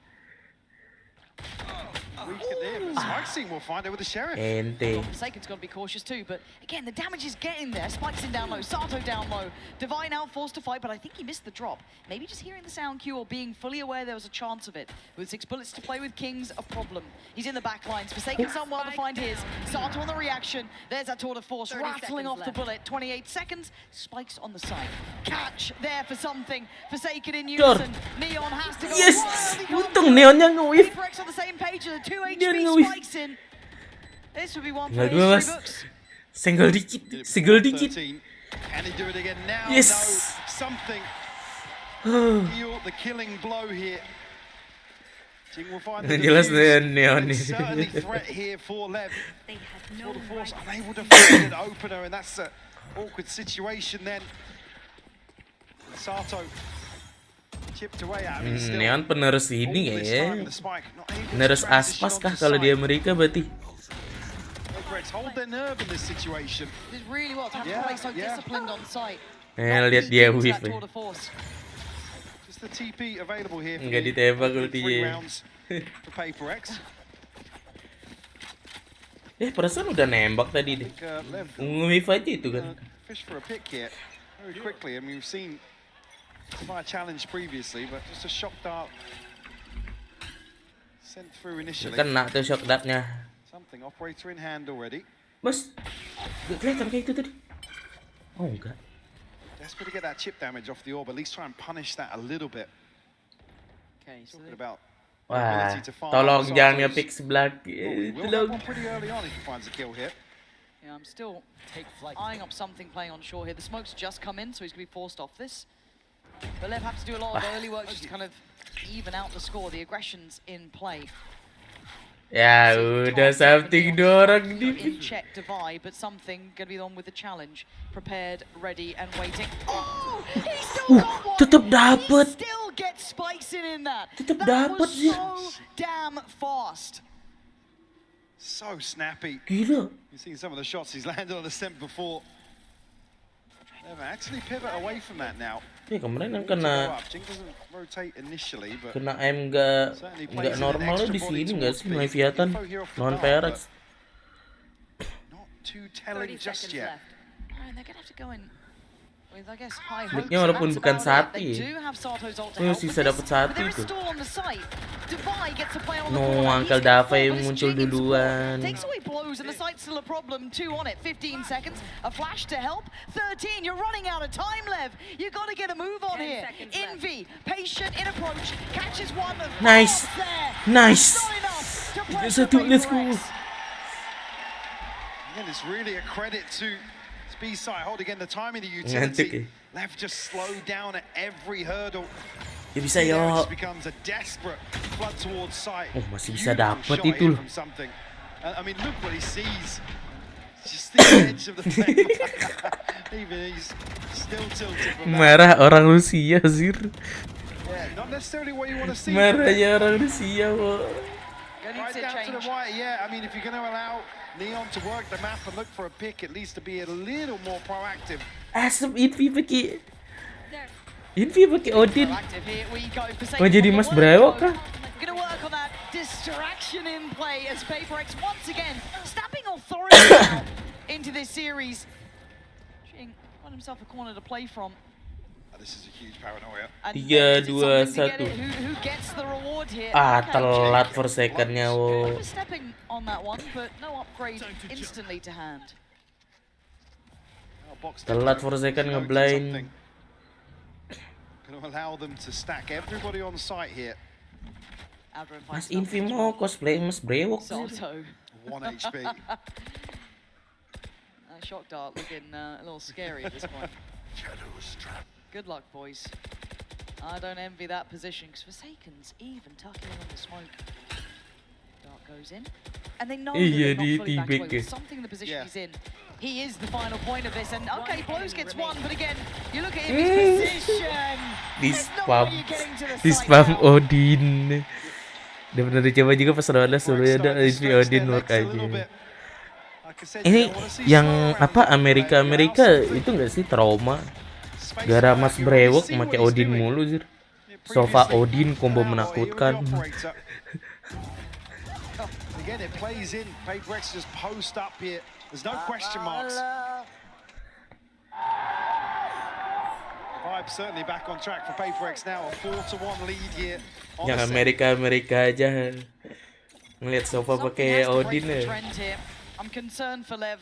Weak at him. Spikes will find it with the sheriff. Ente. Forsaken's got to be cautious too, but again, the damage is getting there. Spikes in down low, Sato down low. Divine out forced to fight, but I think he missed the drop. Maybe just hearing the sound cue or being fully aware there was a chance of it. With 6 bullets to play with King's a problem. He's in the back lines. Forsaken's done well to find his. Sato on the reaction. There's that tour de force rattling off the bullet. 28 seconds. Spikes on the side. Catch there for something. Forsaken in unison. Neon has to go. Yes! Untung Neonnya nge-whiff. On the same page of the 2 Dia HP nge-whiff. spikes in. This would be one Tinggal for dua history mas. books. Single dikit. Single dikit. Can he do it again now? Yes. No, something. Deal the killing blow here. Jing will find the Jelas defuse. Neon It's ini. certainly threat here for Lev. Tour de force unable to find an opener, and that's an awkward situation then. Sato chipped away at him. Still Neon penerus ini ya. Penerus aspas kah kalau di Amerika berarti? Hold their nerve in this situation. Did really well to have to play so disciplined on site. Lihat dia whiff. Just the TP available here. Enggak ditembak ultinya. For Paper X. Perasaan udah nembak tadi deh. Nge-whiff aja itu kan. Fish for a pick here. Very quickly. I mean, we've seen a challenge previously, but just a shock dart sent through initially. Kena tuh shock dartnya. Something operator in hand already. Bos, gak kelihatan kayak itu tadi. Oh enggak. Desperate to get that chip damage off the orb. At least try and punish that a little bit. Okay, so talking about. Wah, tolong jangan nge-pick sebelah. Tolong. Pretty early on if he finds a kill here. Yeah, I'm still eyeing up something playing on shore here. The smoke's just come in, so he's going to be forced off this. But Lev have to do a lot of early work just to kind of even out the score. The aggression's in play. Ya udah something dorong di. In check divide, but something going to be on with the challenge. Prepared, ready, and waiting. Oh, he still got one. Tetep dapet. He still gets spikes in that. Tetep That dapet was sih. so damn fast. So snappy. Gila. You've seen some of the shots he's landed on the stem before. They've actually pivot away from that now. Ya kemarin yang kena aim nggak normalnya di sini nggak sih Leviathan non PRX. Not too telling just yet. Looknya walaupun bukan sati, sisa dapat satu itu. No, Uncle Dave muncul duluan. Takes away blows and the site's still a problem. 2 on it, 15 seconds. A flash to help. 13, you're running out of time, Lev. You got to get a move on here. Envy, patient in approach, catches one. Nice, nice. Satu, let's go. Again, it's really a credit to B-side holding in the timing, the utility. Lev just slowed down at every hurdle. Ya bisa yo. Becomes a desperate flood towards sight. Oh, masih bisa dapat itu loh. I mean, look what he sees. Just the edge of the flame. Even he's still tilted from that. Marah orang Rusia, Zir. Yeah, not necessarily what you want to see. Marahnya orang Rusia, kok. Right down to the wire, yeah. I mean, if you're going to allow Neon to work the map and look for a pick, it needs to be a little more proactive. Asap Invi pakai Odin. Mau jadi Mas Brewok kah? Gonna work on that distraction in play as PaperX once again snapping authority into this series. Got himself a corner to play from. This is a huge paranoia. 3, 2, 1. Who gets the reward here? Telat for second-nya, wo. Stepping on that one, but no upgrade instantly to hand. Telat for second ngeblind. Gonna allow them to stack everybody on site here. Mas Invi mau cosplay Mas Brewok. 1 HP. Shock dart looking a little scary at this point. Good luck, boys. I don't envy that position because Forsaken's even tucking in on the smoke. Dart goes in, and they know that they're not fully backed away with something in the position he's in. He is the final point of this, and okay, Blows gets one, but again, you look at him, his position. Di spam Odin. Udah bener dicoba juga pas ada suruh ada Invi Odin work aja. Ini yang apa Amerika itu nggak sih trauma? Gara Mas Brewok pakai Odin mulu sih. Sofa Odin combo menakutkan. Again, it plays in. PaperX just post up here. There's no question marks. Vibe certainly back on track for PaperX now. A 4-1 lead here. Yang Amerika aja ngeliat Sofa pakai Odin ya. I'm concerned for Lev.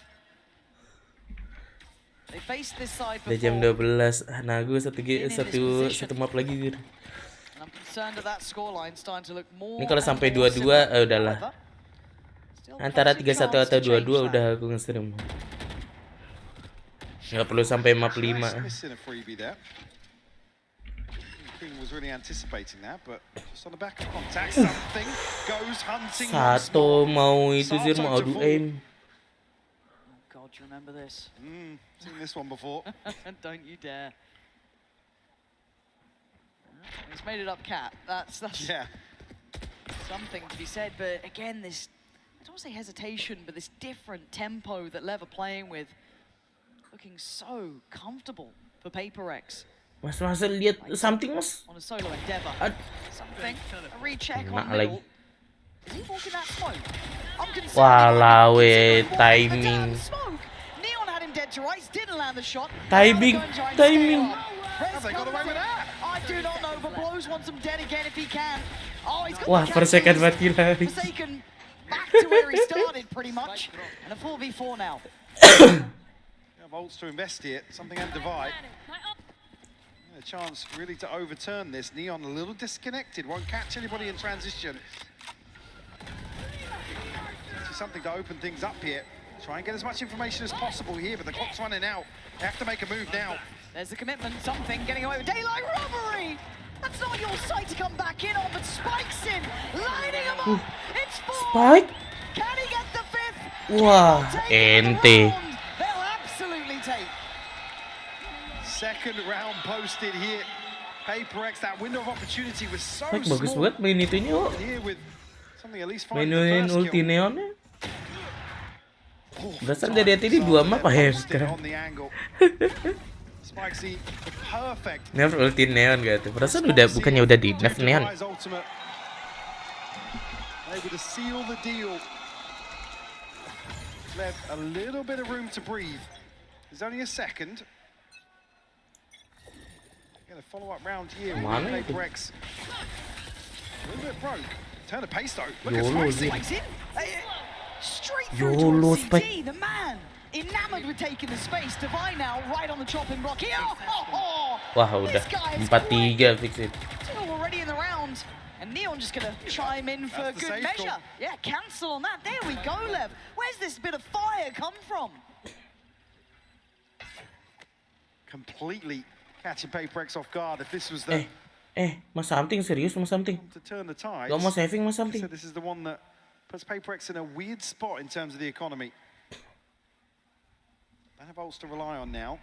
They face this side Udah jam 12. Nah, gue satu map lagi gitu. I'm concerned that scoreline starting to look more. Ini kalau sampai 2-2 udahlah. Antara 3-1 atau 2-2 udah aku nge-stream. Nggak perlu sampai map 5. Satu mau itu sih mau adu aim. God, you remember this? Seen this one before. Don't you dare. He's made it up, Cat. That's yeah. Something to be said, but again, this, I don't want to say hesitation, but this different tempo that Lev are playing with, looking so comfortable for PaperX. Mas lihat something, Mas. On a solo endeavor. Something. A recheck on middle. Is he walking that smoke? I'm concerned. Walau timing. Neon had him dead to rights, didn't land the shot. Timing. Have they got away with that? I do not know, but Blows wants him dead again if he can. Oh, he's got Wah, per second mati lagi. Forsaken back to where he started pretty much. And a 4v4 now. Volts to invest here, something and divide. A chance really to overturn this. Neon a little disconnected, won't catch anybody in transition. Something to open things up here. Try and get as much information as possible here, but the clock's running out. They have to make a move now. There's the commitment, something getting away with daylight robbery. That's not your sight to come back in on, but Spike's in, lining him up. It's 4. Spike? Can he get the 5th? Wah, ente. They'll absolutely take. Second round posted here. PaperX, that window of opportunity was so Bagus small. banget main itunya kok. Here with something at least Mainin ulti neonnya. Berasa dari hati ini 2 map AFK. Nerf ulti neon gak tuh. Perasaan bukannya udah di nerf neon. Able to seal the deal. Left a little bit of room to breathe. There's only a second. Get a follow-up round here. PaperX. A little bit broke. Turn the pace though. Look at Spike's in. Straight through towards CT, the man enamored with taking the space. Divine now right on the chopping block here. Wah, udah 4-3 fix it. Two already in the round. And Neon just gonna chime in for good measure. Yeah, cancel on that. There we go, Lev. Where's this bit of fire come from? Completely catching PaperX off guard. If this was the Mas something serius, Mas something. to turn the tide. Gak mau saving, Mas something. So this is the one that puts PaperX in a weird spot in terms of the economy. Don't have ults to rely on now.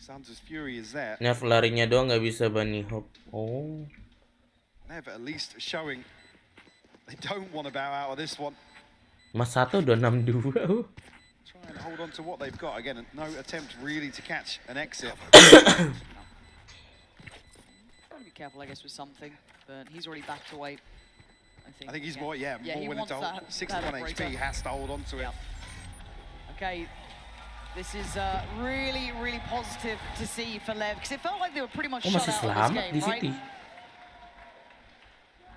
Hunter's Fury is there. Nerf larinya doang nggak bisa bunny hop. Oh. Lev at least showing they don't want to bow out of this one. Mas 1 udah 6-2. Try and hold on to what they've got. Again, no attempt really to catch an exit. Be careful, I guess, with something, but he's already backed away. I think he's more willing to hold. 61 HP, he has to hold on to it. Okay, this is really, really positive to see for Lev, because it felt like they were pretty much shut out of this game, right?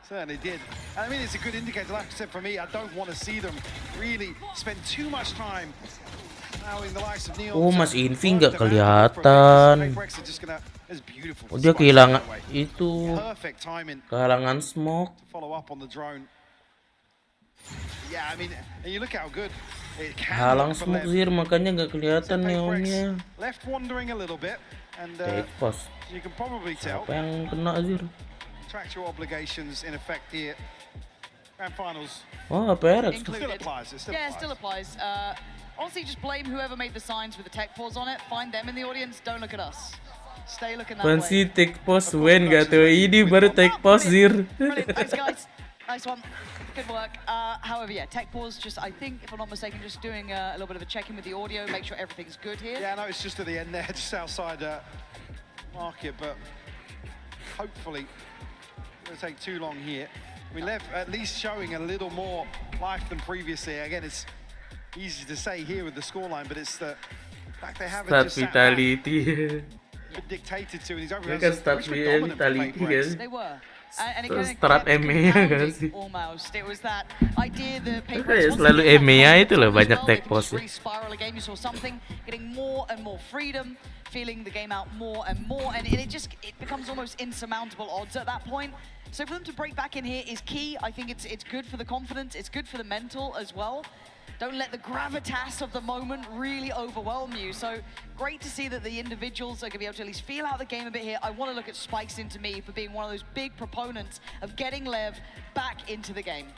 Certainly did. I mean, it's a good indicator. Like I said, for me, I don't want to see them really spend too much time allowing the likes of Neon. Oh, Mas Invi nggak kelihatan. Oh, dia kehilangan itu. Kehalangan smoke. Follow up on the drone. Yeah, I mean, and you look how good it can. Halang smoke Zir, makanya nggak kelihatan neonnya. Left wandering a little bit, and take pause. you can probably tell. Siapa yang kena Zir? Contractual obligations in effect here. Grandfinals. Oh, Apakah still applies. It still applies. Honestly, just blame whoever made the signs with the tech pause on it. Find them in the audience. Don't look at us. Stay looking that way. Fancy take pause when nggak tuh? Ini baru take pause Zir. Brilliant. Thanks, guys. Nice one. Good work. However, yeah, tech pause. Just, I think, if I'm not mistaken, just doing a little bit of a check-in with the audio, make sure everything's good here. Yeah, no, it's just at the end there, just outside market, but hopefully it won't take too long here. We left at least showing a little more life than previously. Again, it's easy to say here with the scoreline, but it's the fact they haven't just sat back, been dictated to, and these overruns are dominant for Paper. They were. And again, almost. It was that idea that Paper selalu EMEA itu loh banyak tech pause. Spiral again, you saw something getting more and more freedom, feeling the game out more and more, and it becomes almost insurmountable odds at that point. So for them to break back in here is key. I think it's good for the confidence, it's good for the mental as well. Don't let the gravitas of the moment really overwhelm you. So great to see that the individuals are going to be able to at least feel out the game a bit here. I want to look at Spikes into me for being one of those big proponents of getting Lev back into the game.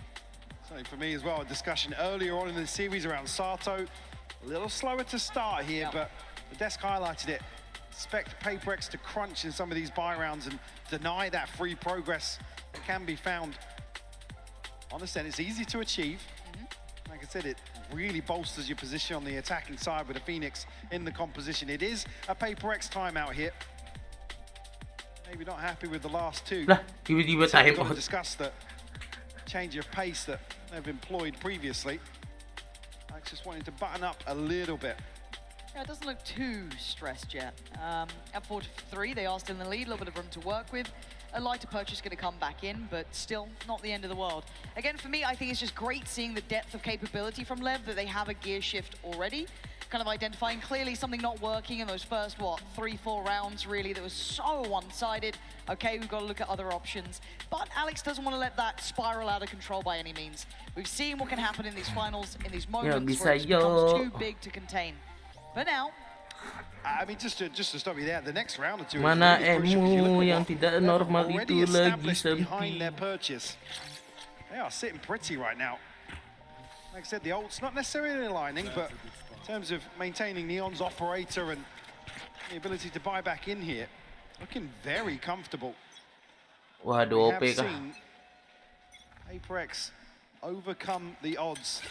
Something for me as well, a discussion earlier on in the series around Sato. A little slower to start here, but the desk highlighted it. Expect PaperX to crunch in some of these buy rounds and deny that free progress that can be found. Honestly, it's easy to achieve. Like I said, it really bolsters your position on the attacking side with a Phoenix in the composition. It is a PaperX timeout here. Maybe not happy with the last two. We've got to discuss the change of pace that they've employed previously. I just wanted to button up a little bit. Yeah, it doesn't look too stressed yet. At 4-3, they are still in the lead, a little bit of room to work with. A lighter purchase going to come back in, but still not the end of the world. Again, for me, I think it's just great seeing the depth of capability from Lev, that they have a gear shift already. Kind of identifying clearly something not working in those first, 3-4 rounds, really, that was so one-sided. Okay, we've got to look at other options. But Alex doesn't want to let that spiral out of control by any means. We've seen what can happen in these finals, in these moments where it becomes too big to contain. But now, I mean, just to stop you there, the next round or two. Mana emu yang tidak normal itu lagi behind their purchase. They are sitting pretty right now. Like I said, the ult's not necessarily aligning, but in terms of maintaining Neon's operator and the ability to buy back in here, looking very comfortable. Waduh, we have seen PaperX overcome the odds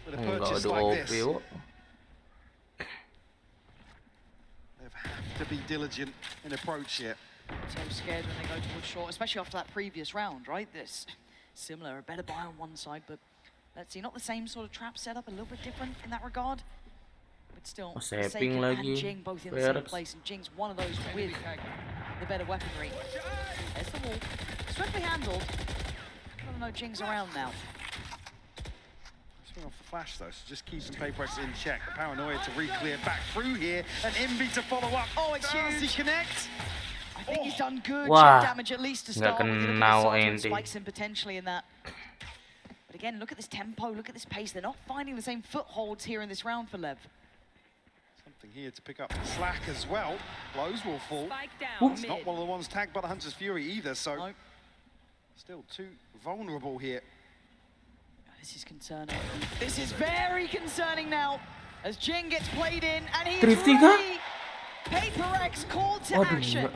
with a purchase like this. Have to be diligent in approach here. So scared when they go towards short, especially after that previous round, right? This similar, a better buy on one side, but let's see, not the same sort of trap setup, a little bit different in that regard. But still, Seiken and Jing both in the same place, and Jing's one of those with the better weaponry. There's the wall, swiftly handled. I don't know, Jing's around now. Off the flash though, so just keeping PaperX in check. The paranoia to re-clear back through here, and Envy to follow up. Oh, it's huge. He connects. I think he's done good. Wah, damage at least to start with. Look at the spikes in potentially in that. But again, look at this tempo, look at this pace. They're not finding the same footholds here in this round for Lev. Something here to pick up slack as well. Blows will fall. It's not one of the ones tagged by the Hunter's Fury either, so still too vulnerable here. This is concerning. This is very concerning now, as Jing gets played in, and he's really PaperX called to action.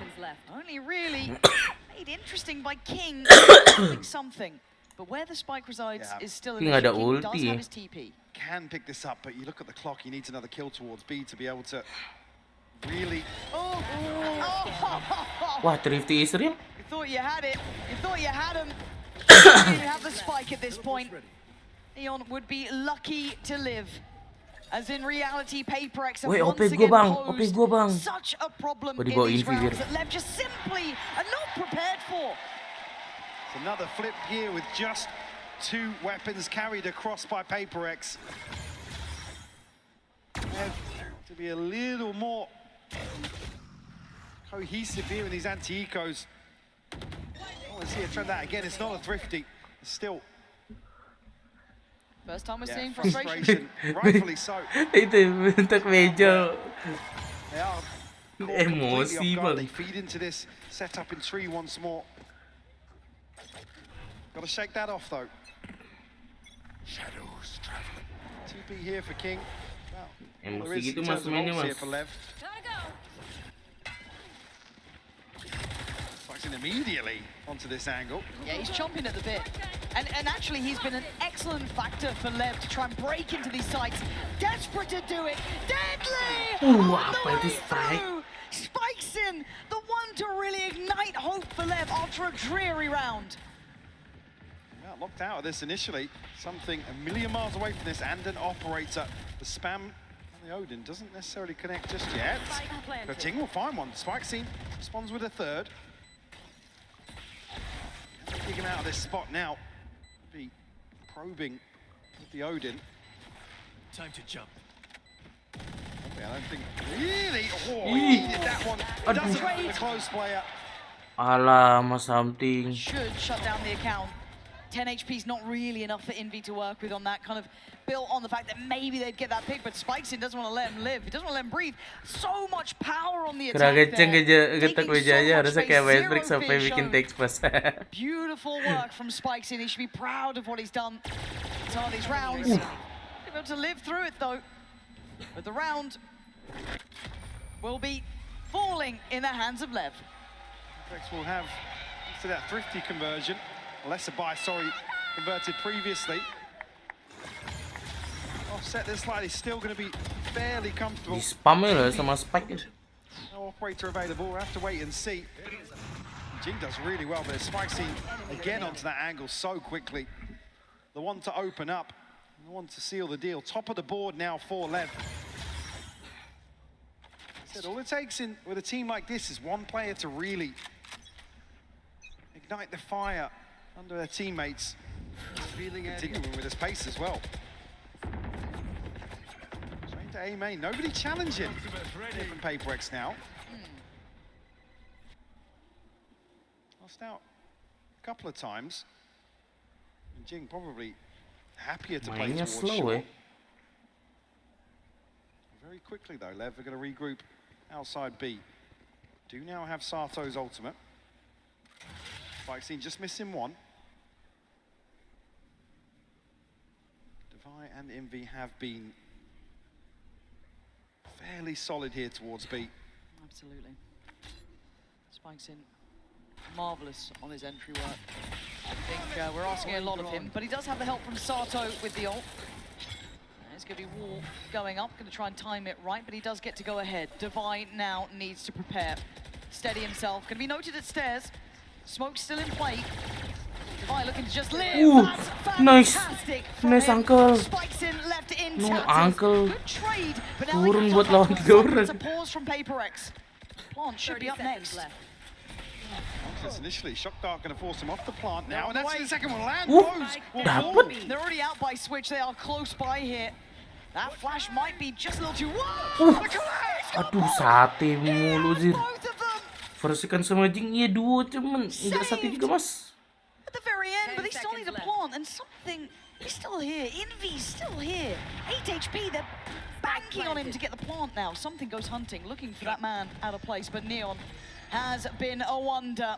Only really Played interesting by King doing something. But where the spike resides is still in the ada King does ulti. have his TP. Can pick this up, but you look at the clock, he needs another kill towards B to be able to really... Wah, Thrifty is real. You thought you had it. You thought you had him. You didn't have the spike at this point. Neon would be lucky to live. As in reality, Paper X have once again posed such a problem in these rounds that Lev just simply are not prepared for. It's another flip gear with just 2 weapons carried across by Paper X. Lev to be a little more cohesive here in these anti-ecos. I want to see it try that again. It's not a Thrifty. It's still... First time we're seeing frustration. Rightfully so. Itu bentuk meja. They are Emosi bang. They bang. feed into this setup in tree once more. Got to shake that off though. Shadows traveling. TP here for King. Well, Emosi gitu mas mainnya mas. for Lev. Fighting immediately onto this angle. Yeah, he's chomping at the bit. And actually, he's been an excellent factor for Lev to try and break into these sites. Desperate to do it. Deadly! Apa itu Spike? Spikes in, the one to really ignite hope for Lev after a dreary round. Well, locked out of this initially. Something a million miles away from this and an operator. The spam on the Odin doesn't necessarily connect just yet. But Ting will find one. Spike scene responds with a third. Dig him out of this spot now. Be probing with the Odin. Time to jump. Okay, I don't think really. Oh, he needed that one. Doesn't find the close player. Alamak, something. Should shut down the account. 10 HP is not really enough for Envy to work with on that, kind of built on the fact that maybe they'd get that pick, but Spikesin doesn't want to let him live. He doesn't want to let him breathe. So much power on the attack there. Getak wajahnya harusnya kayak Matrix sampai bikin text pas. Beautiful work from Spikesin. He should be proud of what he's done in some of these rounds. He'll be able to live through it though. But the round will be falling in the hands of Lev. Rex will have, to that Thrifty conversion. Lesser buy, sorry, converted previously. Offset this slightly, still going to be fairly comfortable. Di-spam ya sama Spike. No operator available, we'll have to wait and see. Jing does really well, but Spike scene again onto that angle so quickly. The one to open up, the one to seal the deal. Top of the board now for Lev. I said, all it takes with a team like this is one player to really ignite the fire under their teammates, continuing with his pace as well. Straight to A main, nobody challenging from Paper X now. Lost out a couple of times. And Jing probably happier to play towards shore. Very quickly though, Lev are going to regroup outside B. Do now have Sato's ultimate. Spike scene just missing one. Devi and Envy have been fairly solid here towards B. Absolutely. Spike's in marvelous on his entry work. I think we're asking a lot of him, but he does have the help from Sato with the ult. There's going to be wall going up, going to try and time it right, but he does get to go ahead. Devi now needs to prepare. Steady himself, going to be noted at stairs. Smoke still in play. Devi looking to just live. That's nice. Nice uncle. Spikes in, left in. No uncle. Good trade, but now Turun buat lawan 3 orang. it's a pause from Paper X. Plant should be up next. Initially, Shock Dart going to force him off the plant now, and that's the second one. Land goes. They're already out by Switch. They are close by here. That flash might be just a little too. Whoa! Aduh, sate mulu sih. Versikan sama Jing, iya duo cuman enggak sate juga mas. At the very end, but they still need a plant, and something is still here. Envy's still here. 8 HP, they're banking on him to get the plant now. Something goes hunting, looking for that man out of place, but Neon has been a wonder.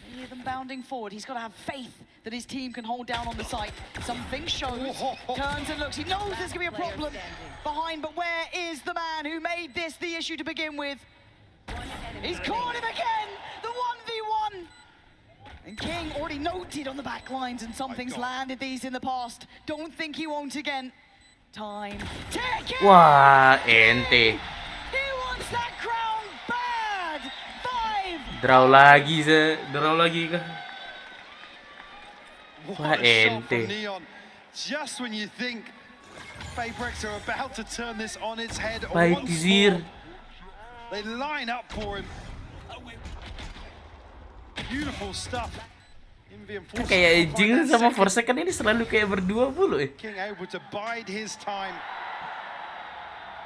You hear them bounding forward. He's got to have faith that his team can hold down on the site. Something shows, turns and looks. He knows there's going to be a problem behind, but where is the man who made this the issue to begin with? He's caught him again! The And King already noted on the back lines, and something's landed these in the past. Don't think he won't again. Time ticking! Wah, ente. He wants that crown bad! 5! Draw lagi kah? Wah, What a shot from ente. Neon. Just when you think Paperex are about to turn this on its head Baik, once Zir. more, they line up for him. Beautiful stuff. Kan kayak Jing sama Forsec kan ini selalu kayak berdua mulu ya. King able to bide his time.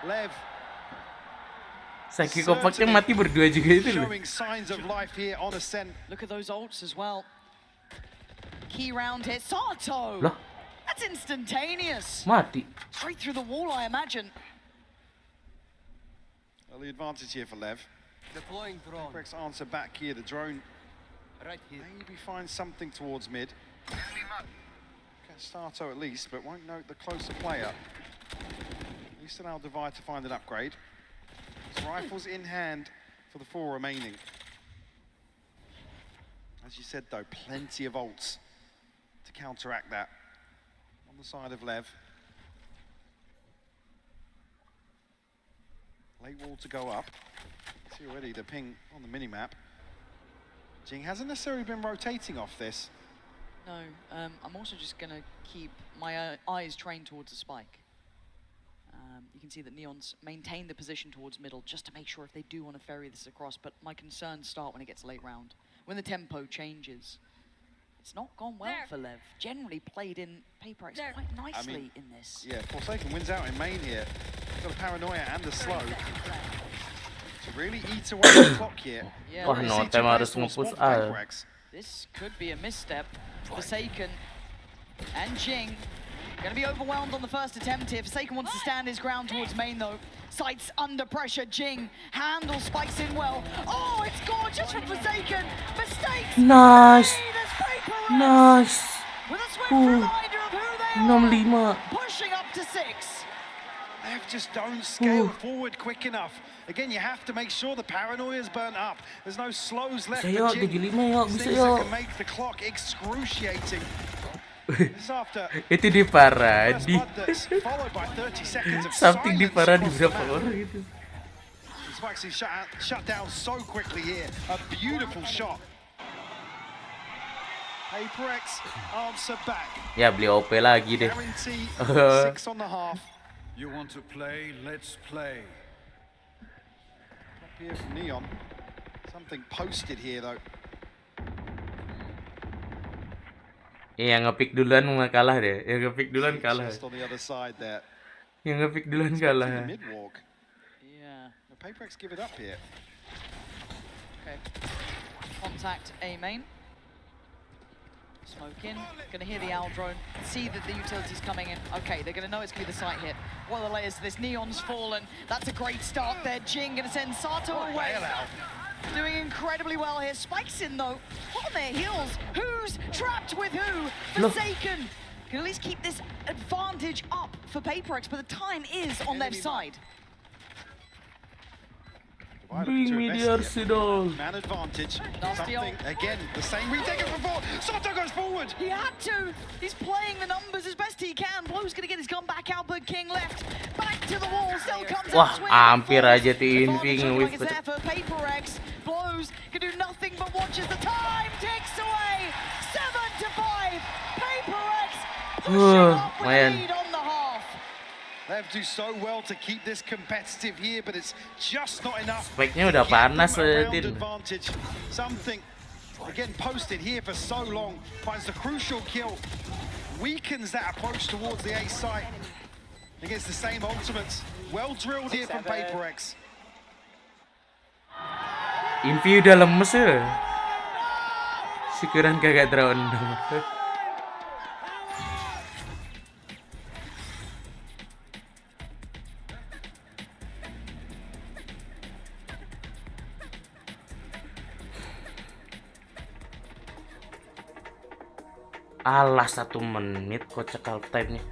Lev Saking kompaknya mati berdua juga itu loh. showing signs of life here on Ascent. Look at those ults as well. Key round here. Sato! Loh? That's instantaneous. Mati. Straight through the wall, I imagine. Early advantage here for Lev. Deploying drone. Paperex answer back here. The drone Right here. maybe finds something towards mid. Gets Sato at least, but won't note the closer player. At least allow Divide to find an upgrade. His rifles in hand for the 4 remaining. As you said though, plenty of ults to counteract that. On the side of Lev. Late wall to go up. See already the ping on the minimap. Jing hasn't necessarily been rotating off this. No, I'm also just going to keep my eyes trained towards the spike. You can see that Neon's maintained the position towards middle just to make sure if they do want to ferry this across, but my concerns start when it gets late round. When the tempo changes. It's not gone well for Lev. Generally played in Paperex quite nicely in this. Yeah, Forsaken wins out in main here. He's got a paranoia and a slow. To really eat away the clock here. Yeah, Wah, Nonton harus nge-push A. this could be a misstep. Forsaken and Jing gonna be overwhelmed on the first attempt here. Forsaken wants to stand his ground towards main though. Sights under pressure. Jing handles spikes in well. Oh, it's gorgeous from Forsaken. Mistakes. Nice. Paperex Nice. with a swift reminder of who they are. 65. Pushing up to 6. Lev just don't scale forward quick enough. Again, you have to make sure the paranoia's burnt up. There's no slows left Bisa for yuk, Jing. 75 yuk, bisa Things that yuk. can make the clock excruciating. This after Itu di paradi. followed by 30 seconds of Something di silence paradi across the berapa map. orang itu. It's actually shut down so quickly here. A beautiful shot. Paperex answer back. Ya beli OP lagi deh. Guarantee 6 on the half. You want to play? Let's play. Up here from Neon. Something posted here though. Yang ngepick duluan mah kalah deh. Yang ngepick duluan kalah. Just on the other side there. Yang ngepick duluan kalah. The mid walk. Yeah. The Paperex give it up here. Okay. Contact A main. Smoke in. Gonna hear the owl drone. See that the utility's coming in. Okay, they're gonna know it's gonna be the site hit. What are the layers to this? Neon's fallen. That's a great start there. Jing gonna send Sato away. Doing incredibly well here. Spikes in though. On their heels. Who's trapped with who? Forsaken. Can at least keep this advantage up for Paperex, but the time is on their side. Bring me the Arsenal. Man advantage. Nasty Something again. The same retake as before. Sato goes forward. He had to. He's playing the numbers as best he can. Blow's gonna get his gun back out, but King left. Back to the wall. Still comes Wah, out swinging. hampir aja Inving Like with it's there for Paperex. Blows can do nothing but watches the time ticks away. 7 to 5. Paperex pushing up with a lead on the half. They have to do so well to keep this competitive here, but it's just not enough. Speknya udah panas Din. Advantage. Something again posted here for so long finds the crucial kill, weakens that approach towards the A site against the same ultimates. Well drilled here from Paperex. Invi udah lemes ya. Syukuran kagak drone. Alah 1 menit kocak half time nya.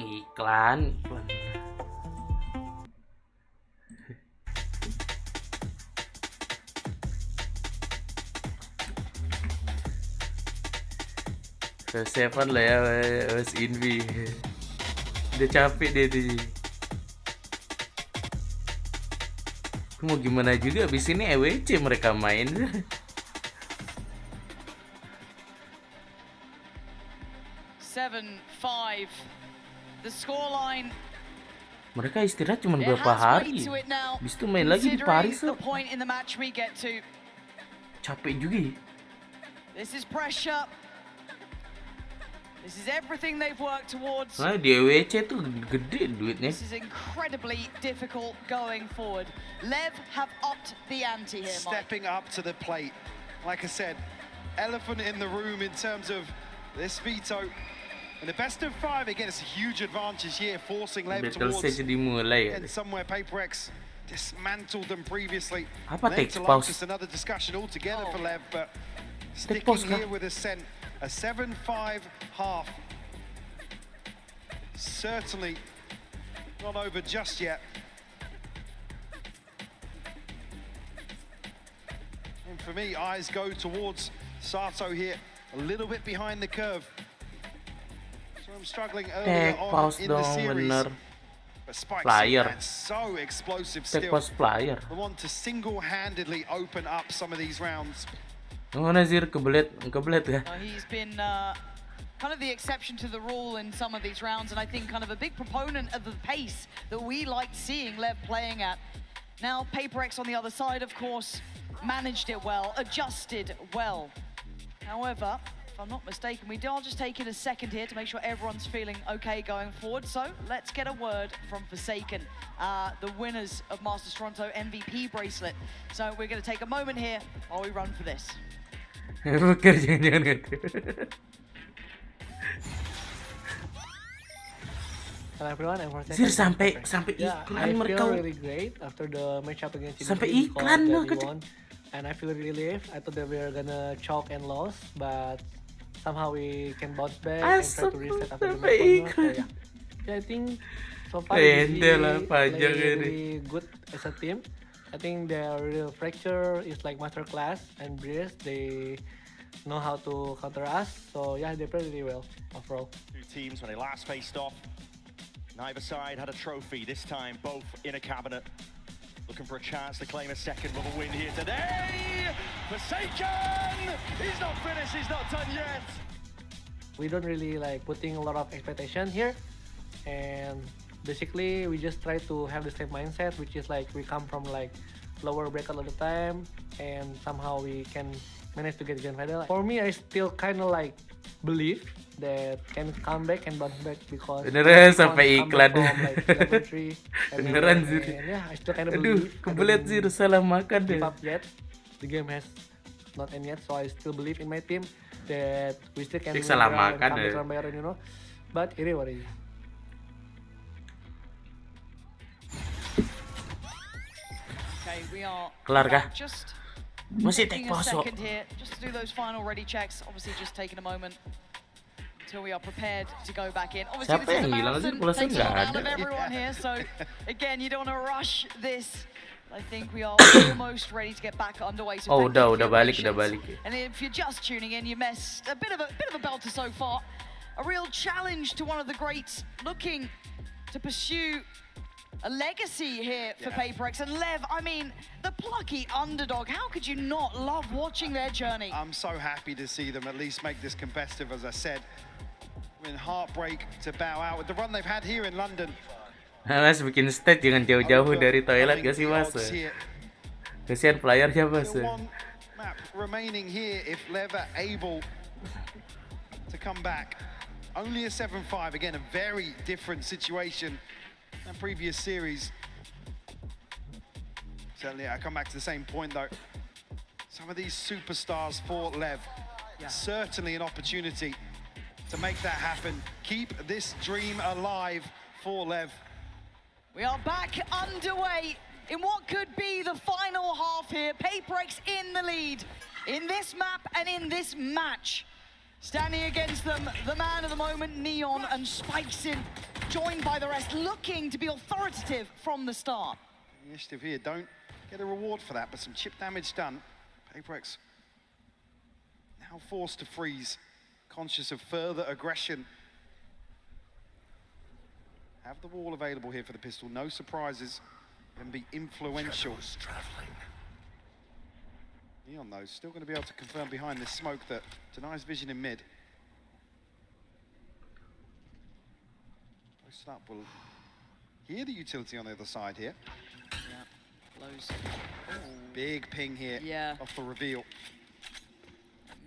Iklan. Seven lah ya, Mas Invi. Udah capek deh tuh. Mau gimana juga, abis ini EWC mereka main. 7-5. The scoreline. Mereka istirahat cuma berapa hari. Habis itu main lagi di Paris. Capek juga. This is pressure. This is everything they've worked towards. Nah, di EWC tuh gede duitnya. This is incredibly difficult going forward. Lev have upped the ante here, Mike. Stepping up to the plate. Like I said, elephant in the room in terms of this veto. And the best of 5, again, it's a huge advantage here, forcing Lev towards and somewhere PaperX dismantled them previously. Just another discussion altogether for Lev, but sticking here with Ascent. A 7-5 half. Certainly not over just yet. And for me, eyes go towards Sato here, a little bit behind the curve. So I'm struggling earlier on in the series. But Spike's so explosive still. The one to single-handedly open up some of these rounds. Nazir kebelet ya. He's been kind of the exception to the rule in some of these rounds, and I think kind of a big proponent of the pace that we liked seeing Lev playing at. Now PaperX on the other side, of course, managed it well, adjusted well. However, if I'm not mistaken, we are just taking a second here to make sure everyone's feeling okay going forward. So let's get a word from Forsaken, the winners of Masters Toronto MVP bracelet. So we're going to take a moment here while we run for this. Hello everyone, I'm sampai iklan mereka. Really great after the matchup against sampai iklan loh. And I feel relieved. I thought that we were gonna choke and lose, but somehow we can bounce back and try to reset after the match. So yeah, I think so far we really good as a team. I think their real fracture is like masterclass, and Breeze, they know how to counter us. So yeah, they play really well overall. Two teams when they last faced off, neither side had a trophy. This time, both in a cabinet, looking for a chance to claim a second little win here today. Forsaken! He's not finished, he's not done yet. We don't really like putting a lot of expectation here, and basically we just try to have the same mindset, which is like we come from like lower bracket all the time, and somehow we can manage to get Grandfinals. For me, I still kind of like believe that can come back and bounce back because beneran sampai iklan. Beneran sih. Yeah, I still kind of believe. Kebelet sih, salah makan deh. Yet the game has not end yet, so I still believe in my team that we still can salah makan deh. You know, but it is what it is. Okay, we are kelar kah? Just masih take a pause second here, just to do those final ready checks. Obviously, just taking a moment until we are prepared to go back in. Obviously, siapa this is yang a hilang sih? marathon, takes a lot out Nggak of ada. everyone here. So again, you don't want to rush this. I think we are almost ready to get back underway. So Oh, thank you for udah your balik. patience. And if you're just tuning in, you missed a bit of a belter so far. A real challenge to one of the greats, looking to pursue a legacy here for PaperX. And Lev, I mean, the plucky underdog, how could you not love watching their journey? I'm so happy to see them at least make this competitive, as I said. In heartbreak to bow out with the run they've had here in London. Mas bikin state jangan jauh-jauh dari toilet gak sih mas? Kasihan playernya mas. One map remaining here if Lev are able to come back. Only a 7-5, again, a very different situation than previous series. Certainly, I come back to the same point though. Some of these superstars for Lev, certainly an opportunity to make that happen. Keep this dream alive for Lev. We are back underway in what could be the final half here. PaperX in the lead in this map and in this match. Standing against them, the man of the moment, Neon, and spikes in, joined by the rest, looking to be authoritative from the start. Initiative here, don't get a reward for that, but some chip damage done. Paperx now forced to freeze, conscious of further aggression. Have the wall available here for the pistol, no surprises, and be influential. Neon, though, still going to be able to confirm behind this smoke that denies vision in mid. Post up will hear the utility on the other side here. Yeah, blows. Big ping here off the reveal.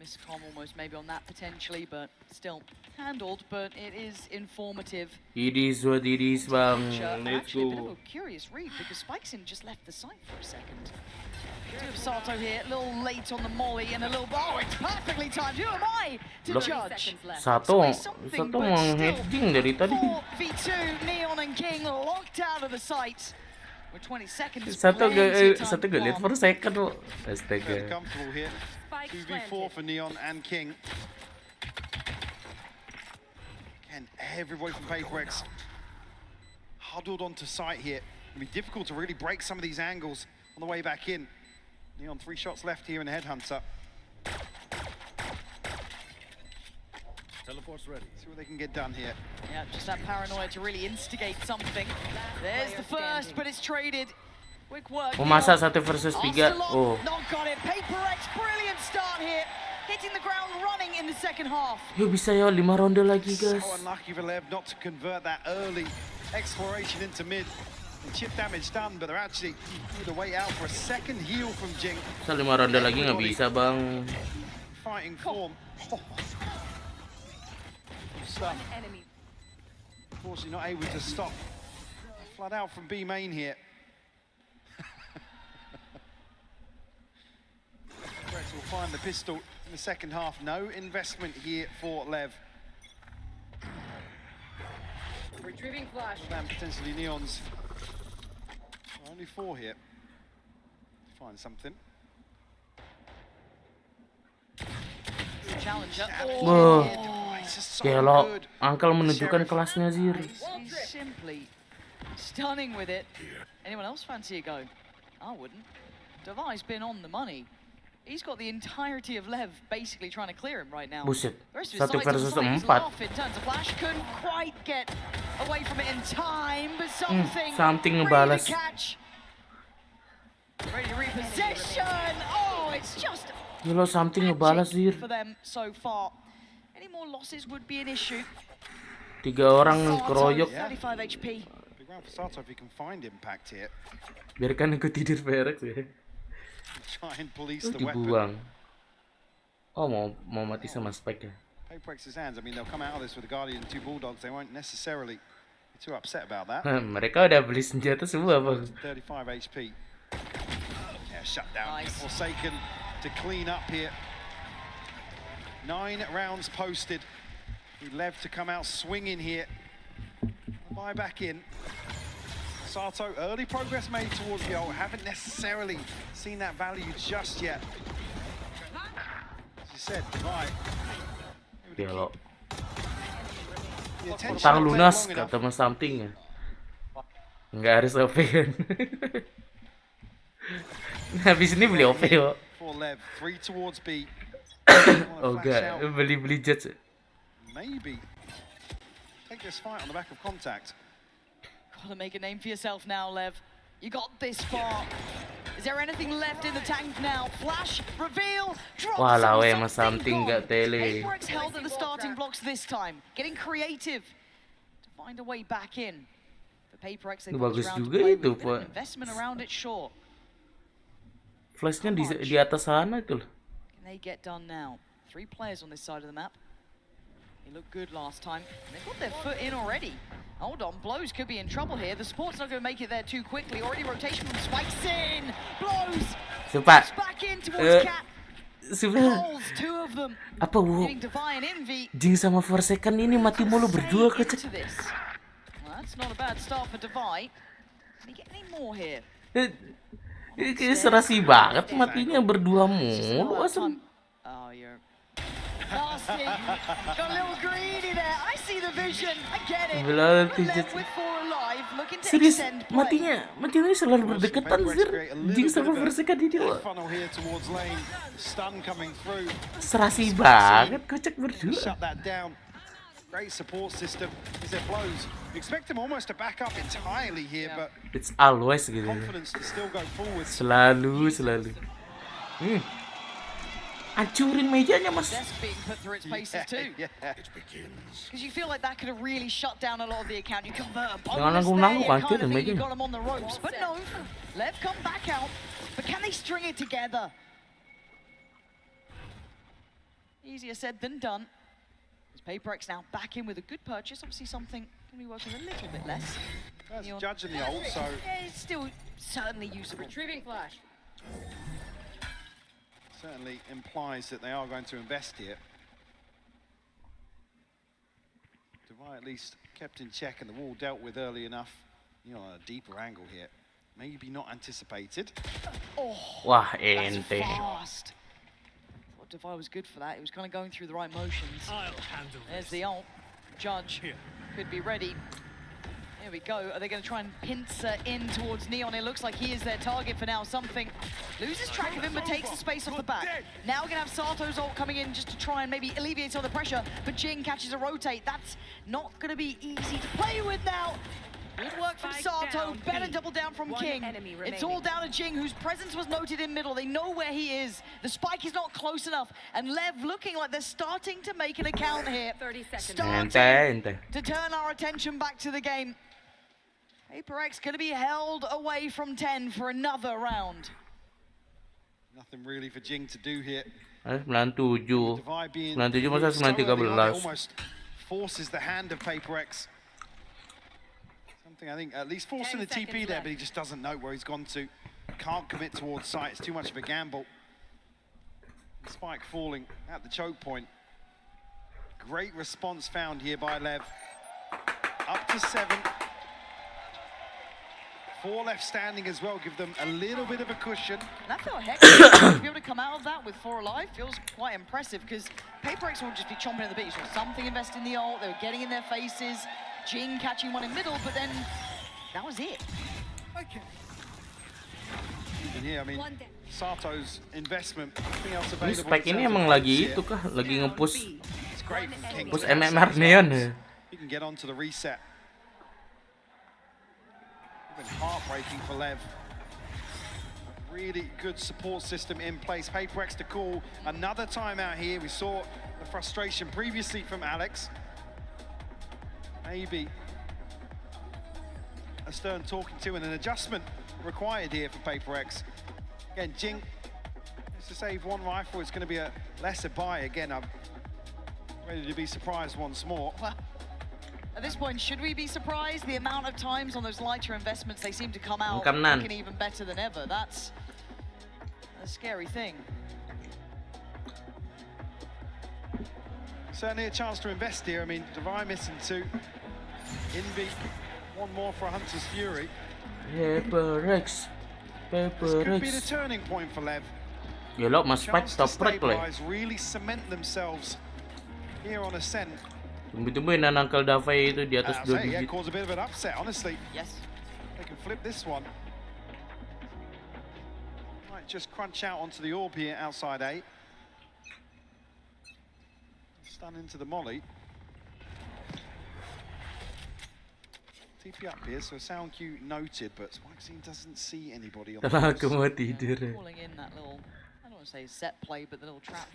Miscom almost maybe on that potentially, but still handled, but it is informative. It is what it is, bang. Let's Actually, a bit of go. a curious read because Spikeson just left the site for a second. Do have Sato here, a little late on the molly and a little oh, it's perfectly timed. Who am I to Loh, judge? Satu heading dari tadi. 4v2, Neon and King locked out of the site. With 20 seconds. Satu gak lihat per second loh. Astaga. Comfortable here. 2v4 for Neon and King. Again, everybody from Paperx huddled onto site here. It'll be difficult to really break some of these angles on the way back in. Neon 3 shots left here in the Headhunter. Teleport's ready. See what they can get done here. Yeah, just that paranoia to really instigate something. There's the first, but it's traded. Quick work. Oh, masa 1 versus 3? Oh. Not got it. Paperx, brilliant start here. Hitting the ground running in the second half. Yuk bisa ya 5 ronde lagi, guys. So unlucky for Lev not to convert that early exploration into mid. And chip damage done, but they're actually with a way out for a second heal from Jing. Bisa 5 ronde lagi nggak bisa, bang. Fighting form. Stuff. Unfortunately not able to stop. Flood out from B main here. Rex will find the pistol in the second half. No investment here for Lev. Retrieving flash. And potentially Neon's. Only 4 here. Find something. Challenger. Kalau Uncle menunjukkan kelasnya Zir. Simply stunning with it. Anyone else fancy a go? I wouldn't. Devi's been on the money. He's got the entirety of Lev basically trying to clear him right now. Buset. The rest of his 1 versus 4. in terms of flash, couldn't quite get away from it in time, but something ngebalas. ready to catch. Ready to repossession. Oh, it's just Gila, something ngebalas Zir. for them so far. Any more losses would be an issue. 3 orang keroyok. 35 HP. Big round for Sato if he can find impact here. Biarkan aku tidur Perex ya. Try and police the weapon. Dibuang. Oh, mau mati sama Spike ya. Paperx's hands. I mean, they'll come out of this with a Guardian and 2 Bulldogs. They won't necessarily be too upset about that. Mereka udah beli senjata semua, bang. 35 HP. Yeah, shut down. Forsaken to clean up here. 9 rounds posted. Lev to come out swinging here. Buy back in. Sato, early progress made towards the ult. Haven't necessarily seen that value just yet. As you said, right. Gelo. Utang lunas kata Mas something ya. Nggak harus OP kan. Habis ini beli OP kok. For Lev, 3 towards B. Oh enggak, beli jets. Maybe take this fight on the back of contact. Gotta make a name for yourself now, Lev. You got this far. Is there anything left in the tank now? Flash, reveal, drop. Walau Mas something nggak tele. Paperx held at the starting blocks this time, getting creative to find a way back in. For Paperx, they bagus juga itu, Pak. Investment around it, sure. Flashnya di atas sana itu loh. Can they get done now? 3 players on this side of the map. They looked good last time. They've got their foot in already. Hold on, Blows could be in trouble here. The support's not going to make it there too quickly. Already rotation from Spikes in. Blows. Sumpah. Back in towards Cat. Sumpah. Pulls 2 of them. Apa wo? Jing sama Forsaken ini mati mulu berdua kecek. Well, that's not a bad start for Devi. Can he get any more here? Ini serasi banget matinya berdua mulu. Oh, you're Nasty. Got a little greedy there. I see the vision. I get it. Left with 4 alive, looking to Serius, extend play. matinya selalu berdekatan sih. Jing sama Berserker di dua. Funnel here towards lane. Stun coming through. Serasi banget kocak berdua. Shut that down. Great support system as it blows. You expect him almost to back up entirely here, but It's always gitu. confidence to still go forward. Selalu. Hancurin mejanya mas. Desk being put through its paces too. Because you feel like that could have really shut down a lot of the account. You convert a bonus there, you kind of think you got them on the ropes. But no, Lev come back out. But can they string it together? Easier said than done. As PaperX now back in with a good purchase. Obviously something can be working a little bit less. That's judging the ult, so yeah, it's still certainly usable. Retrieving flash. certainly implies that they are going to invest here. Divide at least kept in check and the wall dealt with early enough. You know, a deeper angle here. Maybe not anticipated. Oh, wah, that's ente. fast. Thought Divide was good for that. He was kind of going through the right motions. There's the ult. Judge could be ready. Here we go. Are they going to try and pincer in towards Neon? It looks like he is their target for now. Something loses track of him, but takes the space off the back. Now we're going to have Sato's ult coming in just to try and maybe alleviate some of the pressure, but Jing catches a rotate. That's not going to be easy to play with now. Good work from Sato, better double down from King. It's all down to Jing, whose presence was noted in middle. They know where he is. The spike is not close enough. And Lev looking like they're starting to make an account here. 30 seconds. Starting to turn our attention back to the game. AperX going to be held away from 10 for another round. Nothing really for Jing to do here. 97. Divide being 97 masa so early on, it 913. almost forces the hand of PaperX. Something I think at least forcing the TP there, but he just doesn't know where he's gone to. Can't commit towards site. It's too much of a gamble. Spike falling at the choke point. Great response found here by Lev. Up to 7. 4 left standing as well, give them a little bit of a cushion. That felt hectic. To be able to come out of that with 4 alive feels quite impressive, because PaperX will just be chomping at the bit. You saw something invest in the ult, they were getting in their faces. Jing catching one in middle, but then that was it. Okay. And here, I mean, Sato's investment, nothing else Ini available. spike ini emang lagi itu kah? Lagi nge-push It's great from King. push MMR Neon ya. He can get onto the reset. Been heartbreaking for Lev. Really good support system in place. PaperX to call another timeout here. We saw the frustration previously from Alex. Maybe a stern talking to and an adjustment required here for PaperX. Again, Jing has to save 1 rifle. It's going to be a lesser buy. Again, I'm ready to be surprised once more. Well, at this point, should we be surprised? The amount of times on those lighter investments, they seem to come out looking even better than ever. That's a scary thing. Certainly a chance to invest here. I mean, Divine missing 2. Envy, 1 more for Hunter's Fury. PaperX. This could be the PaperX. turning point for Lev. Gila mas spike Chance to top right lah. stabilize, really cement themselves here on Ascent. Tumbuh-tumbuhin na nangkal Davai itu di atas 2 Yeah, digit. cause a bit of an upset, honestly. Yes. They can flip this one. Might just crunch out onto the orb here outside A. Stun into the molly. TP up here, so a sound cue noted, but Spikescene doesn't see anybody on the Aku mau tidur. Calling in that little, I don't want to say set play, but the little trap.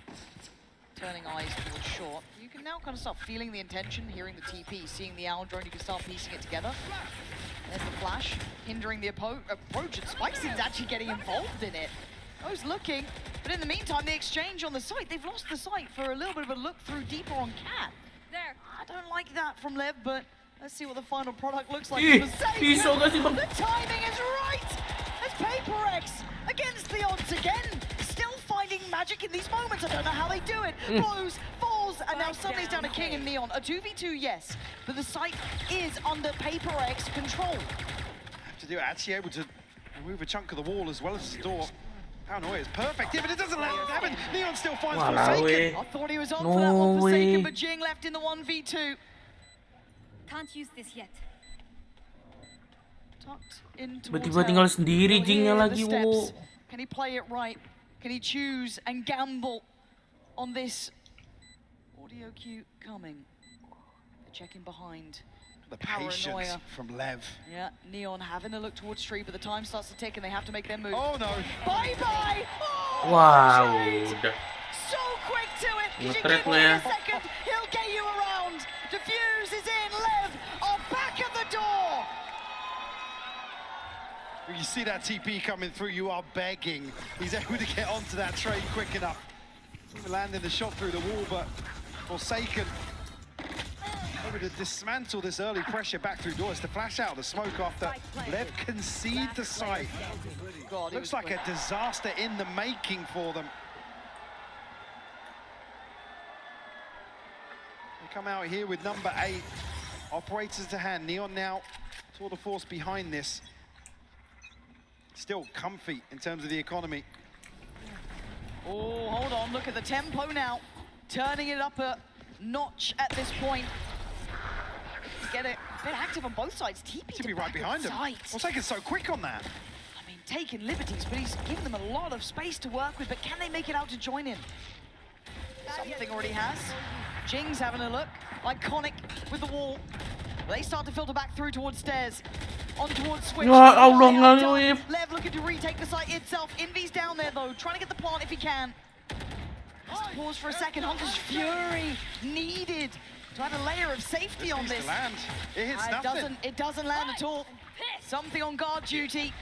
Turning eyes towards short. You can now kind of start feeling the intention, hearing the TP, seeing the owl drone, you can start piecing it together. There's the flash, hindering the approach, and Spikescene's actually getting involved in it. I was looking, but in the meantime, the exchange on the site, they've lost the site for a little bit of a look through deeper on Cat. There. I don't like that from Lev, but let's see what the final product looks like. Ih, The pisau gak sih, Bang? timing is right! As PaperX against the odds again. Still finding magic in these moments. I don't know how they do it. Blows, falls, and now suddenly it's down to King and Neon. A 2v2, yes, but the site is under PaperX control. Have to do it, actually able to remove a chunk of the wall as well as the door. Paranoia is perfect, yeah, but it doesn't let it happen. Neon still finds Walau, Forsaken. I thought he was on No for that one, Forsaken, way. but Jing left in the 1v2. Can't use this yet. Tucked in towards Tiba-tiba tinggal her. sendiri He'll Jingnya hear lagi, the steps. wo. Can he play it right? Can he choose and gamble on this audio cue coming? They're checking behind. The patience from Lev. Yeah, Neon having a look towards Tree, but the time starts to tick and they have to make their move. Oh no! Bye-bye! Oh, Wow, Jade! udah. So quick to it! You Nge-trap give lah him ya. a second, he'll get you around! Diffuse is in, Lev are back at the door! When you see that TP coming through, you are begging. He's able to get onto that train quick enough. Landing the shot through the wall, but Forsaken able to dismantle this early pressure back through doors to flash out the smoke after Lev concede the site. Looks like a disaster in the making for them. They come out here with number 8. Operators to hand. Neon now tour de force behind this. Still comfy in terms of the economy. Oh, hold on, look at the tempo now. Turning it up a notch at this point. Get it a bit active on both sides. TP To be right behind him. Forsaken's so quick on that. I mean, taking liberties, but he's given them a lot of space to work with, but can they make it out to join in? Something already has. Jing's having a look. Iconic with the wall. They start to filter back through towards stairs. On towards switch. Ya Allah, ngalih. Lev looking to retake the site itself. Envy's down there though, trying to get the plant if he can. Has to pause for a second. Hunter's Fury needed to add a layer of safety on this. Land. It hits nothing. It doesn't land at all. Something on guard duty.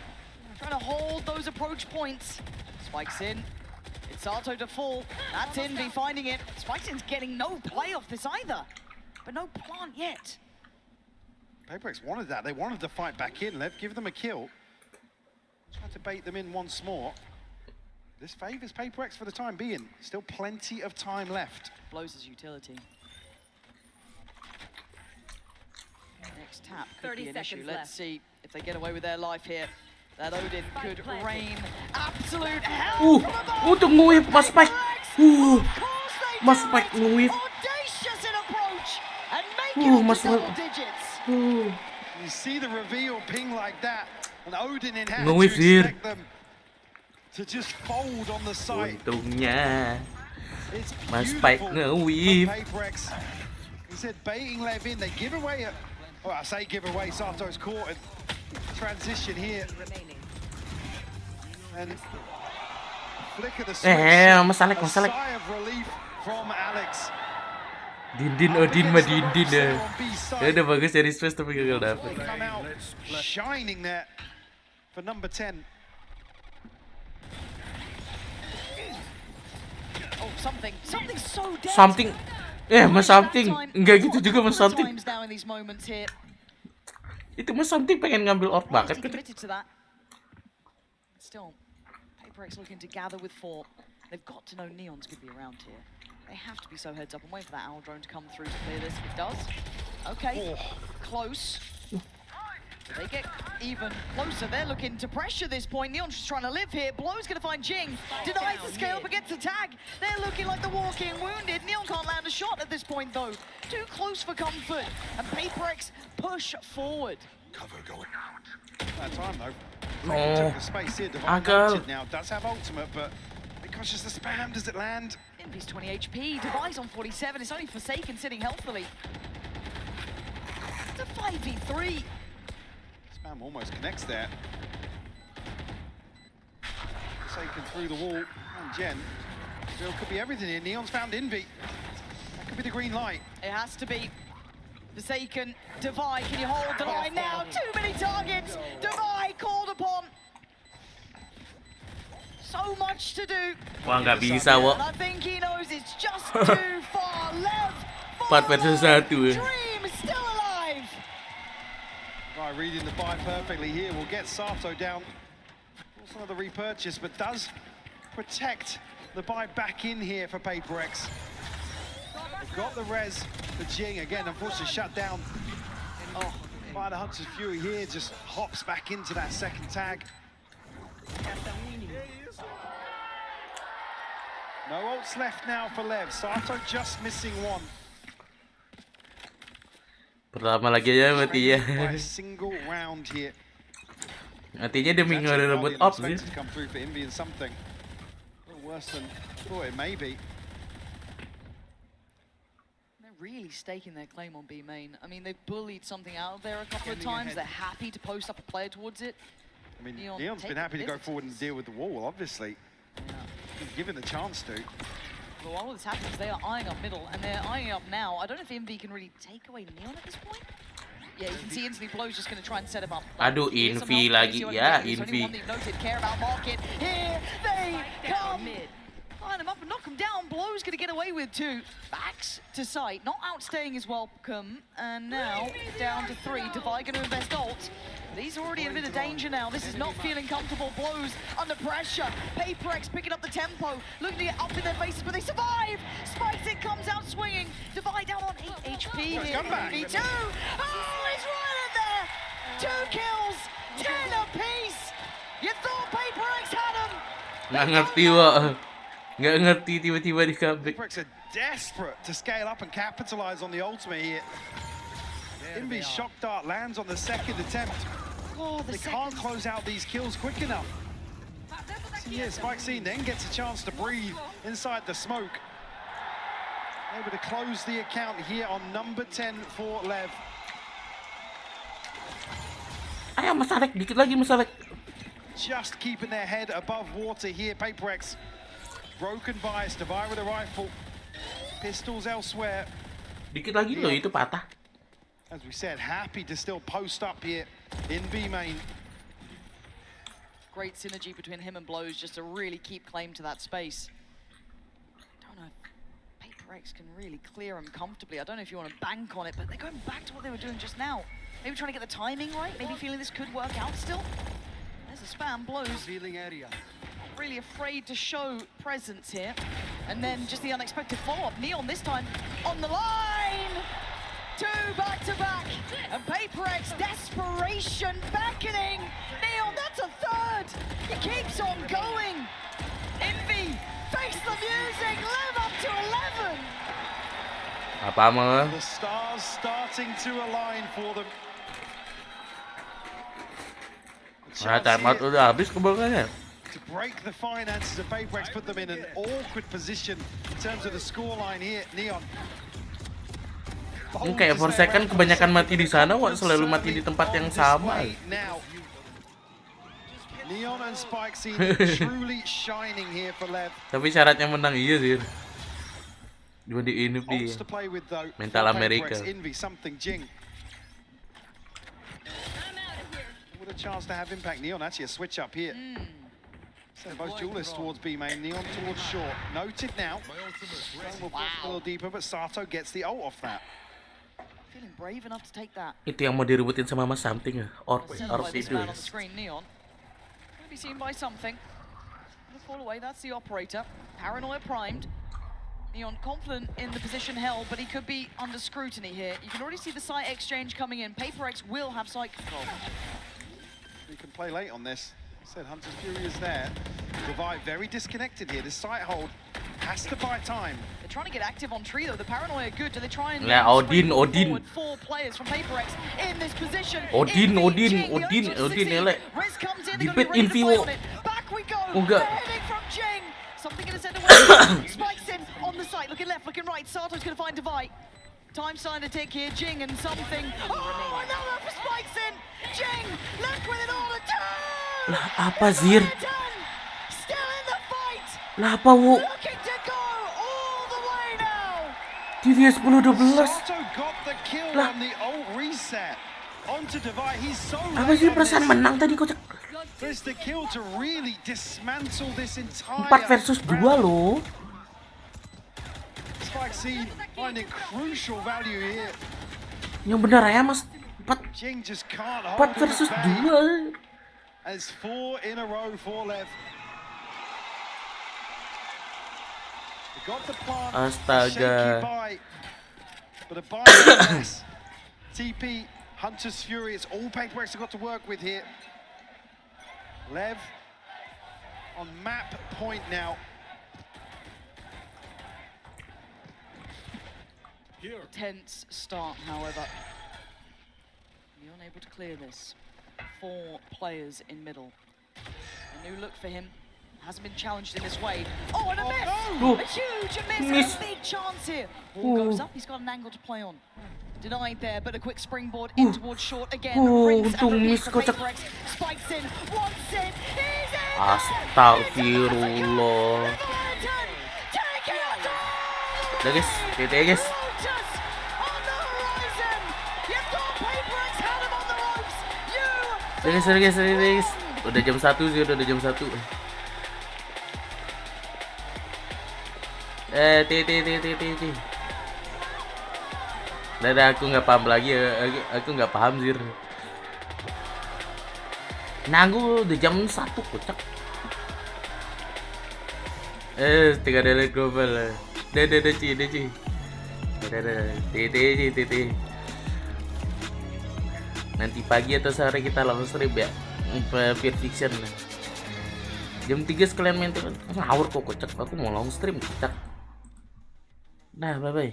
Trying to hold those approach points. Spikes in. It's Sato to fall. That's Envy finding it. Spikes in's getting no play off this either. But no plant yet. Paperx wanted that. They wanted to fight back in. Lev, give them a kill. Try to bait them in once more. This favors Paperx for the time being. Still plenty of time left. Blows his utility. Next tap could 30 be an issue. seconds Let's left. see if they get away with their life here. That Odin could rain absolute hell from above. Untuk nge-whip Mas Spike. Mas Spike nge-whip. Audacious in approach and make it Mas into double digits. You see the reveal ping like that, and Odin in hand. Nge-whip You sih. expect them to just fold on the side. Untungnya It's Mas Spike beautiful nge-whip. from Paperx. He said baiting Lev in. They give away a. Well, I say give away. Sato's caught and transition here. And flick of the switch. Mas Alex, Mas A Alex. sigh of relief from Alex. Odin mah Dindin ya. Ya udah bagus dari space tapi gagal dapet. Come out shining there for number 10. Oh, something so dead. Something. Mas Something. Enggak gitu juga Mas Something. Times now in these moments here. Itu Mas Something pengen ngambil orb bucket. Committed to that. Still, Paperx looking to gather with 4. They've got to know Neon's going to be around here. They have to be so heads up and wait for that owl drone to come through to clear this. It does. Okay, close. They get even closer. They're looking to pressure this point. Neon's just trying to live here. Blow's going to find Jing. Denies the scale but gets the tag. They're looking like the walking wounded. Neon can't land a shot at this point though. Too close for comfort. And Paperx push forward. Cover going out. That time though. Took the space here. Divine Lantern now does have ultimate, but because it's the spam, does it land? Envy's 20 HP. Device on 47. It's only Forsaken sitting healthily. It's a 5v3. Spam almost connects there. Forsaken through the wall. And Jen. Still could be everything here. Neon's found Envy. That could be the green light. It has to be. Forsaken, Devi, can you hold the line now? Too many targets. Devi called upon. So much to do. Wah nggak bisa, Wo. And I think he knows it's just too far. Lev, 4 versus 1 Dream still alive. Right, reading the buy perfectly here. We'll get Sato down. Also another repurchase, but does protect the buy back in here for Paperx. They've got the res for Jing. Again, unfortunately shut down. Oh, by the Hunter's Fury here, just hops back into that second tag. No ults left now for Lev. Sato just missing one. Pertama lagi aja mati ya. By a single round here. Matinya demi ngerebut ops sih. Come through for Envy and something. A little worse than thought it may be. They're really staking their claim on B main. I mean, they've bullied something out of there a couple of times. They're happy to post up a player towards it. I mean, Neon's been happy to go forward and deal with the wall, obviously. He's given the chance to. But while all this happens, they are eyeing up middle, and they're eyeing up now. I don't know if Envy can really take away Neon at this point. Yeah, you can see instantly Blow's just going to try and set him up. Aduh, Envy lagi ya, Envy. Care about market. Here they come. Line him up and knock him down. Blow's going to get away with 2. Backs to sight, not outstaying his welcome. And now down to 3. Divide going to invest ult. But he's already in a bit of danger now. This is not feeling comfortable. Blow's under pressure. Paperex picking up the tempo, looking to get up in their faces, but they survive. Spikes it, comes out swinging. Divide down on 8 HP here. V2. Oh, he's right in there. 2 kills, 10 apiece. You thought Paperex had him. Nggak ngerti, Wak. Nggak ngerti tiba-tiba di comeback. Paperex are desperate to scale up and capitalize on the ultimate here. Envy's shock dart lands on the second attempt. Oh, they can't close out these kills quick enough. So yeah, Spike Scene then gets a chance to breathe inside the smoke. Able to close the account here on number 10 for Lev. Ayo, Mas Alek, dikit lagi, Mas Alek. Just keeping their head above water here. Paperex broken bias, Divide with a rifle. Pistols elsewhere. Dikit lagi loh, itu patah. As we said, happy to still post up here in B main. Great synergy between him and Blows just to really keep claim to that space. Don't know if Paperex can really clear him comfortably. I don't know if you want to bank on it, but they're going back to what they were doing just now. Maybe trying to get the timing right, maybe feeling this could work out still. There's a spam, Blows. Revealing area. Not really afraid to show presence here. And then just the unexpected follow-up. Neon this time on the line! 2 back-to-back, and Paperex, desperation beckoning. Neon, that's a 3rd. He keeps on going. Envy, face the music, live up to 11. Apa mah? The stars starting to align for them. Nah, timeout udah habis kebanggaannya. To break the finances of Paperex, put them in an awkward position in terms of the scoreline here. Neon. Kayak Forsaken kan kebanyakan mati di sana, Wak, selalu mati di tempat yang sama. Neon and Spike Scene truly shining here for Lev. Tapi syaratnya menang iya sih. Cuma di ini di mental Amerika. Envy something Jing. What a chance to have impact. Neon actually a switch up here. So both duelists towards B main, Neon towards short. Noted now. We'll push a little deeper, but Sato gets the ult off that. Feeling brave enough to take that. Itu yang mau direbutin sama Mas Something ya, or this man on the screen, Neon. Gonna be seen by something. Gonna fall away. That's the operator. Paranoia primed. Neon confident in the position held, but he could be under scrutiny here. You can already see the site exchange coming in. Paperex will have site control. You can play late on this. Said Hunter's Fury is there. Divide very disconnected here. This site hold has to buy time. They're trying to get active on tree though. The Paranoia good. Do they try and Odin. 4 players from Paperex in this position. Odin, elek. Dipet Inviwo. Back we go. Enggak. Heading from Jing. Something gonna send away. Spikes in on the site. Looking left, looking right. Sato's gonna find Divide. Time starting to tick here. Jing and something. Oh, another for Spikes in. Jing left with it all. A turn. Lah apa Zir? Still in the fight. Lah apa Wu? Looking to go all the way now. Dia 10-12. Sato got the kill on the ult reset. Onto Divide. He's so apa sih perasaan menang tadi kocak? There's the kill to really dismantle this entire 4 versus 2 loh. Spike Scene finding crucial value here. Yang benar ya Mas. 4 Jing just can't hold 4 versus 2. As 4 in a row for Lev. They got the plant. Astaga. But a buy TP, Hunter's Fury, it's all Paperex have got to work with here. Lev on map point now. Tense start, however. You're unable to clear this. 4 players in middle. A new look for him. Hasn't been challenged in this way. Oh, and a miss! No. A huge miss! A big chance here. Ball goes up. He's got an angle to play on. Denied there, but a quick springboard in towards short again. Rinse and repeat for Paperex. Spikes in, wants in, he's in! Astagfirullah. Udah guys, TT guys. Udah guys. Udah jam 1 sih, udah jam 1. TT. Dadah, aku nggak paham lagi, aku nggak paham sih. Nanggu udah jam 1 kocak. 3 dari global. Dadah Ci. Dadah. TT. Nanti pagi atau sore kita langsung stream ya. Pure Fiction. Jam 3 sekalian main tuh. Ngawur kok kocak. Aku mau langsung stream kocak. Nah, bye-bye.